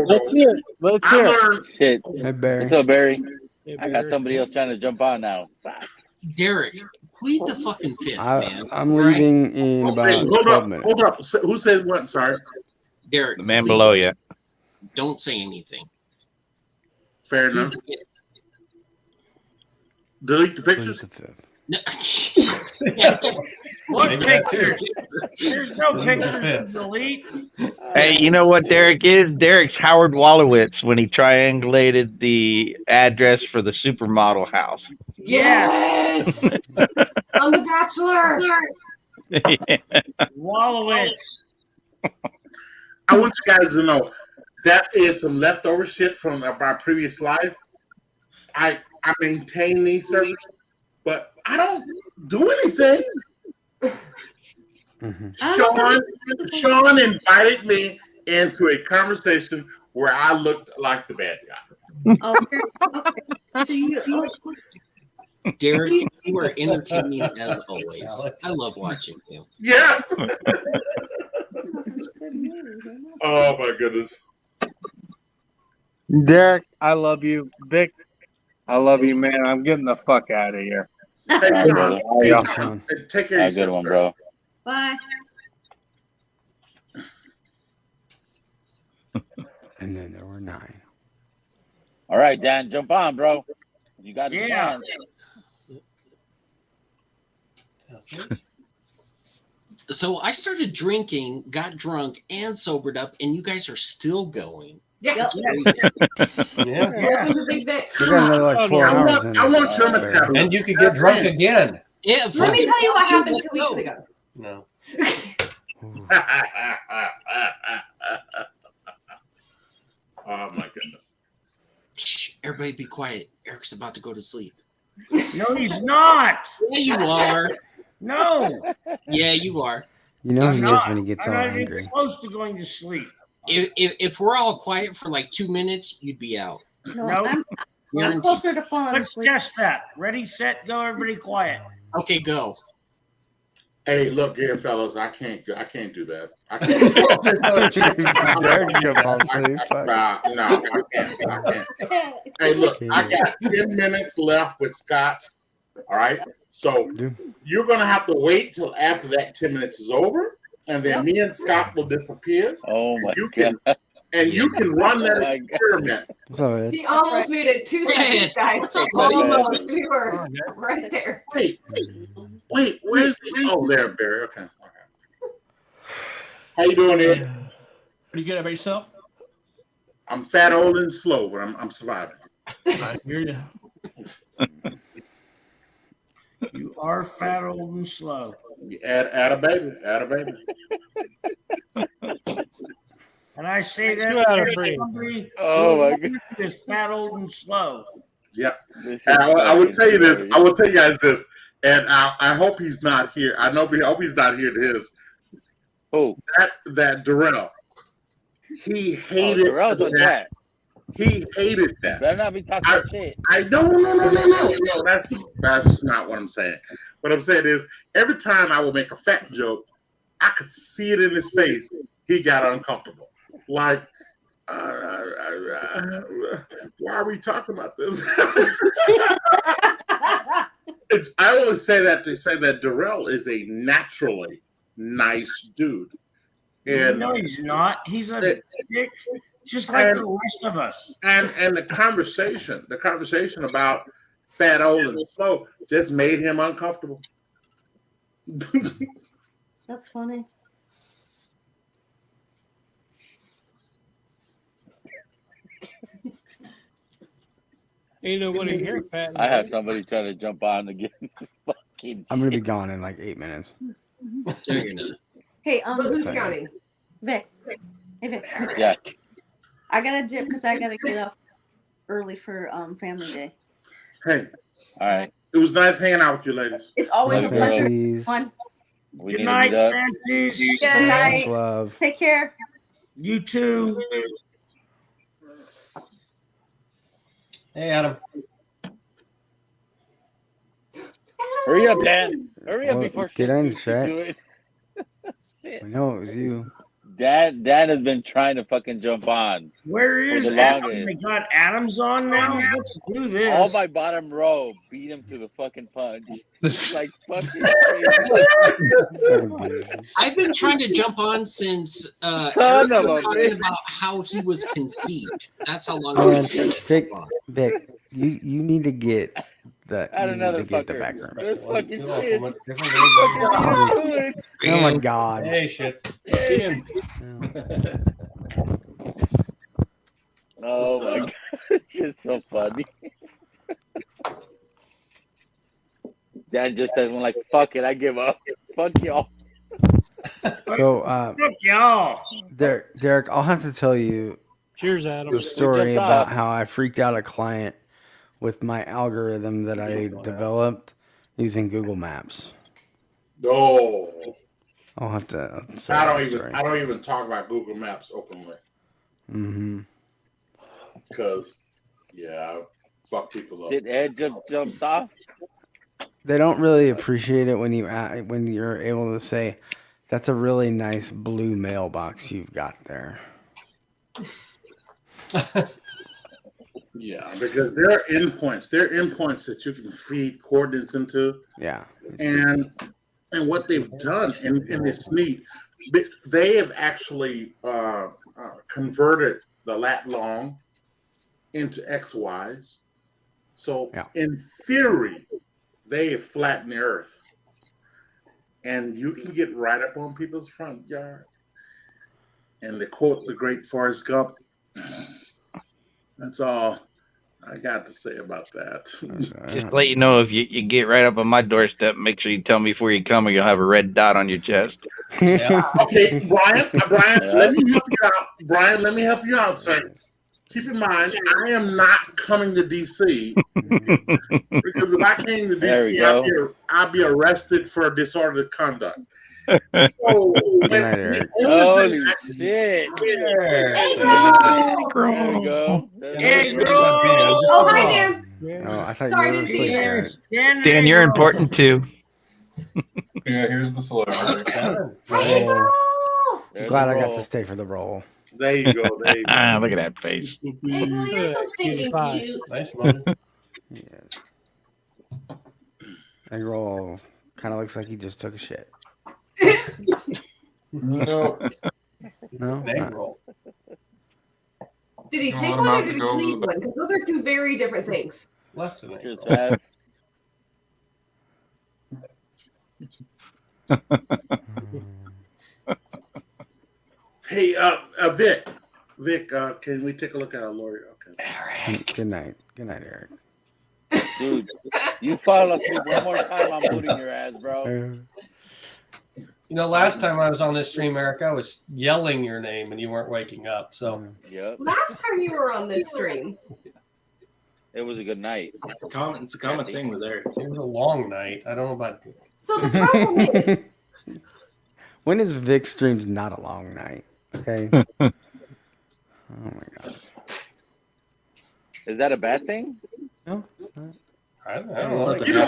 Let's hear it. Let's hear it. Shit. Hey, Barry. What's up, Barry? Hey, I got Barry. somebody else trying to jump on now. Derek, plead the fucking fifth, man. I'm leaving in about Hey, 12 minutes. Hold up. Who said what? Sorry. Derek, The man plead below the- you. Don't say anything. Fair Plead enough. the fifth. Delete the Please pictures. the fifth. No. What Maybe that's pictures? There's no Maybe the pictures to fifth. delete. Hey, you know what Derek is? Derek's Howard Wolowitz when he triangulated the address for the supermodel house. Yes. I'm the Bachelor. Wallowitz. I want you guys to know that is some leftover shit from our previous life. I maintain these servers, but I don't do anything. Sean invited me into a conversation where I looked like the bad guy. Derek, you are entertaining as always. I love watching you. Yes. Oh my goodness. Derek, I love you. Vic, I love you, man. I'm getting the fuck out of here. Hey, All right, brother. Sean, take care Have of a good yourself, one, sir. bro. Bye. And then there were 9. All right, Dan, jump on, bro. You got the Yeah. chance. So I started drinking, got drunk, and sobered up, and you guys are still going. Yeah. Yep. Yeah. It was a big day. We got another like 4 hours in. I want German Barry. tablet. And you could get drunk again. Yeah. Let me tell you what happened 2 weeks ago. No. Oh my goodness. Shh, everybody be quiet. Eric's about to go to sleep. No, he's not. Yeah, you are. No. Yeah, you are. You know he I'm is not. when he gets I'm all not even angry. close to going to sleep. If we're all quiet for like 2 minutes, you'd be out. No, Nope. I'm Guaranteed. closer to falling Let's asleep. test that. Ready, set, go. Everybody quiet. Okay, go. Hey, look here, fellas. I can't do that. I can't. Derek's gonna fall asleep. Fuck. No, I can't. Hey, look, I got 10 minutes left with Scott. All right. So you're gonna have to wait till after that 10 minutes is over, and then me and Scott will disappear. Oh my God. And you can run that experiment. He almost made it 2 seconds, guys. What's up, buddy? Almost. We were right there. Wait, where's the? Oh, there, Barry. Okay. How you doing, Ed? Pretty good about yourself? I'm fat, old, and slow, but I'm surviving. I hear you. You are fat, old, and slow. Add a baby. And I say that 2 out of because 3. somebody Oh my who is fat, old, and slow. Yeah. I would tell you this. I will tell you guys this, and I hope he's not here. I hope he's not here to his. Oh, that Darrell. He hated Darrell's on that. He hated that. Better not be talking about shit. No. That's not what I'm saying. What I'm saying is, every time I would make a fat joke, I could see it in his face. He got uncomfortable. Like, why are we talking about this? I always say that to say that Darrell is a naturally nice dude. And no, he's not. He's a dick, just like the rest of us. And the conversation about fat, old, and slow just made him uncomfortable. That's funny. Ain't nobody here, Pat. I have somebody trying to jump on again. Fucking I'm gonna be gone in like 8 minutes. No, you're not. Hey, But who's Sorry. counting? Vic. Hey, Vic. Yeah. I gotta dip because I gotta get up early for Family Day. Hey, all right. It was nice hanging out with you, ladies. It's always a Love you, pleasure. ladies. Fun. We Good need night, to meet up. Francis. Good night. Love. Take care. You too. Hey, Adam. Hurry up, Dan. Hurry up Well, before get shit on, gets you Shrek. to it. Shit. I know it was you. Dan has been trying to fucking jump on. Where For is the Adam? longest. They got Adams on now. Let's do this. All by bottom row beat him to the fucking punch. It's like fucking crazy. I've been trying to jump on since Son Eric of was a talking bitch. about how he was conceived. That's how long I've Man, been trying to Vic, jump on. Vic, you need to get the Add another the fucker. back room. There's fucking You're shit. welcome. Different Fucking days. beat us to it. Oh my god. Hey, shit. Oh my god. It's just so funny. Dan just says one like, fuck it, I give up. Fuck y'all. So Fuck y'all. Derek, I'll have to tell you Cheers, Adam. the story jumped about off. how I freaked out a client with my algorithm that I developed using Google Maps. No, I'll have to say I that story. don't even talk about Google Maps openly Mm-hmm. because I fuck people up. Did Ed jump off? They don't really appreciate it when you're able to say, "That's a really nice blue mailbox you've got there." Yeah, because there are endpoints. There are endpoints that you can feed coordinates into. Yeah. And what they've done, and it's neat, they have actually converted the lat long into XYs. So in theory, they have flattened the earth. And you can get right up on people's front yard. And they quote the great Forrest Gump, That's all I got to say about that. Just let you know if you get right up on my doorstep, make sure you tell me before you come, or you'll have a red dot on your chest. Okay, Brian, let me help you out. Brian, let me help you out, sir. Keep in mind, I am not coming to DC because if I came to There we DC, I'd be arrested for disorderly conduct. So, Holy shit! Hey, There we go. Hey, Oh, hi, Dan. Oh, I thought Sorry, you were didn't see asleep, you. Derek. Dan, you're important too. Yeah, here's the celebrity. Hey, girl. I'm glad I got to stay for the roll. There you go. There you go. Look at that face. Hey, girl, you're so stinking cute. Nice one. Egg roll kind of looks like he just took a shit. No. No? Egg roll. Did he You take want him one or out did to he go leave to the- one? Because those are two very different things. Left an egg Cheers, roll. Faz. Hey, Vic, can we take a look at our lawyer? Okay. Good night. Good night, Eric. Dude, you fall asleep one more time, I'm booting your ass, bro. You know, last time I was on this stream, Eric, I was yelling your name and you weren't waking up. So Yep. Last time you were on this stream. It was a good night. it's a common thing with Eric. It was a long night. I don't know about. So the problem is, When is Vic streams not a long night? Okay. Oh my god. Is that a bad thing? No. I don't know. You know,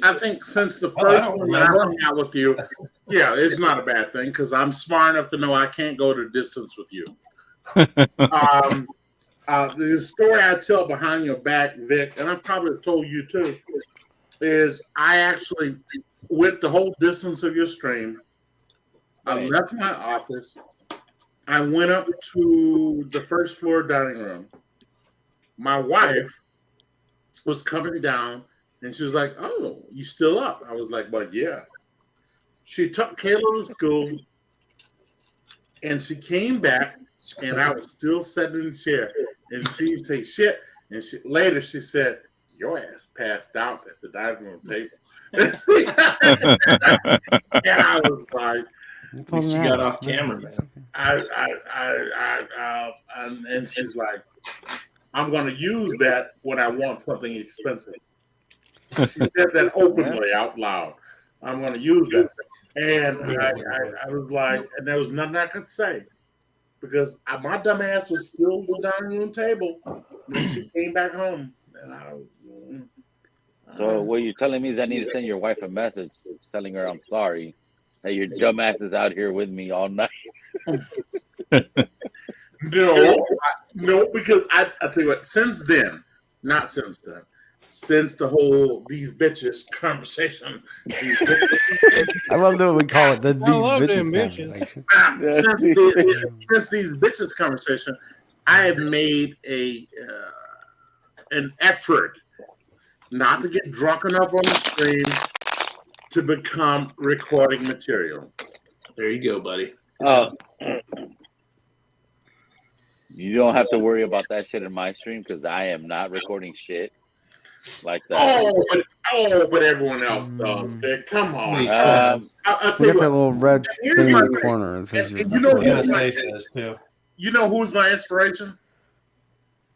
I think since the first one that I hung out with you, yeah, it's not a bad thing because I'm smart enough to know I can't go the distance with you. The story I tell behind your back, Vic, and I've probably told you too, is I actually went the whole distance of your stream. I left my office. I went up to the first floor dining room. My wife was coming down and she was like, "Oh, you still up?" I was like, "Well, yeah." She took Kayla to school and she came back and I was still sitting in the chair and she said shit. And later she said, "Your ass passed out at the dining room table." And I was like, At least you got off camera, man. And she's like, "I'm going to use that when I want something expensive." She said that openly out loud. I'm going to use that. And I was like, and there was nothing I could say because my dumb ass was still at the dining room table when she came back home. And So what you're telling me is I need to send your wife a message telling her I'm sorry that your dumb ass is out here with me all night. No, because I tell you what, since then, not since then, since the whole these bitches conversation. I love that we call it the these bitches conversation. Since these bitches conversation, I have made an effort not to get drunk enough on the stream to become recording material. There you go, buddy. You don't have to worry about that shit in my stream because I am not recording shit like that. But everyone else does. Vic. Come on. I'll tell We got you that what. little red Here's thing in my the thing. corner. It says And you're you know recording. you know who's my inspiration?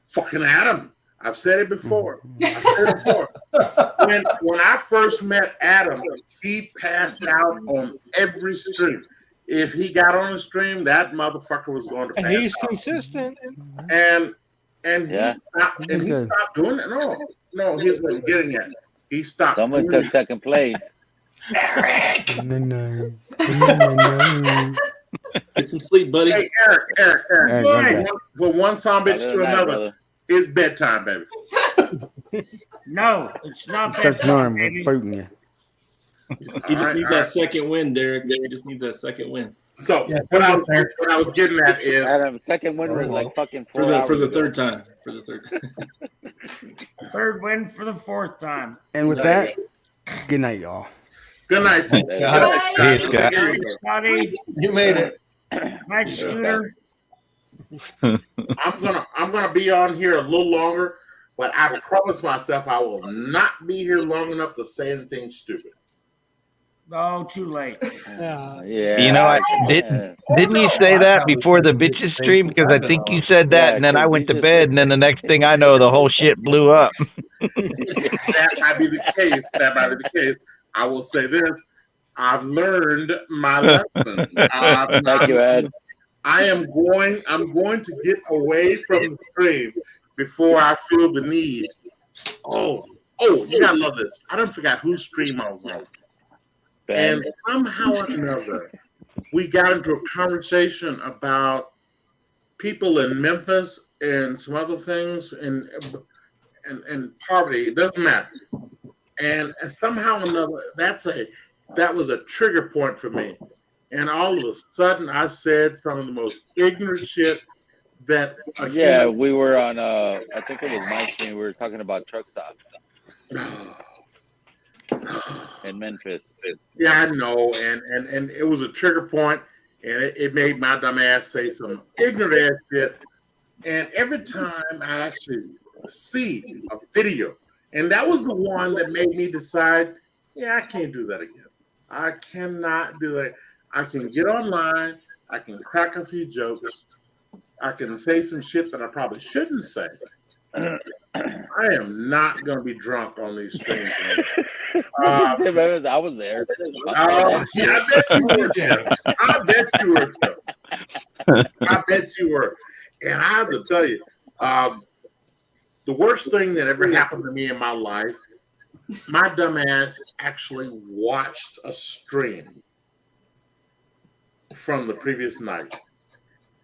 Fucking Adam. I've said it before. When I first met Adam, he passed out on every stream. If he got on the stream, that motherfucker was going to pass He's out. consistent. And he stopped doing it. No, here's what I'm getting at. He stopped. Someone took second place. Eric! Get some sleep, buddy. Hey, Eric. For one son bitch to another, brother. it's bedtime, baby. No, it's not Start bedtime, snoring, baby. we're booting you. He just needs that second win, Derek. He just needs that second win. So what I was getting at is Adam, second win was like fucking 4 for hours the ago. third time. For the third. Third win for the fourth time. And with that, good night, y'all. Good night. Good Good night, Scotty. You made it. Night, Scooter. I'm gonna be on here a little longer, but I promise myself I will not be here long enough to say anything stupid. Oh, too late. Yeah. You know, didn't you say that before the bitches stream? Because I think you said that, and then I went to bed, and then the next thing I know, the whole shit blew up. That might be the case. That might be the case. I will say this: I've learned my lesson. Thank you, Ed. I'm going to get away from the stream before I feel the need. Oh, you gotta love this. I don't forget whose stream I was on. And somehow or another, we got into a conversation about people in Memphis and some other things and poverty. It doesn't matter. And somehow or another, that was a trigger point for me. And all of a sudden, I said some of the most ignorant shit that. We were on. I think it was my stream. We were talking about truck stops in Memphis. Yeah, I know, and it was a trigger point, and it made my dumb ass say some ignorant ass shit. And every time I actually see a video, and that was the one that made me decide, I can't do that again. I cannot do that. I can get online, I can crack a few jokes, I can say some shit that I probably shouldn't say. I am not going to be drunk on these streams. I was there. I bet you were, James. I bet you were, too. I bet you were. And I have to tell you, the worst thing that ever happened to me in my life, my dumb ass actually watched a stream from the previous night.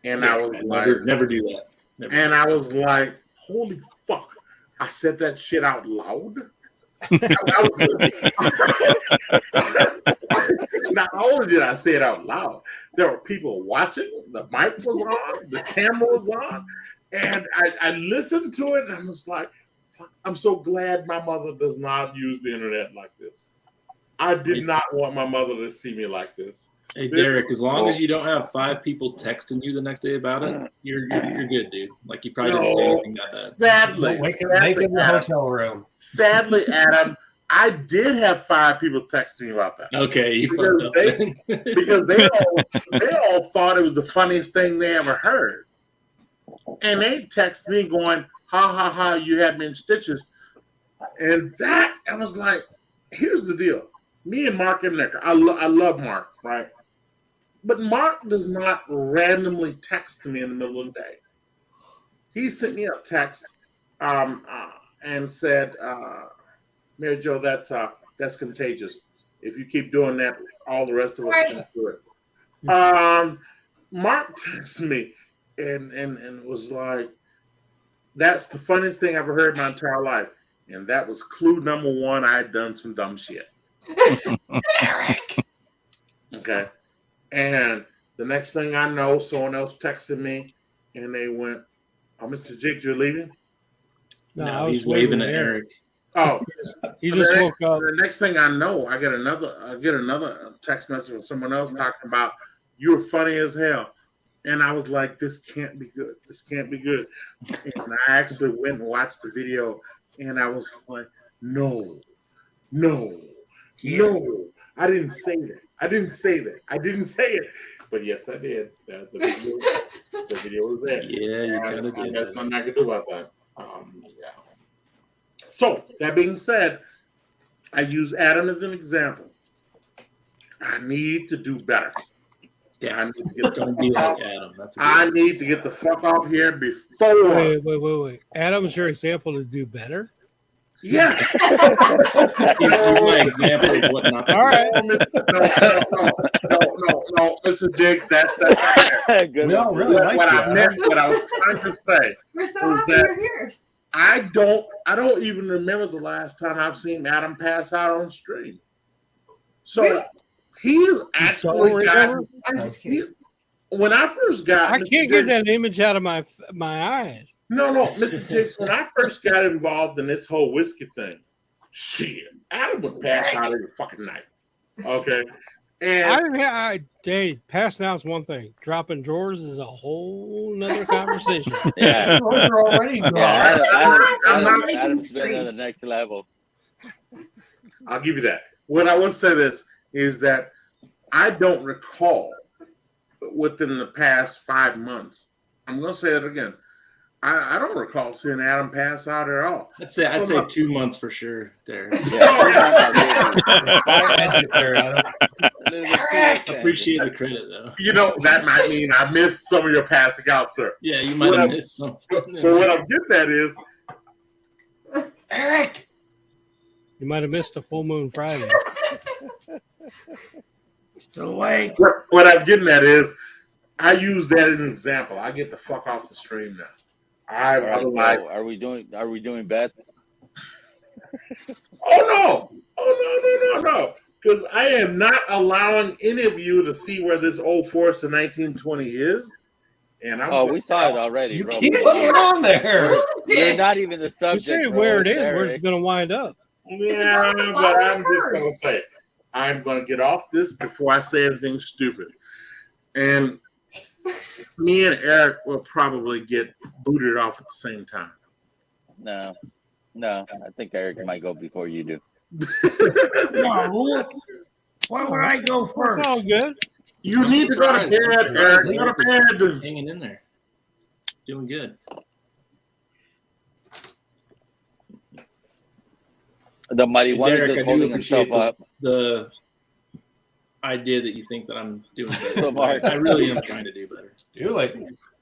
And I was never do that. Never. And I was like, holy fuck. I said that shit out loud. Not only did I say it out loud, there were people watching. The mic was on, the camera was on, and I listened to it, and I was like, fuck, I'm so glad my mother does not use the internet like this. I did not want my mother to see me like this. Hey, Derek, as long as you don't have 5 people texting you the next day about it, you're good, dude. Like, you probably didn't say anything about that. Sadly, Make it in the hotel room. Sadly, Adam, I did have 5 people texting me about that. Okay, you fucked up. Because they all thought it was the funniest thing they ever heard. And they texted me going, ha, ha, ha, you had me in stitches. And that, I was like, here's the deal. Me and Mark Emnecker, I love Mark, right? But Mark does not randomly text me in the middle of the day. He sent me a text and said, Mary Jo, that's contagious. If you keep doing that, all the rest of us can do it. Mark texted me and was like, that's the funniest thing I've ever heard in my entire life. And that was clue number 1. I had done some dumb shit. Eric. Okay. And the next thing I know, someone else texted me and they went, oh, Mr. Jiggs, you're leaving? No, he's waving at Eric. Oh, he just woke up. The next thing I know, I get another text message from someone else talking about you're funny as hell. And I was like, this can't be good. This can't be good. And I actually went and watched the video and I was like, no, I didn't say that. I didn't say it. But yes, I did. The video was there. Yeah, you kind of did. There's nothing I can do about that. So, that being said, I use Adam as an example. I need to do better. Yeah, I need to get don't be like Adam. I need to get the fuck off here before. Wait. Adam's your example to do better? Yeah. He's my example of what not to do. All right. No, Mr. Jiggs, that's not fair. We all really like what you, I meant, what I was trying to say. We're so was happy that you're here. I don't even remember the last time I've seen Adam pass out on stream. So Really? he is actually I'm just kidding. When I first got, I can't get that image out of my eyes. No, Mr. Jiggs, when I first got involved in this whole whiskey thing, shit, Adam would pass out every fucking night. Okay. Dave, passing out's one thing. Dropping drawers is a whole nother conversation. Yeah. Drawers are already Yeah, dropped. Adam's been on the next level. I'll give you that. What I will say this is that I don't recall within the past 5 months. I'm going to say it again. I don't recall seeing Adam pass out at all. I'd say 2 months for sure, Derek. Appreciate the credit though. You know, that might mean I missed some of your passing out, sir. Yeah, you might have missed something. But what I'm getting at is, Eric, you might have missed a full moon Friday. Still awake. What I'm getting at is, I use that as an example. I get the fuck off the stream now. Are we doing bets? Oh no! Because I am not allowing any of you to see where this old Forester 1920 is. And we saw it already. You bro. can't put it on there. You're not even the You subject. say bro. where it is, Eric. where it's going to wind up. Yeah, but I'm just going to say, I'm going to get off this before I say anything stupid. And me and Eric will probably get booted off at the same time. No, I think Eric might go before you do. No, why would I go first? That's all good. You need to go to bed, Eric. Go to bed. Hanging in there. Doing good. The mighty one Derek, is I just do holding himself appreciate up. the idea that you think that I'm doing better. So, Mark. I really am trying to do better. Do it.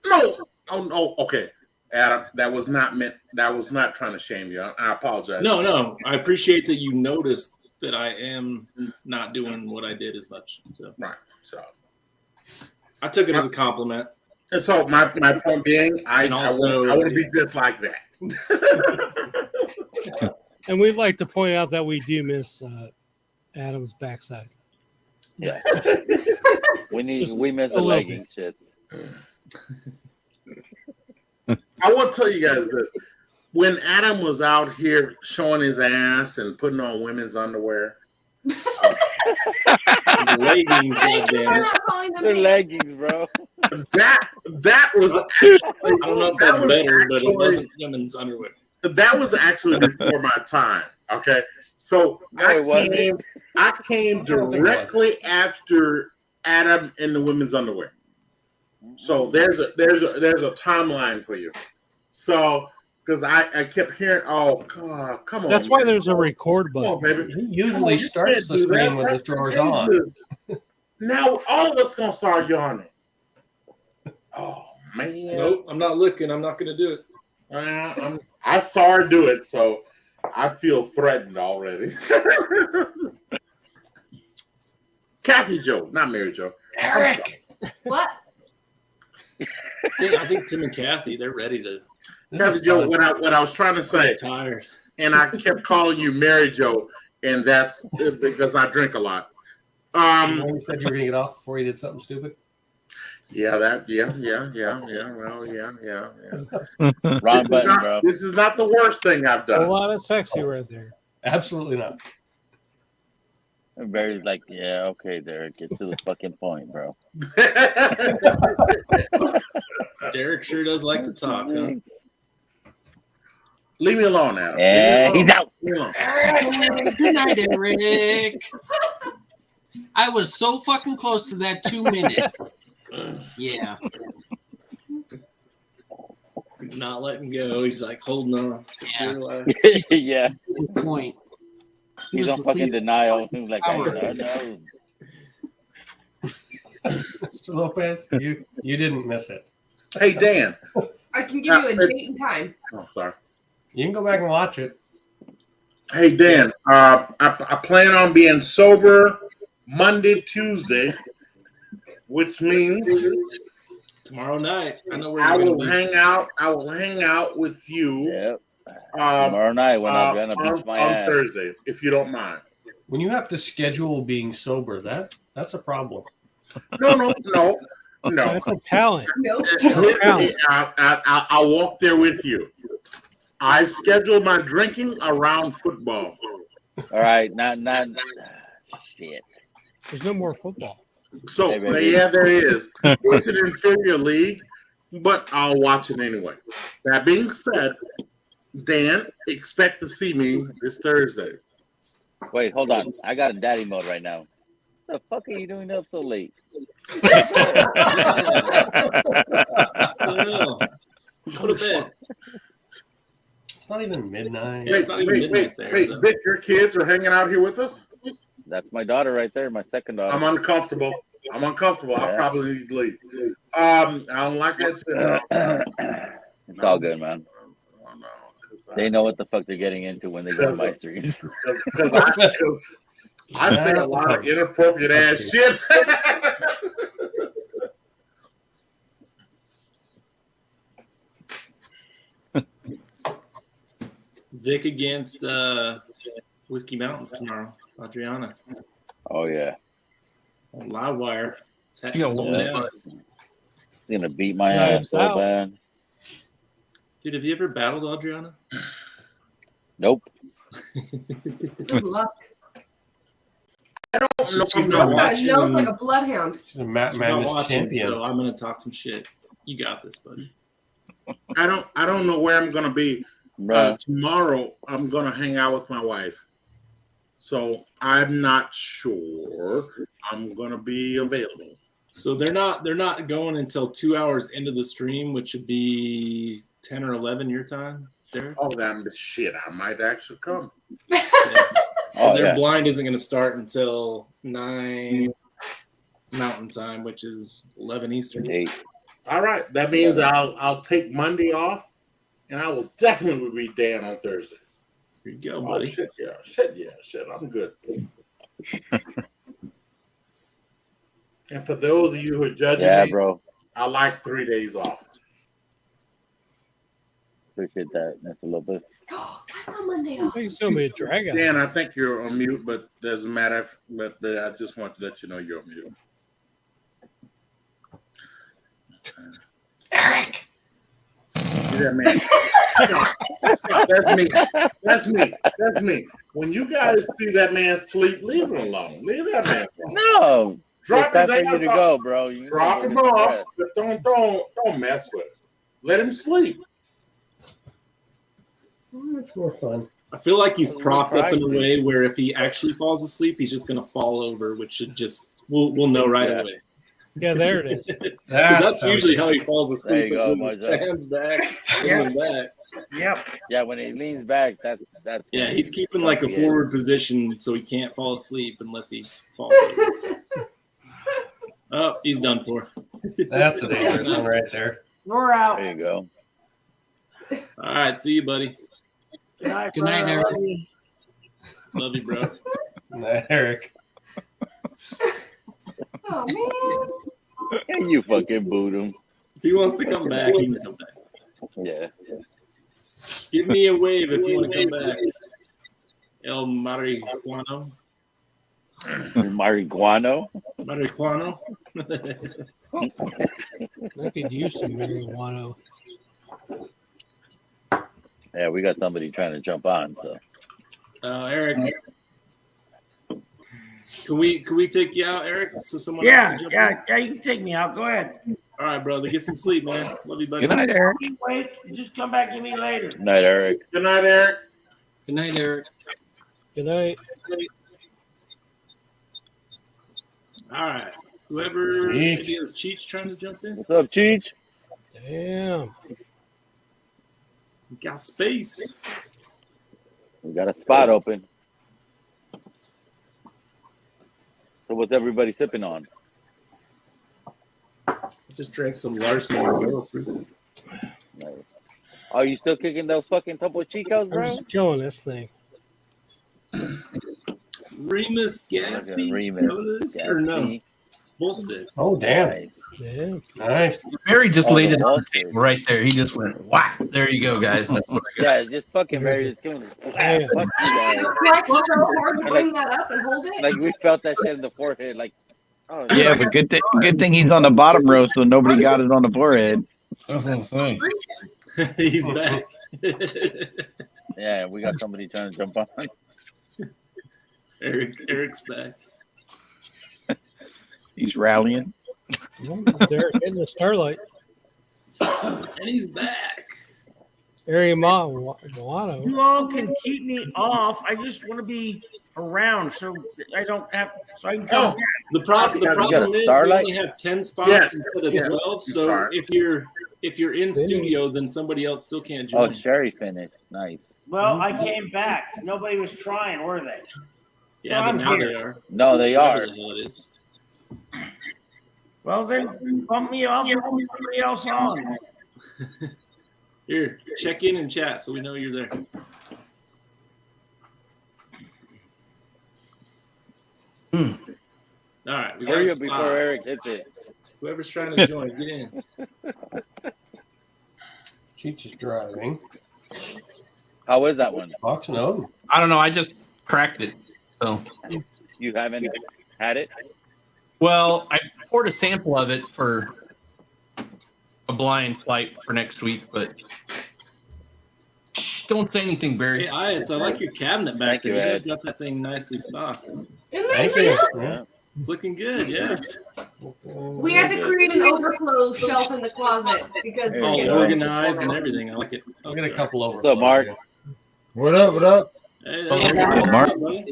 No. Oh, no. Okay. Adam, that was not meant. That was not trying to shame you. I apologize. No. I appreciate that you noticed that I am not doing what I did as much. So right. So I took it as a compliment. And so my point being, I want to be just like that. And we'd like to point out that we do miss Adam's backside. Yeah. we miss the leggings shit. I want to tell you guys this. When Adam was out here showing his ass and putting on women's underwear. Leggings, They're leggings, bro. That was actually, I don't know if that's better, but it wasn't women's underwear. That was actually before my time. Okay. So I came directly after Adam in the women's underwear. So there's a timeline for you. So because I kept hearing, oh God, come on. That's why there's a record button. Come on, baby. He usually starts the screen with his drawers on. Now all of us gonna start yawning. Oh man. Nope, I'm not looking. I'm not gonna do it. I saw her do it, so I feel threatened already. Kathy Joe, not Mary Joe. Eric. What? I think Tim and Kathy, they're ready to. Kathy Joe, what I was trying to say, tired. And I kept calling you Mary Joe, and that's because I drink a lot. You said you were gonna get off before you did something stupid. Yeah. Well, yeah. Wrong button, bro. This is not the worst thing I've done. A lot of sexy right there. Absolutely not. And Barry's like, yeah, okay, Derek, get to the fucking point, bro. Derek sure does like to talk, huh? Leave me alone, Adam. Yeah, he's out. Good night, Eric. I was so fucking close to that 2 minutes. Yeah. He's not letting go. He's like holding on. Yeah. Yeah. Good point. He's on fucking denial. He's like, no. Mr. Lopez, you didn't miss it. Hey, Dan. I can give you a date and time. Oh, sorry. You can go back and watch it. Hey, Dan. I plan on being sober Monday, Tuesday, which means tomorrow night. I know where I you're will gonna be. hang out. I will hang out with you. Yep. Tomorrow night when I'm gonna beat my on ass. Thursday, if you don't mind. When you have to schedule being sober, that's a problem. No. That's a talent. I'll walk there with you. I schedule my drinking around football. All right, not shit. There's no more football. So yeah, there is. It's an inferior league, but I'll watch it anyway. That being said, Dan, expect to see me this Thursday. Wait, hold on. I got a daddy mode right now. What the fuck are you doing up so late? Go to bed. It's not even midnight. Wait, Vic, your kids are hanging out here with us? That's my daughter right there, my second daughter. I'm uncomfortable. Yeah. I probably need to leave. I don't like that. It's all good, man. They know what the fuck they're getting into when they go to my streams. Because I say a lot of inappropriate ass shit. Vic against Whiskey Mountains tomorrow. Adriana. Oh yeah. Live wire. He's gonna beat my ass so bad. Dude, have you ever battled Adriana? Nope. Good luck. I don't know. She's not watching. Nose like a bloodhound. She's a Madness champion. So I'm gonna talk some shit. You got this, buddy. I don't know where I'm gonna be. Tomorrow I'm gonna hang out with my wife. So I'm not sure I'm gonna be available. So they're not going until 2 hours into the stream, which would be 10 or 11 your time, Derek. Oh, damn the shit! I might actually come. Their blind isn't going to start until 9 Mountain Time, which is 11 Eastern. 8. All right, that means I'll take Monday off, and I will definitely be Dan on Thursday. Here you go, buddy. Shit. I'm good. And for those of you who are judging me, bro. I like 3 days off. Appreciate that. That's a little bit. That's on Monday off. He's gonna be a drag out. Dan, I think you're on mute, but doesn't matter. But I just want to let you know you're on mute. Eric. Yeah, man. That's me. When you guys see that man sleep, leave him alone. Leave that man alone. No. Drop it's his time for ass you to off. go, bro. You Drop him off, but don't mess with him. Let him sleep. It's more fun. I feel like he's propped up in a way where if he actually falls asleep, he's just going to fall over, which should just we'll know right away. Yeah, there it is. That's usually how he falls There asleep. you go, Is when he Marjo. stands back, Yeah. leans back. Yep. Yeah, when he leans back, that's Yeah, he's keeping like a Yeah. forward position so he can't fall asleep unless he falls over. Oh, he's done for. That's a dangerous one right there. We're out. There you go. All right, see you, buddy. Good night, Good night, brother. Eric. Love you, bro. Eric. Oh man. And you fucking boot him. If he wants to come back, he can come back. Yeah. Give me a wave if you want to come back. El Marihuano. Marijuano. Marihuano. I could use some marijuana. Yeah, we got somebody trying to jump on, so. Eric. Can we take you out, Eric? So someone Yeah, else can jump yeah, you can take me out. Go ahead. in? All right, brother. Get some sleep, man. Love you, buddy. Good night, Eric. Wait, just come back to me later. Night, Eric. Good night, Eric. Good night, Eric. Good night. All right. Whoever maybe it was Cheech trying to jump in. What's up, Cheech? Damn. We got space. We got a spot open. So what's everybody sipping on? Just drank some Larson and Barrel Fruit. Nice. Are you still kicking those fucking Topo Chicos, I'm bro? just killing this thing. Remus Gatsby? Remus Some of this? Or no? Gatsby. Bullstick. Oh, damn. Nice. Yeah. Nice. Mary just Oh, laid the it on Walters. the table right there. He just went, whack. There you go, guys. That's what I got. Yeah, just fucking Mary. It's giving Yeah. fuck you guys. Flex so hard to bring that up and hold it. Like we felt that shit in the forehead. Like, oh Yeah, but good thing he's on the bottom row, so nobody got it on the forehead. That's insane. He's back. Yeah, we got somebody trying to jump on. Eric's back. He's rallying. They're in the Starlight. And he's back. Area Milano. You all can keep me off. I just want to be around so I don't have so I can come back. The problem is we only have 10 spots instead of 12. So if you're in studio, then somebody else still can't join. Oh, Sherry finished. Nice. Well, I came back. Nobody was trying, were they? Yeah, So but I'm now here. they are. No, they are. Whatever the hell it is. Well, then bump me off and put somebody else on. Here, check in and chat so we know you're there. All right, we got Hurry a up before spot. Eric hits it. Whoever's trying to join, get in. Cheech is driving. How is that one? Fox and Odin. I don't know. I just cracked it. So, You haven't had it? well, I poured a sample of it for a blind flight for next week, but shh, don't say anything, Barry. Hey, I like your cabinet back Thank there. you, You guys Ed. got that thing nicely stocked. Thank you. Yeah. It's looking good, yeah. We had to create an overflow shelf in the closet because There All you go. organized and everything. I like it. I'll get a couple over. What's up, Mark? What up? What up? Hey, Oh, there there you you go, go, buddy.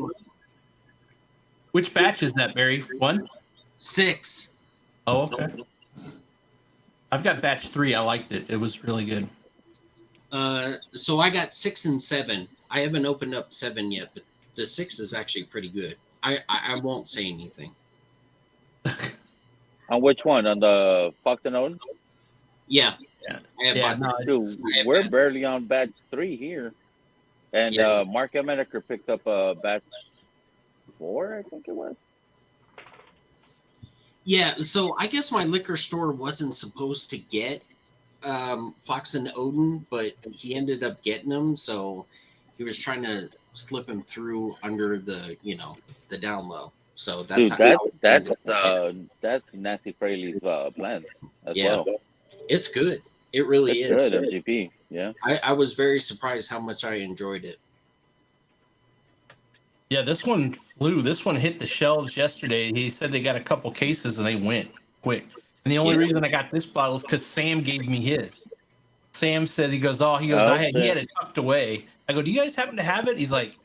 Which batch is that, Barry? 1? 6. Oh, okay. I've got batch 3. I liked it. It was really good. So I got 6 and 7. I haven't opened up 7 yet, but the 6 is actually pretty good. I won't say anything. On which one? On the Fox and Odin? Yeah. I have Yeah, bought- no, Dude, I have we're bought- barely on batch 3 here. And Yeah. Mark Emenecker picked up batch 4, I think it was. Yeah, so I guess my liquor store wasn't supposed to get Fox and Odin, but he ended up getting them, so he was trying to slip him through under the, the down low. So that's Dude, how that's Nancy Fraley's plan as Yeah. well. it's good. It really It's is. good, MGP. Yeah. I was very surprised how much I enjoyed it. Yeah, this one flew. This one hit the shelves yesterday. He said they got a couple cases and they went quick. And the only Yeah. reason I got this bottle is because Sam gave me his. Sam said, he goes, he had it tucked away. I go, do you guys happen to have it? He's like,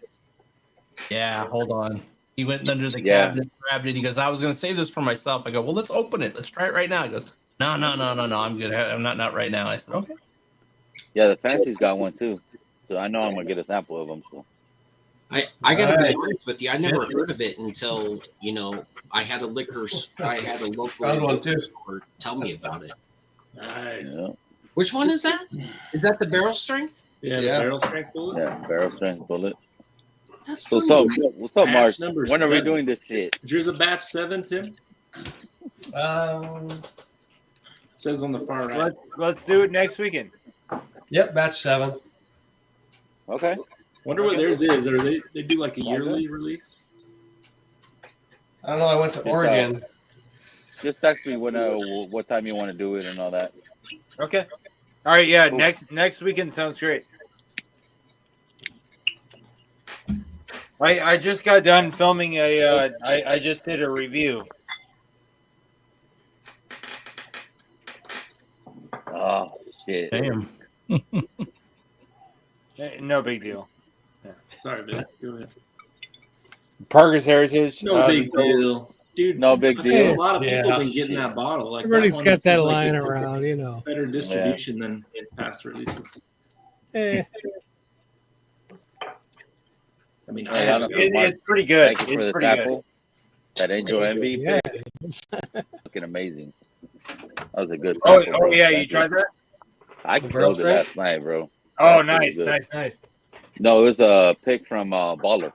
yeah, hold on. He went under the cabinet, grabbed it. He goes, I was going to save this for myself. I go, well, let's open it. Let's try it right now. He goes, no. I'm good. I'm not right now. I said, okay. Yeah, the Fancy's got one too. So I know I'm going to get a sample of them. So. I got to be honest with you. I never heard of it until, I had a local liquor store tell me about it. Nice. Yeah. Which one is that? Is that the barrel strength? Yeah, the barrel strength bullet. Yeah, barrel strength bullet. That's So, funny. what's up, Mark? Batch number When are we 7. doing this shit? Here's a batch 7, Tim. Says on the far right. Let's do it next weekend. Yep, batch 7. Okay. Wonder what theirs is. Or they do like a yearly release? I don't know. I went to Oregon. Just text me what time you want to do it and all that. Okay. All right. Yeah. Cool. Next weekend sounds great. I just got done filming I just did a review. Oh shit! Damn. No big deal. Sorry, man. Go ahead. Parker's Heritage. No big deal. Dude, no big I've seen deal. a lot of people been getting that bottle. Like Everybody's that got that seems lying it's around, better distribution than past releases. Eh. I mean, it's pretty good. Thank you for It's the pretty sample. That Angel Envy, Yeah. fucking amazing. That was a good. Oh, sample, bro. yeah, you Thank tried that? I The barrel killed it last strength? night, bro. Oh, That was really nice, good. nice. No, it was a pick from Baller.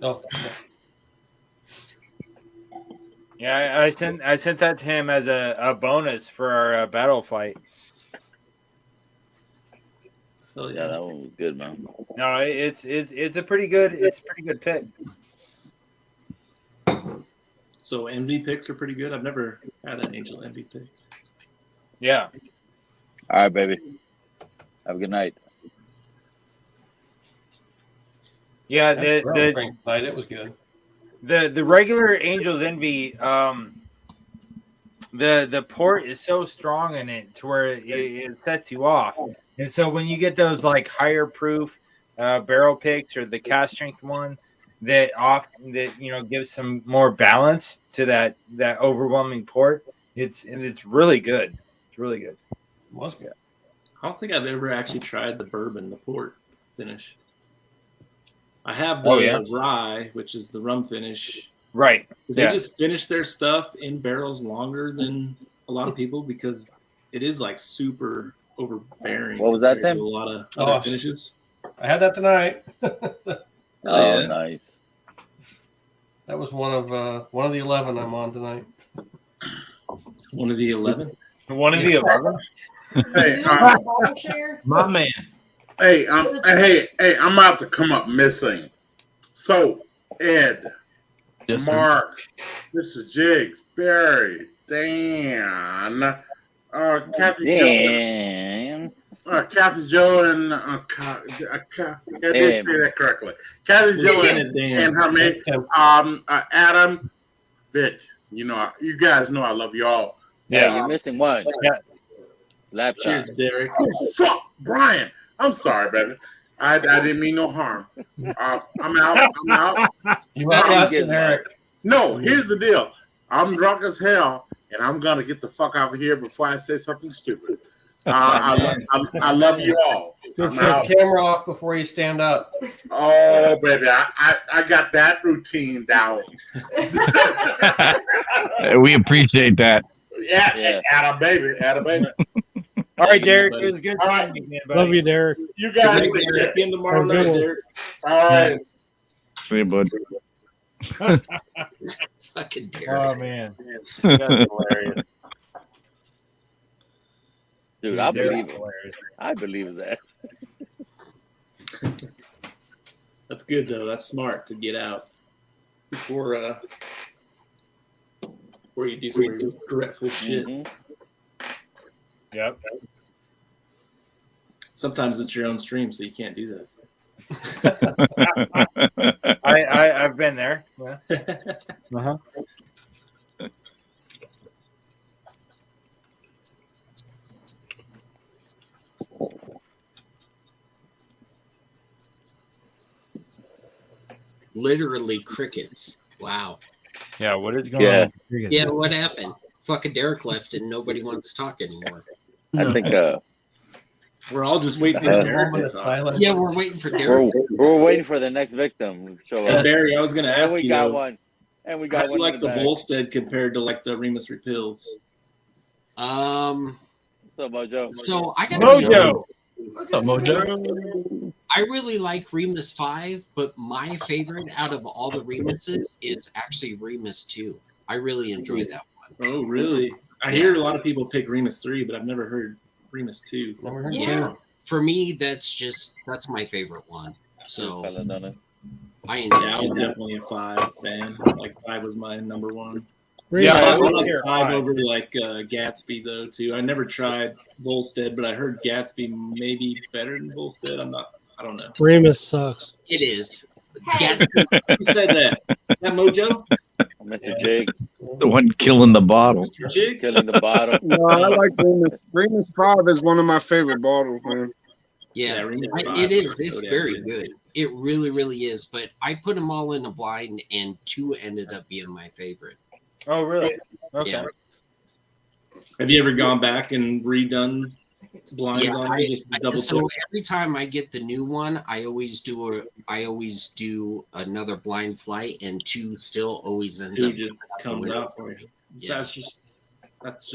Oh. Yeah, I sent that to him as a bonus for our battle fight. Oh, Yeah, that one was good, man. No, it's a pretty good pick. So Envy picks are pretty good. I've never had an Angel Envy pick. Yeah. All right, baby. Have a good night. Yeah, That barrel strength fight, it was good. the regular Angels Envy, the port is so strong in it to where it sets you off. And so when you get those like higher proof barrel picks or the cast strength one that gives some more balance to that overwhelming port, it's really good. It's really good. Must be. I don't think I've ever actually tried the bourbon, the port finish. I have Oh, the yeah? rye, which is the rum finish. Right. They Yeah. just finish their stuff in barrels longer than a lot of people because it is like super overbearing. What was that, compared Tim? to a lot of other Oh, finishes. I had that tonight. Oh, nice. That was one of the 11 I'm on tonight. One of the 11. One of the 11. Hey, Bottle share? My man. hey, I'm about to come up missing. So, Ed, Yes, sir. Mark, Mr. Jiggs, Barry, Dan, Captain Joe, and I did say that correctly. Captain Joe and her mate, Adam, Vic. You guys know I love you all. Yeah, you're missing one. Yeah. Laptop. Cheers, Derek. Oh, fuck, Brian. I'm sorry, baby. I didn't mean no harm. I'm out. You outlasted Eric. No, here's the deal. I'm drunk as hell, and I'm gonna get the fuck out of here before I say something stupid. I love you all. Good shut the camera off before you stand up. Oh, baby, I got that routine down. We appreciate that. Yeah. Atta baby. All right, Derek. It was good seeing you again, buddy. Love you, Derek. You guys check in tomorrow Have a good night, one. Derek. All right. See you, bud. Fucking Derek. Oh man, that's hilarious. Dude, I believe it. I believe that. That's good though. That's smart to get out before you do some regretful shit. Yep. Sometimes it's your own stream, so you can't do that. I've been there. Yeah. Uh-huh. Literally crickets. Wow. Yeah, what is going on? Yeah, what happened? Fucking Derek left and nobody wants to talk anymore. I think we're all just waiting for Derek to talk. Yeah, we're waiting for Derek. we're waiting for the next victim. So Barry, I was going to ask we you. got though, one. And we how got do one. you like in the back. Volstead compared to like the Remus Repills? So Mojo. So I got Mojo. What's up, Mojo? I really like Remus 5, but my favorite out of all the Remuses is actually Remus 2. I really enjoyed that one. Oh, really? I hear a lot of people pick Remus 3, but I've never heard Remus 2. Yeah. For me, that's my favorite one. So I Yeah, enjoy I was it. definitely a 5 fan. Like 5 was my number one. Yeah, I I like was 5 over like Gatsby though too. I never tried Volstead, but I heard Gatsby maybe better than Volstead. I don't know. Remus sucks. It is. Who said that? Is that Mojo? Mr. Jig. The one killing the bottle. Jigs? Killing the bottom. No, I like Remus. Remus 5 is one of my favorite bottles, man. Yeah, Remus 5 it is. is It's so very damn good. It really, really is. But I put them all in a blind, and 2 ended up being my favorite. Oh, really? Okay. Yeah. Have you ever gone back and redone blinds Yeah, on it just to double so check? every time I get the new one, I always do another blind flight, and 2 still always ends 2 up just comes out for you. Yeah. That's just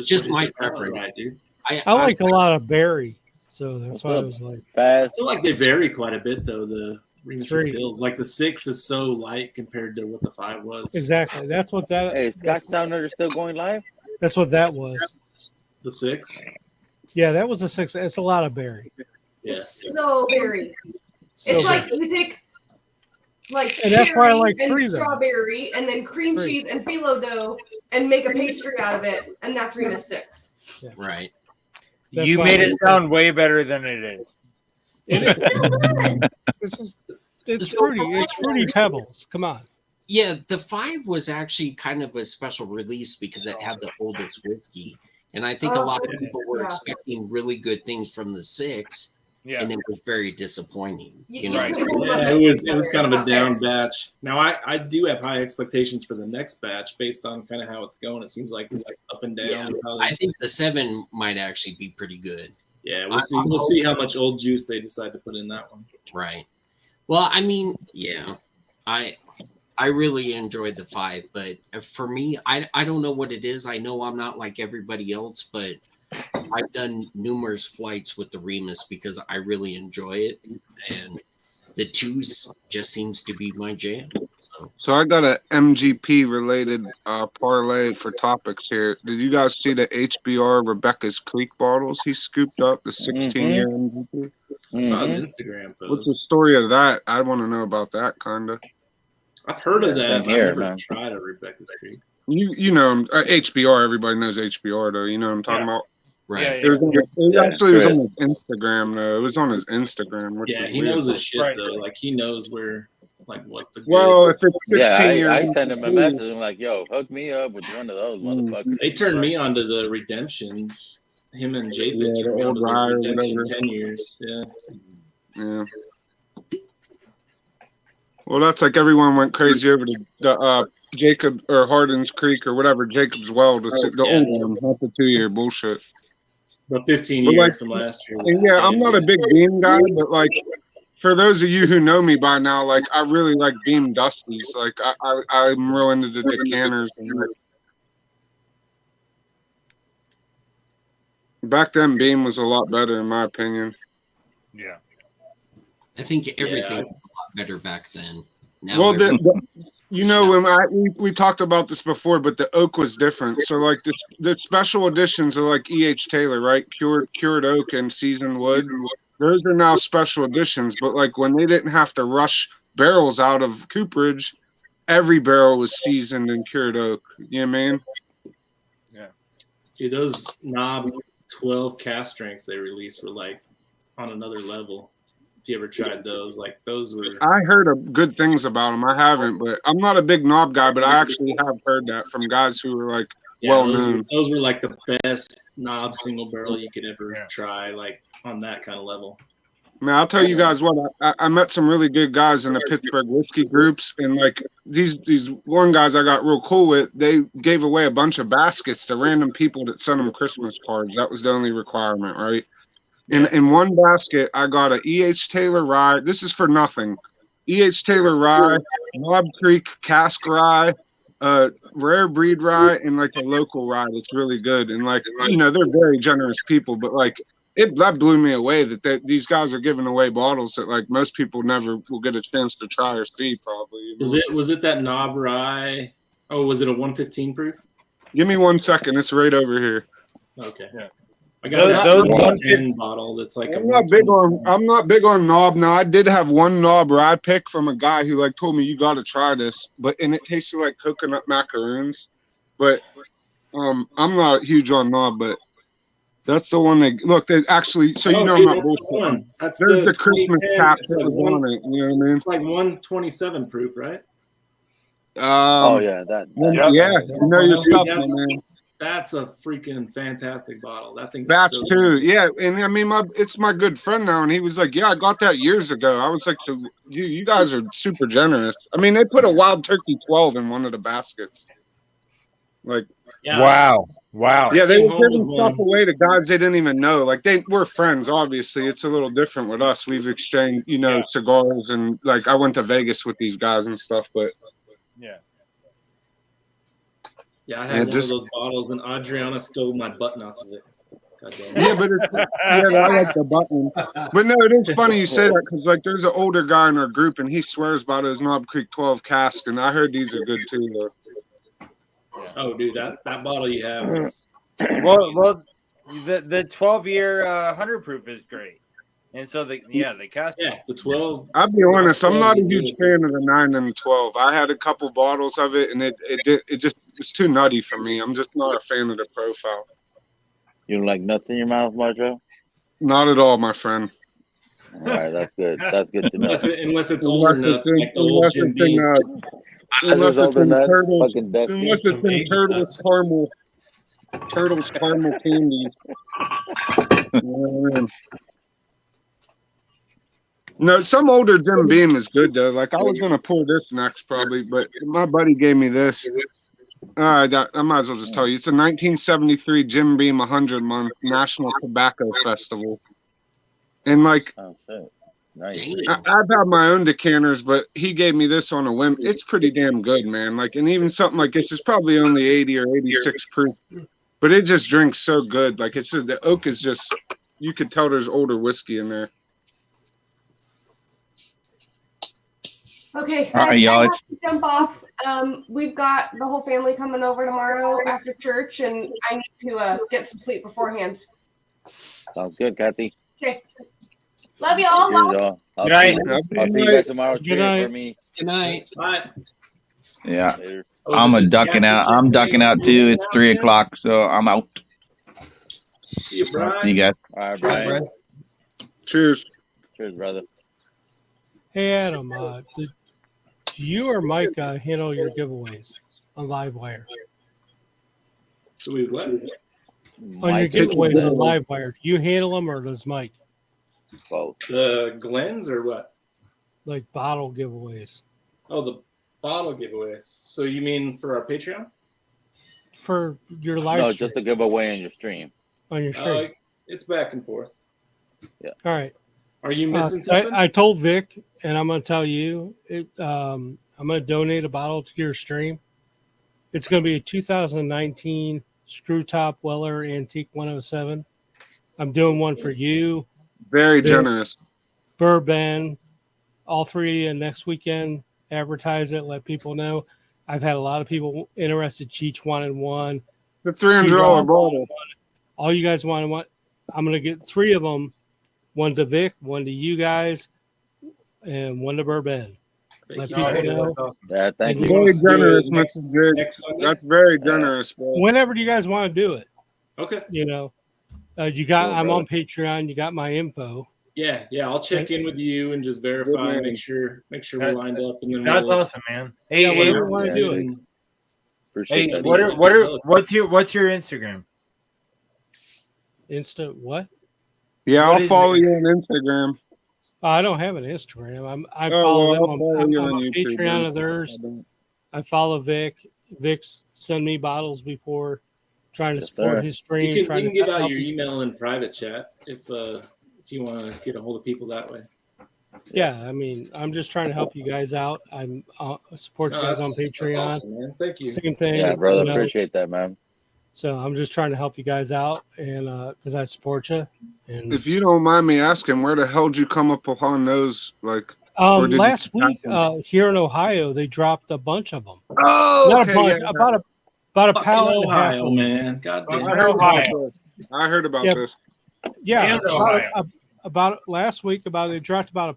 Just what my it's about, preference. right, dude. I like a lot of Barry, so that's why I was like, I feel like they vary quite a bit though. The Remus 3. Repills, like the 6 is so light compared to what the 5 was. exactly. That's what that. Hey, Scotch Downer is still going live? That's what that was. The 6. Yeah, that was a 6. It's a lot of Barry. Yes. So berry. So It's like berry. you take like And that's why I cherry like and 3 then. strawberry and then cream 3. cheese and phyllo dough and make a pastry out of it, and that's Remus 6. Right. That's You why made I it like sound way better than it is. It is. It's fruity. It's fruity pebbles. Come on. Yeah, the 5 was actually kind of a special release because it had the oldest whiskey. And I think a lot of people were expecting really good things from the 6, and it was very disappointing. You know, Right. Yeah, it was kind of a down batch. Now I do have high expectations for the next batch based on kind of how it's going. It seems like it's up and down. Yeah, with how I think the 7 might actually be pretty good. Yeah, we'll see. We'll see how much old juice they decide to put in that one. Right. Well, I mean, yeah, I really enjoyed the 5, but for me, I don't know what it is. I know I'm not like everybody else, but I've done numerous flights with the Remus because I really enjoy it, and the 2s just seems to be my jam. So I got a MGP related parlay for topics here. Did you guys see the HBR Rebecca's Creek bottles he scooped up, the 16-year MGP? I saw his Instagram post. What's the story of that? I want to know about that, kind of. I've heard of that. same here, I've never man. tried a Rebecca's Creek. You know him, HBR. Everybody knows HBR though. You know what I'm talking about. Right. Yeah, It was, it yeah. actually was Chris. on his Instagram though. It was on his Instagram. Which Yeah, was he weird. knows his shit though. Like he knows where, like what the. Well, if it's 16 Yeah, years, I send him a message. I'm like, yo, hook me up with one of those motherfuckers. They turned me onto the redemptions. Him and Jay Yeah, turned the me old onto those rye or redemption whatever. 10 years. Yeah. Yeah. Well, that's like everyone went crazy over the Jacob or Hardin's Creek or whatever, Jacob's Well, the old one, not the 2-year bullshit. But 15 But, years like, from last year. And yeah, I'm not a big Beam guy, but like for those of you who know me by now, like I really like Beam Dusties. Like I'm real into the decanters and like back then Beam was a lot better in my opinion. Yeah. I think everything was a lot better back then. Now Well, you know, when we talked about this before, but the oak was different. So like the special editions are like E.H. Taylor, right? Cured oak and seasoned wood. Those are now special editions. But like when they didn't have to rush barrels out of cooperage, every barrel was seasoned and cured oak. You know what I mean? Yeah. Dude, those knob 12 cast strengths they released were like on another level. If you ever tried those, like those were. I heard good things about them. I haven't, but I'm not a big knob guy. But I actually have heard that from guys who are like well known. Those were like the best knob single barrel you could ever try, like on that kind of level. Man, I'll tell you guys what. I met some really good guys in the Pittsburgh whiskey groups, and like these one guys I got real cool with. They gave away a bunch of baskets to random people that sent them Christmas cards. That was the only requirement, right? In one basket, I got a E.H. Taylor rye. This is for nothing. E.H. Taylor rye, Knob Creek cask rye, rare breed rye, and like a local rye that's really good. And like, you know, they're very generous people, but like that blew me away that these guys are giving away bottles that like most people never will get a chance to try or see probably. You know? Was it that knob rye? Oh, was it a 115 proof? Give me 1 second. It's right over here. Okay. Yeah. I got those 110 bottle that's like I'm not big on knob. Now I did have one knob rye pick from a guy who like told me you got to try this, and it tasted like coconut macaroons. But I'm not huge on knob, but that's the one that look. They actually, so you know I'm not bullshitting. There's the Christmas cap that was on it. You know what I mean? It's like 127 proof, right? Oh yeah, that. Yeah, you know your stuff, man. That's a freaking fantastic bottle. That thing. Batch so too, yeah. And I mean, it's my good friend now, and he was like, "Yeah, I got that years ago." I was like, "You guys are super generous." I mean, they put a Wild Turkey 12 in one of the baskets. Like, wow. Yeah, they were giving stuff away to guys they didn't even know. Like we're friends, obviously. It's a little different with us. We've exchanged, you know, cigars and like I went to Vegas with these guys and stuff, but yeah. Yeah, I had one of those bottles, and Adriana stole my button off of it. Yeah, but I like the button. But no, it is funny you say that because like there's an older guy in our group, and he swears by those Knob Creek 12 cask, and I heard these are good too. Though. Oh, dude, that bottle you have is. Well, the 12-year 100 proof is great, and so the cast. Yeah, the 12. I'll be honest, I'm not a huge fan of the 9 and the 12. I had a couple bottles of it, and it just was too nutty for me. I'm just not a fan of the profile. You don't like nuts in your mouth, Marjo? Not at all, my friend. All right, that's good. That's good to know. Unless it's older nuts, like the old Jim Beam. Unless it's in nuts, turtles. fucking dusty. Unless it's Some in baby turtles caramel. Turtles caramel candies. No, some older Jim Beam is good though. Like I was gonna pour this next probably, but my buddy gave me this. I might as well just tell you. It's a 1973 Jim Beam 100 month National Tobacco Festival, and like Oh shit. Nice. I've had my own decanters, but he gave me this on a whim. It's pretty damn good, man. Like, and even something like this is probably only 80 or 86 proof, but it just drinks so good. Like it's the oak is just, you could tell there's older whiskey in there. Okay, All right, guys, y'all. I have to jump off. We've got the whole family coming over tomorrow after church, and I need to get some sleep beforehand. Sounds good, Kathy. Okay. Love y'all. Cheers, y'all. I'll Good night. I'll see you guys tomorrow. Good Cheers night. for me. Good night. Bye. Yeah. Later. I'm ducking out. I'm ducking out too. It's 3:00, so I'm out. See you, See Brian. you guys. All right, Brian. Brian. Cheers. Cheers, brother. Hey Adam, do you or Mike handle your giveaways on Livewire? So we what? On your Mike, giveaways on Livewire, do you handle them or does Mike? both. The Glens or what? Like bottle giveaways Oh, the bottle giveaways. So you mean for our Patreon? for your live No, stream, just to give away on your stream. on your stream? It's back and forth. All right. Are you missing something? I told Vic, and I'm going to tell you, I'm going to donate a bottle to your stream. It's going to be a 2019 Screw Top Weller Antique 107. I'm doing one for you. Very Vic, generous. Bourbon, all three, and next weekend, advertise it, let people know. I've had a lot of people interested. Each wanted one. The $300 bottle. All you guys wanted one. I'm going to get 3 of them. One to Vic, one to you guys, and one to Bourbon. Let people know. Awesome. Yeah, thank you. Very generous, Next- Mr. Jig. next Sunday? That's very generous, bro. Whenever you guys want to do it, Okay. you know, you got. Cool, I'm brother. on Patreon. You got my info. Yeah. I'll check in with you and just verify, make sure we're lined up, and then That's we'll, awesome, man. Hey, Yeah, hey, whatever you want to do it. Appreciate hey, that. what's your Instagram? Instant what? Yeah, What I'll is follow it? you on Instagram. I don't have an Instagram. I Oh, follow well, them. I'll follow you I'm on on YouTube, Patreon then. of theirs. I follow Vic. Vic's send me bottles before, trying to Yes, support sir. his stream. you trying can to give out help your him. email in private chat if you want to get a hold of people that way. Yeah, I mean, I'm just trying to help you guys out. I'm support you No, guys on that's Patreon. awesome, man. Thank you. Same thing. Yeah, brother. you know. Appreciate that, man. So I'm just trying to help you guys out, and because I support you. And If you don't mind me asking, where the hell did you come up upon those? Like, or did you last just week happen? here in Ohio, they dropped a bunch of them. Oh, Not okay, a bunch, yeah. about a Fucking pallet and a half. Ohio, of them. man. God I damn. heard about Ohio. this. I heard about Yeah. this. Yeah, And Ohio. about last week, they dropped about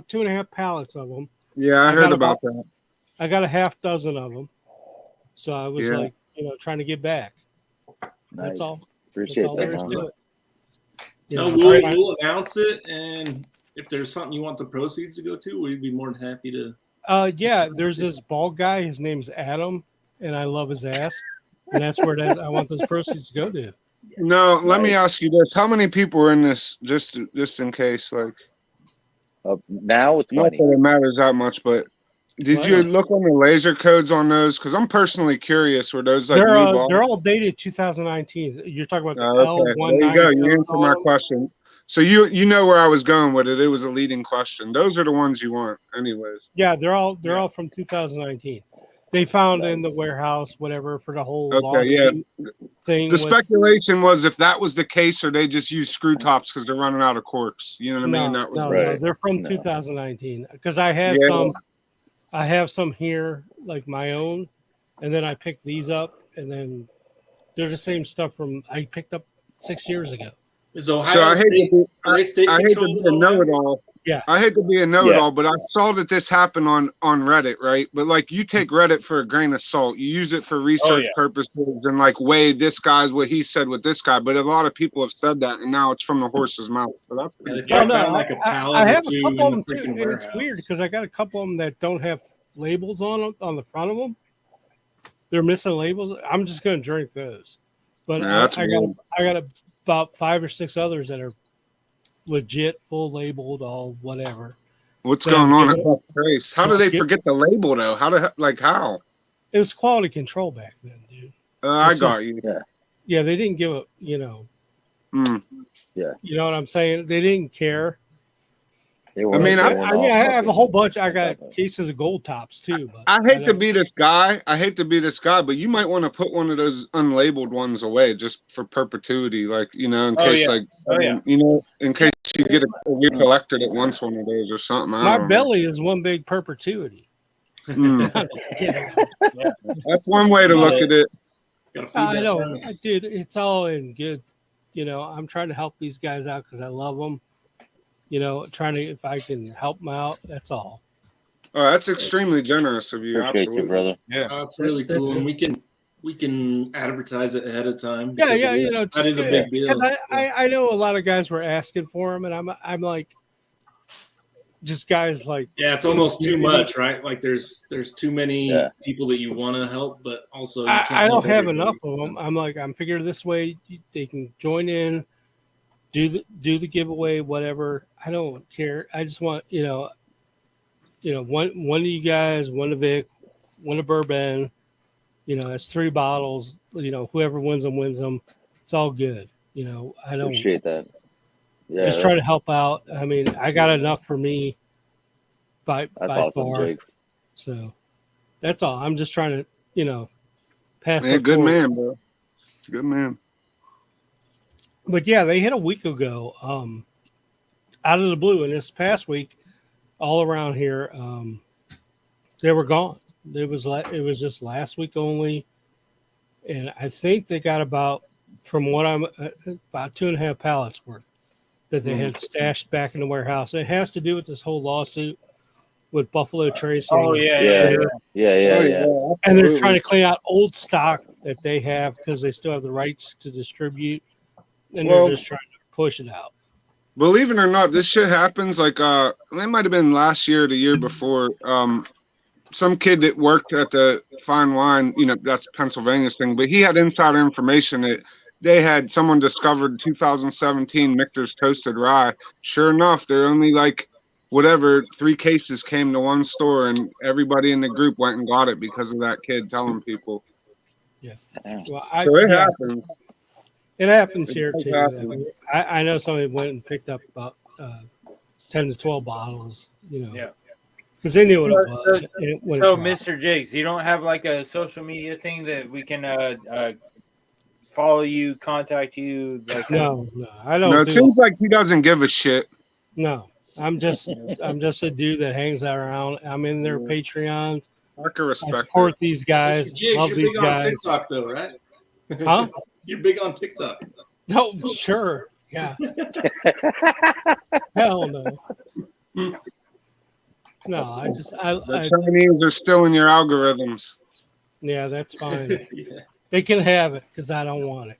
2.5 pallets of them. Yeah, I I heard got about that. I got a half dozen of them, so I was Yeah. like, trying to get back. Nice. That's all. Appreciate That's all there that, is man. to it. No, know, we'll, trying- we'll announce it, and if there's something you want the proceeds to go to, we'd be more than happy to. Yeah, there's this bald guy. His name's Adam, and I love his ass, and that's where I want those proceeds to go to. No, let me ask you this: how many people are in this? Just in case, like, Now it's not 20. that it matters that much, but did What? you look on the laser codes on those? Because I'm personally curious. Were those like new balls? They're all dated 2019. You're talking about the Oh, okay, there you go. You answered my question. So you know where I was going with it. It was a leading question. Those are the ones you want, anyways. Yeah, they're all from 2019. They found in the warehouse, whatever, for the whole Okay, yeah. thing. The speculation was if that was the case, or they just use screw tops because they're running out of corks. You know what I mean? That was No, they're from 2019. Because I had some. I have some here, like my own, and then I picked these up, and then they're the same stuff I picked up 6 years ago. Is Ohio So I hate State, to are they state I hate to controlled be a in Ohio? know-it-all. Yeah. I hate to be a know-it-all, but I saw that this happened on Reddit, right? But like, you take Reddit for a grain of salt. You use it for research purposes and like weigh this guy's what he said with this guy. But a lot of people have said that, and now it's from the horse's mouth. So that's pretty Yeah, they found like a pallet I or have a two couple of in them the too. freaking And it's warehouse. weird because I got a couple of them that don't have labels on the front of them. They're missing labels. I'm just going to drink those. But Yeah, I got about 5 or 6 others that are legit, full labeled, all whatever. What's that going I'm on at giving- that place? How do they forget the label though? How? It was quality control back then, dude. I It's got just- you. Yeah, they didn't give a, you know. Yeah. You know what I'm saying? They didn't care. I mean, I have a whole bunch. I got cases of gold tops too. But I hate to be this guy. But you might want to put one of those unlabeled ones away just for perpetuity, like in case, in case you get a weird collector that wants one of those or something. my belly is one big perpetuity. Mm. I'm just kidding. That's one way to look at it. I know, dude. It's all in good. I'm trying to help these guys out because I love them. Trying to, if I can help them out, that's all. Oh, that's extremely generous of you. Appreciate you, brother. Yeah, that's really cool, and we can advertise it ahead of time. Yeah, because yeah, it is- that is a big deal. Because I know a lot of guys were asking for them, and I'm like, just guys like. Yeah, it's almost too much, right? Like there's too many people that you want to help, but also you can't I don't help have everybody. enough of them. I'm figuring this way they can join in, do the giveaway, whatever. I don't care. I just want one of you guys, one of Vic, one of Bourbon. That's 3 bottles. Whoever wins them wins them. It's all good. I don't Appreciate that. Yeah, just try to help out. I mean, I got enough for me by awesome, far. Jake. So that's all. I'm just trying to, pass Man, it good forward. man, bro. Good man. But yeah, they hit a week ago, out of the blue. And this past week, all around here, they were gone. It was just last week only, and I think they got about 2.5 pallets worth that they had stashed back in the warehouse. It has to do with this whole lawsuit with Buffalo Trace. Yeah. And they're trying to clean out old stock that they have because they still have the rights to distribute, and Well, they're just trying to push it out. Believe it or not, this shit happens. Like, it might have been last year or the year before. Some kid that worked at the Fine Wine, that's Pennsylvania's thing, but he had insider information that they had someone discovered 2017 Michter's Toasted Rye. Sure enough, they're only 3 cases came to one store, and everybody in the group went and got it because of that kid telling people. Yeah. So Well, it happens. It happens here does too. happen. I know somebody went and picked up about 10 to 12 bottles. Yeah. Because they knew what it was. when it So, dropped. Mr. Jakes, you don't have a social media thing that we can follow you, contact you? No, I don't. No, it do seems like he doesn't give a shit. No, I'm just a dude that hangs around. I'm in their Patreons. I can I respect support these guys. Mr. Jiggs, Love you're these big guys. on TikTok though, right? Huh? You're big on TikTok. No, sure. Yeah. Hell no. No, I The Chinese are still in your algorithms. yeah, that's fine. They can have it because I don't want it.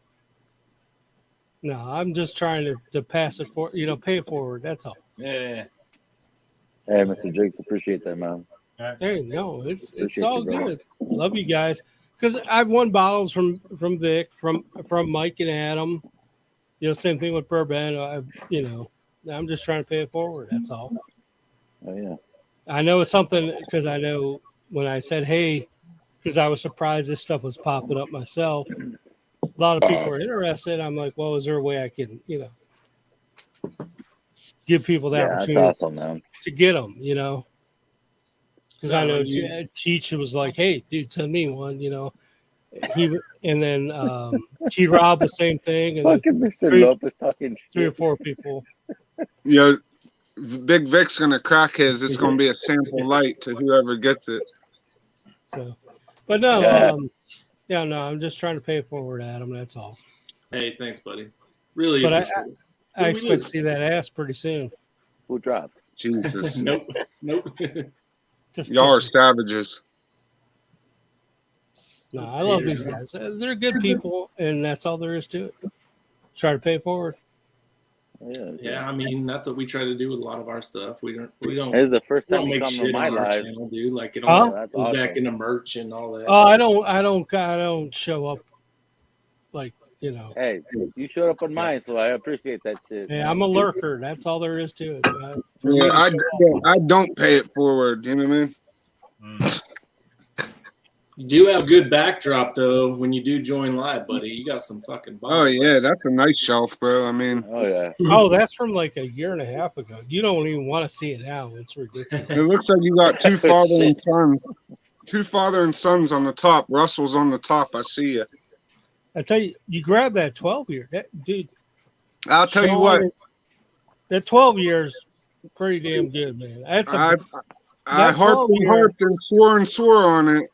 No, I'm just trying to pass it for pay it forward. That's all. Yeah. Hey, Mr. Jakes, appreciate that, man. Hey, no, it's Appreciate all you, brother. good. Love you guys. Because I've won bottles from Vic, from Mike and Adam. Same thing with Bourbon. I'm just trying to pay it forward. That's all. Oh yeah. I know it's something because I know when I said hey, because I was surprised this stuff was popping up myself. A lot of people are interested. I'm like, well, is there a way I can, give people the Yeah, that's opportunity awesome, man. to get them, Because I know Cheech was like, hey, dude, send me one, and then T Rob the same thing, and Fucking Mr. Lopez talking 3 or 4 people. Big Vic's gonna crack his. It's gonna be a sample light to whoever gets it. So, but no, no, I'm just trying to pay it forward, Adam. That's all. Hey, thanks, buddy. Really But appreciate it. I expect to see that ass pretty soon. Who dropped? Jesus. Nope. Y'all are savages. No, I love these guys. They're good people, and that's all there is to it. Try to pay it forward. Yeah, I mean that's what we try to do with a lot of our stuff. We don't. This is the first we time don't you make come to shit my on our live. channel, dude. Like it Huh? all That's goes back awesome. into merch and all that. Oh, I don't show up like, you know. Hey, you showed up on mine, so I appreciate that shit. Yeah, man. I'm a lurker. That's all there is to it. For me Yeah, to show up. I don't pay it forward. You know what I mean? You do have good backdrop though when you do join live, buddy. You got some fucking Oh balls. yeah, that's a nice shelf, bro. I mean, oh yeah. Oh, that's from like a year and a half ago. You don't even want to see it now. It's ridiculous. it looks like you got two father and sons. Two father and sons on the top. Russell's on the top. I see you. I tell you, you grab that 12 year, dude. I'll tell you what. That 12 years pretty damn good, man. That's I harped and swore on it.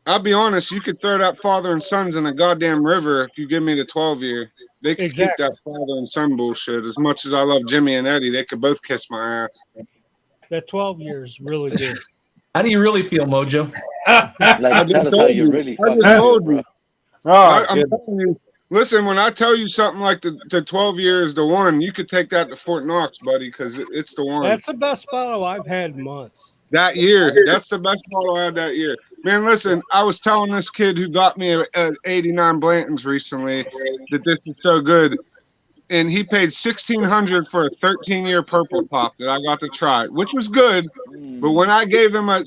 I'll be honest, you could throw that father and sons in a goddamn river if you give me the 12-year. They could keep that father and son bullshit. As much as I love Jimmy and Eddie, they could both kiss my ass. That 12 years really good. How do you really feel, Mojo? I just told you. I just told you. I'm telling you. Listen, when I tell you something like the 12 year is the one, you could take that to Fort Knox, buddy, because it's the one. That's the best bottle I've had in months. That year. That's the best bottle I had that year. Man, listen, I was telling this kid who got me a 89 Blanton's recently that this is so good. And he paid $1,600 for a 13-year purple top that I got to try, which was good. But when I gave him a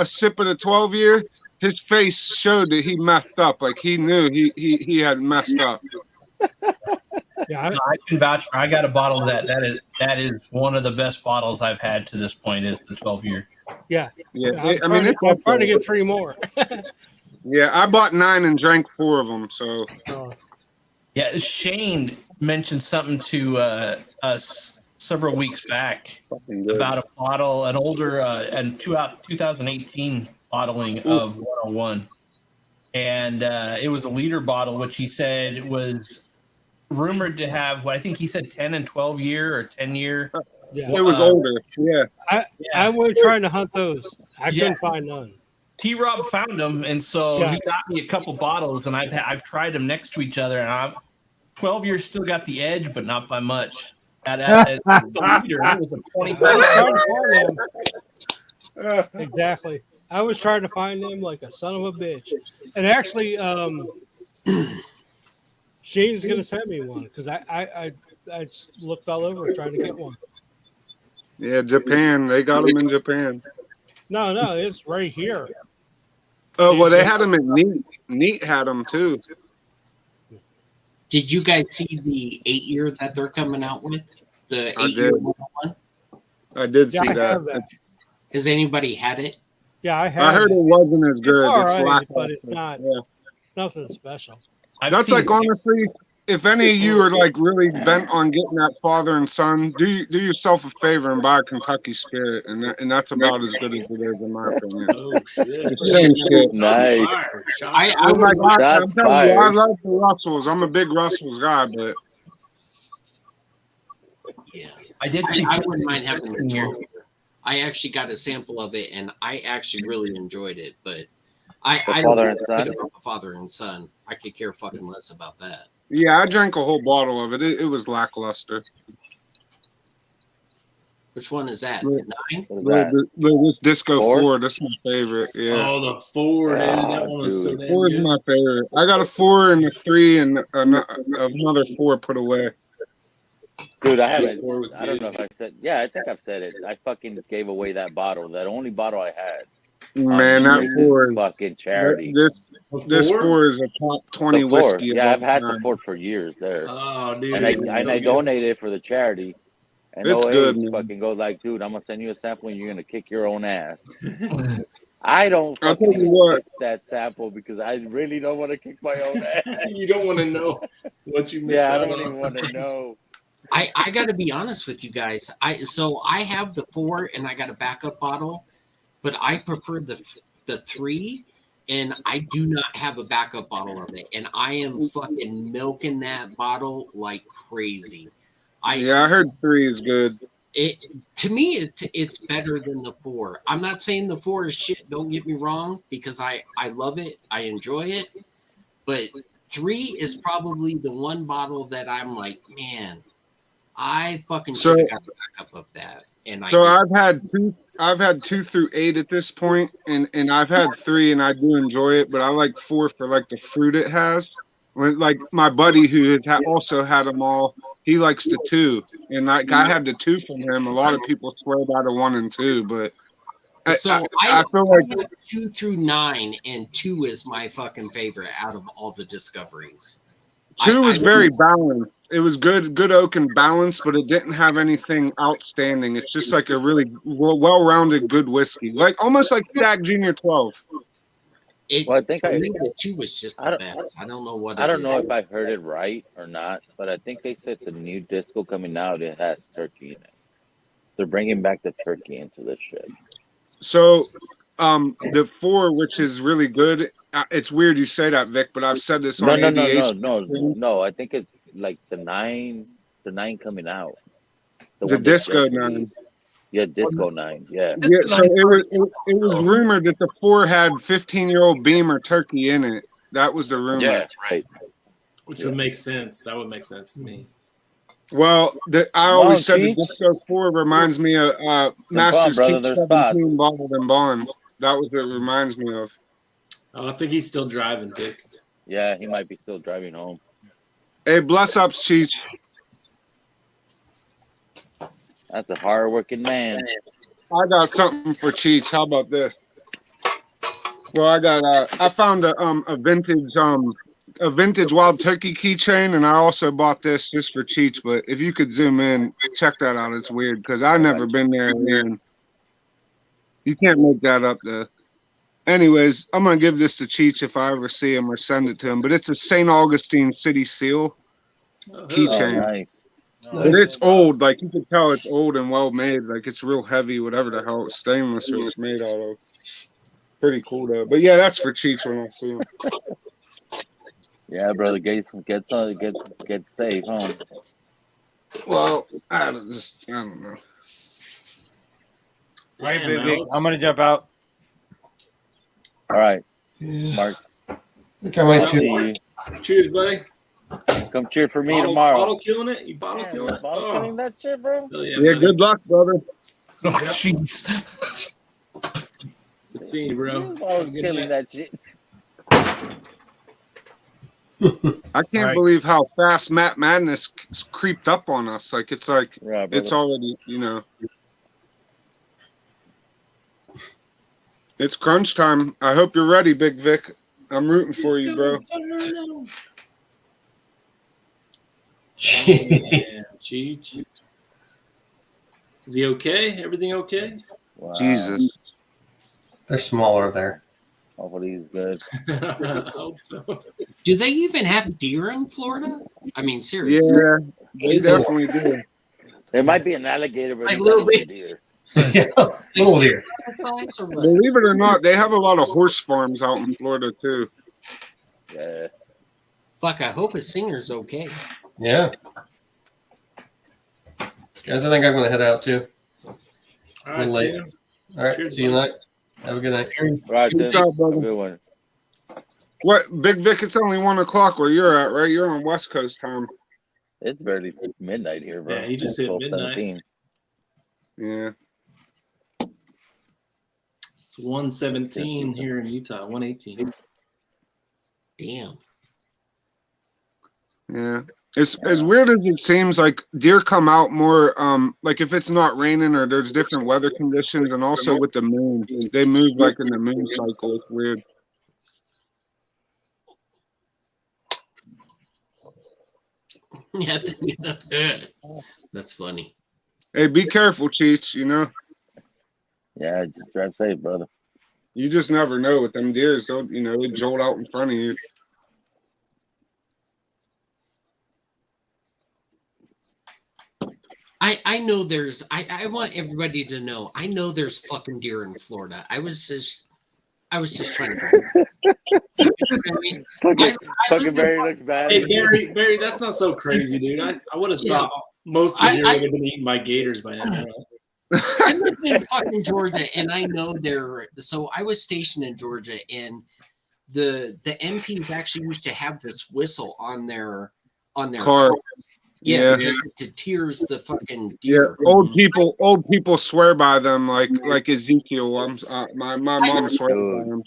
sip of the 12-year, his face showed that he messed up. Like he knew he had messed up. Yeah, I can vouch for. I got a bottle of that. That is one of the best bottles I've had to this point. Is the 12-year. Yeah. Yeah. I'm trying to get 3 more. Yeah, I bought 9 and drank 4 of them. So. Yeah, Shane mentioned something to us several weeks back about a bottle, an older and 2018 bottling of 101, and it was a liter bottle, which he said was rumored to have what I think he said 10 and 12 year or 10 year. Yeah. It was older. Yeah. I went trying to hunt those. I couldn't find none. T-Rob found them, and so he got me a couple bottles, and I've tried them next to each other, and 12 years still got the edge, but not by much. It's a liter. It was a 25. Exactly. I was trying to find them like a son of a bitch, and actually, Shane's gonna send me one because I looked all over trying to get one. Yeah, Japan. They got them in Japan. No, it's right here. Oh, well, they had them at Neat. Neat had them too. Did you guys see the 8-year that they're coming out with? The 8-year one? I did see that. Has anybody had it? Yeah, I have. I heard it wasn't as good. It's all It's right, but lackluster. it's not. Yeah. It's nothing special. That's like honestly, if any of you are like really bent on getting that father and son, do yourself a favor and buy a Kentucky Spirit, and that's about as good as it is in my opinion. Oh shit! It's same shit. Nice. I'm telling you, I love the Russells. I'm a big Russells guy, but yeah, I did see. I wouldn't mind having the carrier. I actually got a sample of it, and I actually really enjoyed it. But I don't father and think son? about the father and son. I could care fucking less about that. yeah, I drank a whole bottle of it. It was lackluster. Which one is that? Look, 9? This Disco 4? 4, that's my favorite. Yeah. Oh, the 4, dude. That one was so damn 4 is good. my favorite. I got a 4 and a 3 and another 4 put away. Dude, I haven't. I don't know if I said. Yeah, I think I've said it. I fucking gave away that bottle. That only bottle I had. Man, that 4 is fucking charity. This 4 is a top 20 The 4. whiskey. Yeah, I've had the 4 for years there. Oh, dude. And I donated it for the charity. And It's good, man. fucking go like, dude, I'm gonna send you a sample and you're gonna kick your own ass. I don't I'll fucking tell you what. fix that sample because I really don't want to kick my own ass. You don't want to know what you missed Yeah, I out don't on. even want to know. I got to be honest with you guys. I have the 4 and I got a backup bottle, but I prefer the 3, and I do not have a backup bottle of it, and I am fucking milking that bottle like crazy. I heard 3 is good. To me, it's better than the 4. I'm not saying the 4 is shit. Don't get me wrong, because I love it. I enjoy it, but 3 is probably the one bottle that I'm like, man, I fucking So- should have got the backup of that. And So I I've had 2 through 8 at this point, and I've had 3, and I do enjoy it, but I like 4 for like the fruit it has. When like my buddy who has also had them all, he likes the 2, and like I had the 2 from him. A lot of people swear by the 1 and 2, but I feel like I have 2 through 9, and 2 is my fucking favorite out of all the discoveries. 2 was very balanced. It was good oak and balanced, but it didn't have anything outstanding. It's just like a really well-rounded good whiskey, like almost like Stag Junior 12. Well, I think the 2 was just the best. I don't know what. I don't know if I heard it right or not, but I think they said the new disco coming out, it has turkey in it. They're bringing back the turkey into this shit. So, the 4, which is really good. It's weird you say that, Vic, but I've said this on ADH. No. I think it's like the 9 coming out. The Disco 9. Yeah, Disco 9. Yeah. Yeah, so it was rumored that the 4 had 15-year-old Beamer turkey in it. That was the rumor. Yeah, right. Which would make sense. That would make sense to me. Well, I always said the Disco 4 reminds me of Master's Keep 17 Bottled and Bond. That was what it reminds me of. Oh, I think he's still driving, Dick. Yeah, he might be still driving home. Hey, bless ups, Cheech. That's a hard-working man. I got something for Cheech. How about this? Well, I found a vintage wild turkey keychain, and I also bought this just for Cheech. But if you could zoom in, check that out. It's weird because I've never been there, and you can't make that up there. Anyways, I'm gonna give this to Cheech if I ever see him or send it to him. But it's a St. Augustine City Seal keychain. Nice. But it's old, like you can tell it's old and well made. Like it's real heavy, whatever the hell it's stainless or it's made out of. Pretty cool though. But yeah, that's for Cheech when I see him. Yeah, brother, get safe home. Well, I don't know. All right, baby, I'm gonna jump out. All right, Mark. Cheers, buddy. Come cheer for me tomorrow. Bottle killing it? You bottle killing it? Bottle killing that shit, bro? Yeah, good luck, brother. Oh, jeez. Good seeing you, bro. Bottle killing that shit. I can't believe how fast Matt Madness creeped up on us. Like it's already, it's crunch time. I hope you're ready, Big Vic. I'm rooting for you, bro. Cheech. Is he okay? Everything okay? Wow. Jesus. They're smaller there. Hopefully he's good. I hope so. Do they even have deer in Florida? I mean, seriously. Yeah, they definitely do. There might be an alligator, but Like little bit. deer. Little deer. That's nice or what? Believe it or not, they have a lot of horse farms out in Florida too. Yeah. Fuck, I hope his singer's okay. Yeah. Guys, I think I'm going to head out too. All A right, little late. see you. All right. Cheers, See you buddy. tonight. Have a good night. All right, Peace Tim. out, brother. Have a good one. What, Big Vic? It's only 1 o'clock where you're at, right? You're on West Coast time. It's barely midnight here, bro. Yeah, he just hit 12:17. Yeah. It's 117 here in Utah. 118. Damn. Yeah. It's as weird as it seems. Like deer come out more, like if it's not raining or there's different weather conditions, and also with the moon, they move like in the moon cycle. It's weird. Yeah, that's funny. Hey, be careful, Cheech. Yeah, just drive safe, brother. You just never know with them deers. They jolt out in front of you. I know there's I want everybody to know I know there's fucking deer in Florida. I was just trying to Fucking Barry looks bad. Hey, Barry, that's not so crazy, dude. I would have thought most of the deer would have been eaten by gators by now. I lived in fucking Georgia, and I know so I was stationed in Georgia, and the MPs actually used to have this whistle on their Car. cars. Yeah, Yeah. because it deters the fucking Yeah, deer. old people swear by them like Ezekiel. My mom swears by them.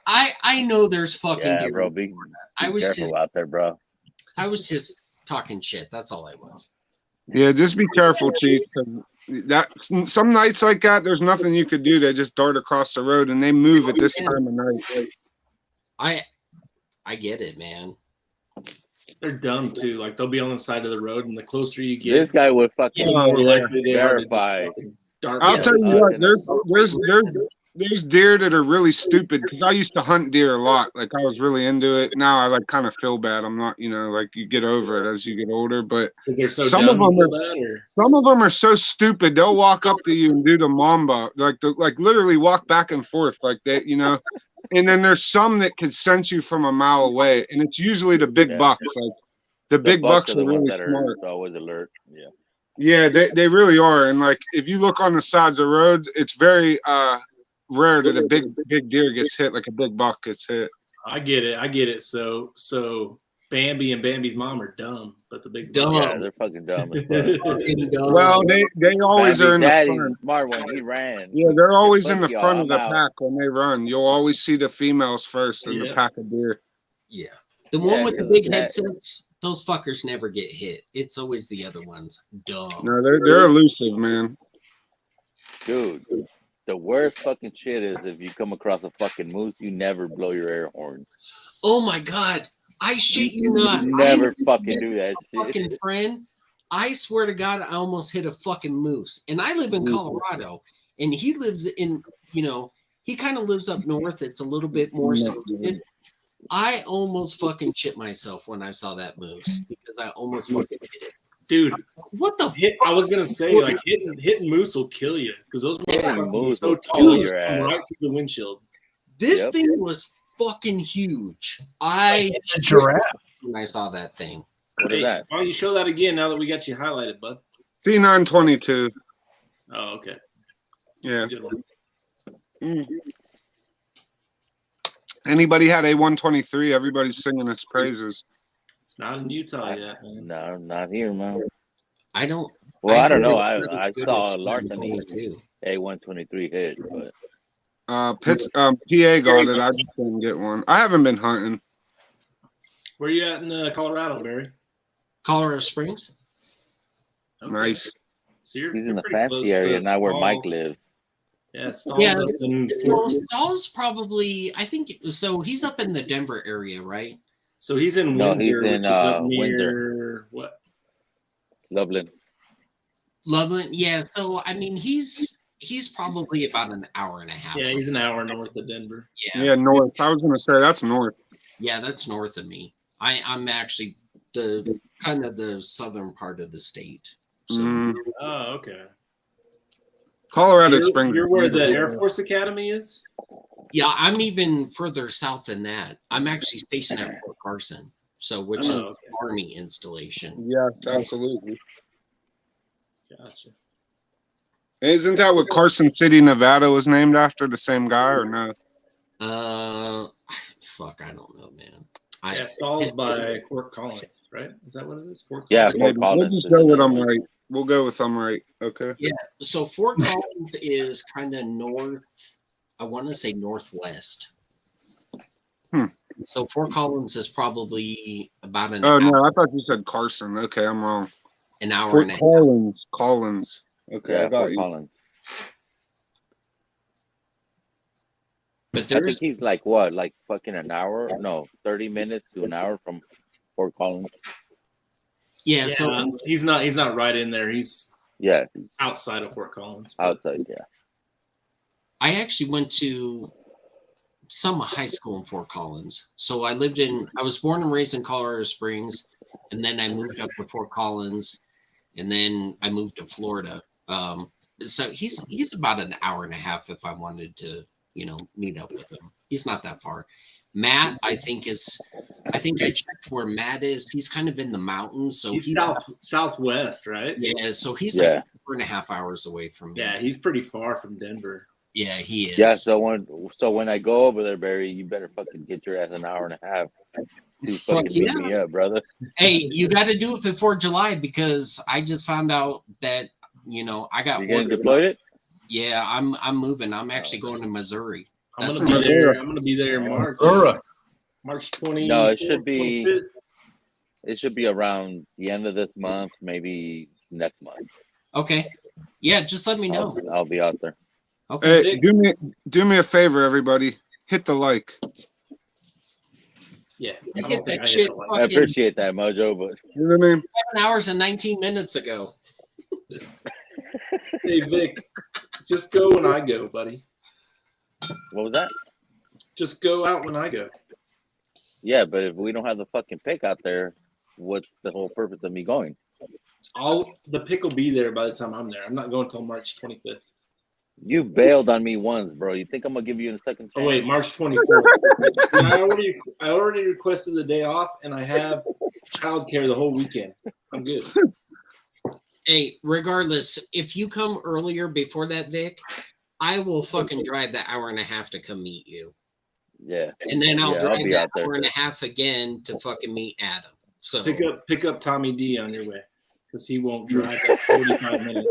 I know there's fucking Yeah, deer. bro. Be I was careful just out there, bro. I was just talking shit. That's all I was. Yeah, just be careful, Chief. 'Cause that some nights like that, there's nothing you could do. They just dart across the road and they move at this time of night. I get it, man. They're dumb too. Like they'll be on the side of the road, and the closer you get, This guy would fucking the more likely they are to just verify. fucking dart. I'll tell you what, there's deer that are really stupid because I used to hunt deer a lot. Like I was really into it. Now I like kind of feel bad. I'm not, like you get over it as you get older. But Because they're so some dumb. of them you are feel bad, or? some of them are so stupid. They'll walk up to you and do the mamba, like literally walk back and forth like that, And then there's some that could sense you from a mile away, and it's usually the big bucks. Like the big bucks are the are really ones that smart. are always alert. Yeah. Yeah, they really are. And like if you look on the sides of the road, it's very rare that a big deer gets hit, like a big buck gets hit. I get it. So Bambi and Bambi's mom are dumb, but the big dumb. Yeah, they're fucking dumb as fuck. Well, they always are in the Daddy's front. the smart one. He ran. Yeah, they're always in the Fuck y'all, front of I'm the out. pack when they run. You'll always see the females first in the Yeah. pack of deer. Yeah. The one with the 'cause big of that. headsets, those fuckers never get hit. It's always the other ones. Dumb. No, they're elusive, man. Dude, the worst fucking shit is if you come across a fucking moose, you never blow your air horn. Oh my god. I shit you not. Never fucking do that shit. Fucking friend. I swear to God, I almost hit a fucking moose. And I live in Colorado. And he lives in, he kind of lives up north. It's a little bit more secluded. I almost fucking shit myself when I saw that moose because I almost fucking hit it. Dude, what the hit? I was gonna say like hitting moose will kill you because those motherfuckers are moose so will tall, kill you your just come ass. right through the windshield. This Yep. thing was fucking huge. I It's a giraffe. when I saw that thing. What is that? Why don't you show that again now that we got you highlighted, bud? C922. Oh, okay. Yeah. Good one. Anybody had a 123? Everybody's singing its praises. It's not in Utah yet, man. No, not here, man. I don't. Well, I don't heard know. it's I good saw as Larceny too. A123 hit, but PA got it. I just didn't get one. I haven't been hunting. Where you at in Colorado, Barry? Colorado Springs. Nice. So you're, he's you're in the pretty fancy close area, to not where Stall. Mike lives. Yeah, Stall's Yeah, up in so Stall's probably. I think so. He's up in the Denver area, right? So he's in No, Windsor, he's in, which is up near Windsor. what? Loveland. Loveland. Yeah. So I mean, he's probably about an hour and a half. Yeah, he's an hour north of Denver. Yeah, north. I was gonna say that's north. Yeah, that's north of me. I'm actually the kind of the southern part of the state. So Oh, okay. Colorado You're- Springs. You're where the Air Force Academy is? yeah, I'm even further south than that. I'm actually stationed at Fort Carson, so which is Oh, okay. Army installation. Yeah, absolutely. Gotcha. Isn't that what Carson City, Nevada was named after? The same guy or no? Fuck, I don't know, man. Yeah, Stall's by Fort Collins, right? Is that what it is? Fort Yeah, Collins? Fort We'll Collins. just go with I'm right. We'll go with I'm right. Okay. Yeah, so Fort Collins is kind of north. I want to say northwest. So Fort Collins is probably about an Oh hour, no, I thought you said Carson. Okay, I'm wrong. an hour Fort and a half. Collins. Okay, I Yeah, got Fort you. Collins. But I there's think he's like what, like fucking an hour? No, 30 minutes to an hour from Fort Collins. yeah, Yeah, so he's not right in there. He's Yeah, outside of Fort Collins. outside. Yeah. I actually went to some high school in Fort Collins. So I was born and raised in Colorado Springs, and then I moved up to Fort Collins, and then I moved to Florida. So he's about an hour and a half if I wanted to, meet up with him. He's not that far. Matt, I think I checked where Matt is. He's kind of in the mountains, so He's he's southwest, right? yeah. So he's Yeah. like 4.5 hours away from me. Yeah, he's pretty far from Denver. Yeah, he is. Yeah, so when I go over there, Barry, you better fucking get your ass an hour and a half to Fuck fucking meet yeah. me up, brother. Hey, you got to do it before July because I just found out that I got You getting orders. deployed? Yeah, I'm moving. I'm actually going to Missouri. I'm That's gonna be about there. it. I'm gonna be there in March. March 20. No, it should be. It should be around the end of this month, maybe next month. Okay. Yeah, just let me know. I'll be out there. Okay. Hey, do me a favor, everybody. Hit the like. Yeah, I hit that shit. I appreciate that, Mojo, but you know what I mean? 7 hours and 19 minutes ago. Hey Vic, just go when I go, buddy. What was that? Just go out when I go. Yeah, but if we don't have the fucking pick out there, what's the whole purpose of me going? The pick will be there by the time I'm there. I'm not going until March 25th. You bailed on me once, bro. You think I'm gonna give you a second chance? Oh wait, March 24th. I already requested the day off, and I have childcare the whole weekend. I'm good. Hey, regardless, if you come earlier before that, Vic, I will fucking drive the hour and a half to come meet you. Yeah. And then I'll drive be the out there. hour and a half again to fucking meet Adam. So Pick up Tommy D on your way because he won't drive that 45 minutes.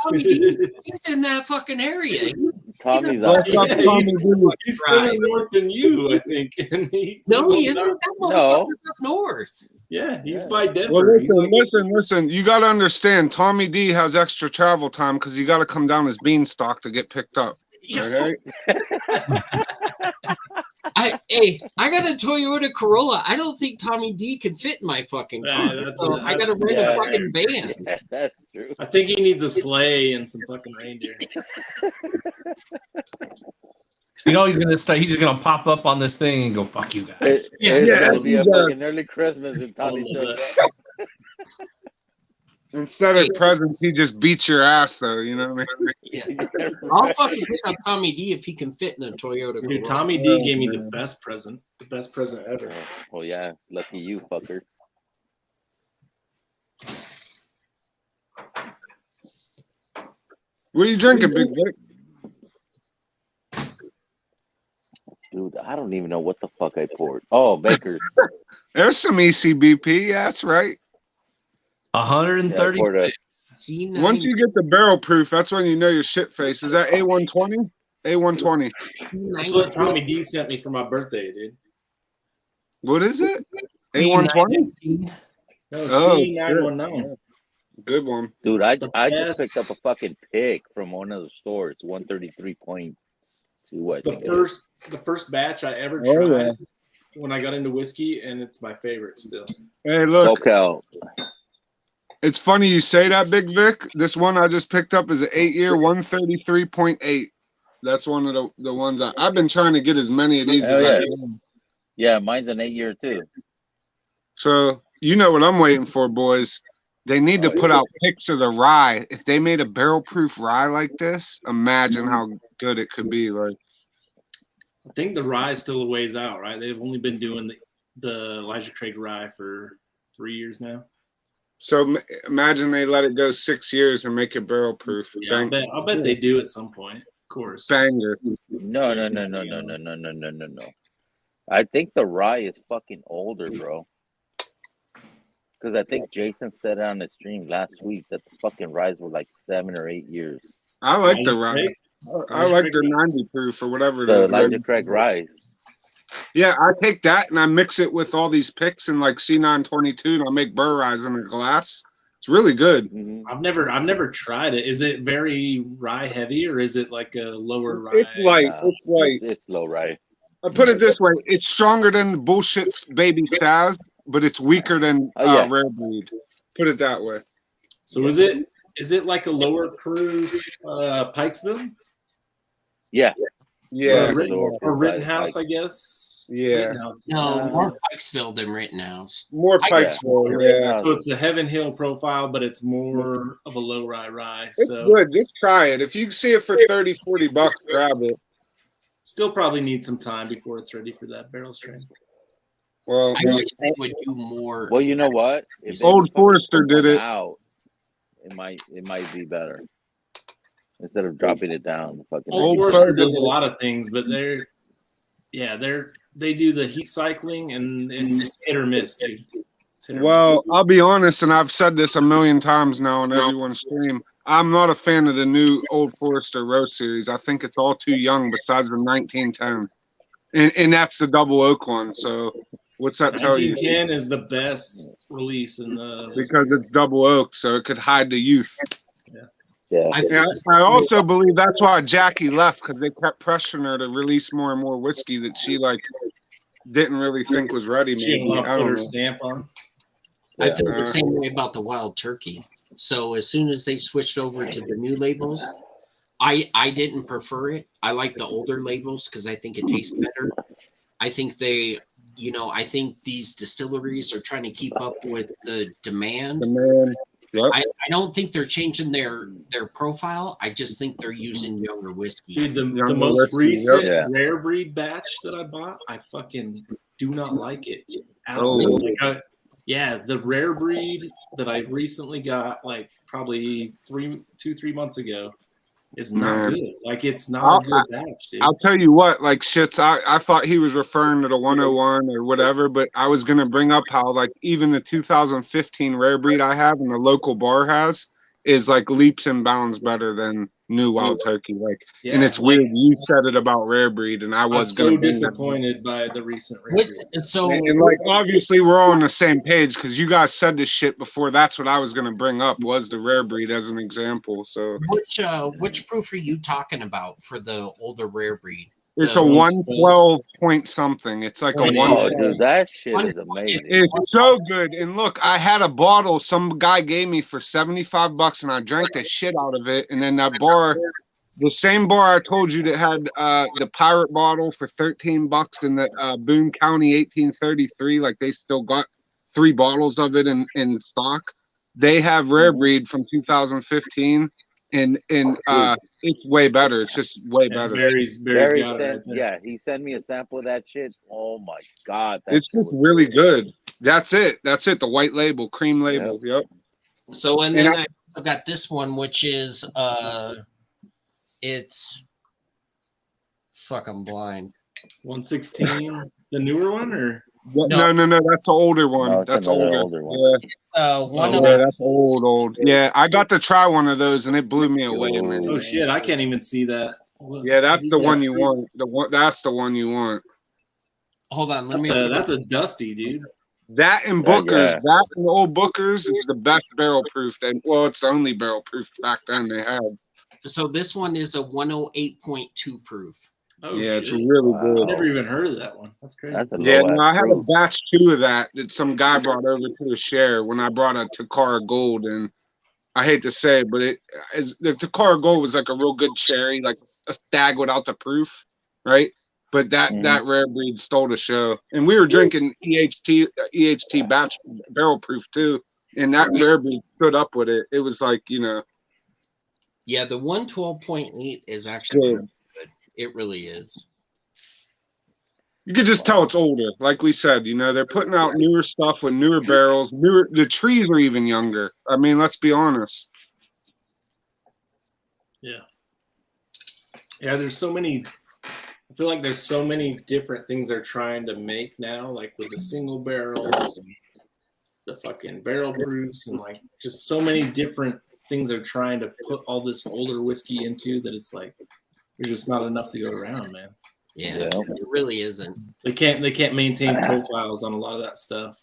Tommy D, he's in that fucking area. Tommy's out. He's further north than you, I think. And he isn't. That motherfucker's up north. Yeah, he's by Denver. Well, listen. You got to understand, Tommy D has extra travel time because you got to come down as Beanstalk to get picked up. Okay? I got a Toyota Corolla. I don't think Tommy D can fit in my fucking car. So I got to rent a fucking van. Yeah, that's true. I think he needs a sleigh and some fucking reindeer. You know he's gonna start. He's just gonna pop up on this thing and go, "Fuck you guys." It's gonna be a fucking early Christmas and Tommy shows up. Instead of presents, he just beats your ass, though. You know what I mean? Yeah. I'll fucking pick up Tommy D if he can fit in a Toyota Corolla. Dude, Tommy D gave me the best present ever. Well, yeah, lucky you, fucker. What are you drinking, Big Vic? Dude, I don't even know what the fuck I poured. Oh, Baker's. There's some ECBP. Yeah, that's right. 130. Once you get the barrel proof, that's when you know your shit face. Is that A120? A120. That's what Tommy D sent me for my birthday, dude. What is it? A120? No, Oh, C919. Good one. Dude, I best. just picked up a fucking pick from one of the stores. 133.2. It's the first batch I ever Oh, tried yeah. when I got into whiskey, and it's my favorite still. Hey, look. SoCal. It's funny you say that, Big Vic. This one I just picked up is an 8-year 133.8. That's one of the ones I've been trying to get as many of these as I can. Yeah, mine's an 8-year too. So you know what I'm waiting for, boys. They need to put out pics of the rye. If they made a barrel proof rye like this, imagine how good it could be. Like, I think the rye is still a ways out, right? They've only been doing the Elijah Craig rye for 3 years now. so imagine they let it go 6 years and make it barrel proof. Yeah, I'll bet they do at some point, of course. Banger. No. I think the rye is fucking older, bro. Because I think Jason said on the stream last week that the fucking ryes were like 7 or 8 years. I like the rye. I like the 90 proof or whatever it is. The Elijah Craig ryes. Yeah, I take that and I mix it with all these picks and like C922 and I make burr ryes in a glass. It's really good. I've never tried it. Is it very rye heavy or is it like a lower rye? It's light. It's light. It's low rye. I put it this way: it's stronger than the bullshit baby Saz, but it's weaker than rare breed. Put it that way. So is it like a lower proof Pikesville? Yeah. Yeah. Or Rittenhouse, I guess. Yeah. Rittenhouse. No, more Pikesville than Rittenhouse. More Pikesville, yeah. So it's a Heaven Hill profile, but it's more of a low rye. It's good. Just try it. If you see it for $30-$40, grab it. Still probably need some time before it's ready for that barrel strength. Well, I wish they would do more. Well, you know what? If they Old fucking Forester put did one it. Out, it might be better. instead of dropping it down. Fucking Old Forester does a lot of things, but they do the heat cycling, and it's hit or miss, dude. Well, I'll be honest, and I've said this a million times now on everyone's stream. I'm not a fan of the new Old Forester Roast series. I think it's all too young besides the 1910. And that's the double oak one. So what's that tell you? 1910 is the best release in the... Because it's double oak, so it could hide the youth. Yeah. I also believe that's why Jackie left, because they kept pressuring her to release more and more whiskey that she didn't really think was ready. She didn't want to put her stamp on. I feel the same way about the Wild Turkey. So as soon as they switched over to the new labels, I didn't prefer it. I like the older labels because I think it tastes better. I think I think these distilleries are trying to keep up with the demand. Yep. I don't think they're changing their profile. I just think they're using younger whiskey. Dude, the most recent rare breed batch that I bought, I fucking do not like it at all. The rare breed that I recently got, probably 3 months ago, is not good. It's not a good batch, dude. I'll tell you what, shits, I thought he was referring to the 101 or whatever, but I was going to bring up how, even the 2015 rare breed I have and the local bar has is, leaps and bounds better than new Wild Turkey. And it's weird. You said it about rare breed, and I was so disappointed by the recent rare breed. And obviously we're all on the same page because you guys said this shit before. That's what I was going to bring up was the rare breed as an example. So which proof are you talking about for the older rare breed? It's a 112 point something. It's like a 112. Dude, that shit is amazing. It's so good. And look, I had a bottle some guy gave me for $75, and I drank the shit out of it. And then that bar, the same bar I told you that had the pirate bottle for $13 in the Boone County 1833, they still got 3 bottles of it in stock. They have rare breed from 2015. And it's way better. It's just way better. Barry he sent me a sample of that shit. Oh my god, it's just really good. That's it. The white label, cream label. Yep. So and then I've got this one, which is it's I'm blind. 116, the newer one, or no, that's an older one. No, that's older one. Yeah. That's old. Yeah, I got to try one of those, and it blew me away. Oh shit, I can't even see that. Yeah, that's the one you want. That's the one you want. Hold on, that's a dusty, dude. That and Booker's, that and old Booker's is the best barrel proof. It's the only barrel proof back then they had. So this one is a 108.2 proof. Oh, yeah, shit. it's really good. I've never even heard of that one. That's crazy. I had a batch 2 of that some guy brought over to a share when I brought a Takara Gold, and I hate to say it, but the Takara Gold was like a real good cherry, like a stag without the proof, right? But that rare breed stole the show, and we were drinking EHT batch barrel proof too, and that rare breed stood up with it. It was Yeah, the 112.8 is actually good. It really is. You could just tell it's older. Like we said, they're putting out newer stuff with newer barrels. The trees are even younger. I mean, let's be honest. Yeah. Yeah, there's so many. I feel like there's so many different things they're trying to make now, with the single barrels and the fucking barrel proofs, and just so many different things they're trying to put all this older whiskey into that it's there's just not enough to go around, man. Yeah, it really isn't. They can't maintain profiles on a lot of that stuff.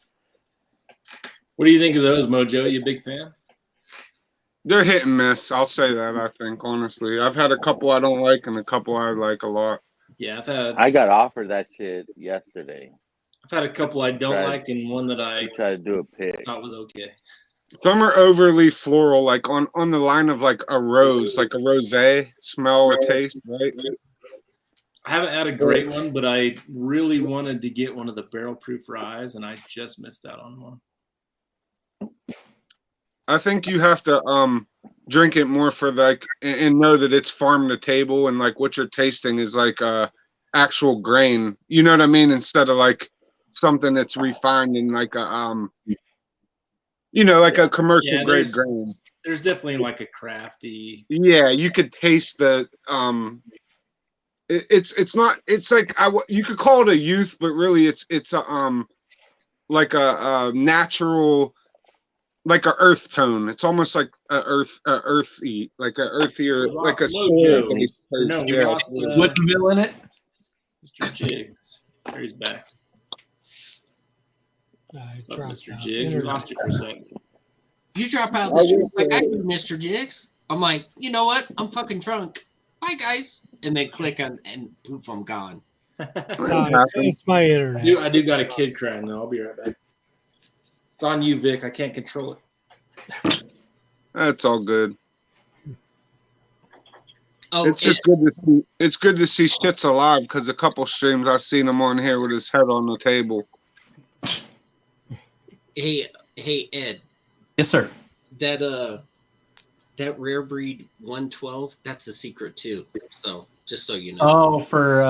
What do you think of those, Mojo? You a big fan? They're hit and miss. I'll say that, I think, honestly. I've had a couple I don't like and a couple I like a lot. Yeah, I got offered that shit yesterday. I've had a couple I don't like and one that I tried to do a pick. Thought was okay. Some are overly floral, on the line of a rose, like a rosé smell or taste, right? I haven't had a great one, but I really wanted to get one of the barrel proof ryes, and I just missed out on one. I think you have to drink it more for and know that it's farm to table, and what you're tasting is actual grain. You know what I mean? Instead of something that's refined in a commercial grade grain. There's definitely like a crafty. Yeah, you could taste the it's not, it's like you could call it a youth, but really it's like a natural, like a earth tone. It's almost like earthy, like a earthier, like a soil based No, taste. we Yeah. lost Woodville in it. Mr. Jigs. There he's back. I Oh, dropped Mr. out. Jigs, we lost you for a second. You drop out the street like I do, Mr. Jigs. I'm like, you know what? I'm fucking drunk. Bye, guys. And then click on, and poof, I'm gone. It's my internet. I do got a kid crying though. I'll be right back. It's on you, Vic. I can't control it. That's all good. Oh, it's just good to see. It's good to see shit's alive, because a couple streams I've seen him on here with his head on the table. Hey, Ed. Yes, sir. That rare breed 112, that's a secret too. So just so you know. Oh, for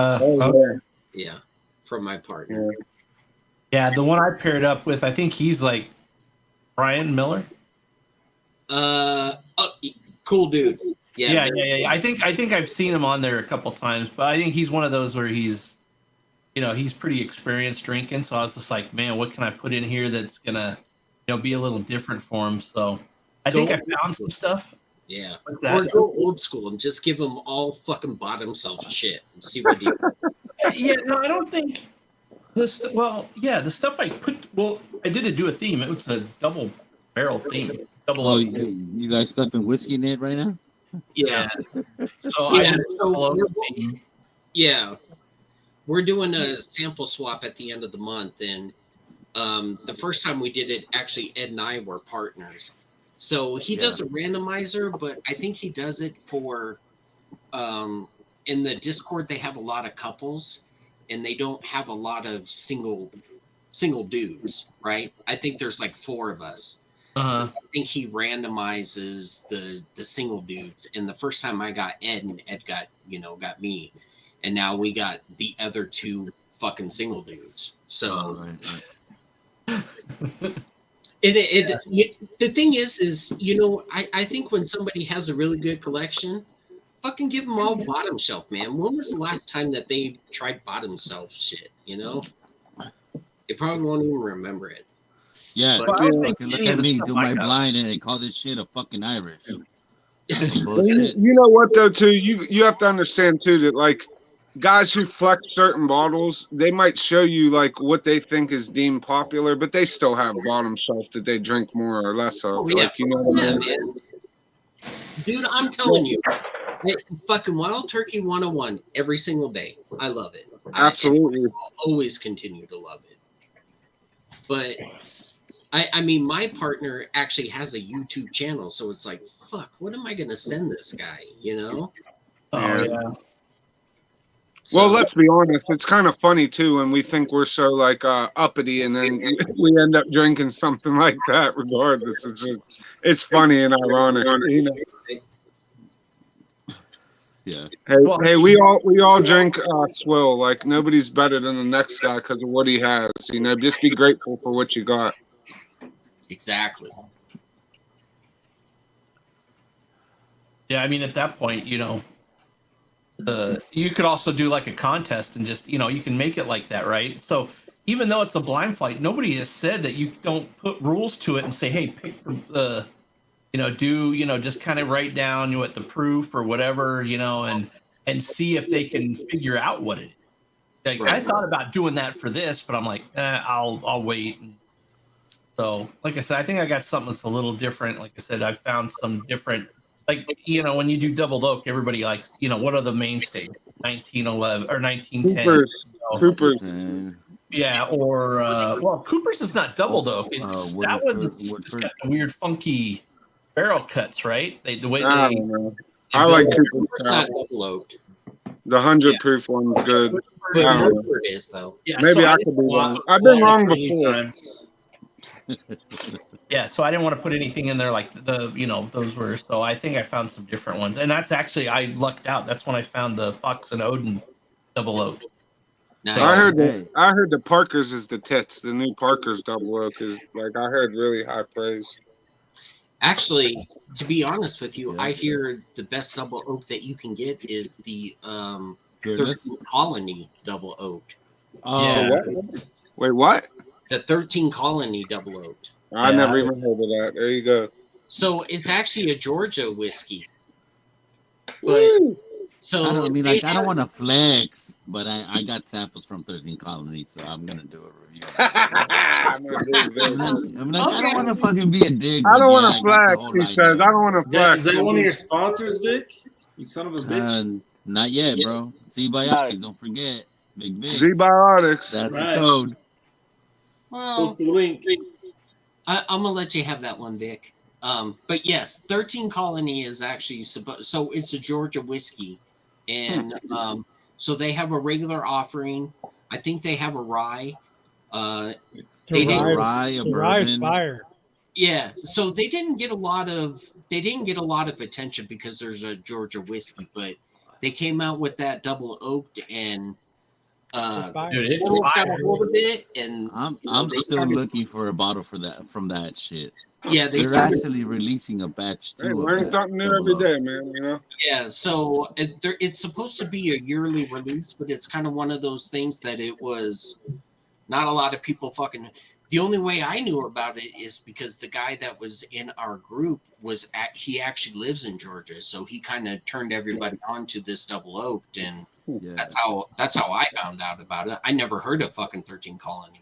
yeah, from my partner. Yeah, the one I paired up with, I think he's like Brian Miller. Cool dude. Yeah. I think I've seen him on there a couple times, but I think he's one of those where he's pretty experienced drinking. So I was just like, man, what can I put in here that's gonna, be a little different for him? So I think I found some stuff. Yeah. What's that? Or go old school and just give them all fucking bottom shelf shit and see what he Yeah, no, I don't think this. Well, yeah, the stuff I put. Well, I did do a theme. It was a double barrel theme. Oh, you guys stuffing whiskey in it right now? Yeah. So I did a double theme. Yeah. We're doing a sample swap at the end of the month, and the first time we did it, actually Ed and I were partners. So he does a randomizer, but I think he does it for in the Discord they have a lot of couples and they don't have a lot of single dudes, right? I think there's like 4 of us. So I think he randomizes the single dudes. And the first time I got Ed, and Ed got me. And now we got the other 2 fucking single dudes. So the thing is, I think when somebody has a really good collection, fucking give them all bottom shelf, man. When was the last time that they tried bottom shelf shit? They probably won't even remember it. Yeah, But look at me do my blind and they call this shit a fucking Irish. You know what though, too? You have to understand too that like guys who flex certain bottles, they might show you like what they think is deemed popular, but they still have bottom shelf that they drink more or less of. Oh, yeah. Like, you know what I mean? Man. Dude, I'm telling you, fucking Wild Turkey 101 every single day. I love it. Absolutely. I'll always continue to love it. But I mean, my partner actually has a YouTube channel, so it's like, fuck, what am I gonna send this guy? Oh yeah. Well, let's be honest. It's kind of funny too when we think we're so like uppity, and then we end up drinking something like that. Regardless, it's funny and ironic, Yeah. Hey, we all drink swill. Like nobody's better than the next guy because of what he has. Just be grateful for what you got. Exactly. Yeah, I mean, at that point, you could also do like a contest and just, you can make it like that, right? So even though it's a blind flight, nobody has said that you don't put rules to it and say, hey, pick the, just kind of write down what the proof or whatever, and see if they can figure out what it is. Like, I thought about doing that for this, but I'm like, I'll wait. So, like I said, I think I got something that's a little different. Like I said, I found some different, like, when you do double oak, everybody likes, what are the mainstays? 1911 or 1910. Coopers. Yeah, or Cooper's is not double oak. It's that one's just got the weird, funky barrel cuts, right? The way I don't know. I like Cooper's. Not double oaked. The 100 proof one's good. I don't know. It is though. Yeah, Maybe so I could be wrong. I've been wrong before. Yeah, so I didn't want to put anything in there like those were. So I think I found some different ones, and that's actually I lucked out. That's when I found the Fox and Odin double oak. Nice. So I heard the Parker's is the tits. The new Parker's double oak is like I heard really high praise. Actually, to be honest with you, I hear the best double oak that you can get is the 13 Colony double oak. Yeah. Wait, what? The 13 Colony double oak. I never even heard of that. There you go. So it's actually a Georgia whiskey. Woo! So I don't want to flex, but I got samples from 13 Colonies, so I'm gonna do a review. I don't want to fucking be a dick. I don't want to flex, he says. I don't want to flex. Is that one of your sponsors, Vic? You son of a bitch. Not yet, bro. Z-Biotics, don't forget. Big Vic. Z-Biotics. That's the code. Well, Post the link. I'm gonna let you have that one, Vic. But yes, 13 Colony is actually so it's a Georgia whiskey, and so they have a regular offering. I think they have a rye. The rye is fire. Yeah, so they didn't get a lot of attention because there's a Georgia whiskey, but they came out with that double oaked and Dude, it's got a hold of it, and I'm still looking for a bottle from that shit. Yeah, they're actually releasing a batch too. Hey, learn something new every day, man. You know. Yeah, so it's supposed to be a yearly release, but it's kind of one of those things that it was not a lot of people fucking. The only way I knew about it is because the guy that was in our group he actually lives in Georgia, so he kind of turned everybody onto this double oaked, and that's how I found out about it. I never heard of fucking 13 Colony.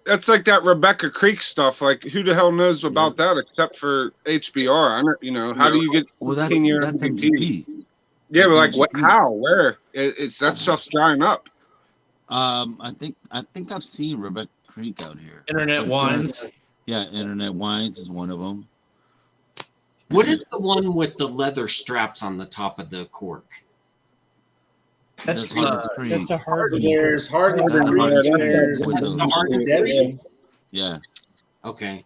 That's like that Rebecca Creek stuff. Like, who the hell knows about that except for HBR? How do you get 15-year MGP? Yeah, but like, what? How? Where? That stuff's drying up. I think I've seen Rebecca Creek out here. Internet Wines. Yeah, Internet Wines is one of them. What is the one with the leather straps on the top of the cork? That's a hard one. There's Hardin's Creek. There's Redemption. Yeah. Okay.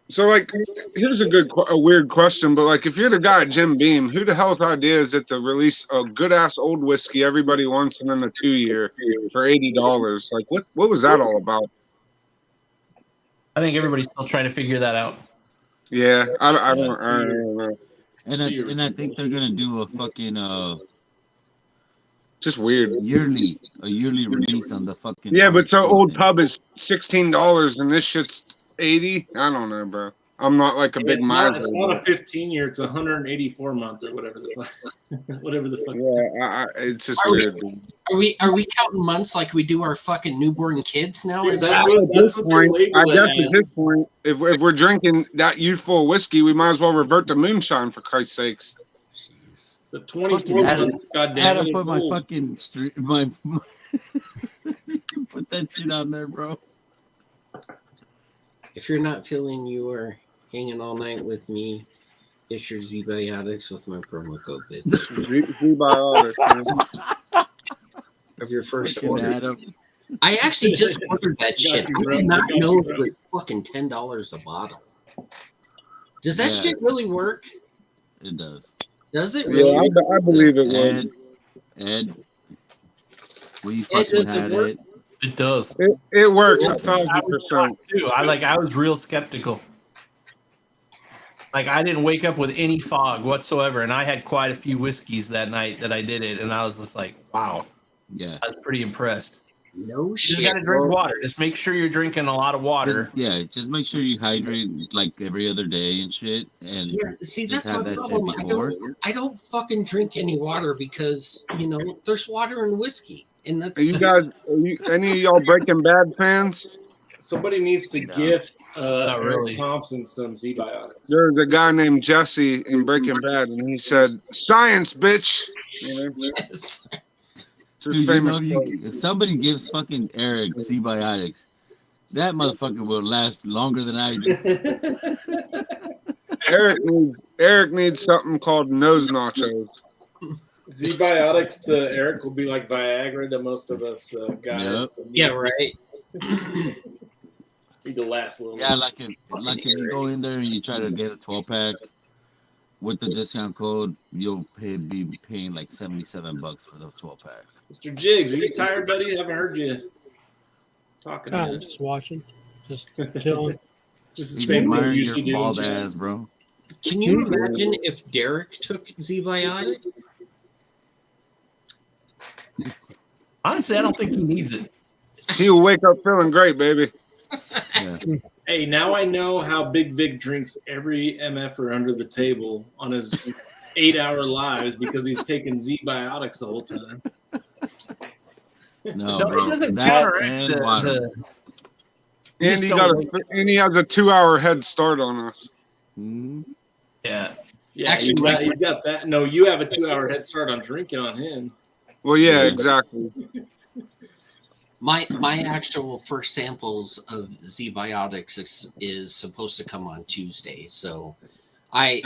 So, like, here's a weird question, but like, if you're the guy at Jim Beam, who the hell's idea is it to release a good ass old whiskey everybody wants and then a 2-year for $80? Like, what was that all about? I think everybody's still trying to figure that out. Yeah, I don't know. And I think they're gonna do a fucking just weird a yearly release on the fucking but so Old Pub is $16 and this shit's $80. I don't know, bro. I'm not like a big miser. It's not a 15-year. It's 184 month or whatever the fuck. Whatever the fuck. Yeah, it's just weird. Are we counting months like we do our fucking newborn kids now? Is that at this point, if we're drinking that youthful whiskey, we might as well revert to moonshine for Christ's sakes. Jeez. The 24 months. Goddamn. I put my fucking put that shit on there, bro. If you're not feeling you are hanging all night with me, get your Z-Biotics with my promo code, bitch. Z-Biotics. Of your first order. I actually just ordered that shit. I did not know it was fucking $10 a bottle. Does that shit really work? It does. Does it really? Yeah, I believe it would. Ed, we fucking had it. It does. It works 1,000%. Too. I was real skeptical. Like, I didn't wake up with any fog whatsoever, and I had quite a few whiskeys that night that I did it, and I was just like, wow. Yeah. I was pretty impressed. No shit. You just gotta bro. drink water. Just make sure you're drinking a lot of water. Just make sure you hydrate like every other day and shit. And see, that's my problem. I don't fucking drink any water because there's water in whiskey, and that's. Any of y'all Breaking Bad fans? Somebody needs to gift not really. Eric Thompson some Z-Biotics. There's a guy named Jesse in Breaking Bad, and he said, "Science, bitch." Yes. Dude, famous if somebody gives fucking Eric Z-Biotics, that motherfucker will last longer than I do. Eric needs something called nose nachos. Z-Biotics to Eric will be like Viagra to most of us guys. Yep. Yeah, right. Need to last a little. Yeah, like if you go in there and you try to get a 12-pack with the discount code, you'll be paying like $77 for the 12-pack. Mr. Jiggs, are you tired, buddy? I haven't heard you talking. Just watching. just chilling. Just the He's same thing admiring you your usually do in bald chat. ass, bro. Can you imagine if Derek took Z-Biotic? Honestly, I don't think he needs it. He'll wake up feeling great, baby. Hey, now I know how Big Vic drinks every MFer under the table on his 8-hour lives because he's taking Z-Biotics the whole time. No, No, bro. it doesn't That counteract and water. And he has a 2-hour head start on us. Yeah. Yeah, Actually, he's got that. No, you have a 2-hour head start on drinking on him. Well, yeah, exactly. My actual first samples of Z-Biotics is supposed to come on Tuesday, so I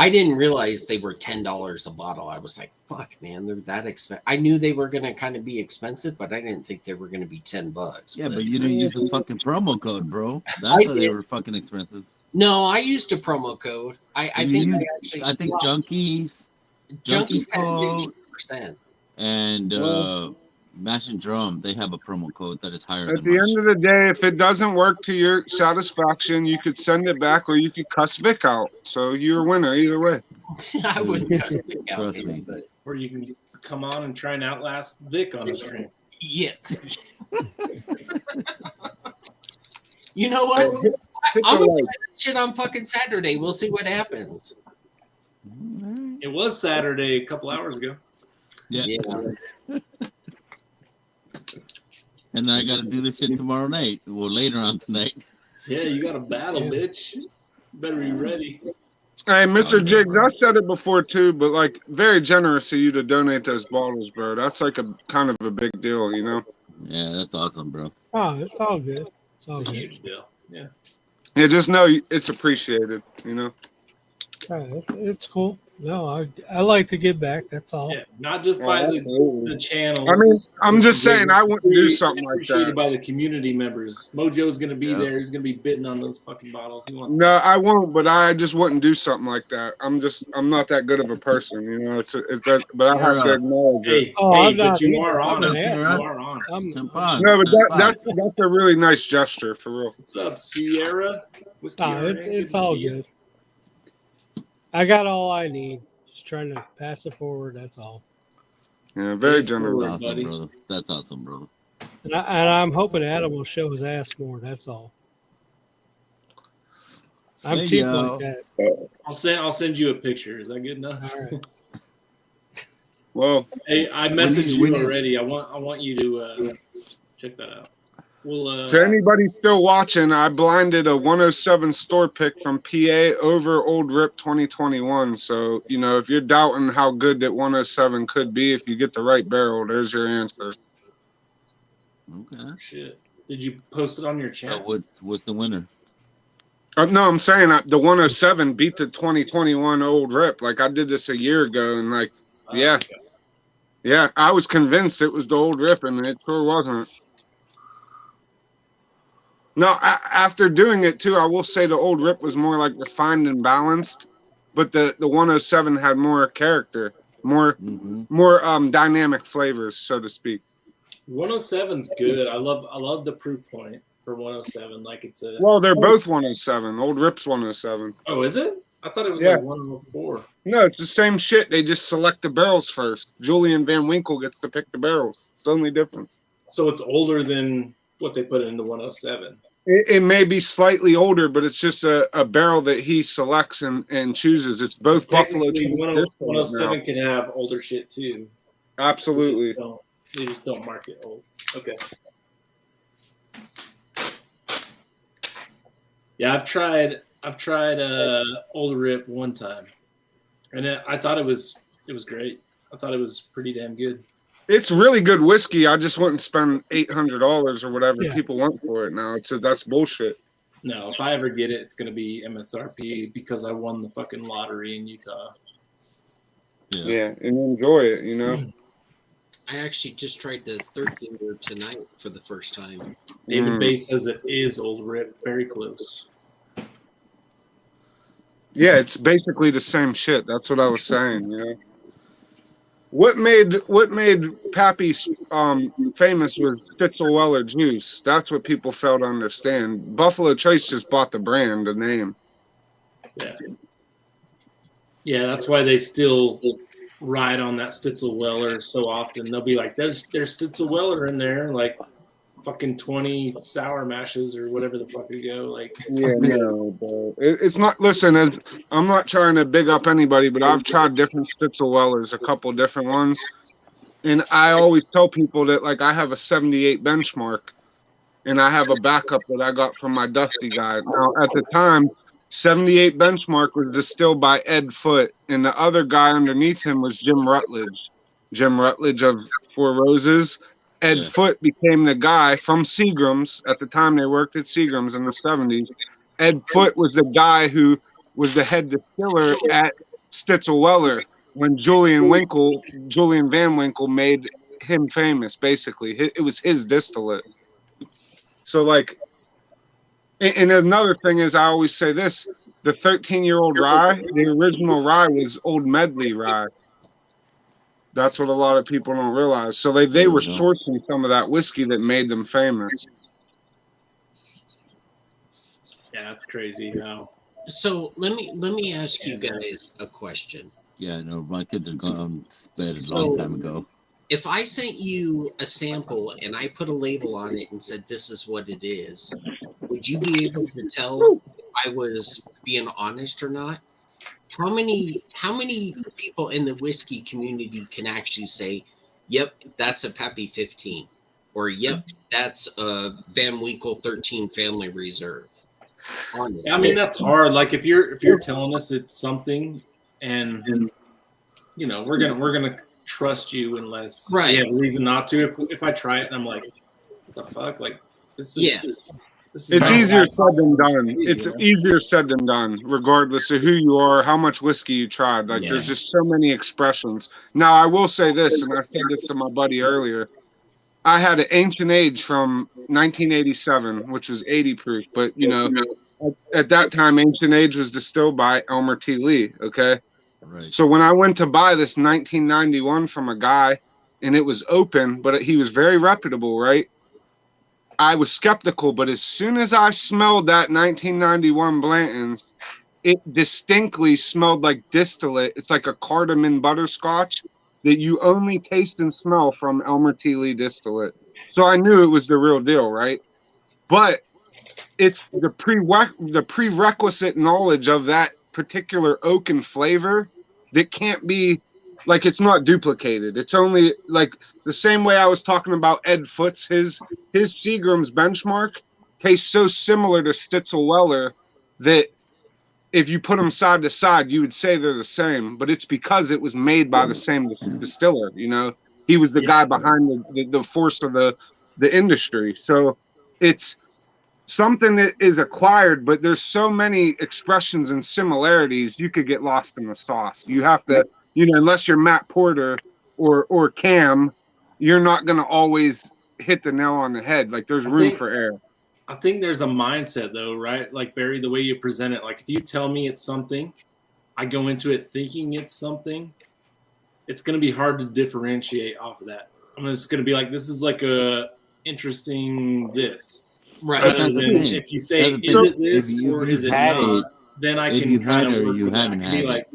didn't realize they were $10 a bottle. I was like, "Fuck, man, they're that expensive." I knew they were gonna kind of be expensive, but I didn't think they were gonna be $10. Yeah, but you didn't use a fucking promo code, bro. I That's why they did. were fucking expensive. No, I used a promo code. I think I think Junkies Junkies had code 15%. and Well- Mash and Drum, they have a promo code that is higher At than the mine. end of the day, if it doesn't work to your satisfaction, you could send it back or you could cuss Vic out. So you're a winner either way. I wouldn't cuss Vic out, Trust me. but Or you can come on and try and outlast Vic on the stream. yeah. You know what? I'm gonna try that shit on fucking Saturday. We'll see what happens. It was Saturday a couple hours ago. Yeah. And I got to do this shit tomorrow night or later on tonight. Yeah, you got a battle, bitch. Better be ready. Hey, Mr. Jiggs, I said it before too, but like, very generous of you to donate those bottles, bro. That's like a kind of a big deal, you know? Yeah, that's awesome, bro. Oh, it's all good. It's all It's a good. huge deal. Yeah. Yeah, just know it's appreciated, you know? Yeah, it's cool. No, I like to give back. That's all. Yeah, not just by the channel. I mean, I'm just saying I wouldn't do something like Appreciated that. by the community members. Mojo's gonna be there. He's gonna be bidding on those fucking bottles. He wants. No, I won't, but I just wouldn't do something like that. I'm not that good of a person, you know? But I have to acknowledge it. But you are on it. You are on it. No, but that's a really nice gesture, for real. What's up, Sierra? What's No, it's all good. I got all I need. Just trying to pass it forward. That's all. Yeah, very That's generous. awesome, brother. That's awesome, brother. And I'm hoping Adam will show his ass more. That's all. I'm Hey, cheap yo. like that. I'll send you a picture. Is that good enough? All right. Well, hey, I messaged you already. I want you to check that out. We'll, to anybody still watching, I blinded a 107 store pick from PA over Old Rip 2021. So, you know, if you're doubting how good that 107 could be, if you get the right barrel, there's your answer. Okay. Shit. Did you post it on your channel? What's the winner? No, I'm saying the 107 beat the 2021 Old Rip. Like, I did this a year ago, and like, yeah. Okay. Yeah, I was convinced it was the Old Rip, and it sure wasn't. No, after doing it too, I will say the Old Rip was more like refined and balanced, but the 107 had more character, more dynamic flavors, so to speak. 107's good. I love the proof point for 107. Like it's a. Well, they're both 107. Old Rip's 107. Oh, is it? I thought it was Yeah. like 104. No, it's the same shit. They just select the barrels first. Julian Van Winkle gets to pick the barrels. It's the only difference. So it's older than what they put into 107. It may be slightly older, but it's just a barrel that he selects and chooses. It's both Buffalo. Technically, 107 can have older shit too. Absolutely. They just don't mark it old. Okay. Yeah, I've tried Old Rip one time, and I thought it was great. I thought it was pretty damn good. It's really good whiskey. I just wouldn't spend $800 or whatever Yeah. people want for it now. That's bullshit. No, if I ever get it, it's gonna be MSRP because I won the fucking lottery in Utah. Yeah, and enjoy it, you know. I actually just tried the 13er tonight for the first time. David Bay says it is Old Rip, very close. Yeah, it's basically the same shit. That's what I was saying, you know. What made Pappy famous was Stitzel-Weller juice. That's what people fail to understand. Buffalo Trace just bought the brand, the name. Yeah. Yeah, that's why they still ride on that Stitzel-Weller so often. They'll be like, there's Stitzel-Weller in there, like fucking 20 sour mashes or whatever the fuck you go. Like, Yeah, no, bro. It's not. Listen, as I'm not trying to big up anybody, but I've tried different Stitzel-Wellers, a couple different ones, and I always tell people that like I have a 78 benchmark, and I have a backup that I got from my Dusty guy. Now, at the time, 78 benchmark was distilled by Ed Foote, and the other guy underneath him was Jim Rutledge. Jim Rutledge of Four Roses. Ed Foote became the guy from Seagram's. At the time, they worked at Seagram's in the 70s. Ed Foote was the guy who was the head distiller at Stitzel-Weller when Julian Van Winkle made him famous, basically. It was his distillate. So, like, and another thing is, I always say this: the 13-year-old rye, the original rye was Old Medley rye. That's what a lot of people don't realize. So they were sourcing some of that whiskey that made them famous. yeah, that's crazy. How? So let me ask you guys a question. Yeah, no, my kids are gone to bed a So- long time ago. If I sent you a sample and I put a label on it and said this is what it is, would you be able to tell if I was being honest or not? How many people in the whiskey community can actually say, "Yep, that's a Pappy 15," or "Yep, that's a Van Winkle 13 Family Reserve"? Honestly. I mean, that's hard. Like if you're telling us it's something, and you know we're gonna trust you unless Right. we have a reason not to. If I try it and I'm like, what the fuck, like this is. Yeah. This is It's not easier what I said than thought it done. was, you It's know? easier said than done, regardless of who you are, how much whiskey you tried. Like, there's Yeah. just so many expressions. Now, I will say this, and I said this to my buddy earlier. I had an Ancient Age from 1987, which was 80 proof, but you know, at that time, Ancient Age was distilled by Elmer T. Lee. Okay. Right. So when I went to buy this 1991 from a guy, and it was open, but he was very reputable, right? I was skeptical, but as soon as I smelled that 1991 Blanton's, it distinctly smelled like distillate. It's like a cardamom butterscotch that you only taste and smell from Elmer T. Lee distillate. So I knew it was the real deal, right? But it's the prerequisite knowledge of that particular oaken flavor that can't be, like, it's not duplicated. It's only like the same way I was talking about Ed Foote's, his Seagram's benchmark tastes so similar to Stitzel-Weller that if you put them side to side, you would say they're the same, but it's because it was made by the same distiller. You know, he was the guy behind the force of the industry. So it's something that is acquired, but there's so many expressions and similarities, you could get lost in the sauce. You have to, you know, unless you're Matt Porter or Cam, you're not going to always hit the nail on the head. Like, there's room for error. I think there's a mindset though, right? Like Barry, the way you present it. Like if you tell me it's something, I go into it thinking it's something. It's going to be hard to differentiate off of that. I'm just going to be like, this is like a interesting this. Right. Rather than if you say, is it this or is it not? Then I can kind of work with that. I can be like,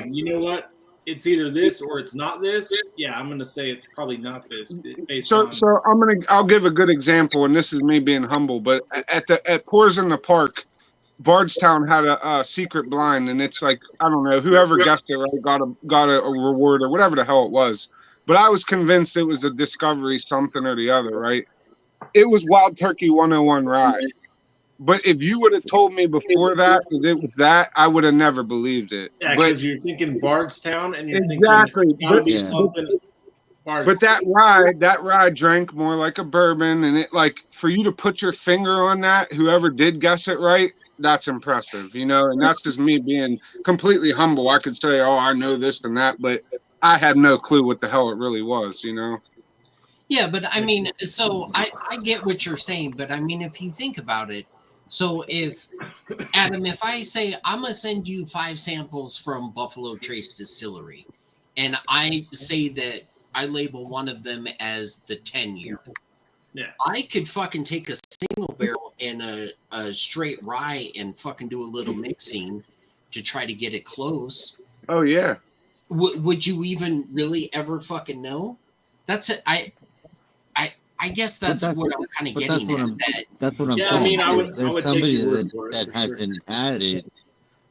you know what? It's either this or it's not this. Yeah, I'm gonna say it's probably not this. Based on So I'll give a good example, and this is me being humble, but at Pours in the Park, Bardstown had a secret blind, and it's like, I don't know, whoever guessed it right got a reward or whatever the hell it was. But I was convinced it was a Discovery something or the other, right? It was Wild Turkey 101 rye. But if you would have told me before that it was that, I would have never believed it. Yeah, but because you're thinking Bardstown and you're exactly, thinking it's gotta be something. But that rye drank more like a bourbon, and it, like, for you to put your finger on that, whoever did guess it right, that's impressive, you know. And that's just me being completely humble. I could say, oh, I know this and that, but I had no clue what the hell it really was, you know. Yeah, but I mean, so I get what you're saying, but I mean, if you think about it, so if Adam, if I say I'm gonna send you 5 samples from Buffalo Trace Distillery, and I say that I label one of them as the 10-year. Yeah. I could fucking take a single barrel and a straight rye and fucking do a little mixing to try to get it close. Oh yeah. Would you even really ever fucking know? That's it. I guess that's what I'm kind of getting at. That's what I'm Yeah, saying. I mean, I would There's take somebody your word for it, that for sure. hasn't had it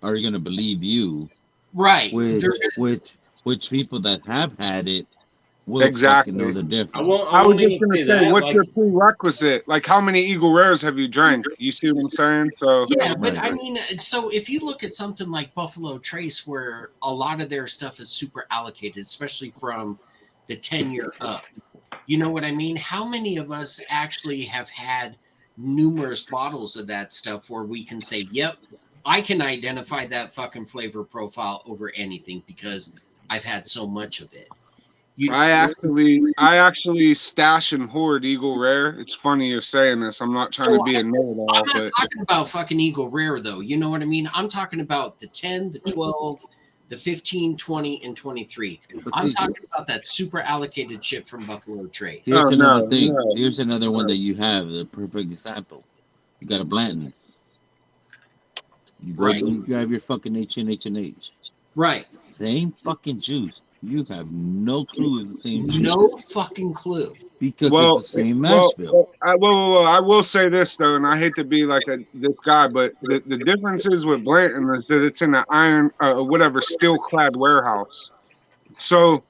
are going to believe you. Right. Which people that have had it will Exactly. fucking know the difference. I was just gonna say, what's your prerequisite? Like, how many Eagle Rares have you drank? You see what I'm saying? So Yeah, but I mean, so if you look at something like Buffalo Trace, where a lot of their stuff is super allocated, especially from the 10-year up, you know what I mean? How many of us actually have had numerous bottles of that stuff where we can say, yep, I can identify that fucking flavor profile over anything because I've had so much of it. I actually stash and hoard Eagle Rare. It's funny you're saying this. I'm not trying to be a know-it-all, I'm not but talking about fucking Eagle Rare, though. You know what I mean? I'm talking about the 10, the 12, the 15, 20, and 23. I'm talking about that super allocated shit from Buffalo Trace. Here's another thing. Here's another one that you have, the perfect example. You got a Blanton. You have your fucking H&H. Right. Same fucking juice. You have no clue it's the same juice. No fucking clue. Because it's the same mash bill. I will say this though, and I hate to be like this guy, but the difference is with Blanton is that it's in an iron, steel-clad warehouse. So,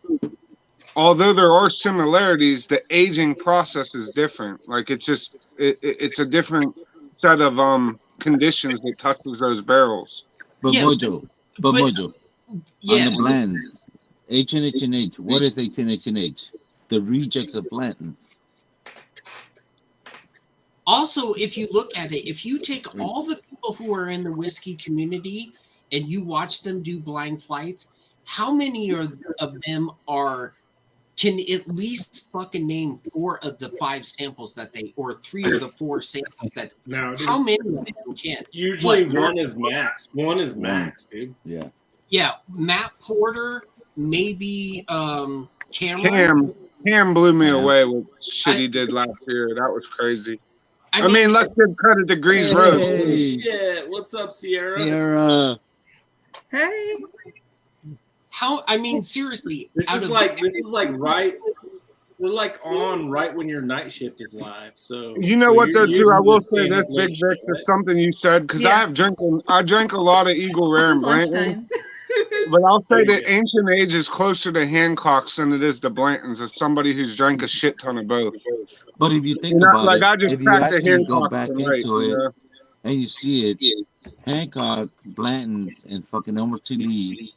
although there are similarities, the aging process is different. Like it's just it's a different set of conditions that touches those barrels. But Mojo, on the blends, H&H. What is H&H? The rejects of Blanton. Also, if you look at it, if you take all the people who are in the whiskey community and you watch them do blind flights, how many of them can at least fucking name 4 of the 5 samples or 3 of the 4 samples that? No, how many of them can? Usually one is max. One is max, dude. Yeah. Yeah, Matt Porter, maybe Cameron. Cam blew me away with shit he did last year. That was crazy. I mean, let's give credit to Grease Road. Holy shit! What's up, Sierra? Sierra. Hey. How? I mean, seriously. This is like right. We're like on right when your night shift is live. So You know what though, too? I will say this, Big Vic, that's something you said because I drank a lot of Eagle Rare and Blanton. But I'll say that Ancient Age is closer to Hancock's than it is to Blanton's as somebody who's drank a shit ton of both. But if you think about like it, I just if you cracked the actually go Hancock back tonight, into it and you see it, Hancock, Blanton, and fucking Elmer T. Lee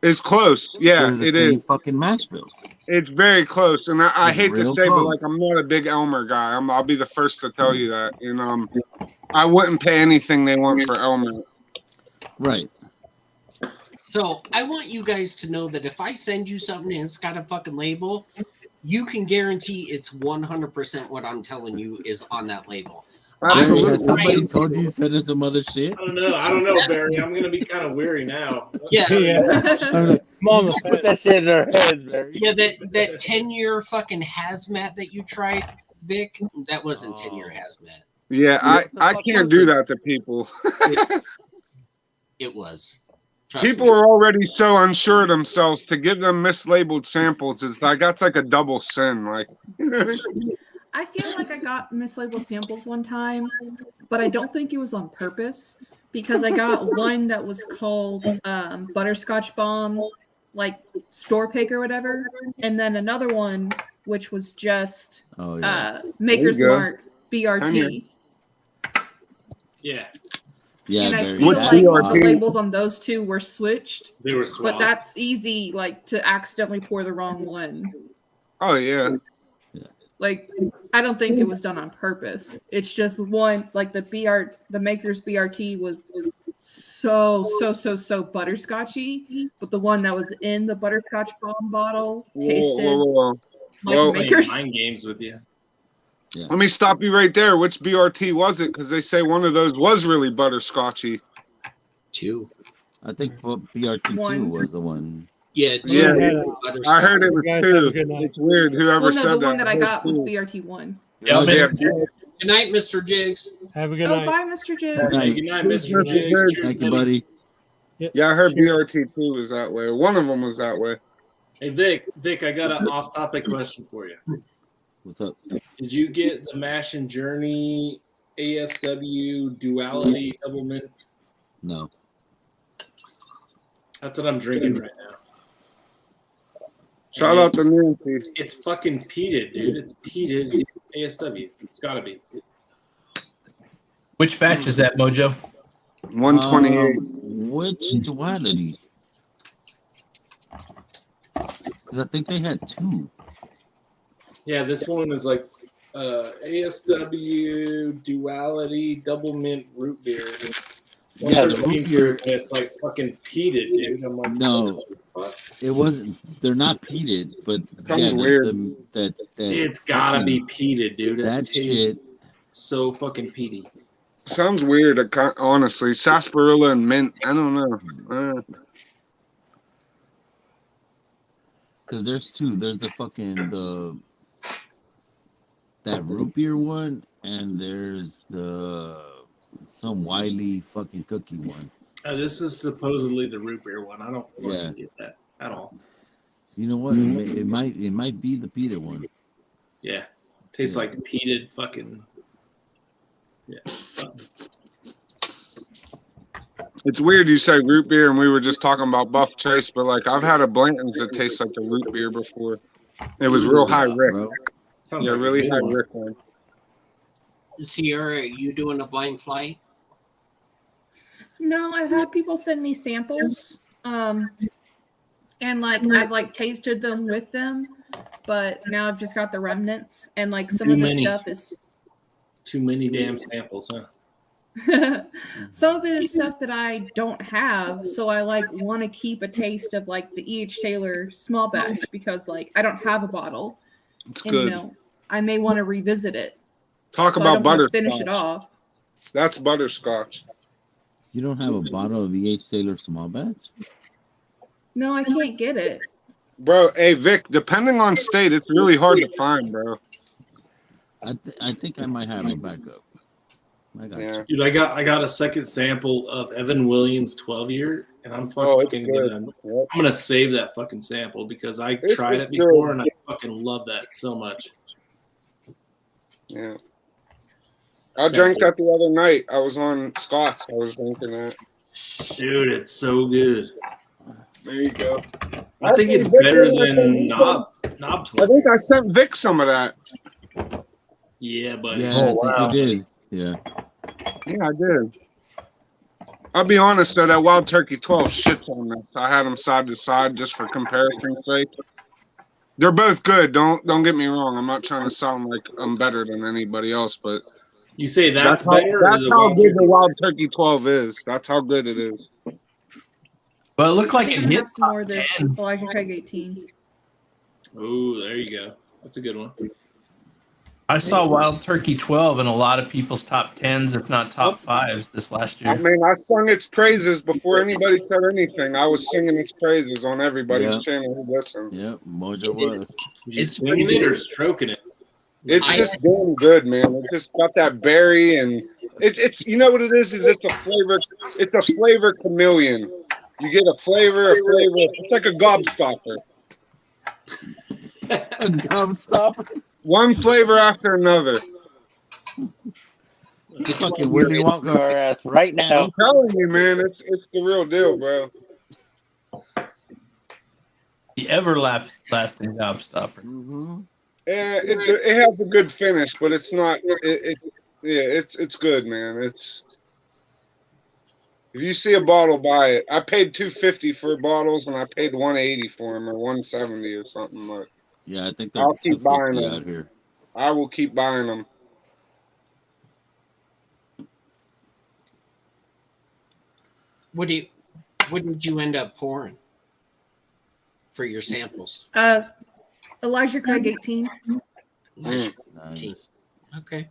it's close. Yeah, they're the it same is. fucking mash bills. It's very close, and I hate to real say, but close. like I'm not a big Elmer guy. I'll be the first to tell you that. And I wouldn't pay anything they want for Elmer. Right. So I want you guys to know that if I send you something and it's got a fucking label, you can guarantee it's 100% what I'm telling you is on that label. Absolutely. Somebody told you send us some other shit. I don't know, Barry. I'm gonna be kind of weary now. Yeah. Mom, put that shit in our heads, Barry. Yeah, that 10-year fucking hazmat that you tried, Vic, that wasn't 10-year hazmat. Yeah, I can't do that to people. It was. Trust People me. are already so unsure of themselves. To give them mislabeled samples, it's like that's like a double sin. Like, I feel like I got mislabeled samples one time, but I don't think it was on purpose because I got one that was called Butterscotch Bomb, like store pick or whatever, and then another one which was just Maker's Mark BRT. Yeah. Yeah, and I very feel bad. like the labels on those two were switched. They were But swapped. that's easy, like to accidentally pour the wrong one. oh yeah, Like I don't think it was done on purpose. It's just one, like the Maker's BRT was so butterscotchy, but the one that was in the Butterscotch Bomb bottle tasted like Maker's. Mind games with you. Yeah. Let me stop you right there. Which BRT was it? Because they say one of those was really butterscotchy. 2. I think BRT2 One. was the one. Yeah, Yeah, butterscotch. I heard it was Guys, have a two. good night. It's weird. Whoever Well, no, said the one that I heard got was two. BRT1. Yeah, Yeah, Good night, Mr. Jigs. Have a good Oh, night. bye, Mr. Jigs. Good night. Good night, Cheers, Mr. Mr. Jigs. Jigs. Cheers, Thank you, buddy. Yeah, I heard Cheers. BRT2 was that way. One of them was that way. Hey, Vic, I got an off-topic question for you. What's up? Did you get the Mash and Journey ASW Duality Double Mint? No. That's what I'm drinking right now. Shout out to Nancy. It's fucking peated, dude. It's peated ASW. It's gotta be. Which batch is that, Mojo? 128. Which duality? Because I think they had two. Yeah, this one is like ASW Duality Double Mint Root Beer. Yeah, the root beer. It's like fucking peated, dude. I'm like, No, it wasn't. They're not peated, but Sounds weird. That it's gotta be peated, dude. It That tastes shit. so fucking peaty. Sounds weird, honestly. Sarsaparilla and mint. I don't know. Because there's two. There's the that root beer one, and there's some Wiley fucking cookie one. This is supposedly the root beer one. I don't fucking get that at all. You know what? It might be the peated one. Yeah, tastes like peated fucking. Yeah. It's weird you say root beer, and we were just talking about Buff Chase, but like I've had a Blanton's that tastes like a root beer before. It was real high Rick. Sounds Yeah, like a really good high one. Rick one. Sierra, are you doing a blind flight? No, I've had people send me samples. And like I've like tasted them with them, but now I've just got the remnants, and like some Too of the many. stuff is Too many damn samples, huh? some of it is stuff that I don't have, so I like want to keep a taste of like the E.H. Taylor small batch because like I don't have a bottle. It's and, good. You know, I may want to revisit it. Talk So I about don't wanna butterscotch. finish it off. That's butterscotch. You don't have a bottle of E.H. Taylor small batch? No, I can't get it. Bro, hey Vic, depending on state, it's really hard to find, bro. I think I might have a backup. I got you. Dude, I got a second sample of Evan Williams 12 year, and I'm Oh, it's fucking good. I'm gonna save that fucking sample because I It's tried it good. before and I fucking love that so much. Yeah. I drank that the other night. I was on Scott's. I was drinking that. Dude, it's so good. There you go. I think it's better than Knob 12. I think I sent Vic some of that. Yeah, buddy. Yeah, I think you did. Yeah. Yeah, I did. I'll be honest though, that Wild Turkey 12 shits on this. I had them side to side just for comparison's sake. They're both good. Don't get me wrong. I'm not trying to sound like I'm better than anybody else, but You say that's how, better? or that's the how Wild good Turkey? the Wild Turkey 12 is. That's how good it is. But it looked like I it think I hit have some more of this 10. Elijah Craig 18. Oh, there you go. That's a good one. I saw Wild Turkey 12 in a lot of people's top 10s, if not top 5s, this last I year. mean, I sung its praises before anybody said anything. I was singing its praises on everybody's Yeah. channel who listened. Yep, Mojo was. It's singing it or stroking it? It's just damn good, man. It just got that berry, and it's you know what it is it's a flavor. It's a flavor chameleon. You get a flavor. It's like a gobstopper. Gobstopper. One flavor after another. You fucking Willy Wonka our ass right now. I'm telling you, man, it's the real deal, bro. The everlasting gobstopper. Mm-hmm. Yeah, it has a good finish, but it's not. It's good, man. It's if you see a bottle, buy it. I paid $250 for bottles, and I paid $180 for them, or $170 or something. Like, Yeah, I think they're I'll keep buying $250 them. out here. I will keep buying them. What did you end up pouring for your samples? Elijah Craig 18. Nice. 18. Okay.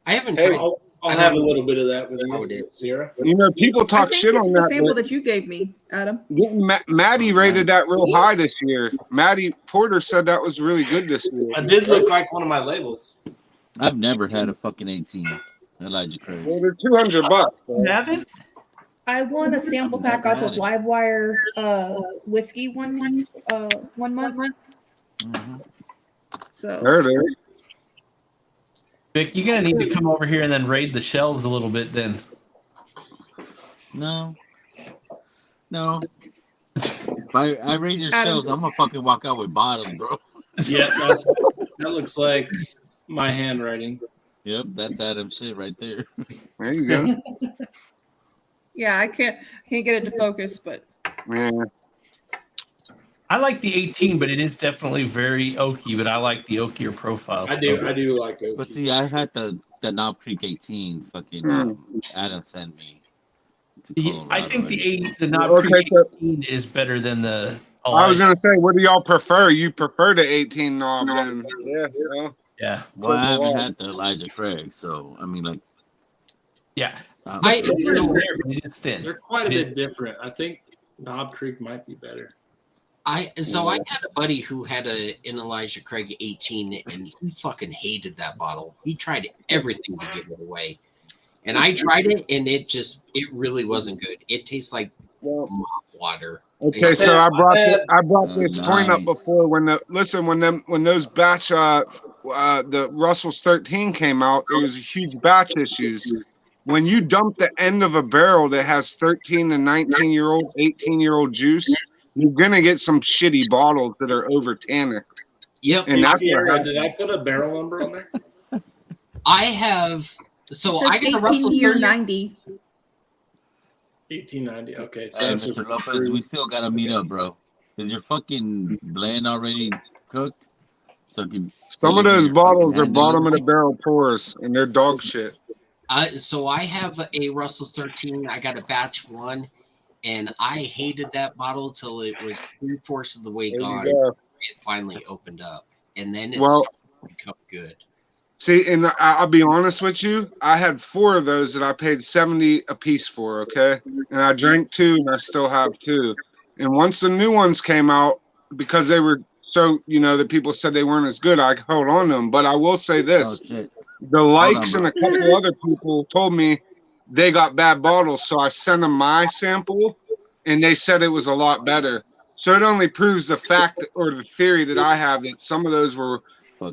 I haven't Hey, tried. I'll have a little bit of that with you, Sierra. You know, people I talk think shit it's on the that. sample But that you gave me, Adam. Maddie rated that real high this year. Maddie Porter said that was really good this year. I did look like one of my labels. I've never had a fucking 18 Elijah Craig. Well, they're $200. You haven't? I won a sample pack off of Livewire whiskey one month. So There it is. Vic, you're gonna need to come over here and then raid the shelves a little bit. Then. No. If I rate your shelves, I'm gonna fucking walk out with bottles, bro. Yeah, that looks like my handwriting. Yep, that's Adam shit right there. There you go. yeah, I can't get it to focus, but Yeah. I like the 18, but it is definitely very oaky. But I like the oakier profile. I do like oaky. But see, I had the Knob Creek 18 fucking Adam sent me. I think the Knob Creek 18 is better than the. I was gonna say, what do y'all prefer? You prefer the 18 knob then? Yeah. Well, yeah. Well, I haven't had the Elijah Craig, so I mean, like. Yeah. They're quite a bit different. I think Knob Creek might be better. I had a buddy who had an Elijah Craig 18, and he fucking hated that bottle. He tried everything to give it away, and I tried it, and it really wasn't good. It tastes like mop water. okay, so I brought this point up before when those batch the Russell's 13 came out, there was huge batch issues. When you dump the end of a barrel that has 13 to 19-year-old, 18-year-old juice, you're gonna get some shitty bottles that are over tannic. Yep. And that's Sierra, did I put a barrel number on there? I have. So I got a Russell 1890. 1890. Okay, so Hey, that's Mr. just Lopez, we still gotta meet up, bro. Is your fucking blend already cooked? So some of those bottles are bottom of the barrel pours, and they're dog shit. So I have a Russell's 13. I got a batch one, and I hated that bottle till it was 3/4 of the way gone. It finally opened up, and then it started to become good. See, and I'll be honest with you, I had 4 of those that I paid 70 a piece for, okay? And I drank 2, and I still have 2. And once the new ones came out, because they were so, that people said they weren't as good, I held on to them. But I will say this. The likes and a couple other people told me they got bad bottles, so I sent them my sample, and they said it was a lot better. So it only proves the fact or the theory that I have that some of those were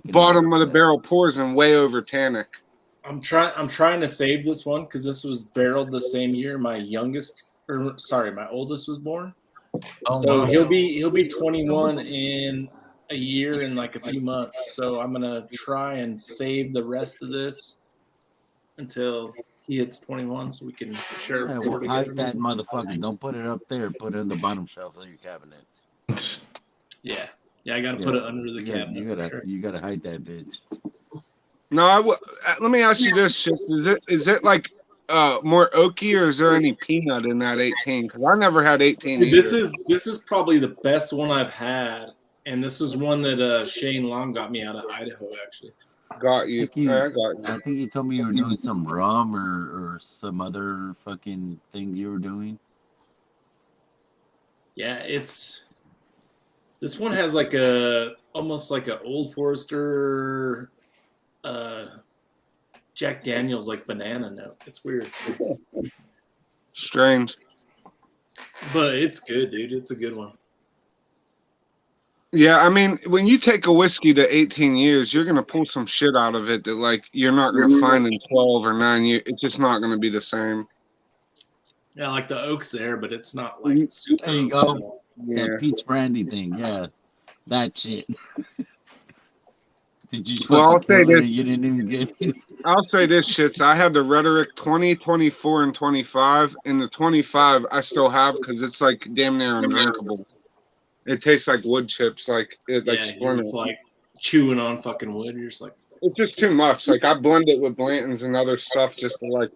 bottom of the barrel pours and way over tannic. I'm trying to save this one because this was barreled the same year my oldest was born. Oh, so wow. he'll be 21 in a year and like a few months. So I'm gonna try and save the rest of this until he hits 21, so we can share. Yeah, well, hide that motherfucker. Don't put it up there. Put it in the bottom shelf of your cabinet. Yeah, I gotta put it under the cabinet. You gotta hide that bitch. No, let me ask you this: shit. Is it like more oaky, or is there any peanut in that 18? Because I never had 18. This is probably the best one I've had, and this is one that Shane Long got me out of Idaho. Actually, got you. I got you. I think you told me you were doing some rum or some other fucking thing you were doing. Yeah, this one has like almost like a Old Forester, Jack Daniels like banana note. It's weird. Strange. But it's good, dude. It's a good one. Yeah, I mean, when you take a whiskey to 18 years, you're gonna pull some shit out of it that like you're not gonna find in 12 or 9 years. It's just not gonna be the same. Yeah, like the oak's there, but it's not like super. There you go. Yeah. That peach brandy thing. Yeah, that shit. Did you? Well, I'll say kill it this. and you didn't even get it? I'll say this, shits. I had the Rhetoric 20, 24, and 25. And the 25 I still have because it's like damn near undrinkable. It tastes like wood chips, like splinters. It's like chewing on fucking wood. You're just like, it's just too much. Like I blend it with Blanton's and other stuff just to like,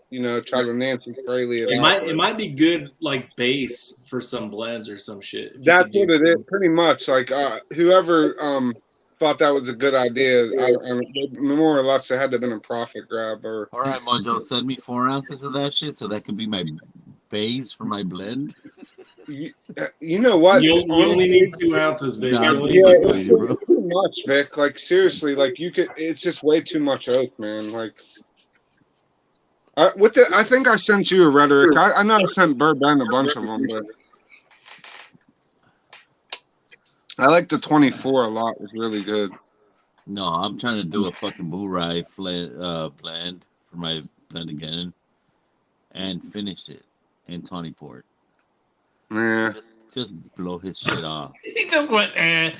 try to Nancy Fraley it out. It might be good like base for some blends or some shit. That's what it is, pretty much. Like whoever thought that was a good idea. More or less, it had to have been a profit grab. All right, Mojo, send me 4 ounces of that shit so that can be my base for my blend. You know what? You only need 2 ounces, Vic. No, It's too much, Vic. Like seriously, like you could. It's just way too much oak, man. Like, I think I sent you a rhetoric. I know I sent Bourbon a bunch of them, but I like the 24 a lot. It's really good. No, I'm trying to do a fucking bull rye blend for my blend again, and finished it in Tawny Port. Yeah. Just blow his shit off. He just went, eh.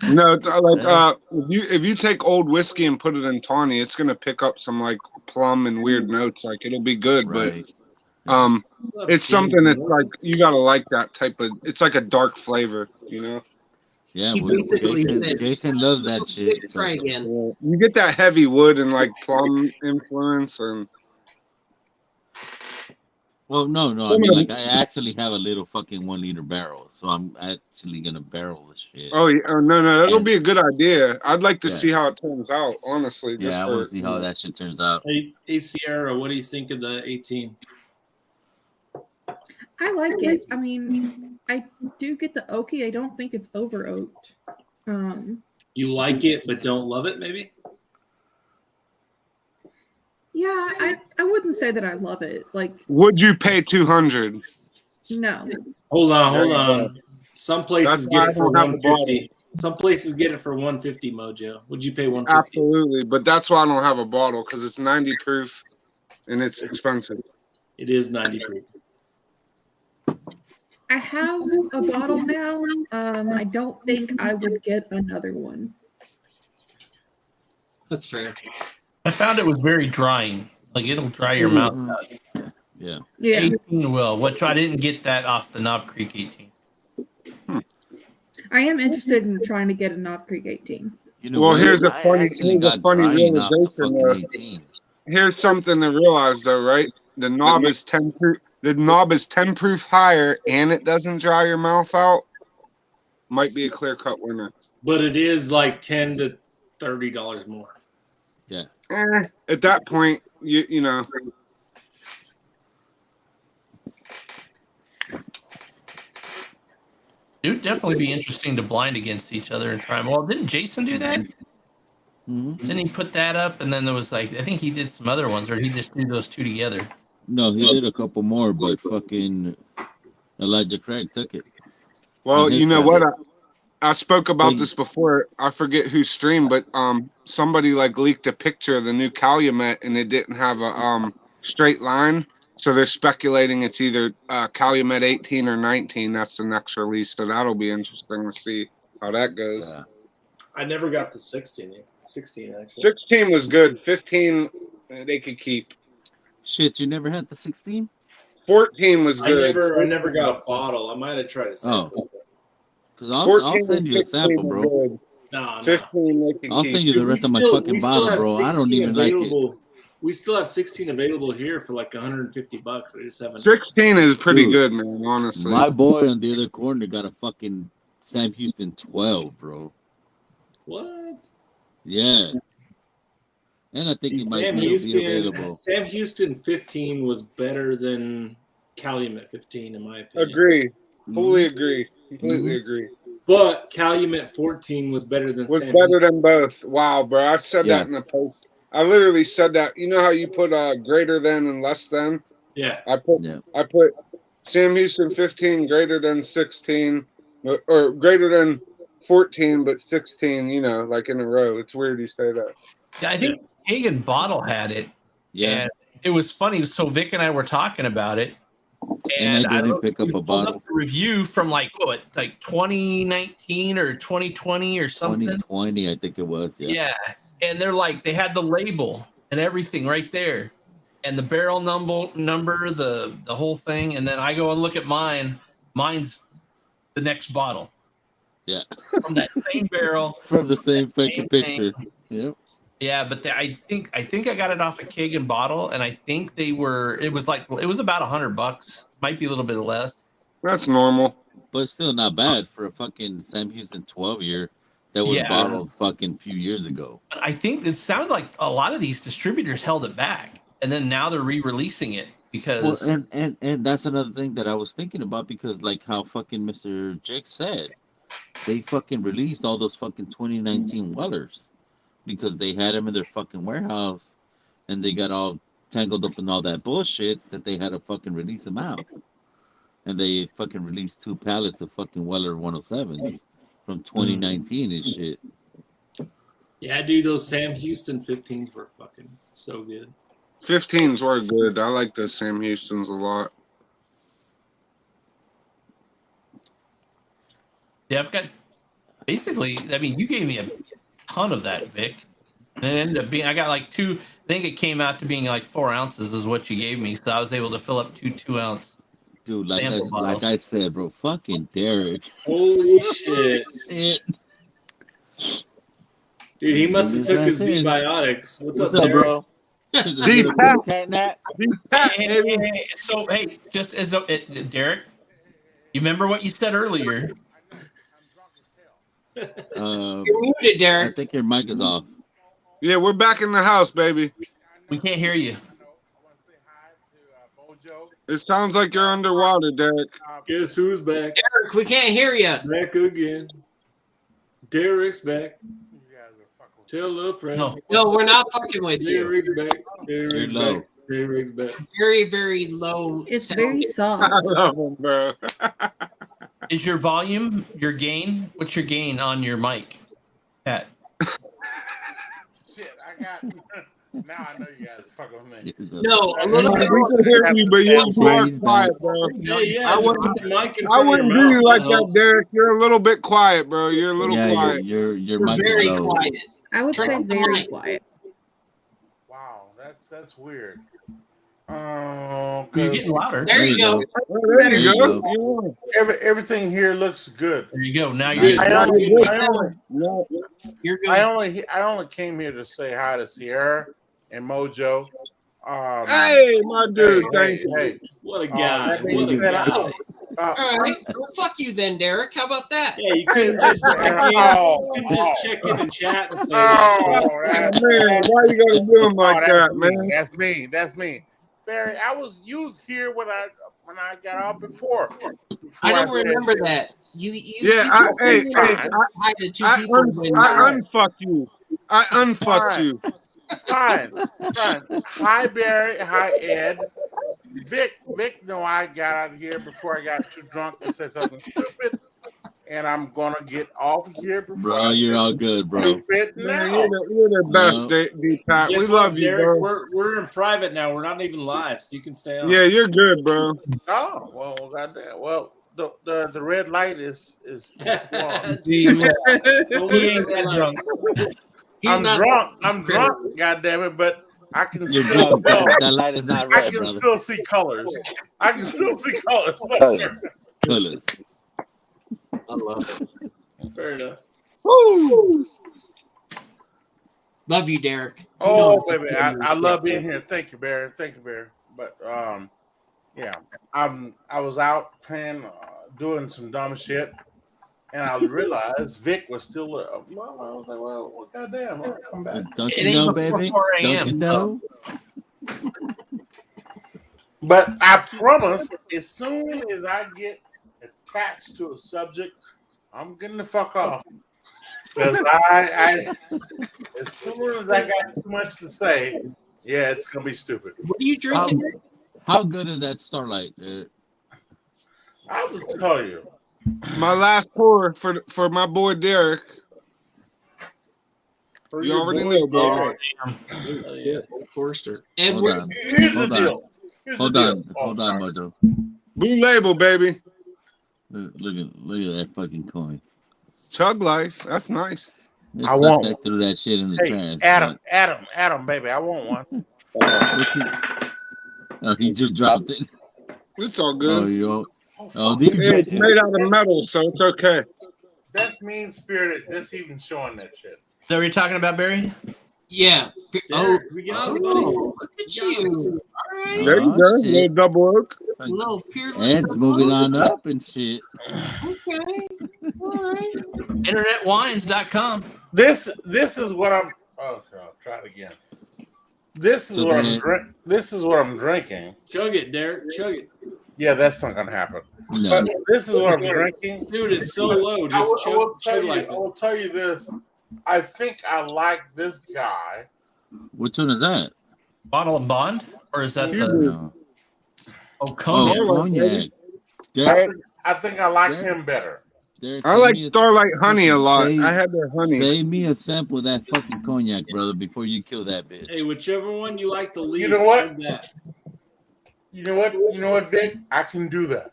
No, like if you take old whiskey and put it in tawny, it's gonna pick up some like plum and weird notes. Like it'll be good, right. But it's something that's like you gotta like that type of. It's like a dark flavor, you know. Yeah, He basically said, Jason loves that shit. Try again. You get that heavy wood and like plum influence, and well, no. I mean, like I actually have a little fucking 1 liter barrel, so I'm actually gonna barrel this shit. oh yeah, no, that'll be a good idea. I'd like to see how it turns out, honestly. Yeah, I want to see how that shit turns out. Hey, Sierra, what do you think of the 18? I like it. I mean, I do get the oaky. I don't think it's over oaked. You like it, but don't love it, maybe? Yeah, I wouldn't say that I love it. Like, would you pay 200? no. Hold on. Some places That's get why I it for don't have a 150. Some places get it for 150, Mojo. Would you pay 150? Absolutely, but that's why I don't have a bottle because it's 90 proof and it's expensive. It is 90 proof. I have a bottle now. I don't think I would get another one. That's fair. I found it was very drying. Like it'll dry your mouth out. Yeah. 18 will, which I didn't get that off the Knob Creek 18. I am interested in trying to get a Knob Creek 18. You know, Well, what? here's a I funny actually got drying off the realization. fucking 18. Here's something to realize, though, right? The knob is 10 proof. The knob is 10 proof higher, and it doesn't dry your mouth out. Might be a clear cut winner. But it is like $10 to $30 more. Yeah. At that point, you know. It would definitely be interesting to blind against each other and try them. Well, didn't Jason do that? Mm-hmm. Didn't he put that up? And then there was like, I think he did some other ones, or he just did those two together. No, he did a couple more, but fucking Elijah Craig took it. Well, you know what? I spoke about this before. I forget who streamed, but somebody like leaked a picture of the new Calumet, and it didn't have a straight line. So they're speculating it's either Calumet 18 or 19. That's the next release. So that'll be interesting to see how that goes. Yeah. I never got the 16 actually. 16 was good. 15 they could keep. Shit, you never had the 16? 14 was good. I never got a bottle. I might have tried to sample. Because I'll send you a sample, bro. No. 15 they can I'll keep. send you the rest of my fucking bottle, bro. I don't even like it. We still have 16 available here for like $150. We just haven't. 16 is pretty good, man, honestly. My boy on the other corner got a fucking Sam Houston 12, bro. What? Yeah. And I think he might be available. Sam Houston 15 was better than Calumet 15, in my opinion. Agree. Fully agree. Completely agree. But Calumet 14 was better than Was Sam better Houston. than both. Wow, bro. I said that in the post. I literally said that. You know how you put greater than and less than? Yeah. I put Sam Houston 15 greater than 16 or greater than 14 but 16, you know, like in a row. It's weird you say that. Yeah, I think Hagen Bottle had it. Yeah. And it was funny. So Vic and I were talking about it. And I didn't pick up a bottle. A review from like 2019 or 2020 or something. 2020, I think it was. Yeah. And they're like, they had the label and everything right there. And the barrel number, the whole thing. And then I go and look at mine. Mine's the next bottle. Yeah. From that same barrel. From the same fucking picture. Yep. Yeah, but I think I got it off a Kagan bottle, and I think it was about $100. Might be a little bit less. That's normal. But it's still not bad for a fucking Sam Houston 12-year. that was Yeah. bottled fucking few years ago. But I think it sounded like a lot of these distributors held it back, and then now they're re-releasing it because. Well, and that's another thing that I was thinking about, because like how fucking Mr. Jake said, they fucking released all those fucking 2019 Wellers because they had them in their fucking warehouse, and they got all tangled up in all that bullshit that they had to fucking release them out. And they fucking released 2 pallets of fucking Weller 107s from 2019 and shit. Yeah, dude, those Sam Houston 15s were fucking so good. 15s were good. I like those Sam Houstons a lot. Yeah, I've got basically. I mean, you gave me a ton of that, Vic. And it ended up being. I got like 2. I think it came out to being like 4 ounces is what you gave me, so I was able to fill up 2 2-ounce. Dude, like I said, bro, fucking Derek. Holy shit. Dude, he must have took his Z-Biotics. What's up, Derek? bro? So, hey, just as Derek, you remember what you said earlier? You're muted, Derek. I think your mic is off. Yeah, we're back in the house, baby. We can't hear you. It sounds like you're underwater, Derek. Guess who's back? Derek, we can't hear you. Back again. Derek's back. Tell a friend. No, we're not fucking with you. Derek's back. Derek's low. back. Derek's back. Very, very low. It's sound. very soft. I love him, bro. Is your volume, your gain? What's your gain on your mic, Pat? Shit, I got. Now I know you guys are fucking with me. No, a little bit. We can hear you, but you're more quiet, bro. I wouldn't do you like that, Derek. You're a little bit quiet, bro. You're a little quiet. Your mic Very is low. quiet. I would Turn say up the very mic. quiet. Wow, that's weird. You're getting louder. There you go. There you go. Everything here looks good. There you go. Now you're. You're good. I only came here to say hi to Sierra and Mojo. Hey, my dude. Thank you. Hey, what a guy. That being said, All right. Well, fuck you then, Derek. How about that? Yeah, you couldn't just check in and chat and say, man, why you gotta do him like that, man? That's me. Barry, you was here when I got out before I don't remember that. I unfuck you. I unfucked you. Fine. Hi, Barry. Hi, Ed. Vic, no, I got out of here before I got too drunk to say something stupid. And I'm gonna get off here before. Bro, you're all good, bro. Man, you're the best, D-Pat. We love you, Derek, bro. We're in private now. We're not even live, so you can stay on. Yeah, you're good, bro. Oh, well, goddamn. Well, the red light is on. He ain't that drunk. I'm drunk, goddamn it, but I can You're still drunk, that light is not red, I can brother. still see colors. Colors. I love it. Fair enough. Woo! Love you, Derek. Oh, baby, I love being here. Thank you, Barry. But yeah, I was out playing, doing some dumb shit, and I realized Vic was still. Well, I was like, well, goddamn, I'll come back. Don't you know, baby? Don't you know? But I promise, as soon as I get attached to a subject, I'm getting the fuck off. Because I as soon as I got too much to say, yeah, it's gonna be stupid. What are you drinking? How good is that Starlight? I'll just tell you. My last pour for my boy Derek. You already know, bro. Forster. And here's the deal. Hold on, Mojo. Blue Label, baby. Look at that fucking coin. Chug Life. That's nice. I want that threw that shit in the trash. Adam, baby, I want one. Oh, he just dropped it. It's all good. It's made out of metal, so it's okay. That's mean spirited. Just even showing that shit. Is that what you're talking about, Barry? Yeah. Oh, look at you. All right. There you go. Little double oak. Little peerless. Ed's moving on up and shit. Okay. All right. InternetWines.com. This is what I'm. Oh, God, try it again. This is what I'm. This is what I'm drinking. Chug it, Derek. Chug it. Yeah, that's not gonna happen. No. But this is what I'm drinking. Dude, it's so low. Just I will tell you. like I will tell you this. I think I like this guy. Which one is that? Bottle of Bond, or is that the? No. Oh, cognac. Oh, cognac. I think I like him better. I like Starlight Honey a lot. I had their honey. Save me a sample of that fucking cognac, brother, before you kill that bitch. Hey, whichever one you like the least. You know what? have that. You know what? You know what, Vic? I can do that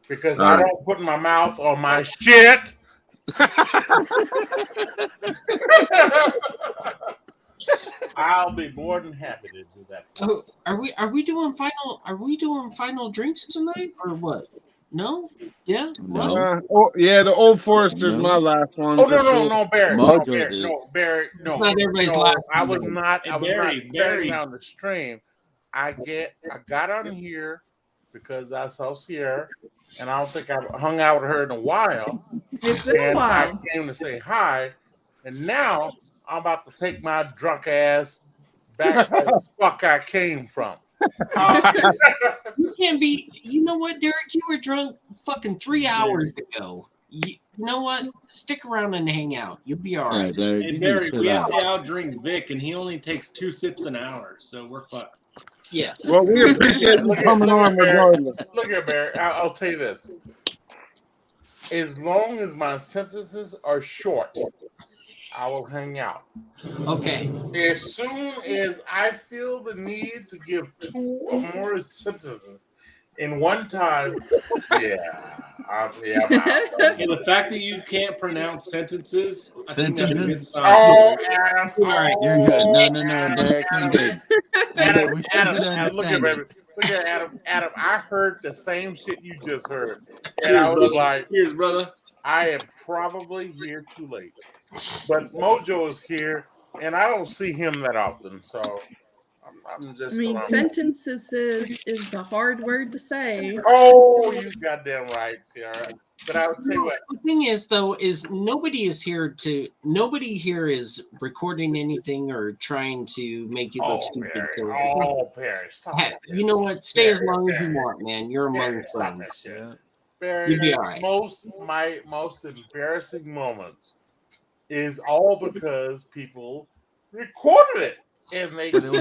because All I right. don't put my mouth on my shit. I'll be more than happy to do that. So are we doing final drinks tonight or what? No? Yeah? What? Yeah, the Old Forester's my last one. Oh no, Barry, Barry, It's not everybody's last I one. was not. I was Barry, not Barry. on the stream. I got on here because I saw Sierra, and I don't think I've hung out with her in a while. It's been a And I while. came to say hi, and now I'm about to take my drunk ass back where the fuck I came from. You can't be. You know what, Derek? You were drunk fucking 3 hours ago. You know what? Stick around and hang out. You'll be all right. Hey, Barry, we have to outdrink Vic, and he only takes 2 sips an hour, so we're fucked. Yeah. Well, we appreciate you coming on regardless. Look here, Barry. I'll tell you this. As long as my sentences are short, I will hang out. Okay. As soon as I feel the need to give 2 or more sentences in one time, I'm out. And the fact that you can't pronounce sentences, I think that's a good sign. Oh, Adam. All right. You're good. No, Derek, you're good. Adam, look here, baby. Look here, Adam. Adam, I heard the same shit you just heard. And I was like, Cheers, brother. I am probably here too late. But Mojo is here, and I don't see him that often, so I'm just. I mean, sentences is a hard word to say. Oh, you goddamn right, Sierra. But I would tell you what. The thing is, though, is nobody here is recording anything or trying to make you look stupid. Barry. So, Oh, Barry, stop heck, that. you know what? Stay as Barry, long as you Barry. want, man. You're among Barry, stop friends. that shit. Barry, You'll be all right. my most embarrassing moments is all because people recorded it. And they There's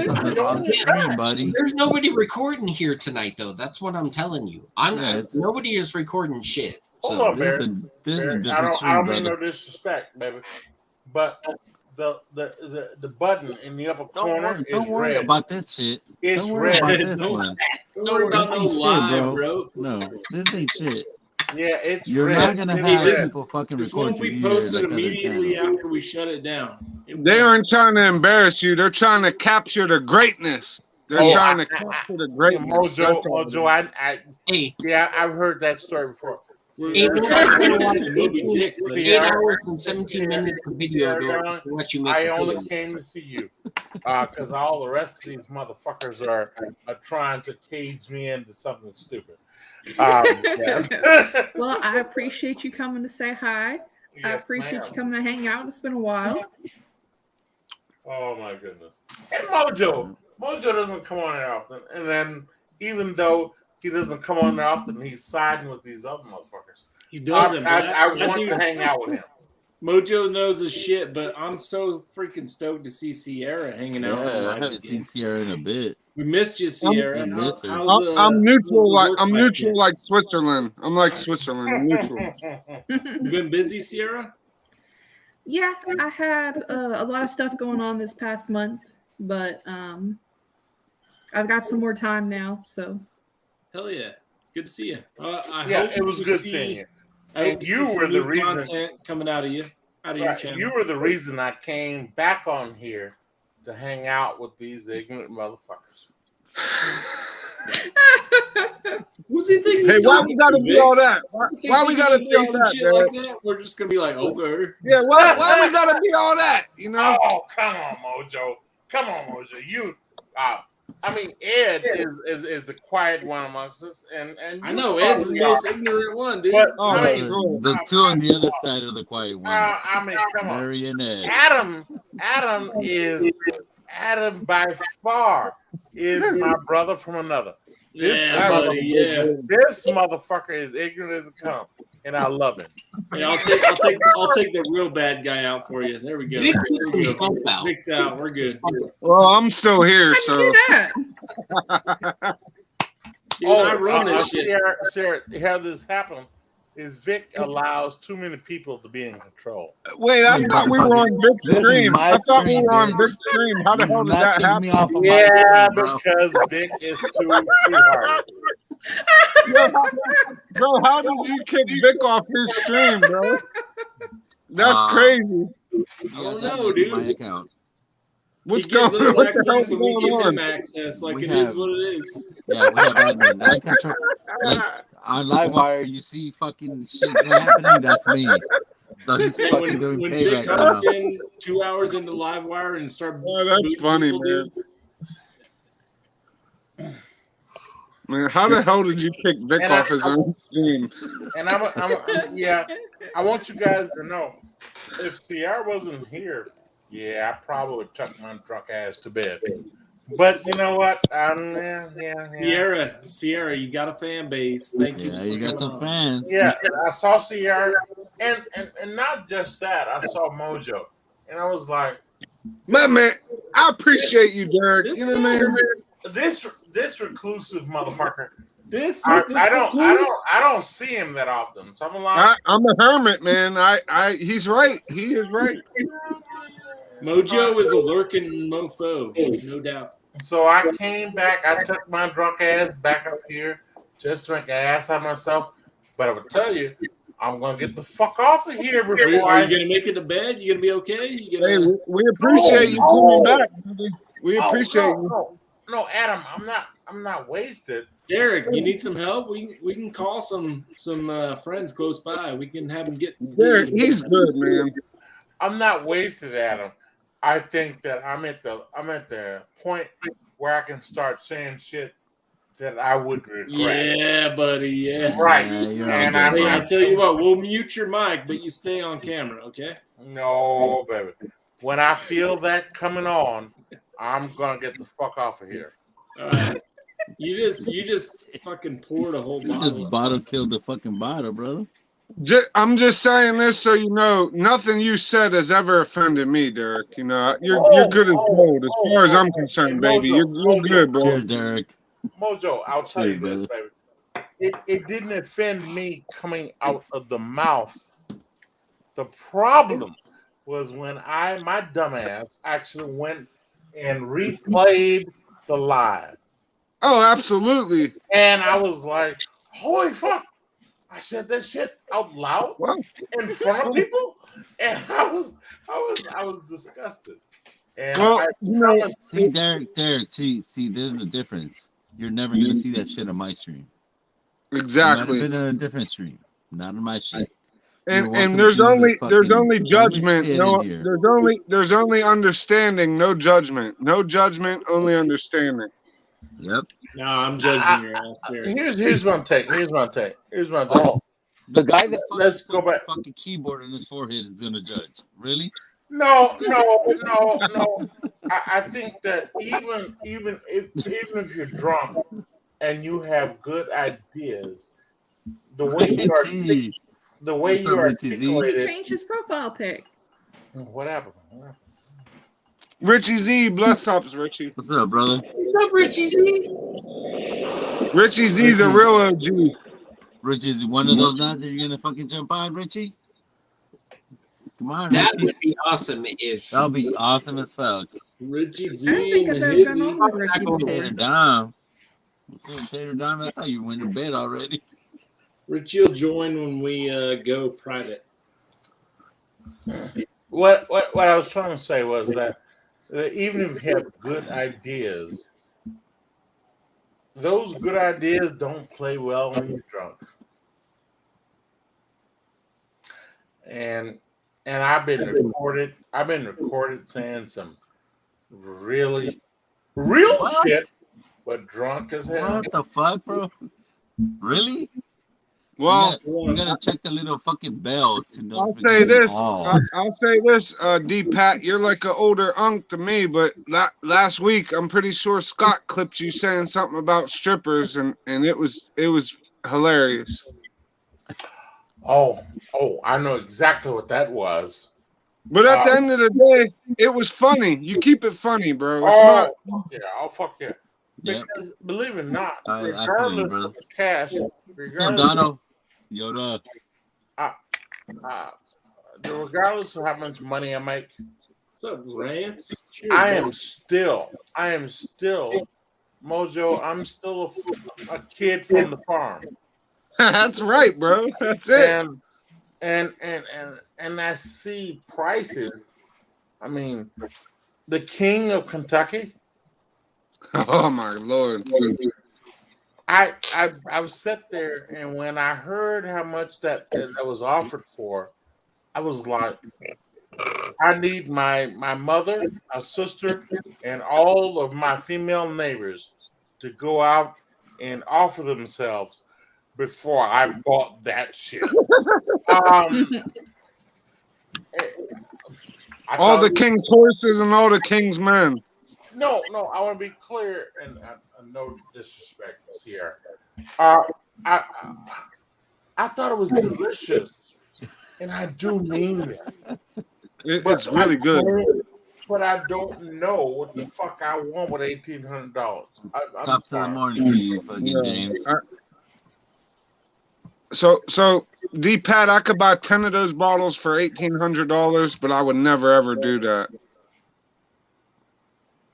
nobody recording here tonight, though. That's what I'm telling you. Nobody is recording shit. Hold So on, Barry. Barry, I don't mean no disrespect, baby. But the button in the upper corner is Don't worry red. about this shit. It's Don't worry red. about this one. Don't worry about no This ain't lie, shit, bro. No, this ain't shit. Yeah, it's You're red. not gonna It's have red. people fucking This record won't be you posted like other immediately channels. after we shut it down. They aren't trying to embarrass you. They're trying to capture the greatness. They're trying to capture the greatness. Mojo, I've heard that story before. 8 hours and 17 minutes of video to watch you make I a only video. came to see you because all the rest of these motherfuckers are trying to cage me into something stupid. Well, I appreciate you coming to say hi. I Yes, appreciate ma'am. you coming to hang out. It's been a while. Oh my goodness. And Mojo doesn't come on that often. And then even though he doesn't come on that often, he's siding with these other motherfuckers. He doesn't. I want to hang out with him. Mojo knows his shit, but I'm so freaking stoked to see Sierra hanging out. Yeah, I haven't seen Sierra in a bit. We missed you, Sierra. I'm neutral. I'm neutral like Switzerland. I'm like Switzerland. I'm neutral. You been busy, Sierra? Yeah, I had a lot of stuff going on this past month, but I've got some more time now. So Hell yeah, it's good to see you. I Yeah, hope it was we good see- seeing you. I hope And to you see some were the new reason- content coming out of you, out of your Right, channel. you were the reason I came back on here to hang out with these ignorant motherfuckers. Who's he thinking? Hey, why we gotta do all that? Why we gotta do all that, shit like Derek? that? We're just gonna be like, okay. Yeah, why we gotta be all that? You know? Oh, come on, Mojo. Come on, Mojo. I mean, Ed is the quiet one amongst us, and I know Ed's the most ignorant one, dude. But Oh, I that's mean, cool. The two on the other side of the quiet one. I mean, come on, Mary and Ed. Adam is by far is my brother from another. This Yeah, buddy, yeah. This motherfucker is ignorant as it comes, and I love him. Yeah, I'll take the real bad guy out for you. There we go. Vic There we himself go. out. Vic's out. We're good. Well, I'm still here, How'd so. you do that? Dude, I run this shit. Sarah, how this happened is Vic allows too many people to be in control. Wait, I thought we were on Vic's This is stream. my I thought we stream, were on bitch. Vic's stream. How the You're hell did not that taking me happen? off of my Yeah, stream, bro. because Vic is too sweethearted. Bro, how did you kick Vic off his stream, bro? That's crazy. I don't know, dude. My account. What's He gives going us What the access hell's and we going give him on? access. Like We it is have- what it is. Yeah, we have admin. I control. Like on Livewire, you see fucking shit happening. That's me. So he's Yeah, fucking doing when payback Vic now. comes in 2 hours into Livewire and start Oh, that's booting funny, people, man. dude. Man, how the hell did you kick Vic And off his own stream? And yeah, I want you guys to know, if Sierra wasn't here, yeah, I probably would tuck my drunk ass to bed. But you know what? Sierra, you got a fan base. Thank you. Yeah, you got some fans. Yeah, I saw Sierra, and not just that, I saw Mojo, and I was like, Man, I appreciate you, Derek. This You know what I mean? this reclusive motherfucker. This I don't see him that often, so I'm like, I'm a hermit, man. He's right. He is right. Mojo is a lurking mofo, no doubt. So I came back. I took my drunk ass back up here just to make an ass out of myself. But I would tell you, I'm gonna get the fuck off of here before Are you gonna make it to bed? You gonna be okay? You gonna... Hey, we appreciate you coming back, brother. We appreciate you. No, Adam, I'm not wasted. Derek, you need some help? We can call some friends close by. We can have them get. Derek, he's good, man. I'm not wasted, Adam. I think that I'm at the point where I can start saying shit that I would regret. Yeah, buddy. Yeah. Right. And I tell you what, we'll mute your mic, but you stay on camera, okay? No, baby. When I feel that coming on, I'm gonna get the fuck off of here. All right. You just fucking poured a whole You bottle. just bottle killed the fucking bottle, brother. I'm just saying this so you know, nothing you said has ever offended me, Derek. You know, you're good as gold as far as I'm concerned, baby. You're good, bro. Cheers, Derek. Mojo, I'll tell you this, baby. It didn't offend me coming out of the mouth. The problem was when my dumbass actually went and replayed the live. Oh, absolutely. And I was like, holy fuck. I said that shit out loud in front of people, and I was disgusted. And see, Derek, see, there's the difference. You're never gonna see that shit on my stream. Exactly. It might have been on a different stream, not on my shit. And there's only judgment. No, there's only understanding. No judgment. No judgment. Only understanding. Yep. No, I'm judging your ass there. Here's my take. Oh, the guy that let's go back. Fucking keyboard on his forehead is gonna judge. Really? No. I think that even if you're drunk and you have good ideas, the way you articulate He it. changed his profile pic. What happened? Richie Z, bless ups, Richie. What's up, brother? What's up, Richie Z? Richie Z's a real OG. Richie's one of those nuts that you're gonna fucking jump on, Richie? Come on, That Richie. would be awesome if. That'll be awesome as fuck. Richie Z. I don't think I've ever been on with Richie Tater before. Dom. Tater Dom, I thought you went to bed already. Richie will join when we go private. What I was trying to say was that even if you have good ideas, those good ideas don't play well when you're drunk. And I've been recorded saying some really real shit but drunk as hell. What the fuck, bro? Really? Well, you gotta check the little fucking bell to know. I'll if it's say getting this. all. I'll say this, D Pat. You're like an older unk to me, but last week I'm pretty sure Scott clipped you saying something about strippers, and it was hilarious. Oh, I know exactly what that was. But at the end of the day, it was funny. You keep it funny, bro. It's not. Fuck yeah. Yeah. Because believe it or not, I feel you, regardless brother. of the cash, Yoda. Regardless of how much money I make, what's up, Rance? I am still, Mojo. I'm still a kid from the farm. That's right, bro. That's it. And I see prices. I mean, the king of Kentucky. Oh my Lord! I was sat there, and when I heard how much that was offered for, I was like, I need my mother, my sister, and all of my female neighbors to go out and offer themselves before I bought that shit. All the king's horses and all the king's men. No, I want to be clear, and no disrespect, Sierra. I thought it was delicious, and I do mean that. It's really good. But I don't know what the fuck I want with $1,800. Top to the morning to you, fucking James. So D Pat, I could buy 10 of those bottles for $1,800, but I would never ever do that.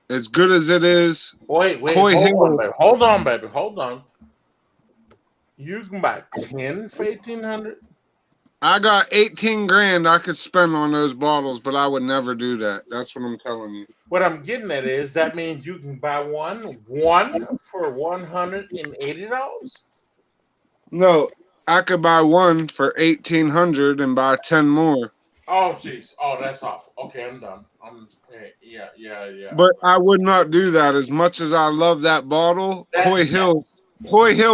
As good as it is. Wait, hold on, baby. Hold on. You can buy 10 for $1,800? I got 18 grand I could spend on those bottles, but I would never do that. That's what I'm telling you. What I'm getting at is that means you can buy one for $180? No, I could buy one for 1,800 and buy 10 more. Oh, jeez. Oh, that's awful. Okay, I'm done. Yeah. But I would not do that. As much as I love that bottle, Hoy Hill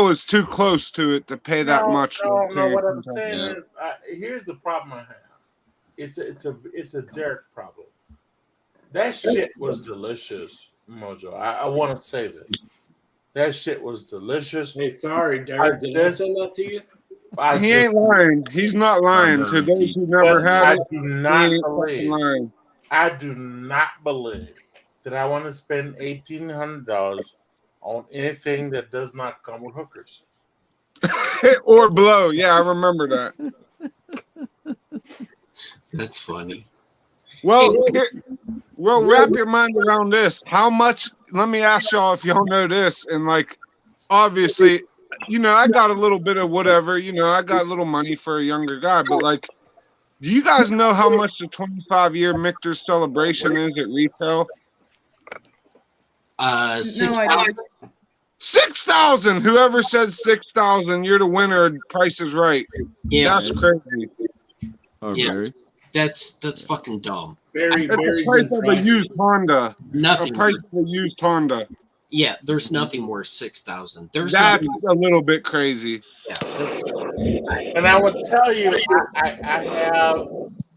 is too close to it to pay that much. No. What I'm saying is, here's the problem I have. It's a Derek problem. That shit was delicious, Mojo. I want to say this. That shit was delicious. Hey, sorry, Derek. Did I send that to you? He ain't lying. He's not lying. To those who never had it, I do not believe that I want to spend $1,800 on anything that does not come with hookers or blow. Yeah, I remember that. That's funny. Well, wrap your mind around this. How much? Let me ask y'all if y'all know this. And like, obviously, I got a little bit of whatever. I got a little money for a younger guy. But like, do you guys know how much the 25-year Michter's celebration is at retail? 6,000. 6,000. Whoever said 6,000, you're the winner. Price is Right. Yeah, that's crazy. Barry. That's fucking dumb. It's the price of a used Honda. Nothing. The price of a used Honda. Yeah, there's nothing worth 6,000. That's a little bit crazy. Yeah. And I would tell you, I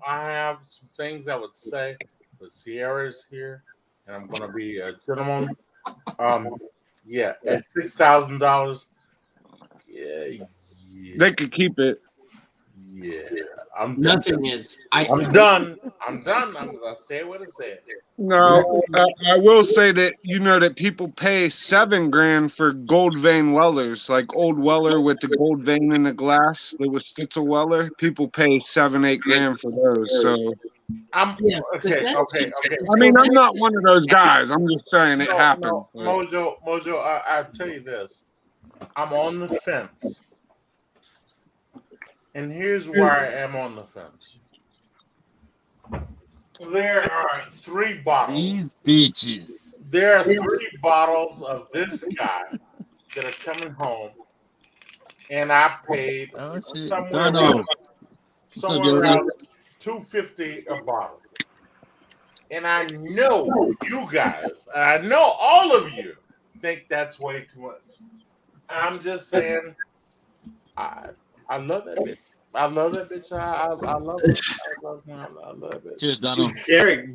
have some things I would say, but Sierra's here, and I'm going to be a gentleman. Yeah, at $6,000, yeah, they could keep it. Yeah, I'm done. I'm gonna say what I said. No, I will say that that people pay $7 grand for gold vein Wellers, like old Weller with the gold vein in the glass. There was Stitzel Weller. People pay $7-8 grand for those. So okay. I mean, I'm not one of those guys. I'm just saying it happened. Mojo. I'll tell you this. I'm on the fence. And here's where I am on the fence. There are 3 bottles. These bitches. There are 3 bottles of this guy that are coming home, and I paid somewhere around $250 a bottle. And I know you guys, I know all of you think that's way too much. I'm just saying, I love that bitch. I love that bitch. I love her. I love that bitch. Cheers, Donald.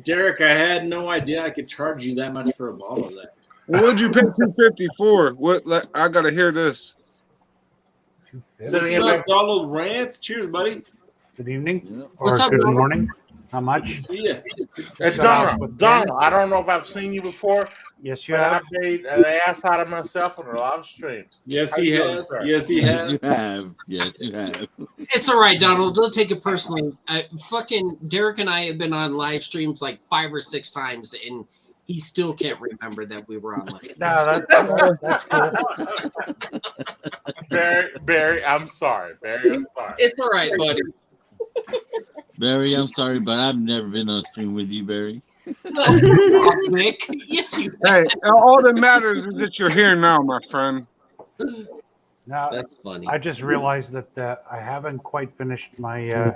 Derek, I had no idea I could charge you that much for a bottle of that. Well, what'd you pay $250 for? What? I gotta hear this. What's up, Donald Rance? Cheers, buddy. Good evening. What's Or up, good Donald? morning. How much? See ya. Hey, Donald, I don't know if I've seen you before. Yes, you but have. I made an ass out of myself on a lot of streams. Yes, How he you doing, has. sir? Yes, he Yes, has. you have. Yes, you have. It's all right, Donald. Don't take it personally. Fucking Derek and I have been on live streams like 5 or 6 times, and he still can't remember that we were on live. No, that's cool. Barry, I'm sorry. Barry, I'm sorry. It's all right, buddy. Barry, I'm sorry, but I've never been on stream with you, Barry. Nick, yes, you. Hey, all that matters is that you're here now, my friend. Now, That's funny. I just realized that I haven't quite finished my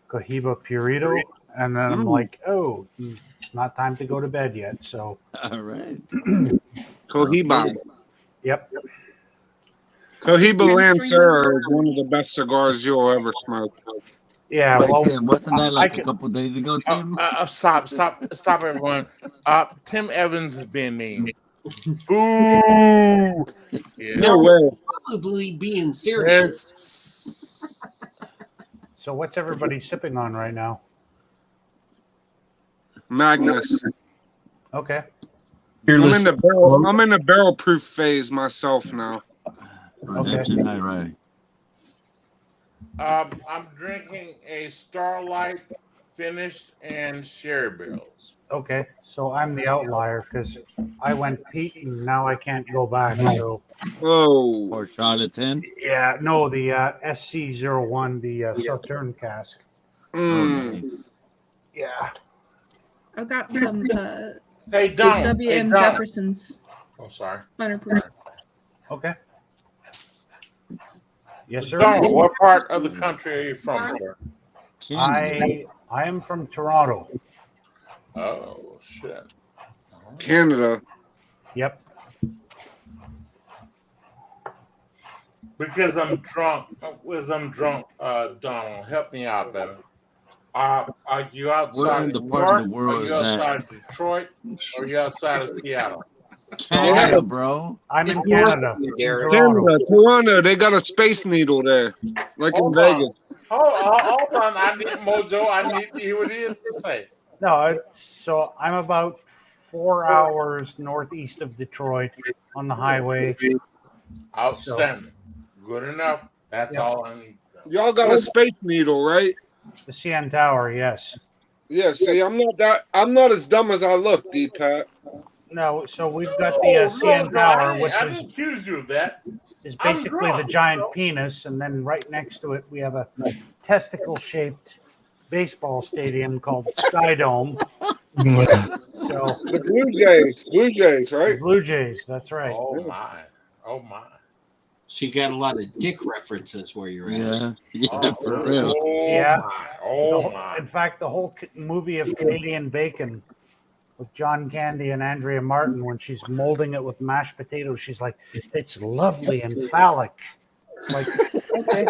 Cohiba Purito, and then I'm like, oh, it's not time to go to bed yet. So, all right. Cohiba. Yep. Cohiba Lancero is one of the best cigars you'll ever smoke. Yeah, Wait, well, Tim, wasn't that like a couple days ago, Tim? Stop, everyone. Tim Evans is being mean. Boo! Yeah. No way. Possibly being serious. So, what's everybody sipping on right now? Magnus. Okay. I'm in the barrel proof phase myself now. Okay. Right. I'm drinking a Starlight finished and sherry barrels. Okay, so I'm the outlier because I went Pete and now I can't go back. So, whoa, or charlatan. Yeah, no, the SC01, the Sauterne cask. Yeah. I've got some Hey, Donald. WM Jefferson's. Oh, sorry. Minor proof. Okay. Yes, sir. Donald, what part of the country are you from, sir? I am from Toronto. Oh shit. Canada. Yep. Because I'm drunk. Donald, help me out, baby. Are you outside in of the New part York? of the world Are you is that? outside of Detroit? Or are you outside of Seattle? Canada, bro. I'm in Canada. Canada, Toronto, they got a Space Needle there, like in Vegas. Hold on. I need Mojo. I need to hear what he has to say. No, so I'm about 4 hours northeast of Detroit on the highway. Outstanding. Good enough. That's Yep. all I need. Y'all got a Space Needle, right? The CN Tower, yes. Yeah. See, I'm not as dumb as I look, D-Pat. No, so we've got the CN Tower, which I is didn't accuse you of that. is I'm basically the drunk. giant penis, and then right next to it we have a testicle-shaped baseball stadium called Sky Dome. So The Blue Jays, right? Blue Jays, that's right. Oh my. So you got a lot of dick references where you're at. Yeah, for real. Yeah. Oh my. In fact, the whole movie of Canadian Bacon with John Candy and Andrea Martin, when she's molding it with mashed potatoes, she's like, "It's lovely and phallic." It's like, okay.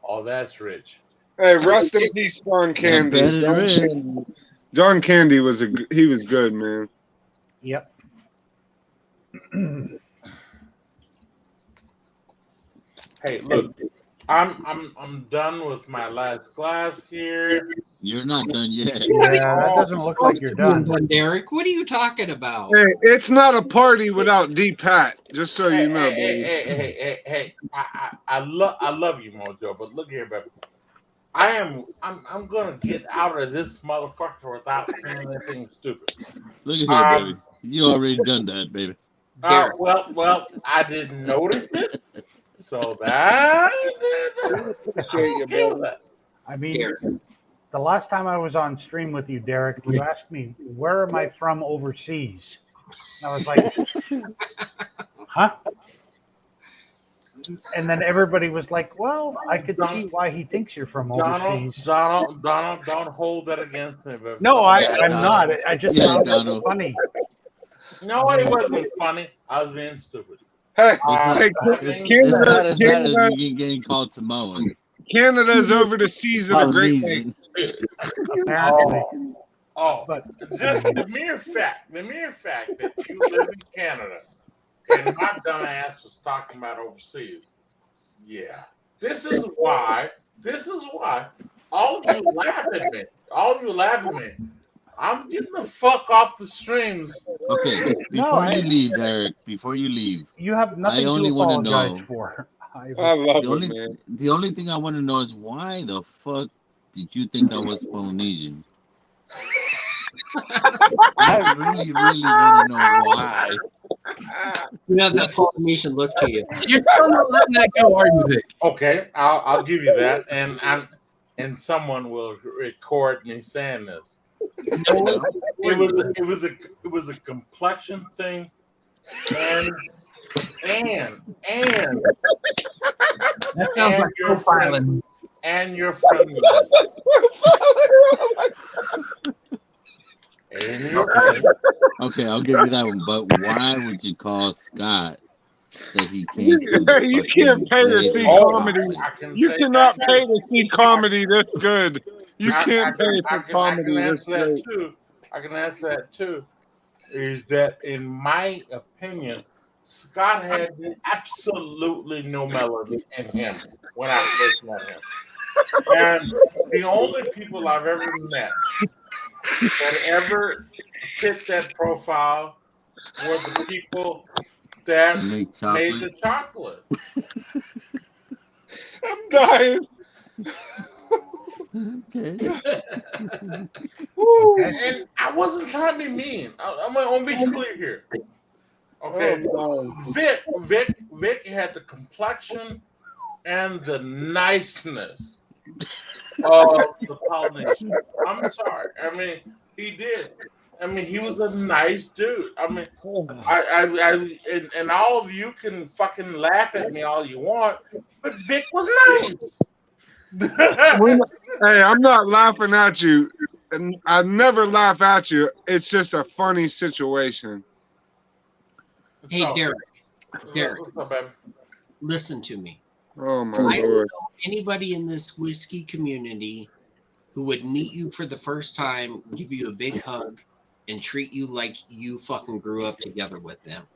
Oh, that's rich. Hey, rest in peace, John Candy. bet it is. John Candy was he was good, man. Yep. Hey, look, I'm done with my last class here. You're not done yet. Yeah, that doesn't look like you're done. Derek, what are you talking about? Hey, it's not a party without D-Pat. Just so you know, baby. Hey, I love you, Mojo, but look here, baby. I'm gonna get out of this motherfucker without saying anything stupid. Look at here, baby. You already done that, baby. Well, I didn't notice it, so that. I mean, the last time I was on stream with you, Derek, you asked me, "Where am I from overseas?" And I was like, "Huh?" And then everybody was like, "Well, I could see why he thinks you're from overseas." Donald, don't hold that against me, baby. No, I'm not. I just found it funny. No, it wasn't funny. I was being stupid. Hey, It's not, it's not as bad as me getting called Samoan. Canada's over the seas of the Great Lakes. But just the mere fact that you live in Canada and my dumb ass was talking about overseas. Yeah. This is why all of you laugh at me. I'm getting the fuck off the streams. Okay, before you leave, Eric, before you leave, you have nothing I only to want to apologize know. for. I love it, man. The only thing I want to know is why the fuck did you think I was Polynesian? I really want to know why. You have that Polynesian look to you. You're still not letting that go, are you, Vic? Okay, I'll give you that, and someone will record me saying this. It was a complexion thing, and that sounds like profiling. And your friend. Okay, I'll give you that one. But why would you call Scott that he can't? You can't pay to see comedy. You cannot pay to see comedy this good. You can't pay for comedy this good. I can answer that too. Is that in my opinion, Scott had absolutely no melody in him when I first met him. And the only people I've ever met that ever fit that profile were the people that made the chocolate. I'm dying. Okay. And I wasn't trying to be mean. I'm gonna be clear here. Okay, Vic had the complexion and the niceness of the Polynesian. I'm sorry. I mean, he did. I mean, he was a nice dude. I mean, and all of you can fucking laugh at me all you want, but Vic was nice. Hey, I'm not laughing at you. And I never laugh at you. It's just a funny situation. Hey, Derek. What's up, baby? Listen to me. Oh my I don't lord! know anybody in this whiskey community who would meet you for the first time, give you a big hug, and treat you like you fucking grew up together with them.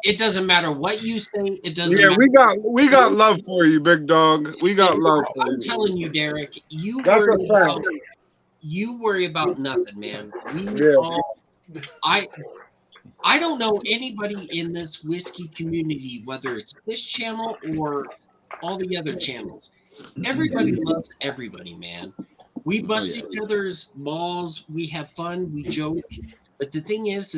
It doesn't matter what you say. It doesn't. Yeah, matter. we got love for you, big dog. We got love for you. I'm telling you, Derek. You worry about nothing, man. I don't know anybody in this whiskey community, whether it's this channel or all the other channels. Everybody loves everybody, man. We bust each other's balls. We have fun. We joke. But the thing is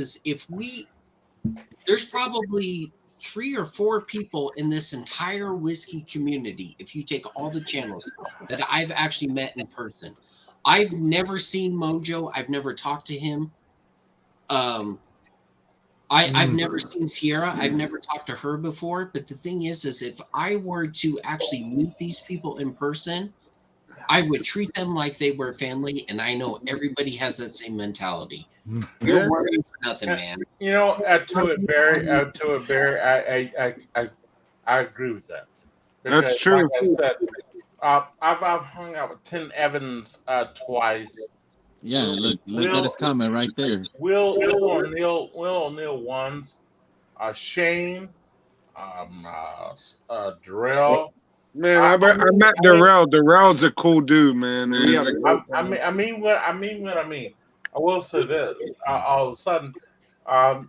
there's probably 3 or 4 people in this entire whiskey community, if you take all the channels, that I've actually met in person. I've never seen Mojo. I've never talked to him. I've never seen Sierra. I've never talked to her before. But the thing is if I were to actually meet these people in person, I would treat them like they were family. And I know everybody has that same mentality. You're worrying for nothing, man. You know, to it, Barry, I agree with that. Because, that's true. Like I said, I've hung out with Tim Evans twice. Yeah, look at his comment right there. Will O'Neill once. Shane, Darrell. Man, I met Darrell. Darrell's a cool dude, man. And he had a great time. I mean what I mean. I will say this. All of a sudden, I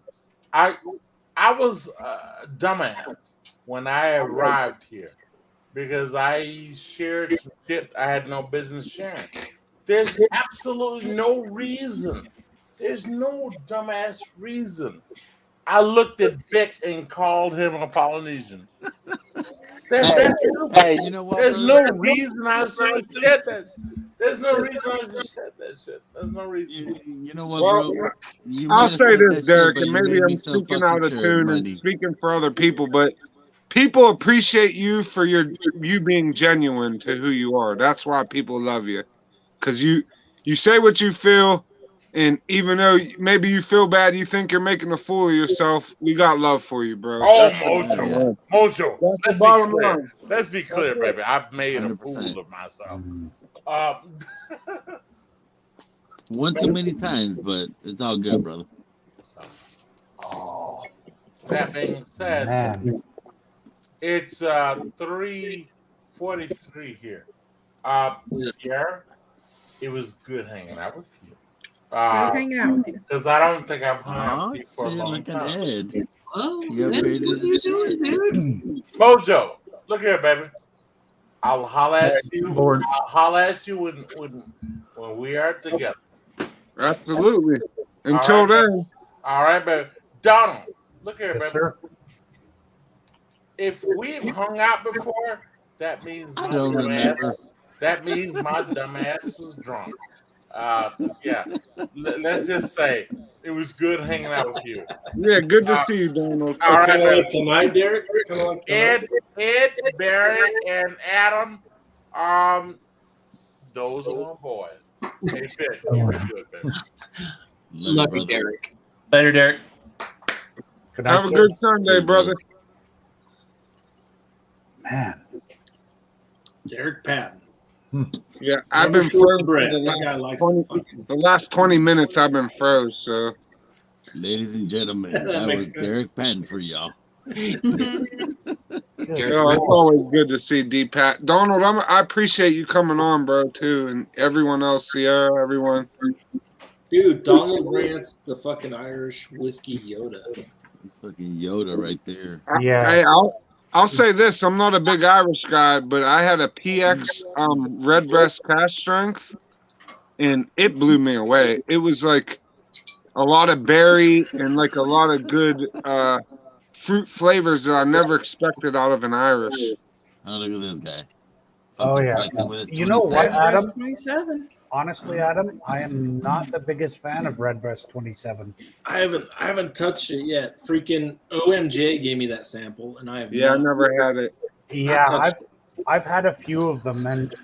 was a dumbass when I arrived here because I shared some shit I had no business sharing. There's absolutely no reason. There's no dumbass reason. I looked at Vic and called him a Polynesian. Hey, you know what? There's no reason I should have said that. There's no reason I just said that shit. There's no reason. You know what, bro? I'll say this, Derek, and maybe I'm speaking out of tune and speaking for other people, but people appreciate you for you being genuine to who you are. That's why people love you, because you say what you feel, And even though maybe you feel bad, you think you're making a fool of yourself, we got love for you, bro. Oh, That's Mojo. Mojo. That's the Let's be bottom clear. line. Let's be clear, That's it. baby. I've made a 100%. fool of myself. One too many times, but it's all good, brother. Oh, that being said, Man. it's 3:43 here. Sierra, it was good hanging out with you. Good hanging out with you. Because I don't think I've hung out Oh, with you for a shit, long like an time. Ed. Oh, You upgraded his shit. Mojo, look here, baby. I'll holler at you. Lord. I'll holler at you when we are together. Absolutely. All Until right, baby. then. All right, baby. Donald, look here, Yes, baby. sir. If we've hung out before, that means my don't dumb remember. ass. That means my dumb ass was drunk. Yeah. Let's just say it was good hanging out with you. Yeah, good to see you, Donald. All right, Kind of baby. like tonight, Derek. Kind of like tonight. Ed, Barry, and Adam. Those are my boys. Hey, Finn, you were good, baby. Love you, Derek. Later, Derek. Good night, Have a sir. good Sunday, brother. Man. Derek Patton. Yeah, I've Never been short froze the for bread. the That guy last likes 20, to fucking. the last 20 minutes. I've been froze, so. Ladies and gentlemen, That that makes was sense. Derek Patton for y'all. It's always good to see D Pat. Donald, I appreciate you coming on, bro, too, and everyone else, Sierra, everyone. Dude, Donald Grant's the fucking Irish whiskey Yoda. Fucking Yoda right there. Hey, I'll say this: I'm not a big Irish guy, but I had a PX Redbreast cask strength, and it blew me away. It was like a lot of berry and like a lot of good fruit flavors that I never expected out of an Irish. Oh, look at this guy. Oh, Fucking yeah. flexing with his You know what, 27. Adam? 27. Honestly, Adam, I am not the biggest fan of Redbreast 27. I haven't touched it yet. Freaking OMJ gave me that sample, and I have Yeah, I not. never had it. Yeah, touched I've had a few of them, and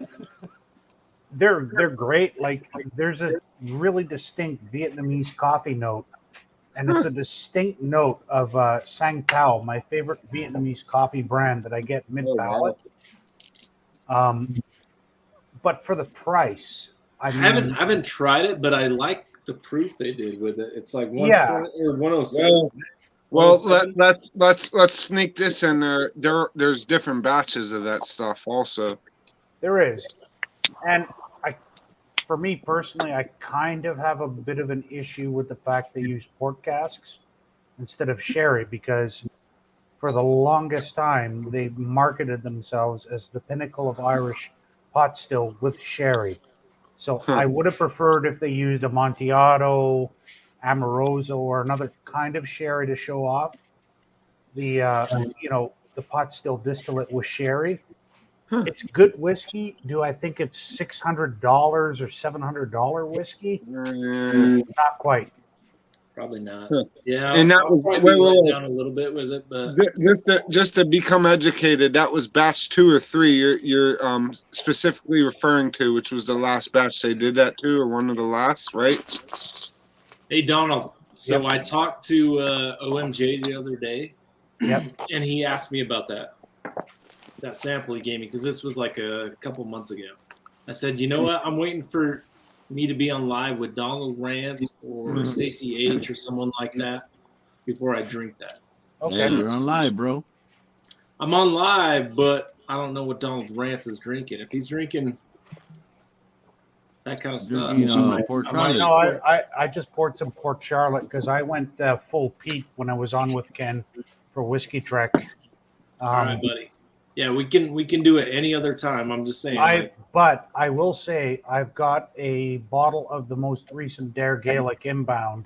they're great. Like, there's a really distinct Vietnamese coffee note, and it's a distinct note of Sang Tao, my favorite Vietnamese coffee brand that I get mid palate. But for the price, I haven't tried it, but I like the proof they did with it. It's like 120 or 107. Well, 107? let's sneak this in there. There's different batches of that stuff also. There is, and for me personally, I kind of have a bit of an issue with the fact they use port casks instead of sherry, because for the longest time they marketed themselves as the pinnacle of Irish pot still with sherry. So I would have preferred if they used a Amontillado, Amoroso, or another kind of sherry to show off the the pot still distillate with sherry. It's good whiskey. Do I think it's $600 or $700 whiskey? Not quite. Probably not. Yeah, And that I'll was probably be let wait. down a little bit with it, but Just to become educated, that was batch 2 or 3 you're specifically referring to, which was the last batch they did that to, or one of the last, right? hey, Donald. So I talked to OMJ the other day, and he asked me about that sample he gave me, because this was like a couple months ago. I said, you know what? I'm waiting for me to be on live with Donald Rance or Stacey H or someone like that before I drink that. Okay. Yeah, you're on live, bro. I'm on live, but I don't know what Donald Rance is drinking. If he's drinking that kind of stuff, I just poured some Port Charlotte because I went full Pete when I was on with Ken for Whiskey Trek. All right, buddy. Yeah, we can do it any other time. I'm just saying. But I will say I've got a bottle of the most recent Dare Gaelic inbound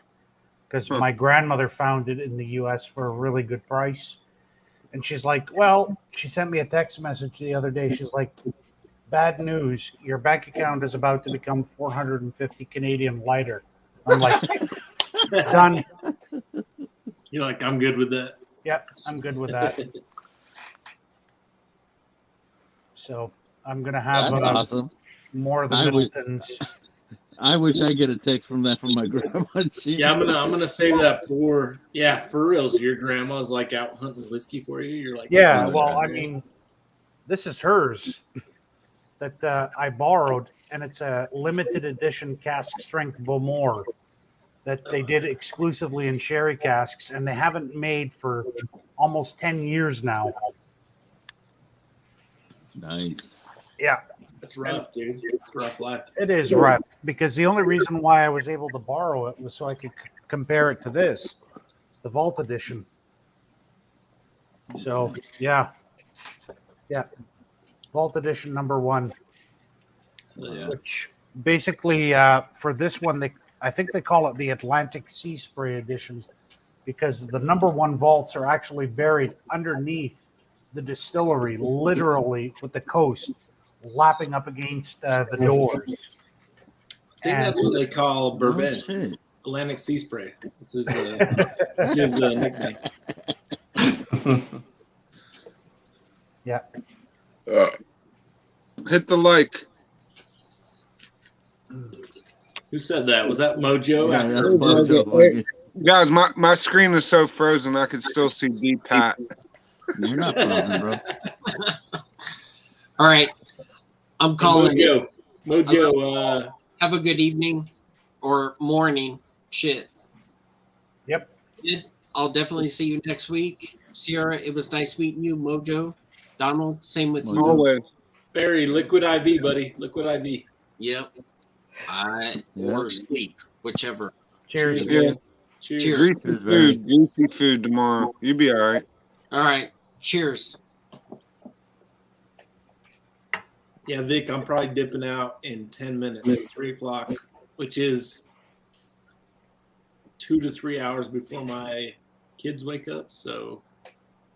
because my grandmother found it in the U.S. for a really good price. And she's like, well, she sent me a text message the other day. She's like, bad news. Your bank account is about to become 450 Canadian lighter. I'm like, done. You're like, I'm good with that. Yep, I'm good with that. So I'm going to have awesome. more of the Middletons. I wish I get a text from that from my grandma. Yeah, I'm gonna save that for for reals. Your grandma's like out hunting whiskey for you. You're like, Yeah, "Oh, well, I man." mean, this is hers that I borrowed, and it's a limited edition cask strength Bowmore that they did exclusively in sherry casks, and they haven't made for almost 10 years now. Nice. Yeah. That's rough, dude. It's rough life. It is rough because the only reason why I was able to borrow it was so I could compare it to this, the Vault Edition. So, yeah. Vault Edition #1. Yeah. Which basically for this one, I think they call it the Atlantic Sea Spray Edition because the #1 vaults are actually buried underneath the distillery, literally with the coast lapping up against the doors. I think that's what they call Bourbon. shit. Atlantic Sea Spray. It's his nickname. Yeah. Hit the like. Who said that? Was that Mojo? Yeah, After that's Mojo. Hey, guys, my screen is so frozen I could still see D Pat. You're not frozen, bro. All right. I'm calling Mojo. it. Mojo. Have a good evening or morning. Shit. Yep. I'll definitely see you next week. Sierra, it was nice meeting you. Mojo, Donald, same with you. Always. Barry, liquid IV, buddy. Liquid IV. Yep. Or sleep, whichever. Cheers. Yeah. Cheers. Greasy food tomorrow. You'll be all right. All right. Cheers. Yeah, Vic, I'm probably dipping out in 10 minutes, 3 o'clock, which is 2 to 3 hours before my kids wake up. So,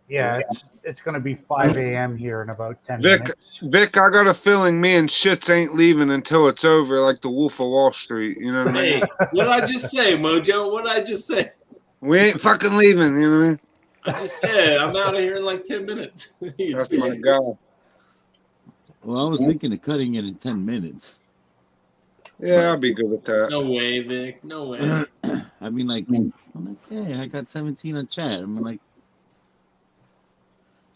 Yeah, it's going to be 5 a.m. here in about 10 Vic, minutes. Vic, I got a feeling me and shits ain't leaving until it's over, like the Wolf of Wall Street. You know what I mean? hey, what did I just say, Mojo? What did I just say? We ain't fucking leaving. You know what I mean? I just said I'm out of here in like 10 minutes. That's my God. Well, I was thinking of cutting it in 10 minutes. Yeah, I'll be good with that. No way, Vic. No way. I mean, like, I'm like, hey, I got 17 on chat. I'm like,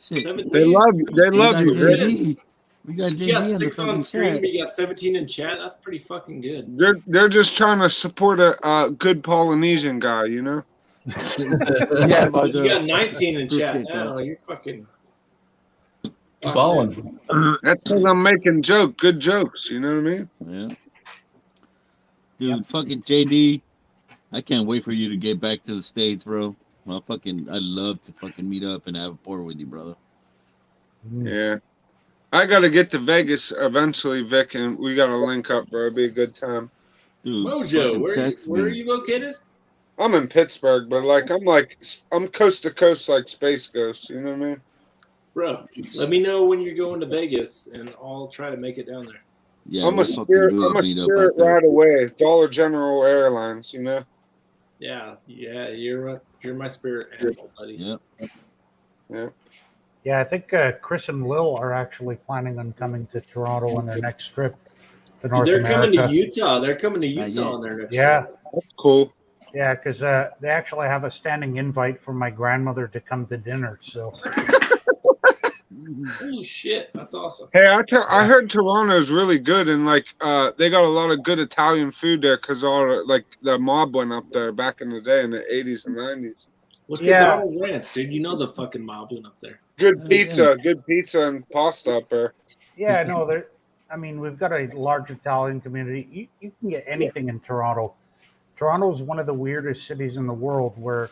shit. 17? They love you. They love you, Vic. JD. We got JD You got on the 6 on fucking screen, chat. but you got 17 in chat. That's pretty fucking good. They're just trying to support a good Polynesian guy, you know? Yeah, You got 19 in chat. Appreciate that. Oh, you're fucking balling. That's because I'm making good jokes. You know what I mean? Yeah. Dude, fucking JD, I can't wait for you to get back to the States, bro. I'd love to fucking meet up and have a pour with you, brother. Yeah. I got to get to Vegas eventually, Vic, and we got to link up, bro. It'd be a good time. Dude, Mojo, where are you located? I'm in Pittsburgh, but I'm coast to coast like Space Ghost. You know what I mean? Bro, let me know when you're going to Vegas, and I'll try to make it down there. Yeah, I'm a spirit right away. Dollar General Airlines, you know? Yeah, you're my spirit animal, buddy. Yep. Yeah. Yeah, I think Chris and Lil are actually planning on coming to Toronto on their next trip to North They're America. coming to Utah. They're coming to Utah on their next trip. That's cool. Yeah, because they actually have a standing invite from my grandmother to come to dinner. So. Holy shit, that's awesome. Hey, I heard Toronto's really good, and they got a lot of good Italian food there because the mob went up there back in the day in the 80s and 90s. Look at Donald Rance, dude. You know the fucking mob went up there. Good pizza and pasta up there. Yeah, no, we've got a large Italian community. You can get anything in Toronto. Toronto is one of the weirdest cities in the world where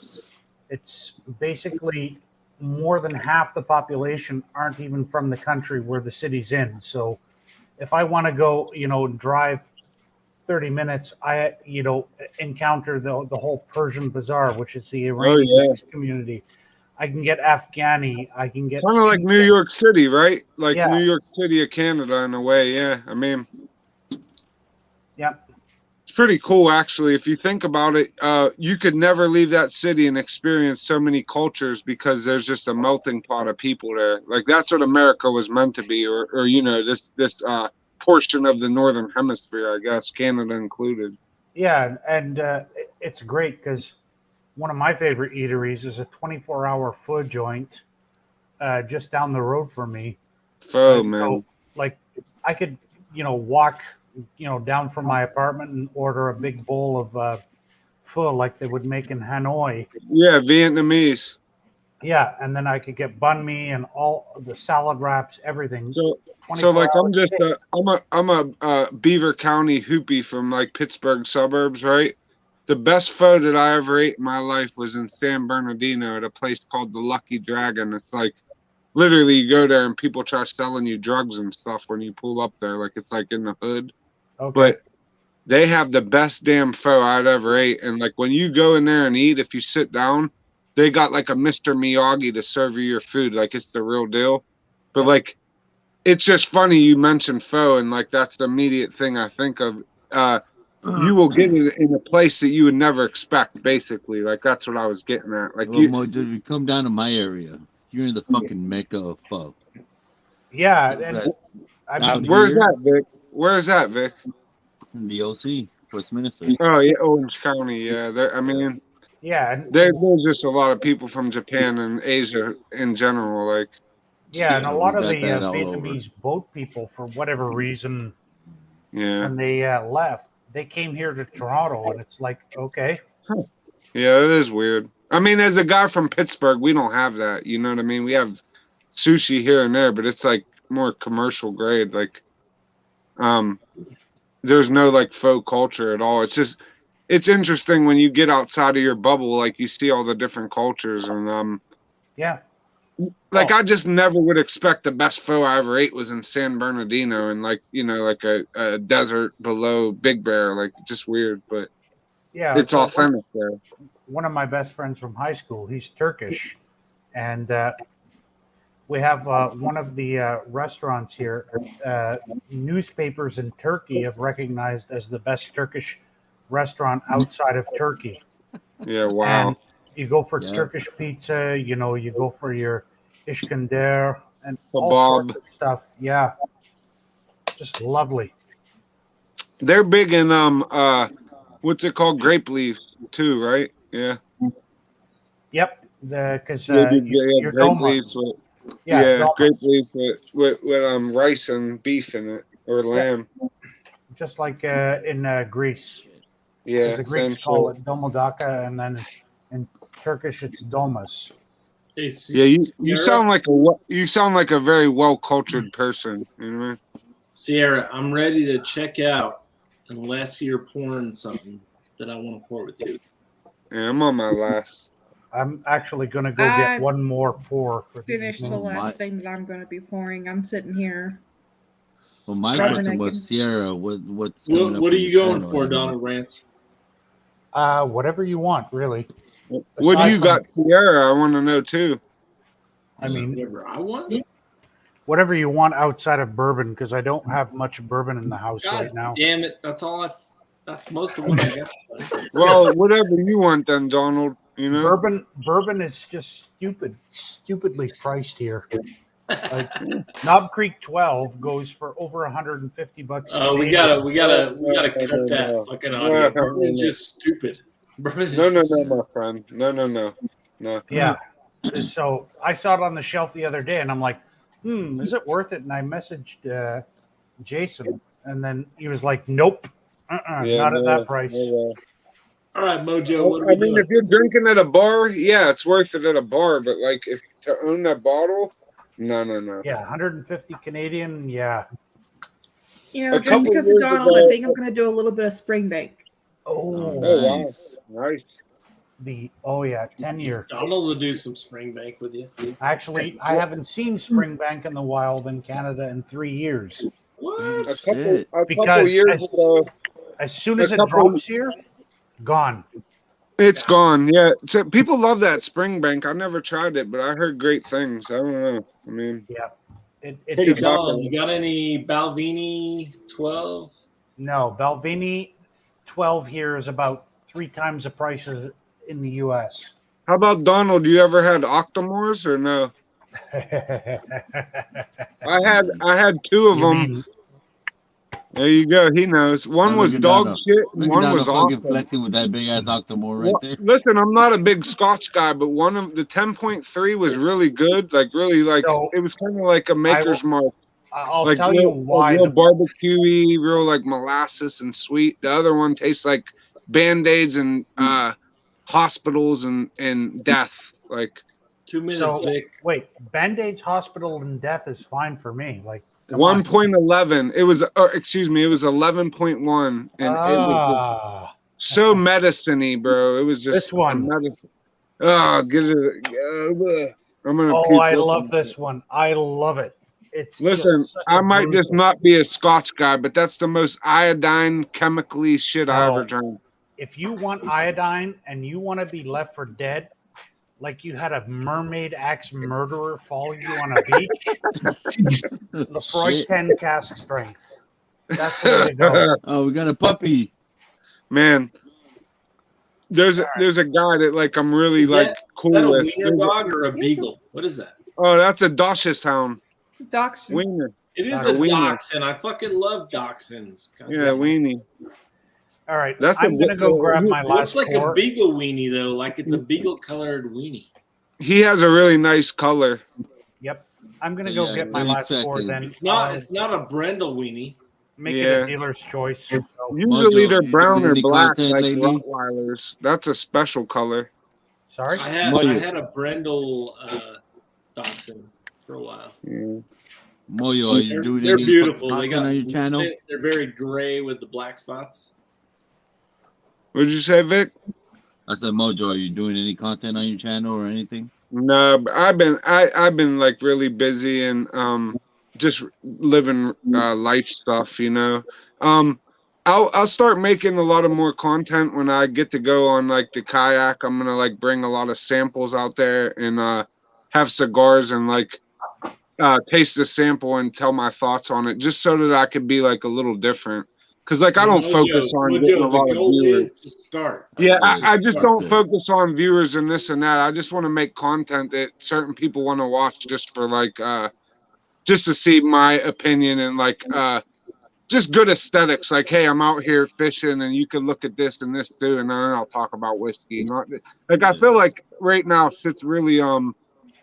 it's basically more than half the population aren't even from the country where the city's in. So if I want to go, drive 30 minutes, I, encounter the whole Persian Bazaar, which is the Iranian community. I can get Afghani. I can get kind of like New York City, right? Like New York City of Canada in a way. Yeah, I mean, it's pretty cool actually. If you think about it, you could never leave that city and experience so many cultures because there's just a melting pot of people there. Like that's what America was meant to be, or this portion of the northern hemisphere, I guess, Canada included. Yeah, and it's great because one of my favorite eateries is a 24-hour pho joint just down the road from me. Pho, So, man. like, I could, walk, down from my apartment and order a big bowl of pho like they would make in Hanoi. Yeah, Vietnamese. Yeah, and then I could get banh mi and all the salad wraps, everything. So like 24 I'm just I'm a Beaver County hoopie from like Pittsburgh suburbs, right? The best pho that I ever ate in my life was in San Bernardino at a place called the Lucky Dragon. It's like literally you go there and people try selling you drugs and stuff when you pull up there, like it's like in the hood. Okay. But they have the best damn pho I'd ever ate. And like when you go in there and eat, if you sit down, they got like a Mr. Miyagi to serve you your food, like it's the real deal. But like it's just funny you mentioned pho, and like that's the immediate thing I think of. You will get it in a place that you would never expect, basically. Like that's what I was getting at. Like Well, Mojo, if you come down to my area, you're in the fucking mecca of pho. Yeah, and where's that, Vic? Where's that, Vic? In the OC, Westminster. Oh yeah, Orange County. Yeah, I mean, yeah, there's just a lot of people from Japan and Asia in general. Like, yeah, and a lot of the got that all Vietnamese boat people, for whatever reason, yeah, when they left, they came here to Toronto, and it's like, okay. Yeah, it is weird. I mean, as a guy from Pittsburgh, we don't have that. You know what I mean? We have sushi here and there, but it's like more commercial grade. Like, there's no like faux culture at all. It's interesting when you get outside of your bubble, like you see all the different cultures and yeah. Like I just never would expect the best pho I ever ate was in San Bernardino and like like a desert below Big Bear, like just weird, but yeah, it's authentic there. One of my best friends from high school, he's Turkish, and we have one of the restaurants here. Newspapers in Turkey have recognized as the best Turkish restaurant outside of Turkey. Yeah, wow. And you go for Turkish pizza, you go for your Iskender and all sorts of stuff. Yeah, just lovely. They're big in what's it called, grape leaf too, right? Yeah. Yep. Because your grape leaves with domas. grape leaf with rice and beef in it or lamb. Just like in Greece. Yeah, the Greeks call it domodaka, and then in Turkish it's domas. Yeah, you sound like a very well cultured person. You know what I mean? Sierra, I'm ready to check out unless you're pouring something that I want to pour with you. Yeah, I'm on my last. I'm actually gonna go get one more pour for finish the last thing that I'm gonna be pouring. I'm sitting here. Well, my question was, Sierra, what are you going for, Donald Rance? Whatever you want, really. What do you got, Sierra? I want to know too. I mean, whatever I want. Whatever you want outside of bourbon, because I don't have much bourbon in the house right now. Damn it! That's all that's most of what I got. Well, whatever you want, then, Donald. You know, bourbon is just stupidly priced here. Like Knob Creek 12 goes for over $150. Oh, we gotta cut that fucking audio. Bourbon's just stupid. No, my friend. No. Yeah. So I saw it on the shelf the other day, and I'm like, is it worth it? And I messaged Jason, and then he was like, nope, not at that price. All right, Mojo. What are we doing? If you're drinking at a bar, yeah, it's worth it at a bar. But like, if to own that bottle, no. Yeah, 150 Canadian. Yeah. Just because of Donald, I think I'm going to do a little bit of Springbank. Oh, nice. 10-year. Donald will do some Springbank with you. Actually, I haven't seen Springbank in the wild in Canada in 3 years. What? A couple years ago. As soon as it drops here, gone. It's gone. Yeah. So people love that Springbank. I never tried it, but I heard great things. I don't know. I mean, yeah. You got any Balvenie 12? No, Balvenie 12 here is about 3 times the price as in the U.S. How about Donald? You ever had Octomores or no? I had 2 of them. There you go. He knows. One was dog shit and one was fucking awesome. flexing with that big ass Octomore right Well, there. listen, I'm not a big Scotch guy, but one of the 10.3 was really good. Like really, like So, it was kind of like a Maker's Mark. I'll Like tell real, you why. real barbecue-y, real like molasses and sweet. The other one tastes like Band-Aids and hospitals and death. Like 2 minutes, Vic. Wait, Band-Aids, hospital, and death is fine for me. Like, come on. 1.11. It was, excuse me, it was 11.1, and it was so medicine-y, bro. It was just This one. medicine. Oh, get it. I'm gonna. Oh, puke I up love on this one. I love it. It's Listen, just such I a might just brutal- not be a Scotch guy, but that's the most iodine, chemically shit I ever No. drank. If you want iodine and you want to be left for dead, like you had a mermaid axe murderer follow you on a beach, Lefroy 10 cask strength. That's the way to go. Oh, we got a puppy. Man, there's a guy that like I'm really Is like that, cool that a with. wiener dog or a beagle? What is that? Oh, that's a Dachshund hound. Dachshund. Wiener. It is A a wiener. dachshund. I fucking love dachshunds. God Yeah, damn it. weenie. All right, That's I'm going to go grab my It last looks like pour. a beagle weenie though, like it's a beagle colored weenie. He has a really nice color. Yep. I'm going to go get my 30 last pour seconds. then. It's not. I'll It's not a Brendel weenie. make it Yeah. a dealer's choice. So. Usually they're you brown doing or any black, content like lately? Rottweilers. That's a special color. Sorry? I had a Brendel dachshund for a while. Yeah. Moyo, are you doing They're any beautiful. content They got on your channel? They're very gray with the black spots. What'd you say, Vic? I said, Mojo, are you doing any content on your channel or anything? No, but I've been like really busy and just living life stuff, you know. I'll start making a lot of more content when I get to go on like the kayak. I'm gonna like bring a lot of samples out there and have cigars and like taste the sample and tell my thoughts on it, just so that I could be like a little different. Cause like I don't focus on getting a lot the of goal viewers. is to start. Yeah, That's I good. just That's don't good. focus on viewers and this and that. I just want to make content that certain people want to watch just for like just to see my opinion and like just good aesthetics. Like, hey, I'm out here fishing and you can look at this and this too, and then I'll talk about whiskey. Not like I feel like right now shit's really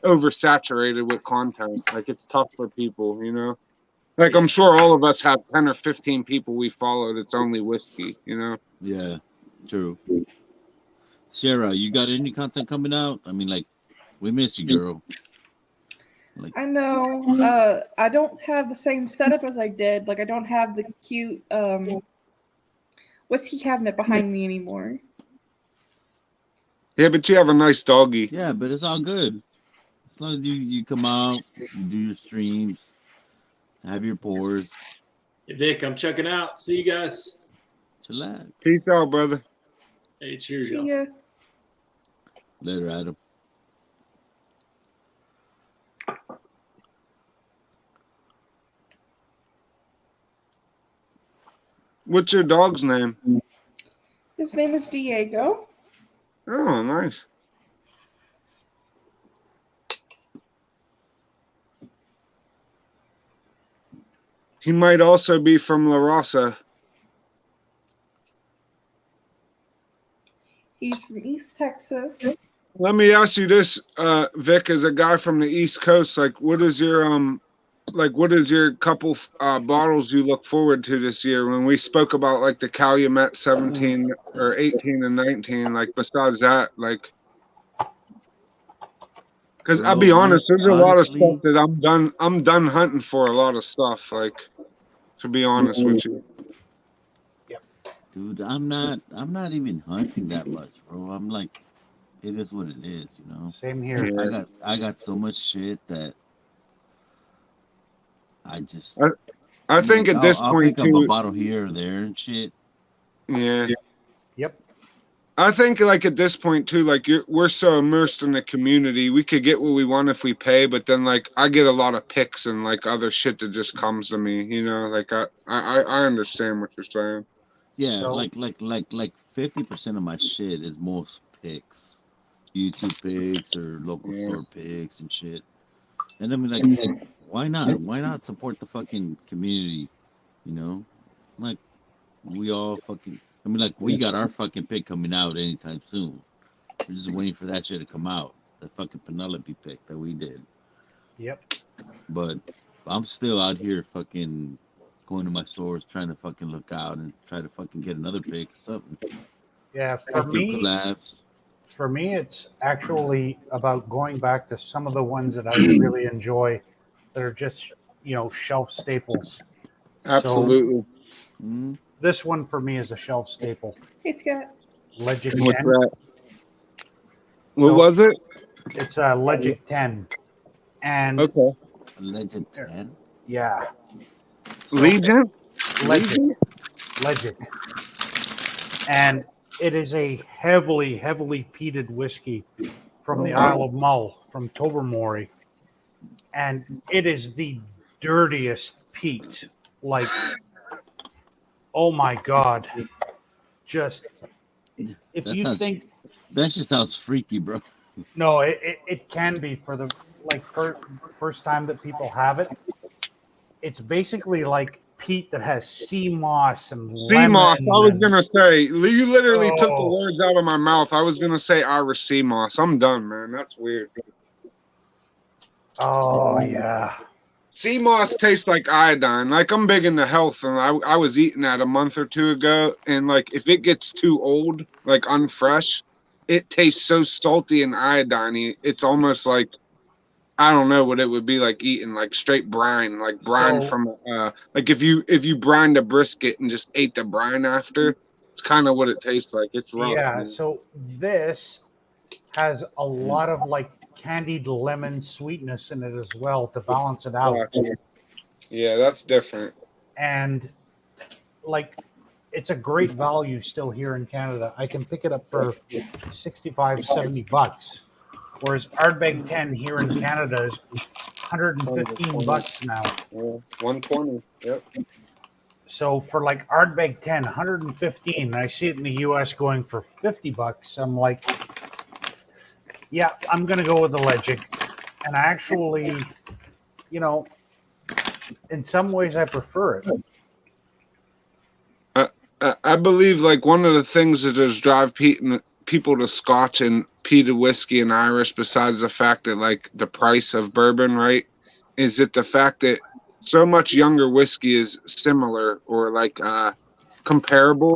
oversaturated with content. Like it's tough for people, you know. Like I'm sure all of us have 10 or 15 people we follow that's only whiskey, you know. Yeah, true. Sarah, you got any content coming out? I mean, like, we miss you, girl. Like, I know. I don't have the same setup as I did. Like, I don't have the cute whiskey cabinet behind me anymore. Yeah, but you have a nice doggy. yeah, but it's all good. As long as you come out, you do your streams, have your pours, Hey, Vic, I'm checking out. See you guys. chillax. Peace out, brother. Hey, cheers, y'all. See ya. Later, Adam. What's your dog's name? His name is Diego. Oh, nice. He might also be from La Raza. He's from East Texas. Let me ask you this, Vic, as a guy from the East Coast, like what is your couple bottles you look forward to this year? When we spoke about like the Calumet 17 or 18 and 19, like besides that, like because I'll be honest, there's a lot of stuff that I'm done hunting for a lot of stuff, like to be honest with you. Dude, I'm not even hunting that much, bro. I'm like, it is what it is, you know. Same here. I got so much shit that I just. I think at this I'll point pick up too, a bottle here or there and shit. yeah. Yep. I think like at this point too, like we're so immersed in the community, we could get what we want if we pay, but then like I get a lot of picks and like other shit that just comes to me, you know. Like I understand what you're saying. Yeah, So- like 50% of my shit is most picks, YouTube picks or local store picks and shit. And I mean, like, why not? Why not support the fucking community? You know, Like we all fucking. I mean, like we got our fucking pick coming out anytime soon. We're just waiting for that shit to come out. The fucking Penelope pick that we did. Yep. But I'm still out here fucking going to my stores trying to fucking look out and try to fucking get another pick or something. Yeah, Do collabs. for me, it's actually about going back to some of the ones that I really enjoy that are just, shelf staples. Absolutely. So, this one for me is a shelf staple. Hey, Scott. Legend What's 10. that? What So, was it? It's a Legend 10. And Okay. Legend 10? Yeah. Legion? Legend. Legend. And it is a heavily, heavily peated whiskey from the Isle of Mull, from Tobermory. And it is the dirtiest peat. Like, oh my God. Just, if That you sounds, think. that just sounds freaky, bro. No, it can be for the, first time that people have it. It's basically like peat that has sea moss and Sea moss. I was and- gonna say you literally took the Oh. words out of my mouth. I was gonna say Irish sea moss. I'm done, man. That's weird. Oh yeah. Sea moss tastes like iodine. Like I'm big into health, and I was eating that a month or two ago, and like if it gets too old, like unfresh, it tastes so salty and iodine-y. It's almost like I don't know what it would be like eating like straight brine, like brine So- from like if you brined a brisket and just ate the brine after, it's kind of what it tastes like. It's rough. Yeah, man. so this has a lot of like candied lemon sweetness in it as well to balance it out. Gotcha. Yeah, that's different. And like it's a great value still here in Canada. I can pick it up for 65, 70 bucks. Whereas Ardbeg 10 here in Canada is 115 bucks now. Yeah, 120. Yep. So for like Ardbeg 10, 115, I see it in the US going for 50 bucks. I'm like, yeah, I'm going to go with the Legend. And actually, in some ways I prefer it. I believe like one of the things that does drive people to Scotch and peated whiskey and Irish, besides the fact that like the price of bourbon, right, is that the fact that so much younger whiskey is similar or like comparable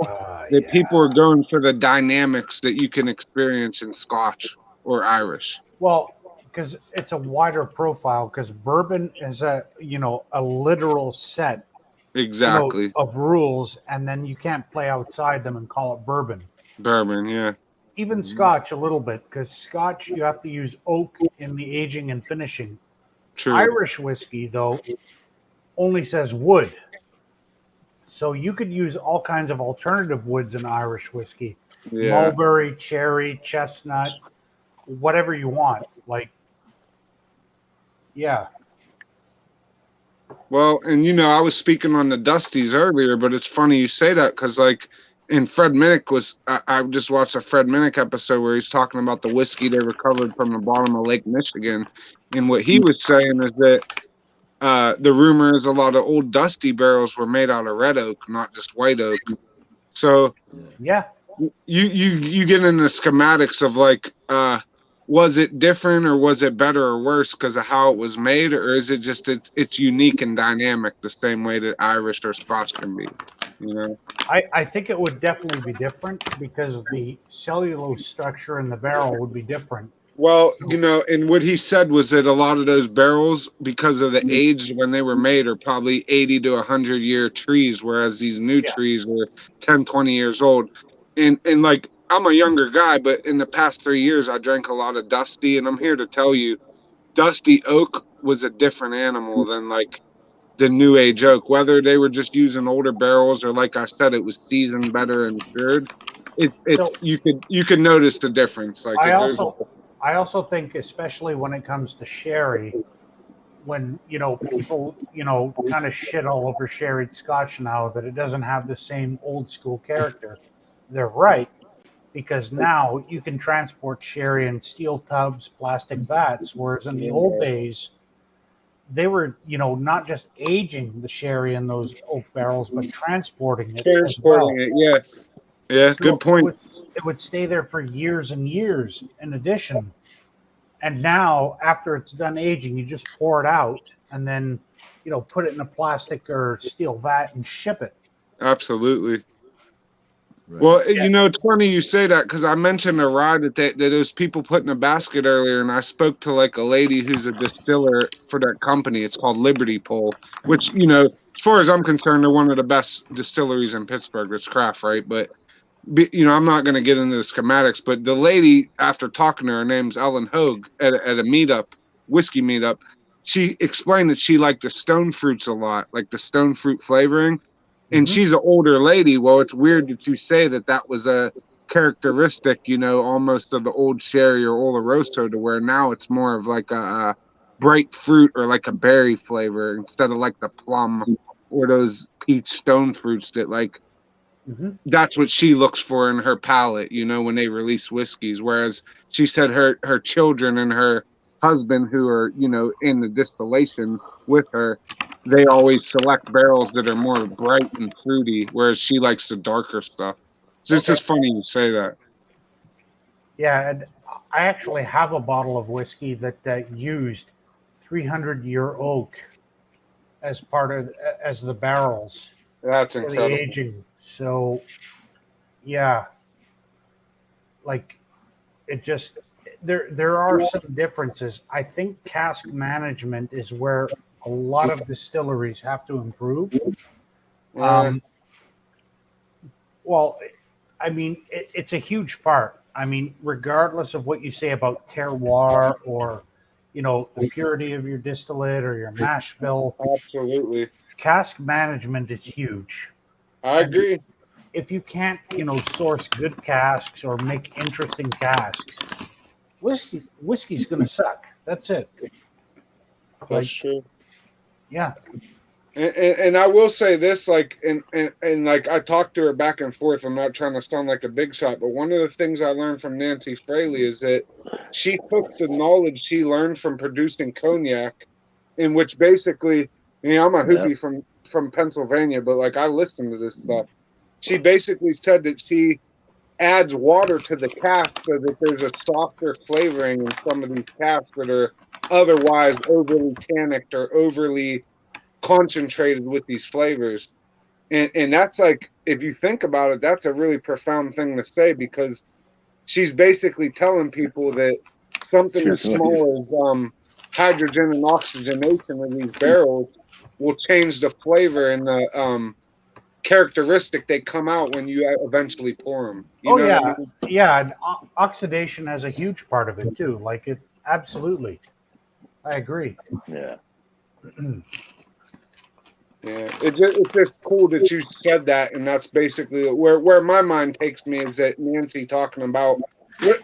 that people are going for the dynamics that you can experience in Scotch or Irish. Well, because it's a wider profile, because bourbon is a literal set Exactly. of rules, and then you can't play outside them and call it bourbon. Bourbon, yeah. Even Scotch a little bit, because Scotch you have to use oak in the aging and finishing. True. Irish whiskey, though, only says wood. So you could use all kinds of alternative woods in Irish whiskey. Yeah. Mulberry, cherry, chestnut, whatever you want. Like, yeah. Well, and I was speaking on the Dusties earlier, but it's funny you say that because, like, and Fred Minnick I just watched a Fred Minnick episode where he's talking about the whiskey they recovered from the bottom of Lake Michigan. And what he was saying is that the rumor is a lot of old Dusty barrels were made out of red oak, not just white oak. So, yeah, you get into schematics of like, was it different or was it better or worse because of how it was made, or is it just it's unique and dynamic the same way that Irish or Scotch can be? I think it would definitely be different because the cellulose structure in the barrel would be different. Well, and what he said was that a lot of those barrels, because of the age when they were made, are probably 80 to 100-year trees, whereas these new trees were 10, 20 years old. And like, I'm a younger guy, but in the past 3 years, I drank a lot of Dusty, and I'm here to tell you, Dusty Oak was a different animal than like the New Age Oak. Whether they were just using older barrels or, like I said, it was seasoned better and cured. You could notice the difference. Like I also think, especially when it comes to sherry, when people kind of shit all over sherried Scotch now that it doesn't have the same old school character. They're right, because now you can transport sherry in steel tubs, plastic vats, whereas in the old days, they were, not just aging the sherry in those oak barrels, but transporting it as well. Transporting it, yeah. Yeah, So good point. it would stay there for years and years in addition. And now, after it's done aging, you just pour it out and then, put it in a plastic or steel vat and ship it. Absolutely. Well, it's funny you say that because I mentioned a rye that those people put in a basket earlier, and I spoke to like a lady who's a distiller for that company. It's called Liberty Pole, which, as far as I'm concerned, they're one of the best distilleries in Pittsburgh. That's craft, right? But I'm not going to get into the schematics, but the lady, after talking to her, name's Ellen Hogue at a meetup, whiskey meetup, she explained that she liked the stone fruits a lot, like the stone fruit flavoring. And she's an older lady. Well, it's weird that you say that was a characteristic, almost of the old sherry or Oloroso, to where now it's more of like a bright fruit or like a berry flavor instead of like the plum or those peach stone fruits that like. That's what she looks for in her palate, when they release whiskeys. Whereas she said her children and her husband, who are, in the distillation with her, they always select barrels that are more bright and fruity, whereas she likes the darker stuff. So it's just funny you say that. Yeah, and I actually have a bottle of whiskey that used 300-year oak as as the barrels. That's for incredible. the aging. So, yeah, like it just there are some differences. I think cask management is where a lot of distilleries have to improve. Well, I mean, it's a huge part. I mean, regardless of what you say about terroir or, the purity of your distillate or your mash bill. Absolutely. Cask management is huge. I agree. If you can't, source good casks or make interesting casks, whiskey's going to suck. That's it. That's true. Yeah. And I will say this, like, and like I talked to her back and forth. I'm not trying to sound like a big shot, but one of the things I learned from Nancy Fraley is that she took the knowledge she learned from producing cognac, in which basically, I'm a hoopie from Pennsylvania, but like I listen to this stuff. She basically said that she adds water to the cask so that there's a softer flavoring in some of these casks that are otherwise overly tannic or overly concentrated with these flavors. And that's like, if you think about it, that's a really profound thing to say, because she's basically telling people that something as small as hydrogen and oxygenation in these barrels will change the flavor and the characteristic they come out when you eventually pour them. You know yeah. what I mean? Yeah. And oxidation has a huge part of it too. Like it, absolutely. I agree. Yeah. Yeah, it's just cool that you said that, and that's basically where my mind takes me is that Nancy talking about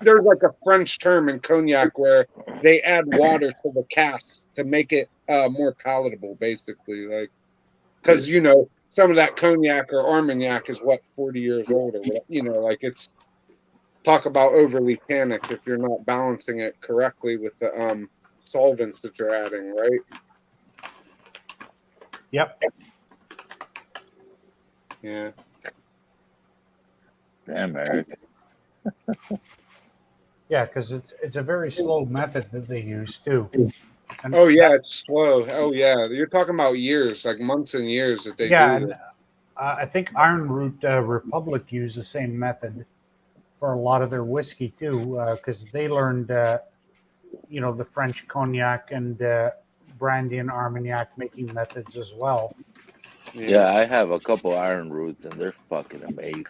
there's like a French term in cognac where they add water to the cask to make it more palatable, basically, like because some of that cognac or Armagnac is 40 years old or whatever, like it's talk about overly tannic if you're not balancing it correctly with the solvents that you're adding, right? Yep. Yeah. Damn, Eric. Yeah, because it's a very slow method that they use too. And it's slow. Oh yeah, you're talking about years, like months and years that they do. And I think Iron Root Republic use the same method for a lot of their whiskey too, because they learned, the French cognac and brandy and Armagnac making methods as well. Yeah, I have a couple Iron Roots, and they're fucking amazing.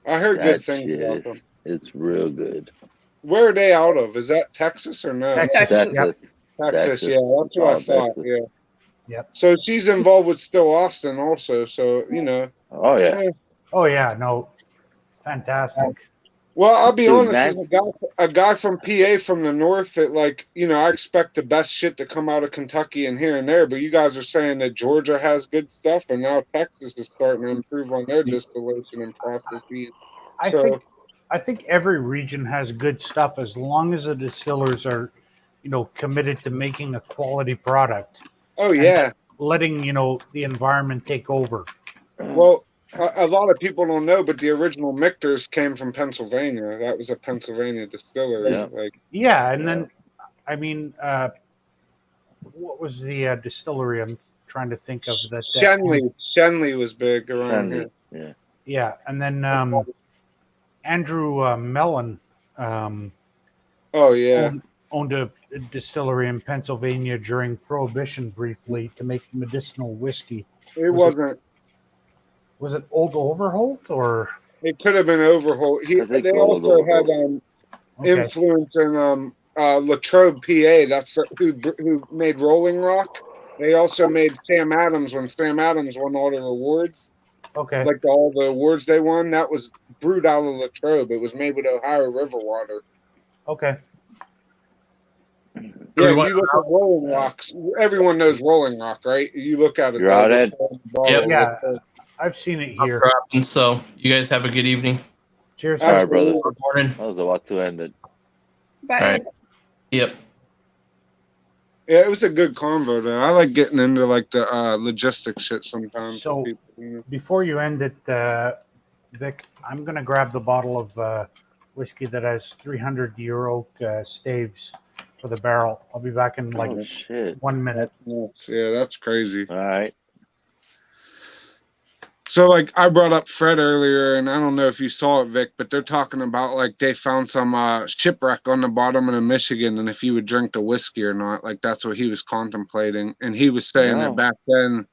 I heard that good things about them. It's real good. Where are they out of? Is that Texas or no? Texas. Texas, yeah, that's what I thought. Texas. Yeah. Yep. So she's involved with Still Austin also. So Oh yeah. Oh yeah, no, fantastic. Well, I'll be Dude, honest, as a guy from PA from the north that I expect the best shit to come out of Kentucky and here and there, but you guys are saying that Georgia has good stuff and now Texas is starting to improve on their distillation and processes. I think every region has good stuff as long as the distillers are, committed to making a quality product. Oh and yeah. letting the environment take over. Well, a lot of people don't know, but the original Michter's came from Pennsylvania. That was a Pennsylvania distillery. Yeah, and then I mean, what was the distillery? I'm trying to think of that. Shenley was big around Shenley, here. Yeah, and then Andrew Mellon. Oh yeah. Owned a distillery in Pennsylvania during Prohibition briefly to make medicinal whiskey. It wasn't. Was it Old Overholt or? It could have been Overholt. They also had influence in Latrobe, PA. That's who made Rolling Rock. They also made Sam Adams when Sam Adams won all the awards. Okay. Like all the awards they won, that was brewed out of Latrobe. It was made with Ohio River water. Okay. Yeah, if you look at Rolling Rocks, everyone knows Rolling Rock, right? You look at it. You're out, Ed? Yep. Yeah, I've seen it here. So you guys have a good evening. Cheers. All right, brother. Good morning. I was about to end it. Bye. All right. Yep. Yeah, it was a good convo though. I like getting into like the logistics shit sometimes. So with people, before you end it, Vic, I'm gonna grab the bottle of whiskey that has 300 year oak staves for the barrel. I'll be back in like 1 minute. Yeah, that's crazy. All right. So like I brought up Fred earlier, and I don't know if you saw it, Vic, but they're talking about like they found some shipwreck on the bottom of the Michigan, and if you would drink the whiskey or not. Like that's what he was contemplating, and he was saying that back then,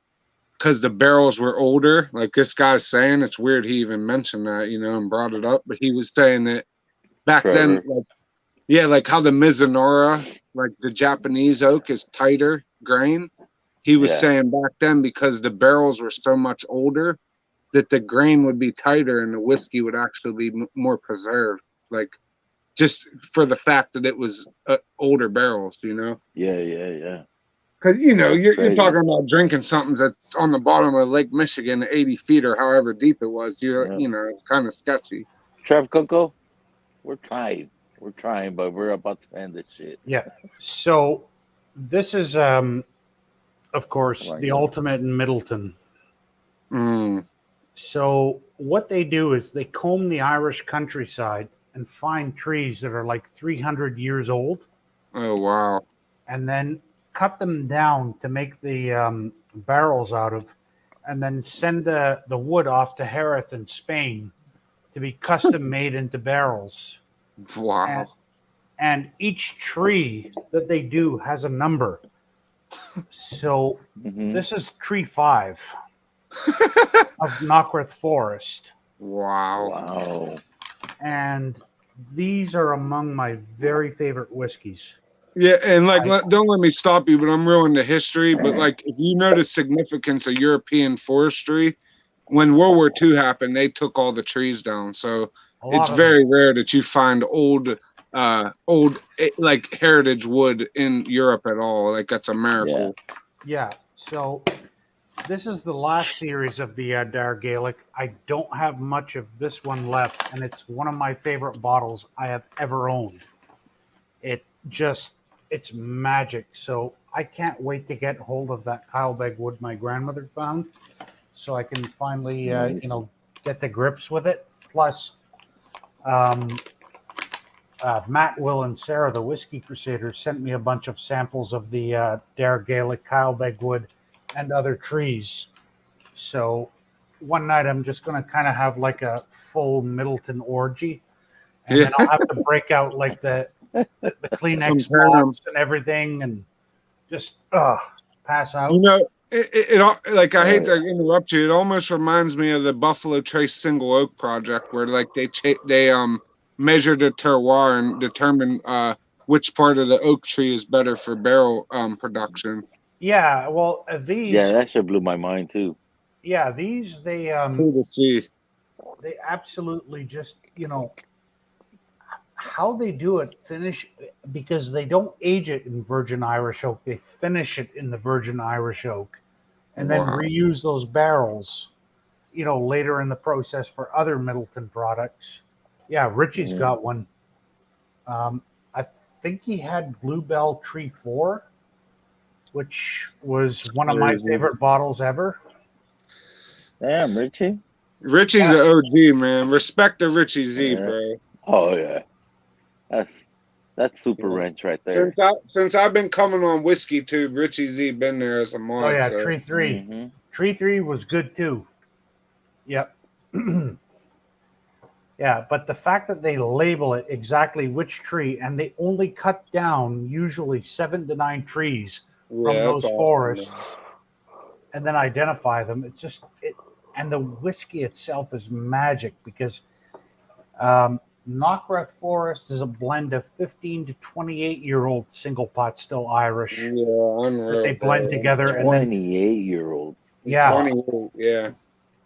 because the barrels were older. Like this guy's saying, it's weird he even mentioned that, and brought it up, but he was saying that back then, like how the Mizunara, like the Japanese oak, is tighter grain. He was saying back then because the barrels were so much older that the grain would be tighter and the whiskey would actually be more preserved. Like just for the fact that it was older barrels, Yeah. Because you're talking about drinking something that's on the bottom of Lake Michigan, 80 feet or however deep it was. It's kind of sketchy. Trev Coco, we're trying, but we're about to end this shit. Yeah. So this is, of course, the ultimate in Middleton. So what they do is they comb the Irish countryside and find trees that are like 300 years old. Oh wow! And then cut them down to make the barrels out of, and then send the wood off to Jerez in Spain to be custom made into barrels. Wow. And each tree that they do has a number. So this is tree 5 of Knockworth Forest. Wow. And these are among my very favorite whiskeys. Yeah, and don't let me stop you, but I'm real into history. But like, if you know the significance of European forestry, when World War II happened, they took all the trees down. So it's very rare that you find old like heritage wood in Europe at all. Like that's a miracle. Yeah. So this is the last series of the Dar Gaelic. I don't have much of this one left, and it's one of my favorite bottles I have ever owned. It's magic. So I can't wait to get hold of that Heilbeg wood my grandmother found, so I can finally get the grips with it. Plus, Matt, Will, and Sarah, the Whiskey Crusaders, sent me a bunch of samples of the Dar Gaelic Heilbeg wood and other trees. So one night I'm just going to kind of have like a full Middleton orgy, and then I'll have to break out like the Kleenex box and everything, and just pass out. It I hate to interrupt you. It almost reminds me of the Buffalo Trace Single Oak project, where like they measure the terroir and determine which part of the oak tree is better for barrel production. Yeah, well, these. Yeah, that shit blew my mind too. Yeah, these they cool to see. They absolutely just how they do it, finish, because they don't age it in virgin Irish oak. They finish it in the virgin Irish oak, and then reuse those barrels, later in the process for other Middleton products. Yeah, Richie's got one. I think he had Bluebell Tree 4, which was one of my favorite bottles ever. Damn, Richie. Richie's an OG, man. Respect to Richie Z, bro. Oh yeah, that's super wrench right there. Since I've been coming on Whiskey Tube, Richie Z been there as a mod. Oh yeah, so. Tree 3. Tree 3 was good too. Yep. Yeah, but the fact that they label it exactly which tree, and they only cut down usually 7 to 9 trees from those forests, and then identify them. It's just and the whiskey itself is magic because Knockworth Forest is a blend of 15 to 28-year-old single pot still Irish. Yeah, unreal. That they blend together. 28-year-old. Yeah. 28, yeah.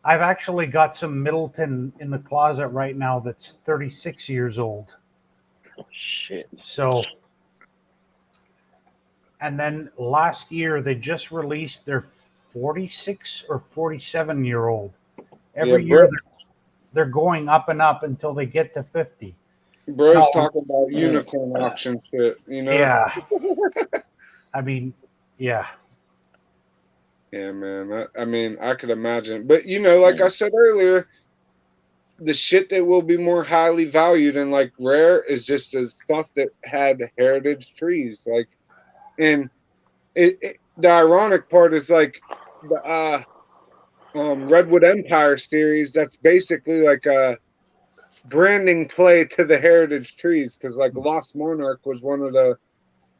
I've actually got some Middleton in the closet right now that's 36 years old. Oh, shit. So, and then last year they just released their 46 or 47-year-old. Every year they're going up and up until they get to 50. Bro's talking about unicorn auction shit, you know? Yeah. I mean, yeah. Yeah, man. I mean, I could imagine. But, you know, like I said earlier, the shit that will be more highly valued and, like, rare is just the stuff that had heritage trees. Like, and the ironic part is, like, the Redwood Empire series, that's basically like a branding play to the heritage trees because, like, Lost Monarch was one of the,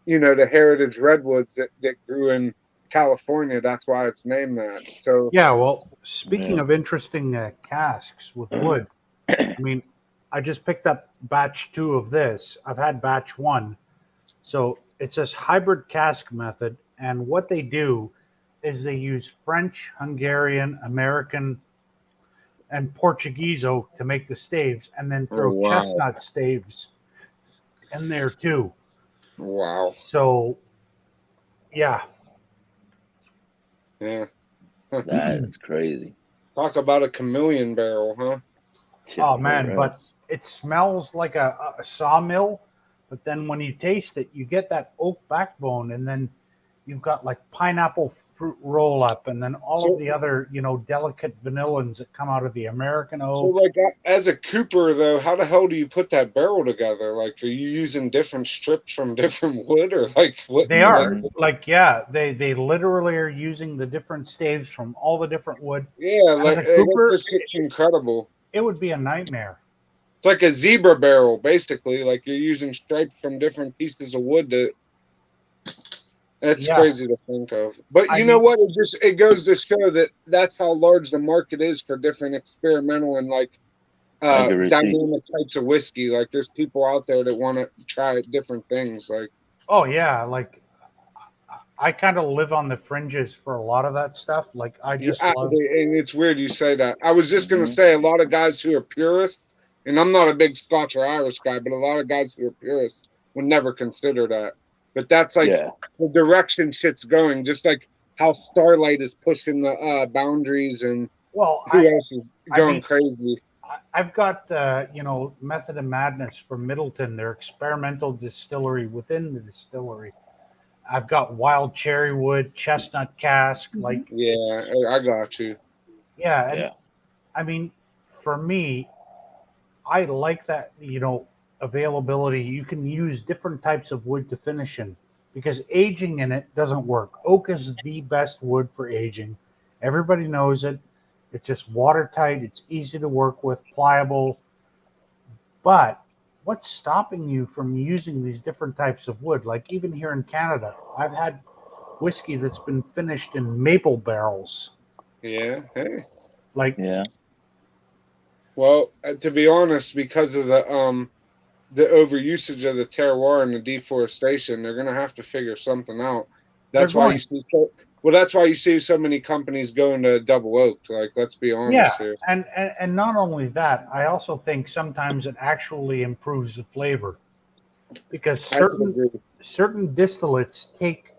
you know, the heritage redwoods that grew in California. That's why it's named that. So yeah, well, speaking of interesting casks with wood, I mean, I just picked up batch 2 of this. I've had batch 1. So it's this hybrid cask method, and what they do is they use French, Hungarian, American, and Portuguese oak to make the staves, and then throw chestnut staves in there too. Wow. So, yeah. Yeah. That is crazy. Talk about a chameleon barrel, huh? Oh man, but it smells like a sawmill, but then when you taste it, you get that oak backbone, and then you've got like pineapple fruit roll up, and then all of the other, you know, delicate vanillins that come out of the American oak. So, like, as a cooper, though, how the hell do you put that barrel together? Like, are you using different strips from different wood, or like what? They are they literally are using the different staves from all the different wood. Yeah, like as a cooper, it's incredible. It would be a nightmare. It's like a zebra barrel, basically. Like you're using stripes from different pieces of wood to. It's crazy to think of, but you know what? It goes to show that that's how large the market is for different experimental and like dynamic types of whiskey. Like there's people out there that want to try different things. Like, oh yeah, like I kind of live on the fringes for a lot of that stuff. Like I just love. And it's weird you say that. I was just gonna say a lot of guys who are purists, and I'm not a big Scotch or Irish guy, but a lot of guys who are purists would never consider that. But that's like the direction shit's going, just like how Starlight is pushing the boundaries, and who else is going crazy? I've got you know, Method of Madness from Middleton, their experimental distillery within the distillery. I've got wild cherry wood, chestnut cask, like I got you. Yeah, and I mean, for me, I like that, you know, availability. You can use different types of wood to finish in because aging in it doesn't work. Oak is the best wood for aging. Everybody knows it. It's just watertight. It's easy to work with, pliable. But what's stopping you from using these different types of wood? Like even here in Canada, I've had whiskey that's been finished in maple barrels. Yeah. Hey. Like Well, to be honest, because of the overusage of the terroir and the deforestation, they're going to have to figure something out. That's why you see that's why you see so many companies going to double oak. Like, let's be honest here. And not only that, I also think sometimes it actually improves the flavor because certain distillates take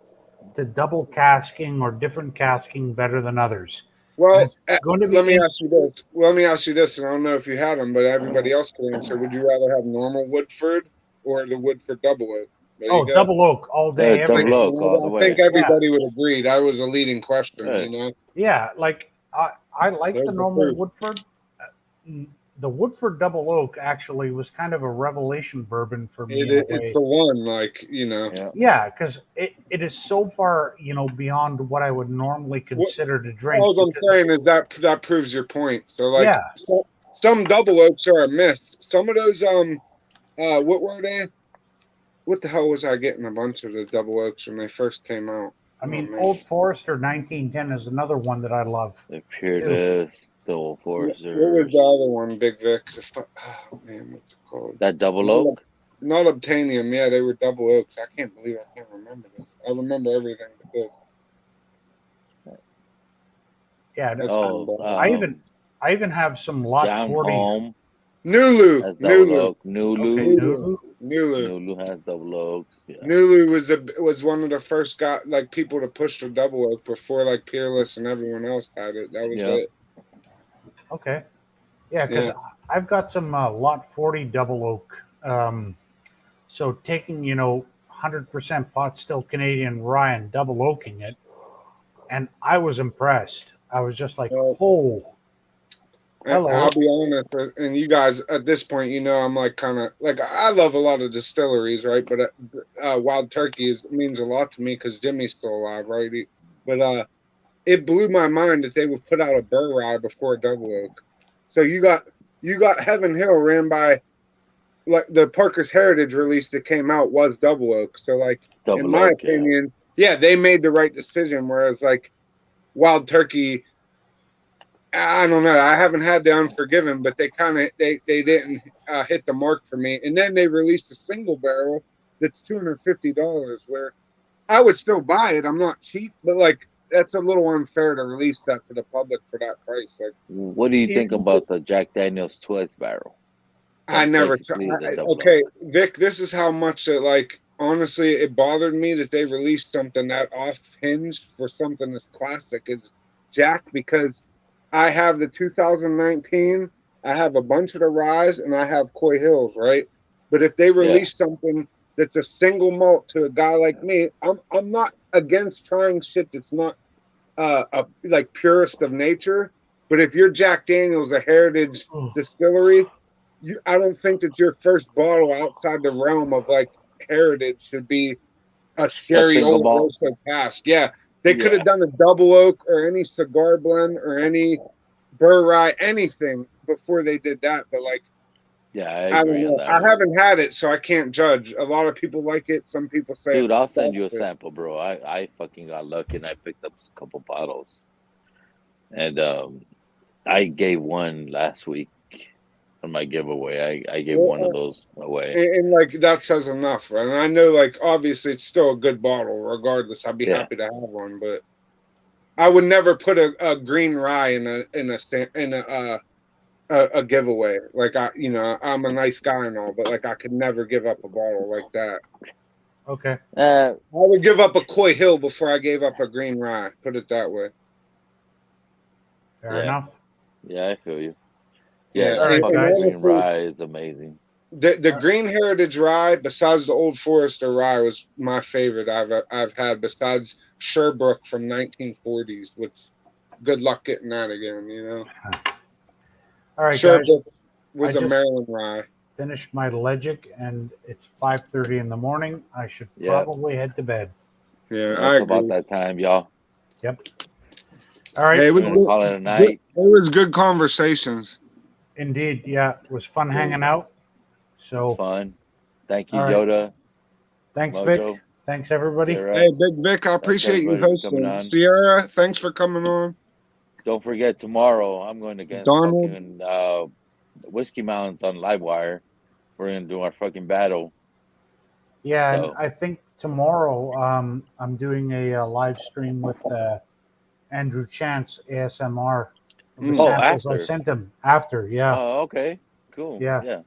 to double casking or different casking better than others. Well, let me ask you this. And I don't know if you had them, but everybody else can answer. Would you rather have normal Woodford or the Woodford double oak? There Oh, you go. double oak all day, every double day. oak all the I way. think everybody would agree. That was a leading question, Yeah. you know? Yeah, like I like There's the the normal proof. Woodford. The Woodford Double Oak actually was kind of a revelation bourbon for me in a It's way. the one, like, you know. Yeah, because it is so far, beyond what I would normally consider to drink. All I'm because- saying is that proves your point. So, like, Yeah. some double oaks are a myth. Some of those, what were they? What the hell was I getting a bunch of the double oaks when they first came out? I mean, man. Old Forester 1910 is another one that I love. The Peerless, the Old Forester. What was the other one, Big Vic? Oh, man, what's it called? That double oak? Not Obtainium. Yeah, they were double oaks. I can't believe I can't remember this. I remember everything but this. Yeah, That's kind of I even have some Lot Down 40. Home. Nulu. Has double oak. Okay, Nulu. Nulu. Nulu has double oaks. Yeah. Nulu was one of the first people to push the double oak before like Peerless and everyone else had it. That was it. Okay. Yeah, because I've got some Lot 40 double oak. So taking, 100% pot still Canadian rye and double oaking it, and I was impressed. I was just like, oh. Hello. I'll be honest, and you guys at this point, I'm like kind of like I love a lot of distilleries, right? But Wild Turkey means a lot to me because Jimmy's still alive, right? But it blew my mind that they would put out a burr rye before a double oak. So you got Heaven Hill ran by, like the Parker's Heritage release that came out was double oak. So like in my opinion, they made the right decision. Whereas like Wild Turkey, I don't know. I haven't had the Unforgiven, but they didn't hit the mark for me. And then they released a single barrel that's $250, where I would still buy it. I'm not cheap, but like that's a little unfair to release that to the public for that price. Like, What do you think about the Jack Daniel's twist barrel? I never. Okay, oak. Vic, this is how much it like. Honestly, it bothered me that they released something that off-hinged for something as classic as Jack, because I have the 2019, I have a bunch of the Rise, and I have Coy Hills, right? But if they release something that's a single malt to a guy like me, I'm not against trying shit that's not like purest of nature. But if you're Jack Daniel's, a heritage distillery, I don't think that your first bottle outside the realm of like heritage should be a sherry single old malt. Rosso cask. Yeah, they could have done a double oak or any cigar blend or any burr rye, anything before they did that. But like, I agree on that. I haven't had it, so I can't judge. A lot of people like it. Some people say, Dude, I'll send you a sample, bro. I fucking got lucky and I picked up a couple bottles, and I gave one last week on my giveaway. I gave one of those away. And like that says enough, right? And I know, like, obviously it's still a good bottle, regardless. I'd be happy to have one, but I would never put a green rye in a giveaway. Like I'm a nice guy and all, but like I could never give up a bottle like that. Okay. I would give up a Coy Hill before I gave up a green rye. Put it that way. Fair enough. Yeah, I feel you. Yeah, that and fucking honestly, green rye is amazing. The Green Heritage Rye, besides the Old Forester Rye, was my favorite I've had. Besides Sherbrooke from 1940s, which good luck getting that again. All right, Sherbrooke guys. was I a just Maryland rye. Finished my Legic, and it's 5:30 in the morning. I should Yeah. probably head to bed. Yeah, It's about that time, y'all. Yep. All right. Hey, We're gonna call it a night. It was good conversations. Indeed, yeah, it was fun hanging out. So It's fun. Thank you, All right. Yoda. Thanks, Mojo. Vic. Thanks, everybody. Sierra. Hey, Big Vic, I appreciate you everybody for coming hosting. on. Sierra, thanks for coming on. Don't forget, tomorrow I'm going against Donald. fucking Whiskey Mountains on Livewire. We're gonna do our fucking battle. Yeah, So- and I think tomorrow I'm doing a live stream with Andrew Chance, ASMR. Of the Oh, samples I after. sent him after, yeah. Oh, okay. Cool. Yeah. Yeah.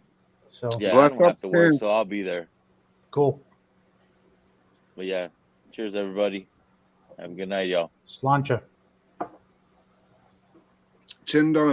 So Yeah, I Bless don't have up, to work, Chance. so I'll be there. cool. But yeah, cheers, everybody. Have a good night, y'all. Slancha. Chin down.